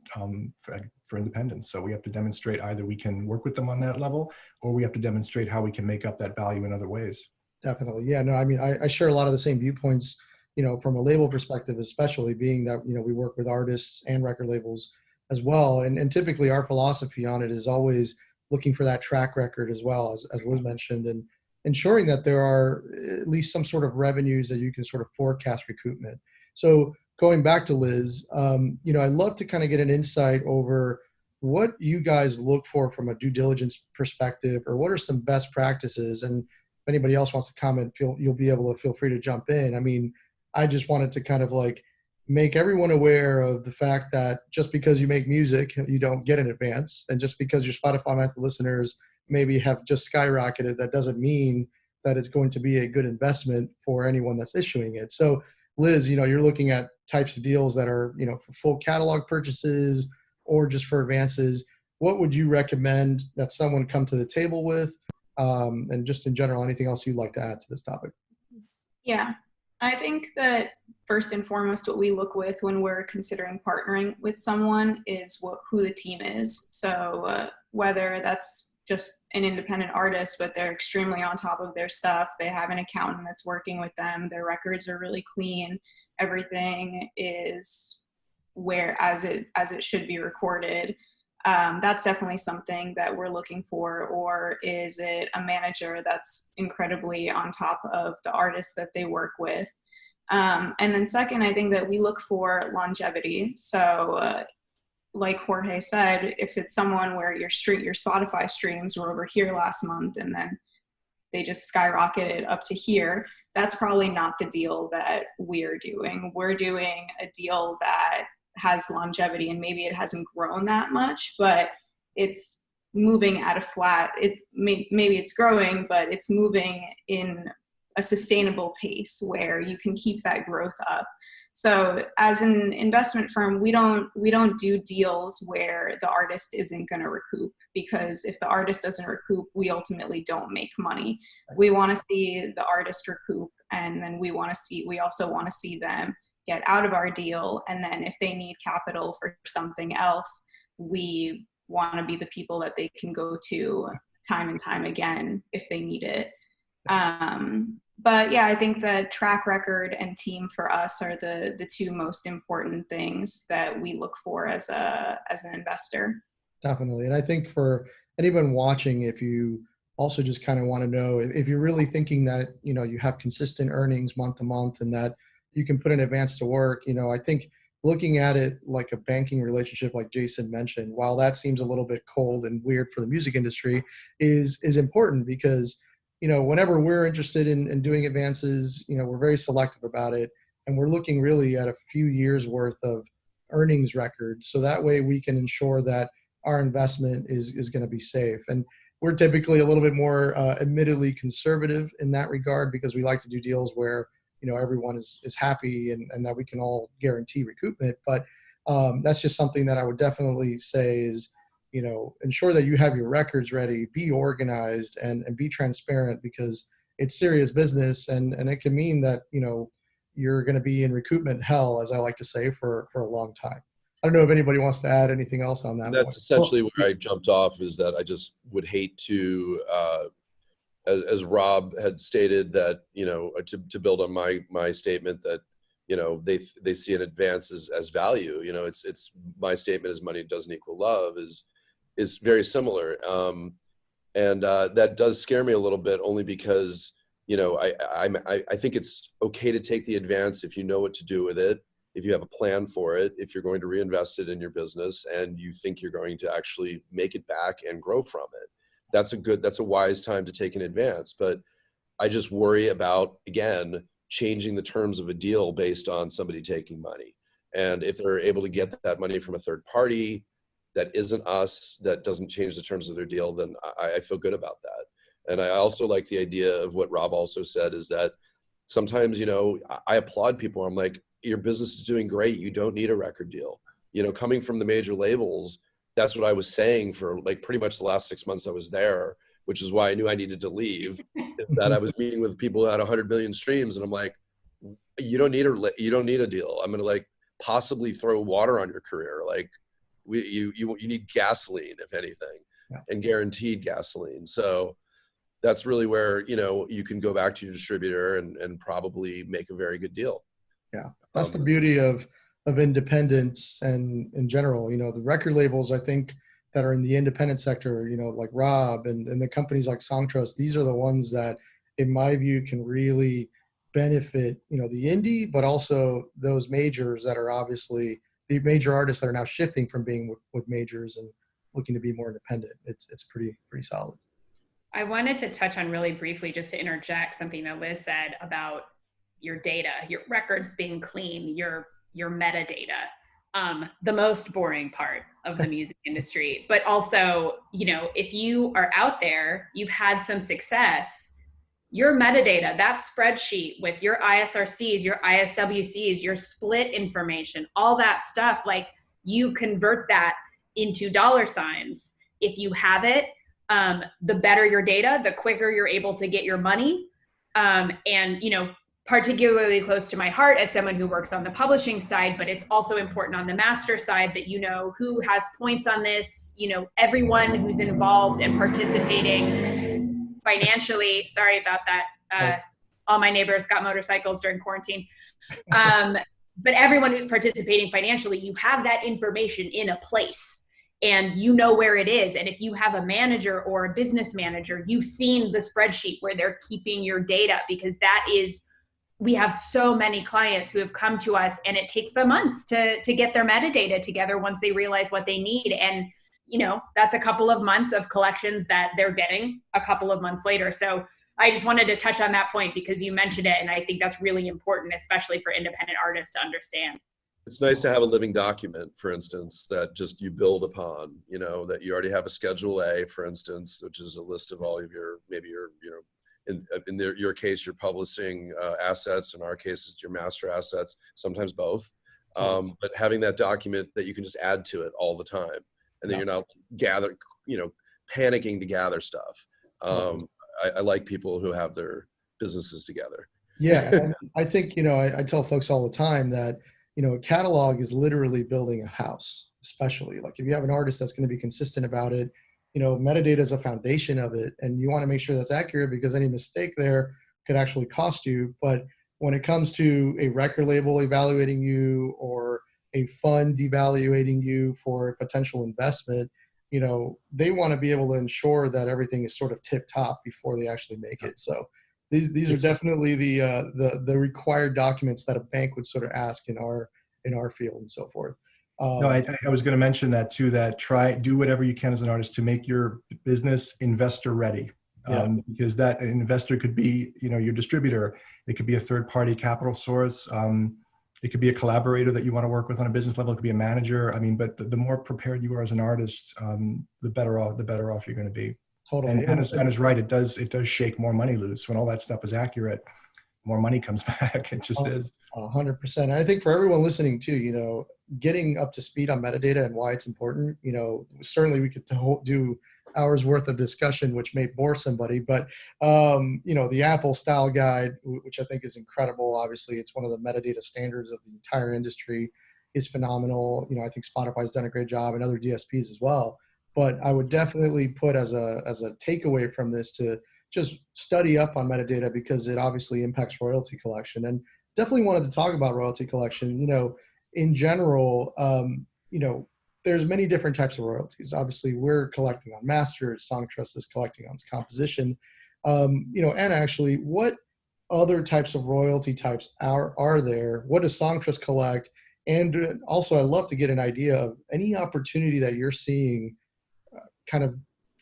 for independence. So we have to demonstrate either we can work with them on that level, or we have to demonstrate how we can make up that value in other ways. Definitely. Yeah, no, I mean, I share a lot of the same viewpoints, you know, from a label perspective, especially being that, you know, we work with artists and record labels as well. And typically our philosophy on it is always looking for that track record as well, as Liz mentioned, and ensuring that there are at least some sort of revenues that you can sort of forecast recoupment. So going back to Liz, you know, I'd love to kind of get an insight over what you guys look for from a due diligence perspective, or what are some best practices. And if anybody else wants to comment, you'll be able to feel free to jump in. I mean, I just wanted to kind of like make everyone aware of the fact that just because you make music, you don't get an advance. And just because your Spotify monthly listeners maybe have just skyrocketed, that doesn't mean that it's going to be a good investment for anyone that's issuing it. So Liz, you know, you're looking at types of deals that are, you know, for full catalog purchases or just for advances. What would you recommend that someone come to the table with? And just in general, anything else you'd like to add to this topic? Yeah, I think that first and foremost, what we look with when we're considering partnering with someone is who the team is. So whether that's just an independent artist, but they're extremely on top of their stuff, they have an accountant that's working with them, their records are really clean, everything is as it should be recorded. That's definitely something that we're looking for. Or is it a manager that's incredibly on top of the artists that they work with? And then second, I think that we look for longevity. So like Jorge said, if it's someone where your Spotify streams were over here last month and then they just skyrocketed up to here, that's probably not the deal that we're doing. We're doing a deal that has longevity, and maybe it hasn't grown that much, but it's moving at a flat, maybe it's growing, but it's moving in a sustainable pace where you can keep that growth up. So as an investment firm, we don't do deals where the artist isn't going to recoup, because if the artist doesn't recoup, we ultimately don't make money. We want to see the artist recoup, and then we also want to see them get out of our deal. And then if they need capital for something else, we want to be the people that they can go to time and time again if they need it. But yeah, I think that track record and team for us are the two most important things that we look for as an investor. Definitely. And I think for anyone watching, if you also just kind of want to know, if you're really thinking that, you have consistent earnings month to month and that you can put an advance to work, I think looking at it like a banking relationship, like Jason mentioned, while that seems a little bit cold and weird for the music industry, is important, because whenever we're interested in doing advances, we're very selective about it. And we're looking really at a few years worth of earnings records. So that way we can ensure that our investment is going to be safe. And we're typically a little bit more admittedly conservative in that regard, because we like to do deals where, everyone is happy and that we can all guarantee recoupment. But that's just something that I would definitely say is, ensure that you have your records ready, be organized, and be transparent, because it's serious business, and it can mean that, you're going to be in recoupment hell, as I like to say, for a long time. I don't know if anybody wants to add anything else on that. That's essentially where I jumped off, is that I just would hate to, as Rob had stated, that, to build on my statement that, they see an advance as value. It's my statement is money doesn't equal love is very similar. And that does scare me a little bit, only because, I think it's okay to take the advance if you know what to do with it, if you have a plan for it, if you're going to reinvest it in your business and you think you're going to actually make it back and grow from it. That's a wise time to take an advance. But I just worry about, again, changing the terms of a deal based on somebody taking money. And if they're able to get that money from a third party that isn't us, that doesn't change the terms of their deal, then I feel good about that. And I also like the idea of what Rob also said, is that sometimes, I applaud people. I'm like, your business is doing great. You don't need a record deal. Coming from the major labels, that's what I was saying for like pretty much the last 6 months I was there, which is why I knew I needed to leave. That I was meeting with people who had 100 million streams, and I'm like, you don't need a deal. I'm gonna like possibly throw water on your career. Like you need gasoline, if anything, and guaranteed gasoline. So that's really where you can go back to your distributor and probably make a very good deal. Yeah, that's the beauty of independence, and in general, the record labels, I think, that are in the independent sector, like Rob and the companies like Songtrust, these are the ones that, in my view, can really benefit, the indie, but also those majors that are obviously the major artists that are now shifting from being with majors and looking to be more independent. It's pretty solid. I wanted to touch on really briefly, just to interject something that Liz said about your data, your records being clean, your metadata, the most boring part of the music industry. But also, if you are out there, you've had some success, your metadata, that spreadsheet with your ISRCs, your ISWCs, your split information, all that stuff, like you convert that into dollar signs. If you have it, the better your data, the quicker you're able to get your money. And, particularly close to my heart as someone who works on the publishing side, but it's also important on the master side that who has points on this, everyone who's involved and participating financially. Sorry about that. All my neighbors got motorcycles during quarantine. But everyone who's participating financially, you have that information in a place and where it is. And if you have a manager or a business manager, you've seen the spreadsheet where they're keeping your data, because that is we have so many clients who have come to us, and it takes them months to get their metadata together once they realize what they need. And, you know, that's a couple of months of collections that they're getting a couple of months later. So I just wanted to touch on that point because you mentioned it, and I think that's really important, especially for independent artists to understand. It's nice to have a living document, for instance, that just you build upon, you know, that you already have a Schedule A, for instance, which is a list of all of your, maybe your, you know, in your case, your publishing assets. In our case, it's your master assets, sometimes both. But having that document that you can just add to it all the time, and then you're not panicking to gather stuff. I like people who have their businesses together. Yeah, and I think, you know, I tell folks all the time that, you know, a catalog is literally building a house, especially like if you have an artist that's going to be consistent about it. You know, metadata is a foundation of it, and you want to make sure that's accurate because any mistake there could actually cost you. But when it comes to a record label evaluating you or a fund evaluating you for a potential investment, you know, they want to be able to ensure that everything is sort of tip top before they actually make it. So these are definitely the required documents that a bank would sort of ask in our field and so forth. No, I was going to mention that too, that do whatever you can as an artist to make your business investor ready. Because that investor could be, you know, your distributor. It could be a third-party capital source. It could be a collaborator that you want to work with on a business level. It could be a manager. I mean, but the more prepared you are as an artist, the better off you're going to be. Totally. And is right. It does shake more money loose when all that stuff is accurate. More money comes back. It just is. 100%. And I think for everyone listening too, you know, getting up to speed on metadata and why it's important, you know, certainly we could do hours worth of discussion, which may bore somebody, but, you know, the Apple style guide, which I think is incredible. Obviously it's one of the metadata standards of the entire industry, is phenomenal. You know, I think Spotify's done a great job and other DSPs as well, but I would definitely put as a takeaway from this to just study up on metadata because it obviously impacts royalty collection. And definitely wanted to talk about royalty collection. You know, in general, you know, there's many different types of royalties. Obviously, we're collecting on masters. Songtrust is collecting on composition. You know, and actually, what other types of royalty types are there? What does Songtrust collect? And also, I'd love to get an idea of any opportunity that you're seeing kind of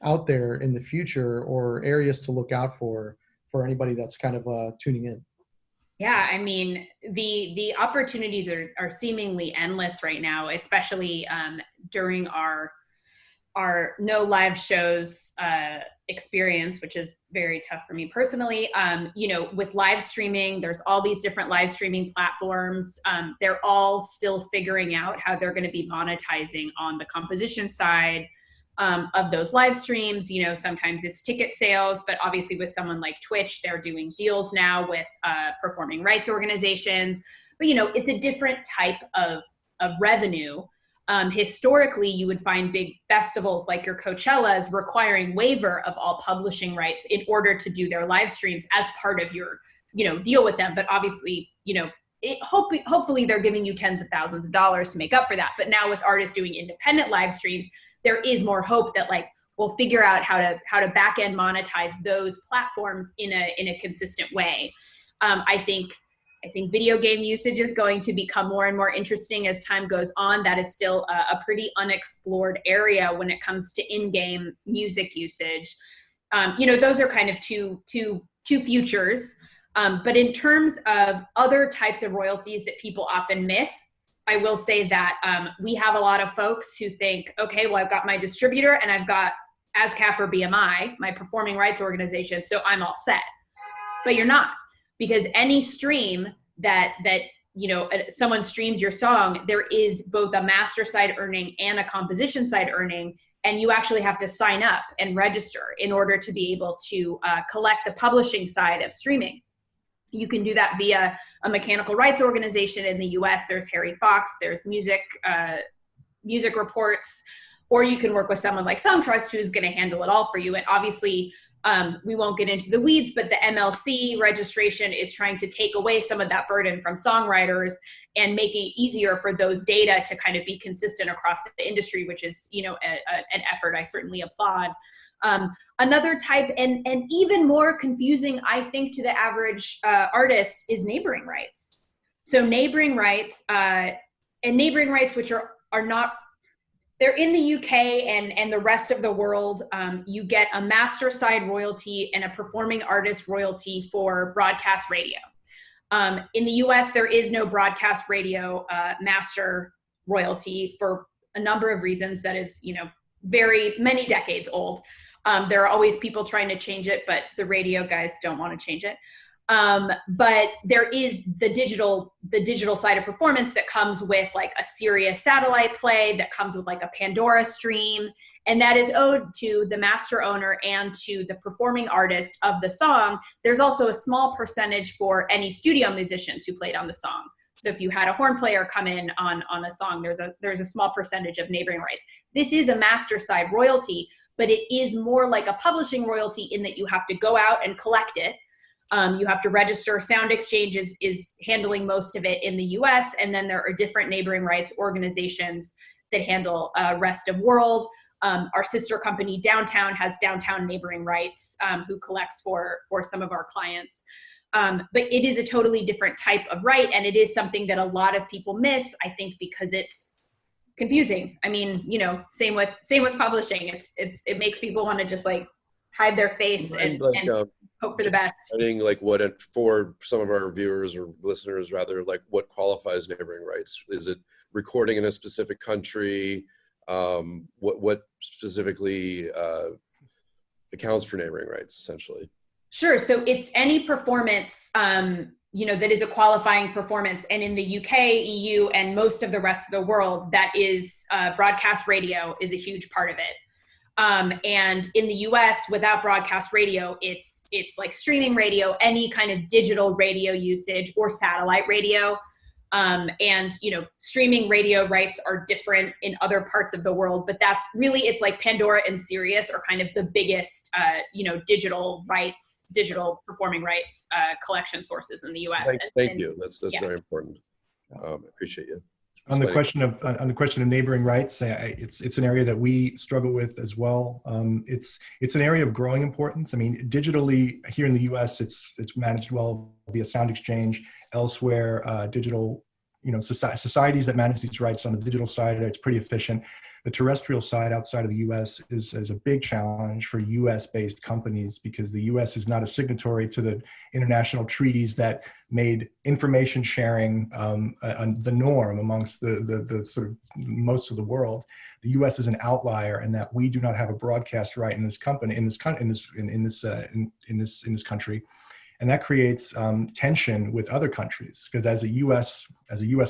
out there in the future or areas to look out for anybody that's kind of tuning in. Yeah, I mean, the opportunities are seemingly endless right now, especially during our no live shows experience, which is very tough for me personally. You know, with live streaming, there's all these different live streaming platforms. They're all still figuring out how they're going to be monetizing on the composition side of those live streams. You know, sometimes it's ticket sales, but obviously with someone like Twitch, they're doing deals now with performing rights organizations. But, you know, it's a different type of revenue. Historically, you would find big festivals like your Coachellas requiring waiver of all publishing rights in order to do their live streams as part of your, you know, deal with them. But obviously, you know, hopefully they're giving you tens of thousands of dollars to make up for that. But now with artists doing independent live streams, there is more hope that like we'll figure out how to back end monetize those platforms in a consistent way. I think video game usage is going to become more and more interesting as time goes on. That is still a pretty unexplored area when it comes to in-game music usage. You know, those are kind of two futures. But in terms of other types of royalties that people often miss, I will say that we have a lot of folks who think, okay, well, I've got my distributor and I've got ASCAP or BMI, my performing rights organization, so I'm all set. But you're not, because any stream that you know, someone streams your song, there is both a master side earning and a composition side earning, and you actually have to sign up and register in order to be able to collect the publishing side of streaming. You can do that via a mechanical rights organization in the US. There's Harry Fox, there's Music Reports, or you can work with someone like Songtrust who's going to handle it all for you. And obviously, We won't get into the weeds, but the MLC registration is trying to take away some of that burden from songwriters and make it easier for those data to kind of be consistent across the industry, which is, you know, an effort I certainly applaud. Another type, and even more confusing, I think, to the average artist, is neighboring rights. So neighboring rights, which are not, they're in the UK and the rest of the world. You get a master side royalty and a performing artist royalty for broadcast radio. In the US, there is no broadcast radio master royalty for a number of reasons that is, you know, very many decades old. There are always people trying to change it, but the radio guys don't want to change it. But there is the digital side of performance that comes with like a Sirius satellite play, that comes with like a Pandora stream, and that is owed to the master owner and to the performing artist of the song. There's also a small percentage for any studio musicians who played on the song. So if you had a horn player come in on a song, there's a small percentage of neighboring rights. This is a master side royalty, but it is more like a publishing royalty in that you have to go out and collect it. You have to register. Sound Exchange is handling most of it in the US, and then there are different neighboring rights organizations that handle rest of world. Our sister company Downtown has Downtown Neighboring Rights, who collects for some of our clients. But it is a totally different type of right, and it is something that a lot of people miss, I think, because it's confusing. I mean, you know, same with publishing. It makes people want to just like hide their face and hope for the best. I think like for some of our viewers or listeners rather, like what qualifies neighboring rights? Is it recording in a specific country? What specifically accounts for neighboring rights, essentially? Sure. So it's any performance, you know, that is a qualifying performance. And in the UK, EU, and most of the rest of the world, that is broadcast radio is a huge part of it. And in the US, without broadcast radio, it's like streaming radio, any kind of digital radio usage, or satellite radio. And, you know, streaming radio rights are different in other parts of the world, but that's really, it's like Pandora and Sirius are kind of the biggest, you know, digital performing rights collection sources in the US. Thank you. That's yeah. very important. Appreciate you. On the question of neighboring rights, it's an area that we struggle with as well. It's an area of growing importance. I mean, digitally here in the U.S., it's managed well via Sound Exchange. Elsewhere, digital, you know, societies that manage these rights on the digital side, it's pretty efficient. The terrestrial side outside of the U.S. is a big challenge for U.S.-based companies, because the U.S. is not a signatory to the international treaties that made information sharing the norm amongst the sort of most of the world. The U.S. is an outlier in that we do not have a broadcast right in this country, and that creates tension with other countries. Because as a U.S.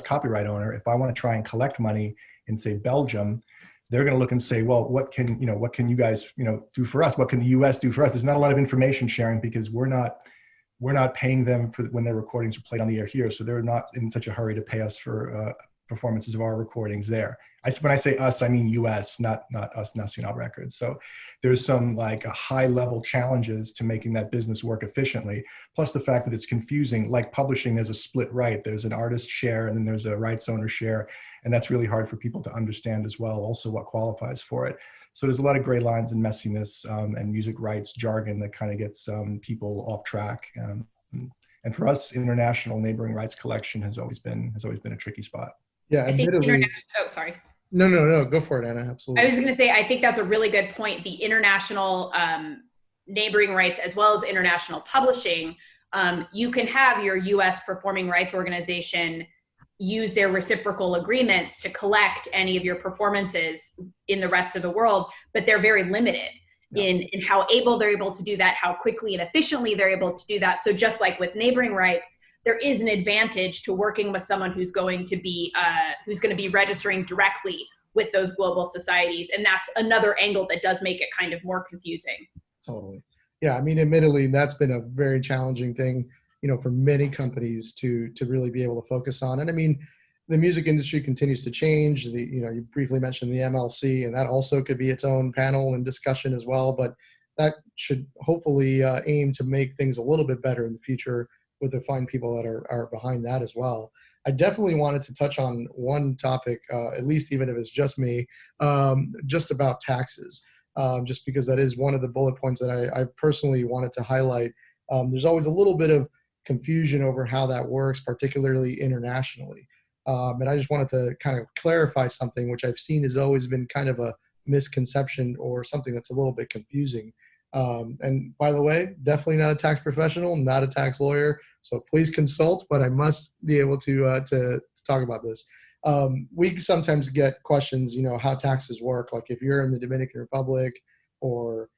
copyright owner, if I want to try and collect money in, say, Belgium, they're going to look and say, well, what can you guys, you know, do for us? What can the U.S. do for us? There's not a lot of information sharing, because we're not paying them for when their recordings are played on the air here, so they're not in such a hurry to pay us for performances of our recordings there. When I say us, I mean U.S., not us, Nacional Records. So there's some like a high level challenges to making that business work efficiently. Plus the fact that it's confusing. Like publishing, there's a split right. There's an artist share, and then there's a rights owner share, and that's really hard for people to understand as well. Also, what qualifies for it. So there's a lot of gray lines and messiness and music rights jargon that kind of gets people off track. And for us, international neighboring rights collection has always been a tricky spot. Yeah, admittedly. Oh, sorry. No, go for it, Anna. Absolutely. I was going to say, I think that's a really good point. The international neighboring rights, as well as international publishing, you can have your U.S. performing rights organization use their reciprocal agreements to collect any of your performances in the rest of the world, but they're very limited in how they're able to do that, how quickly and efficiently they're able to do that. So just like with neighboring rights, there is an advantage to working with someone who's going to be registering directly with those global societies. And that's another angle that does make it kind of more confusing. Totally. Yeah, I mean, admittedly, that's been a very challenging thing, you know, for many companies to really be able to focus on. And I mean, the music industry continues to change. You briefly mentioned the MLC, and that also could be its own panel and discussion as well. But that should hopefully aim to make things a little bit better in the future with the fine people that are behind that as well. I definitely wanted to touch on one topic, at least even if it's just me, just about taxes, just because that is one of the bullet points that I personally wanted to highlight. There's always a little bit of confusion over how that works, particularly internationally. And I just wanted to kind of clarify something, which I've seen has always been kind of a misconception or something that's a little bit confusing. And by the way, definitely not a tax professional, not a tax lawyer. So please consult, but I must be able to talk about this. We sometimes get questions, how taxes work. Like if you're in the Dominican Republic or,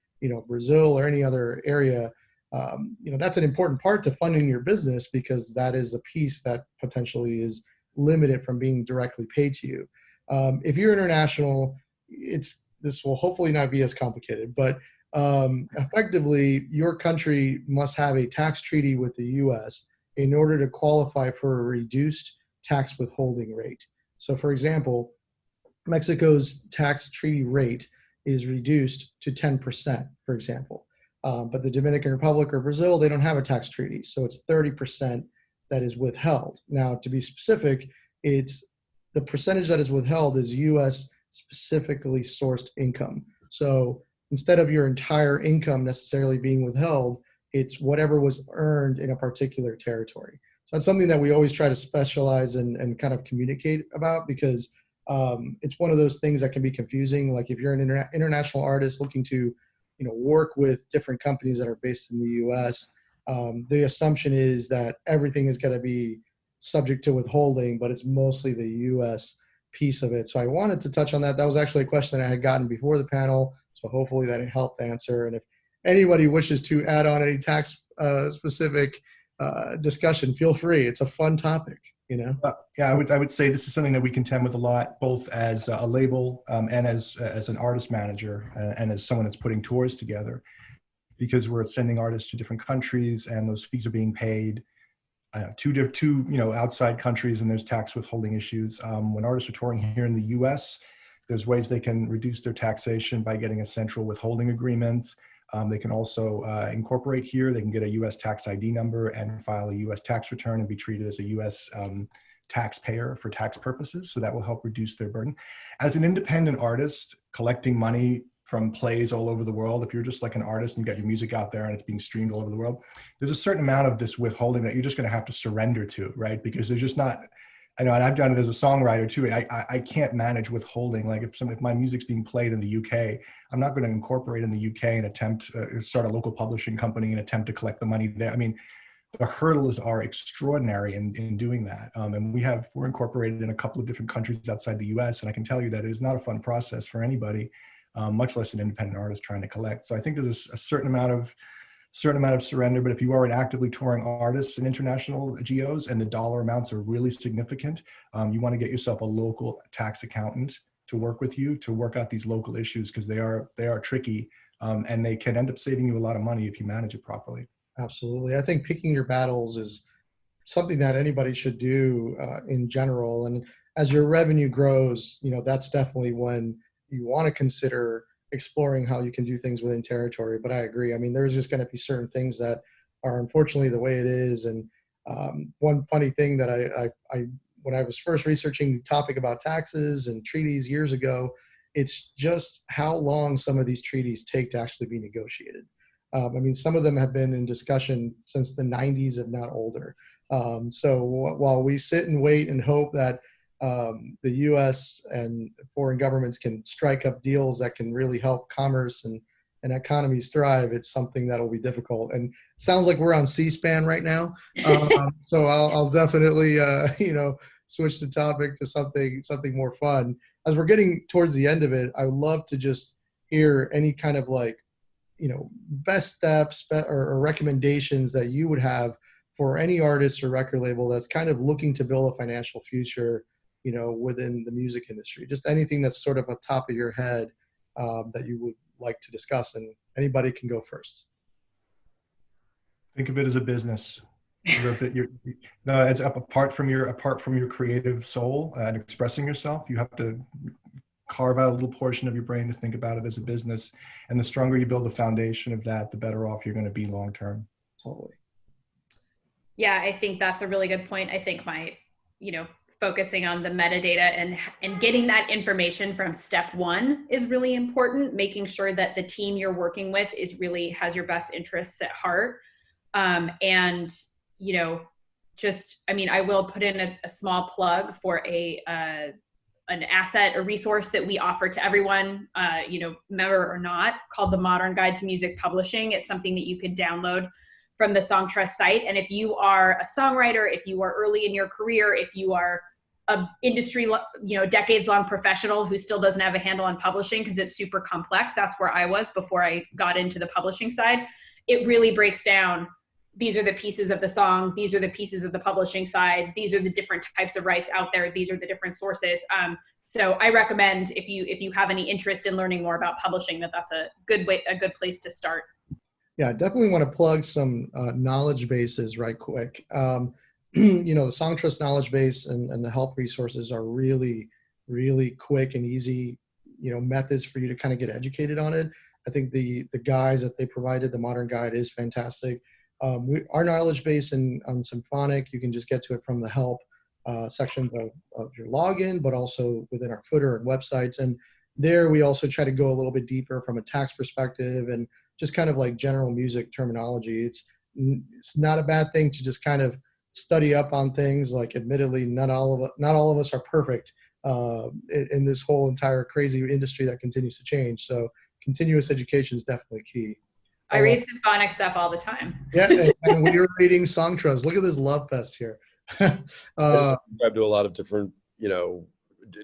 Brazil or any other area, that's an important part to funding your business because that is a piece that potentially is limited from being directly paid to you. If you're international, this will hopefully not be as complicated, but effectively, your country must have a tax treaty with the U.S. in order to qualify for a reduced tax withholding rate. So, for example, Mexico's tax treaty rate is reduced to 10%, for example. But the Dominican Republic or Brazil, they don't have a tax treaty. So it's 30% that is withheld. Now, to be specific, it's the percentage that is withheld is U.S. specifically sourced income. So instead of your entire income necessarily being withheld, it's whatever was earned in a particular territory. So that's something that we always try to specialize and kind of communicate about because it's one of those things that can be confusing. Like if you're an international artist looking to, work with different companies that are based in the U.S., the assumption is that everything is going to be subject to withholding, but it's mostly the U.S. piece of it. So I wanted to touch on that. That was actually a question that I had gotten before the panel. So hopefully that helped answer. And if anybody wishes to add on any tax specific discussion, feel free. It's a fun topic, Yeah, I would say this is something that we contend with a lot, both as a label and as an artist manager and as someone that's putting tours together, because we're sending artists to different countries and those fees are being paid to outside countries, and there's tax withholding issues. When artists are touring here in the U.S., there's ways they can reduce their taxation by getting a central withholding agreement. They can also incorporate here. They can get a U.S. tax ID number and file a U.S. tax return and be treated as a U.S. Taxpayer for tax purposes. So that will help reduce their burden. As an independent artist, collecting money from plays all over the world, if you're just like an artist and you got your music out there and it's being streamed all over the world, there's a certain amount of this withholding that you're just going to have to surrender to, right? Because there's just not, I know, and I've done it as a songwriter too. I can't manage withholding. Like if my music's being played in the UK, I'm not going to incorporate in the UK and attempt start a local publishing company and attempt to collect the money there. I mean, the hurdles are extraordinary in doing that. And we're incorporated in a couple of different countries outside the US. And I can tell you that it is not a fun process for anybody, much less an independent artist trying to collect. So I think there's a certain amount of surrender, but if you are an actively touring artist in international geos and the dollar amounts are really significant, you want to get yourself a local tax accountant to work with you to work out these local issues, because they are tricky, and they can end up saving you a lot of money if you manage it properly. Absolutely. I think picking your battles is something that anybody should do in general. And as your revenue grows, that's definitely when you want to consider exploring how you can do things within territory. But I agree. I mean, there's just going to be certain things that are unfortunately the way it is. And one funny thing that I when I was first researching the topic about taxes and treaties years ago, it's just how long some of these treaties take to actually be negotiated. I mean, some of them have been in discussion since the 90s, if not older. So while we sit and wait and hope that the U.S. and foreign governments can strike up deals that can really help commerce and economies thrive, it's something that'll be difficult. And sounds like we're on C-SPAN right now. So I'll definitely, switch the topic to something more fun. As we're getting towards the end of it, I would love to just hear any kind of best steps or recommendations that you would have for any artist or record label that's kind of looking to build a financial future, within the music industry. Just anything that's sort of on top of your head that you would like to discuss, and anybody can go first. Think of it as a business. It's apart from your creative soul and expressing yourself. You have to carve out a little portion of your brain to think about it as a business. And the stronger you build the foundation of that, the better off you're going to be long term. Totally. Yeah, I think that's a really good point. I think focusing on the metadata and getting that information from step one is really important, making sure that the team you're working with has your best interests at heart. I will put in a small plug for an asset, a resource that we offer to everyone, member or not, called the Modern Guide to Music Publishing. It's something that you could download from the Songtrust site. And if you are a songwriter, if you are early in your career, if you are a industry, decades-long professional who still doesn't have a handle on publishing because it's super complex, that's where I was before I got into the publishing side. It really breaks down, these are the pieces of the song, these are the pieces of the publishing side, these are the different types of rights out there, these are the different sources. So I recommend, if you have any interest in learning more about publishing, that's a good place to start. Yeah, definitely want to plug some knowledge bases right quick. The Songtrust knowledge base and the help resources are really, really quick and easy, methods for you to kind of get educated on it. I think the guides that they provided, the Modern Guide, is fantastic. Our knowledge base on Symphonic, you can just get to it from the help sections of your login, but also within our footer and websites. And there we also try to go a little bit deeper from a tax perspective and just kind of like general music terminology. It's not a bad thing to just kind of study up on things. Like, admittedly, not all of us are perfect in this whole entire crazy industry that continues to change. So continuous education is definitely key. I read Symphonic stuff all the time. Yeah, and we are reading Songtrust. Look at this love fest here. I subscribe to a lot of different,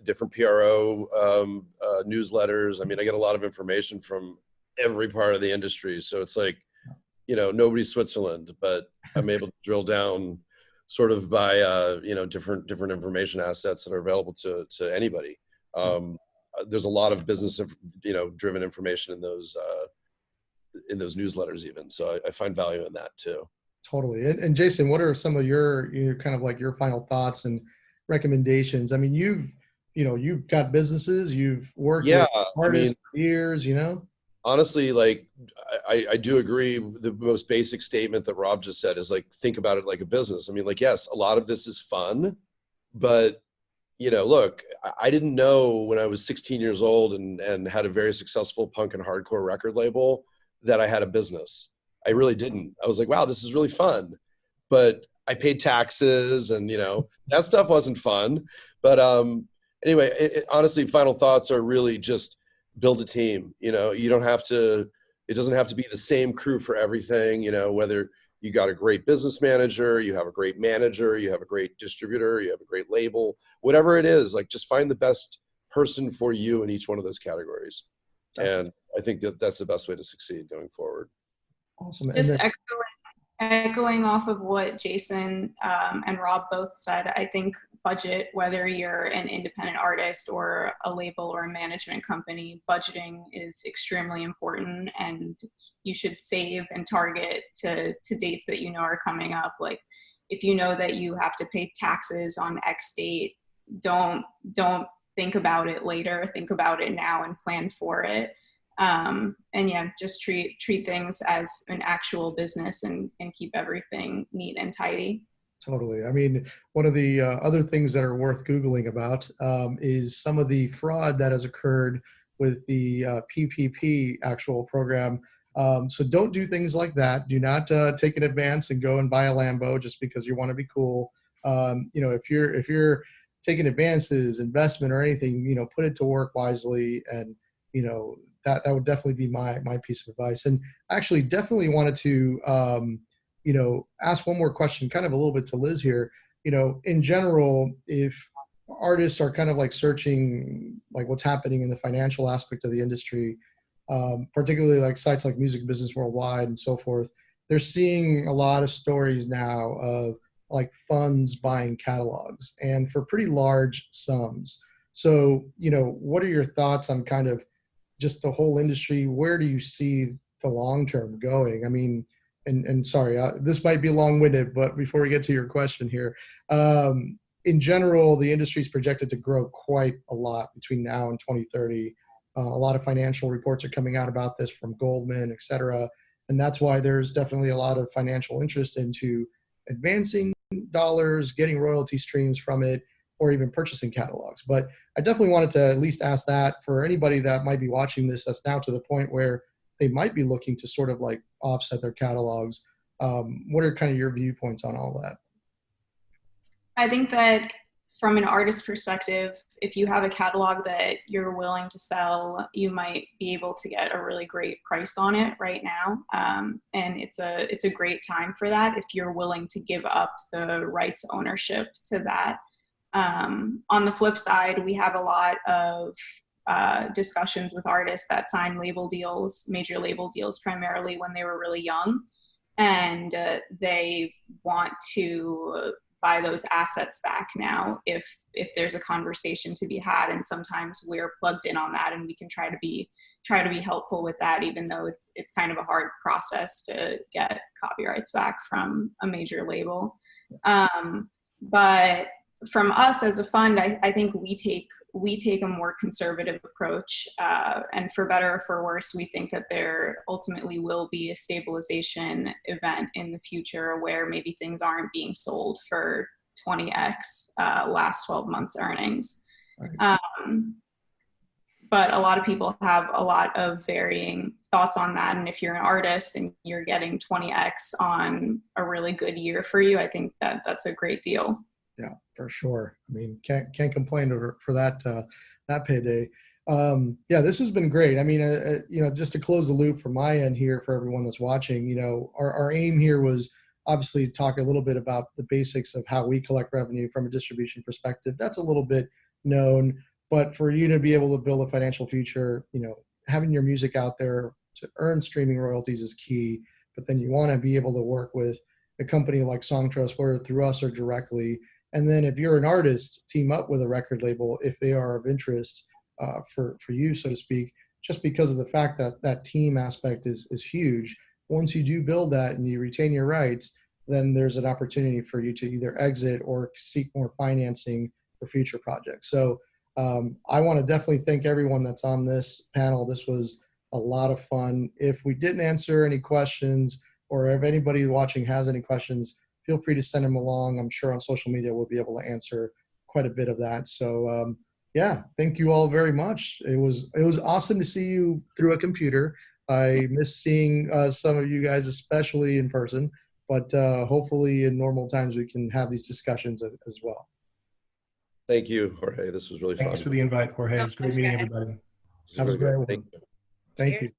different PRO newsletters. I mean, I get a lot of information from every part of the industry. So it's like, nobody's Switzerland, but I'm able to drill down sort of by, different information assets that are available to anybody. There's a lot of business, driven information in those newsletters even. So I find value in that too. Totally. And Jason, what are some of your kind of like your final thoughts and recommendations? I mean, you've got businesses, you've worked with artists for years, Honestly, like I do agree. The most basic statement that Rob just said is like, think about it like a business. I mean, like, yes, a lot of this is fun, but look, I didn't know when I was 16 years old and had a very successful punk and hardcore record label that I had a business. I really didn't. I was like, wow, this is really fun. But I paid taxes and, that stuff wasn't fun. But anyway, honestly, final thoughts are really just build a team. You don't have to, it doesn't have to be the same crew for everything, whether you got a great business manager, you have a great manager, you have a great distributor, you have a great label, whatever it is, like just find the best person for you in each one of those categories. And I think that's the best way to succeed going forward. Awesome. Just echoing off of what Jason and Rob both said, I think budget, whether you're an independent artist or a label or a management company, budgeting is extremely important, and you should save and target to dates that are coming up. Like, if you know that you have to pay taxes on X date, don't think about it later, think about it now and plan for it. And yeah, just treat things as an actual business and keep everything neat and tidy. Totally. I mean, one of the other things that are worth Googling about is some of the fraud that has occurred with the PPP actual program. So don't do things like that. Do not take an advance and go and buy a Lambo just because you want to be cool. If you're taking advances, investment or anything, put it to work wisely. And, that would definitely be my piece of advice. And actually definitely wanted to, ask one more question, kind of a little bit to Liz here. In general, if artists are kind of like searching like what's happening in the financial aspect of the industry, particularly like sites like Music Business Worldwide and so forth, they're seeing a lot of stories now of like funds buying catalogs and for pretty large sums. So, what are your thoughts on kind of just the whole industry? Where do you see the long term going? I mean, and sorry, this might be long-winded, but before we get to your question here, in general, the industry is projected to grow quite a lot between now and 2030. A lot of financial reports are coming out about this from Goldman, et cetera. And that's why there's definitely a lot of financial interest into advancing dollars, getting royalty streams from it, or even purchasing catalogs. But I definitely wanted to at least ask that for anybody that might be watching this that's now to the point where they might be looking to sort of like offset their catalogs. What are kind of your viewpoints on all that? I think that from an artist perspective, if you have a catalog that you're willing to sell, you might be able to get a really great price on it right now. And it's a great time for that if you're willing to give up the rights ownership to that. On the flip side, we have a lot of discussions with artists that sign label deals, major label deals, primarily when they were really young, and they want to buy those assets back now if there's a conversation to be had. And sometimes we're plugged in on that, and we can try to be helpful with that, even though it's kind of a hard process to get copyrights back from a major label. But from us as a fund, I think we take a more conservative approach, and for better or for worse, we think that there ultimately will be a stabilization event in the future where maybe things aren't being sold for 20x last 12 months earnings. Right. But a lot of people have a lot of varying thoughts on that. And if you're an artist and you're getting 20x on a really good year for you, I think that that's a great deal. Yeah, for sure. I mean, can't complain for that that payday. Yeah, this has been great. I mean, just to close the loop from my end here for everyone that's watching, our aim here was obviously to talk a little bit about the basics of how we collect revenue from a distribution perspective. That's a little bit known, but for you to be able to build a financial future, having your music out there to earn streaming royalties is key. But then you want to be able to work with a company like Songtrust, whether through us or directly. And then if you're an artist, team up with a record label if they are of interest for you, so to speak, just because of the fact that that team aspect is huge. Once you do build that and you retain your rights, then there's an opportunity for you to either exit or seek more financing for future projects. So I want to definitely thank everyone that's on this panel. This was a lot of fun. If we didn't answer any questions, or if anybody watching has any questions, feel free to send them along. I'm sure on social media we'll be able to answer quite a bit of that. So yeah, thank you all very much. It was awesome to see you through a computer. I miss seeing some of you guys, especially in person, but hopefully in normal times we can have these discussions as well. Thank you, Jorge. This was really fun. Thanks for the invite, Jorge. It was great meeting everybody. That was great. Thank you.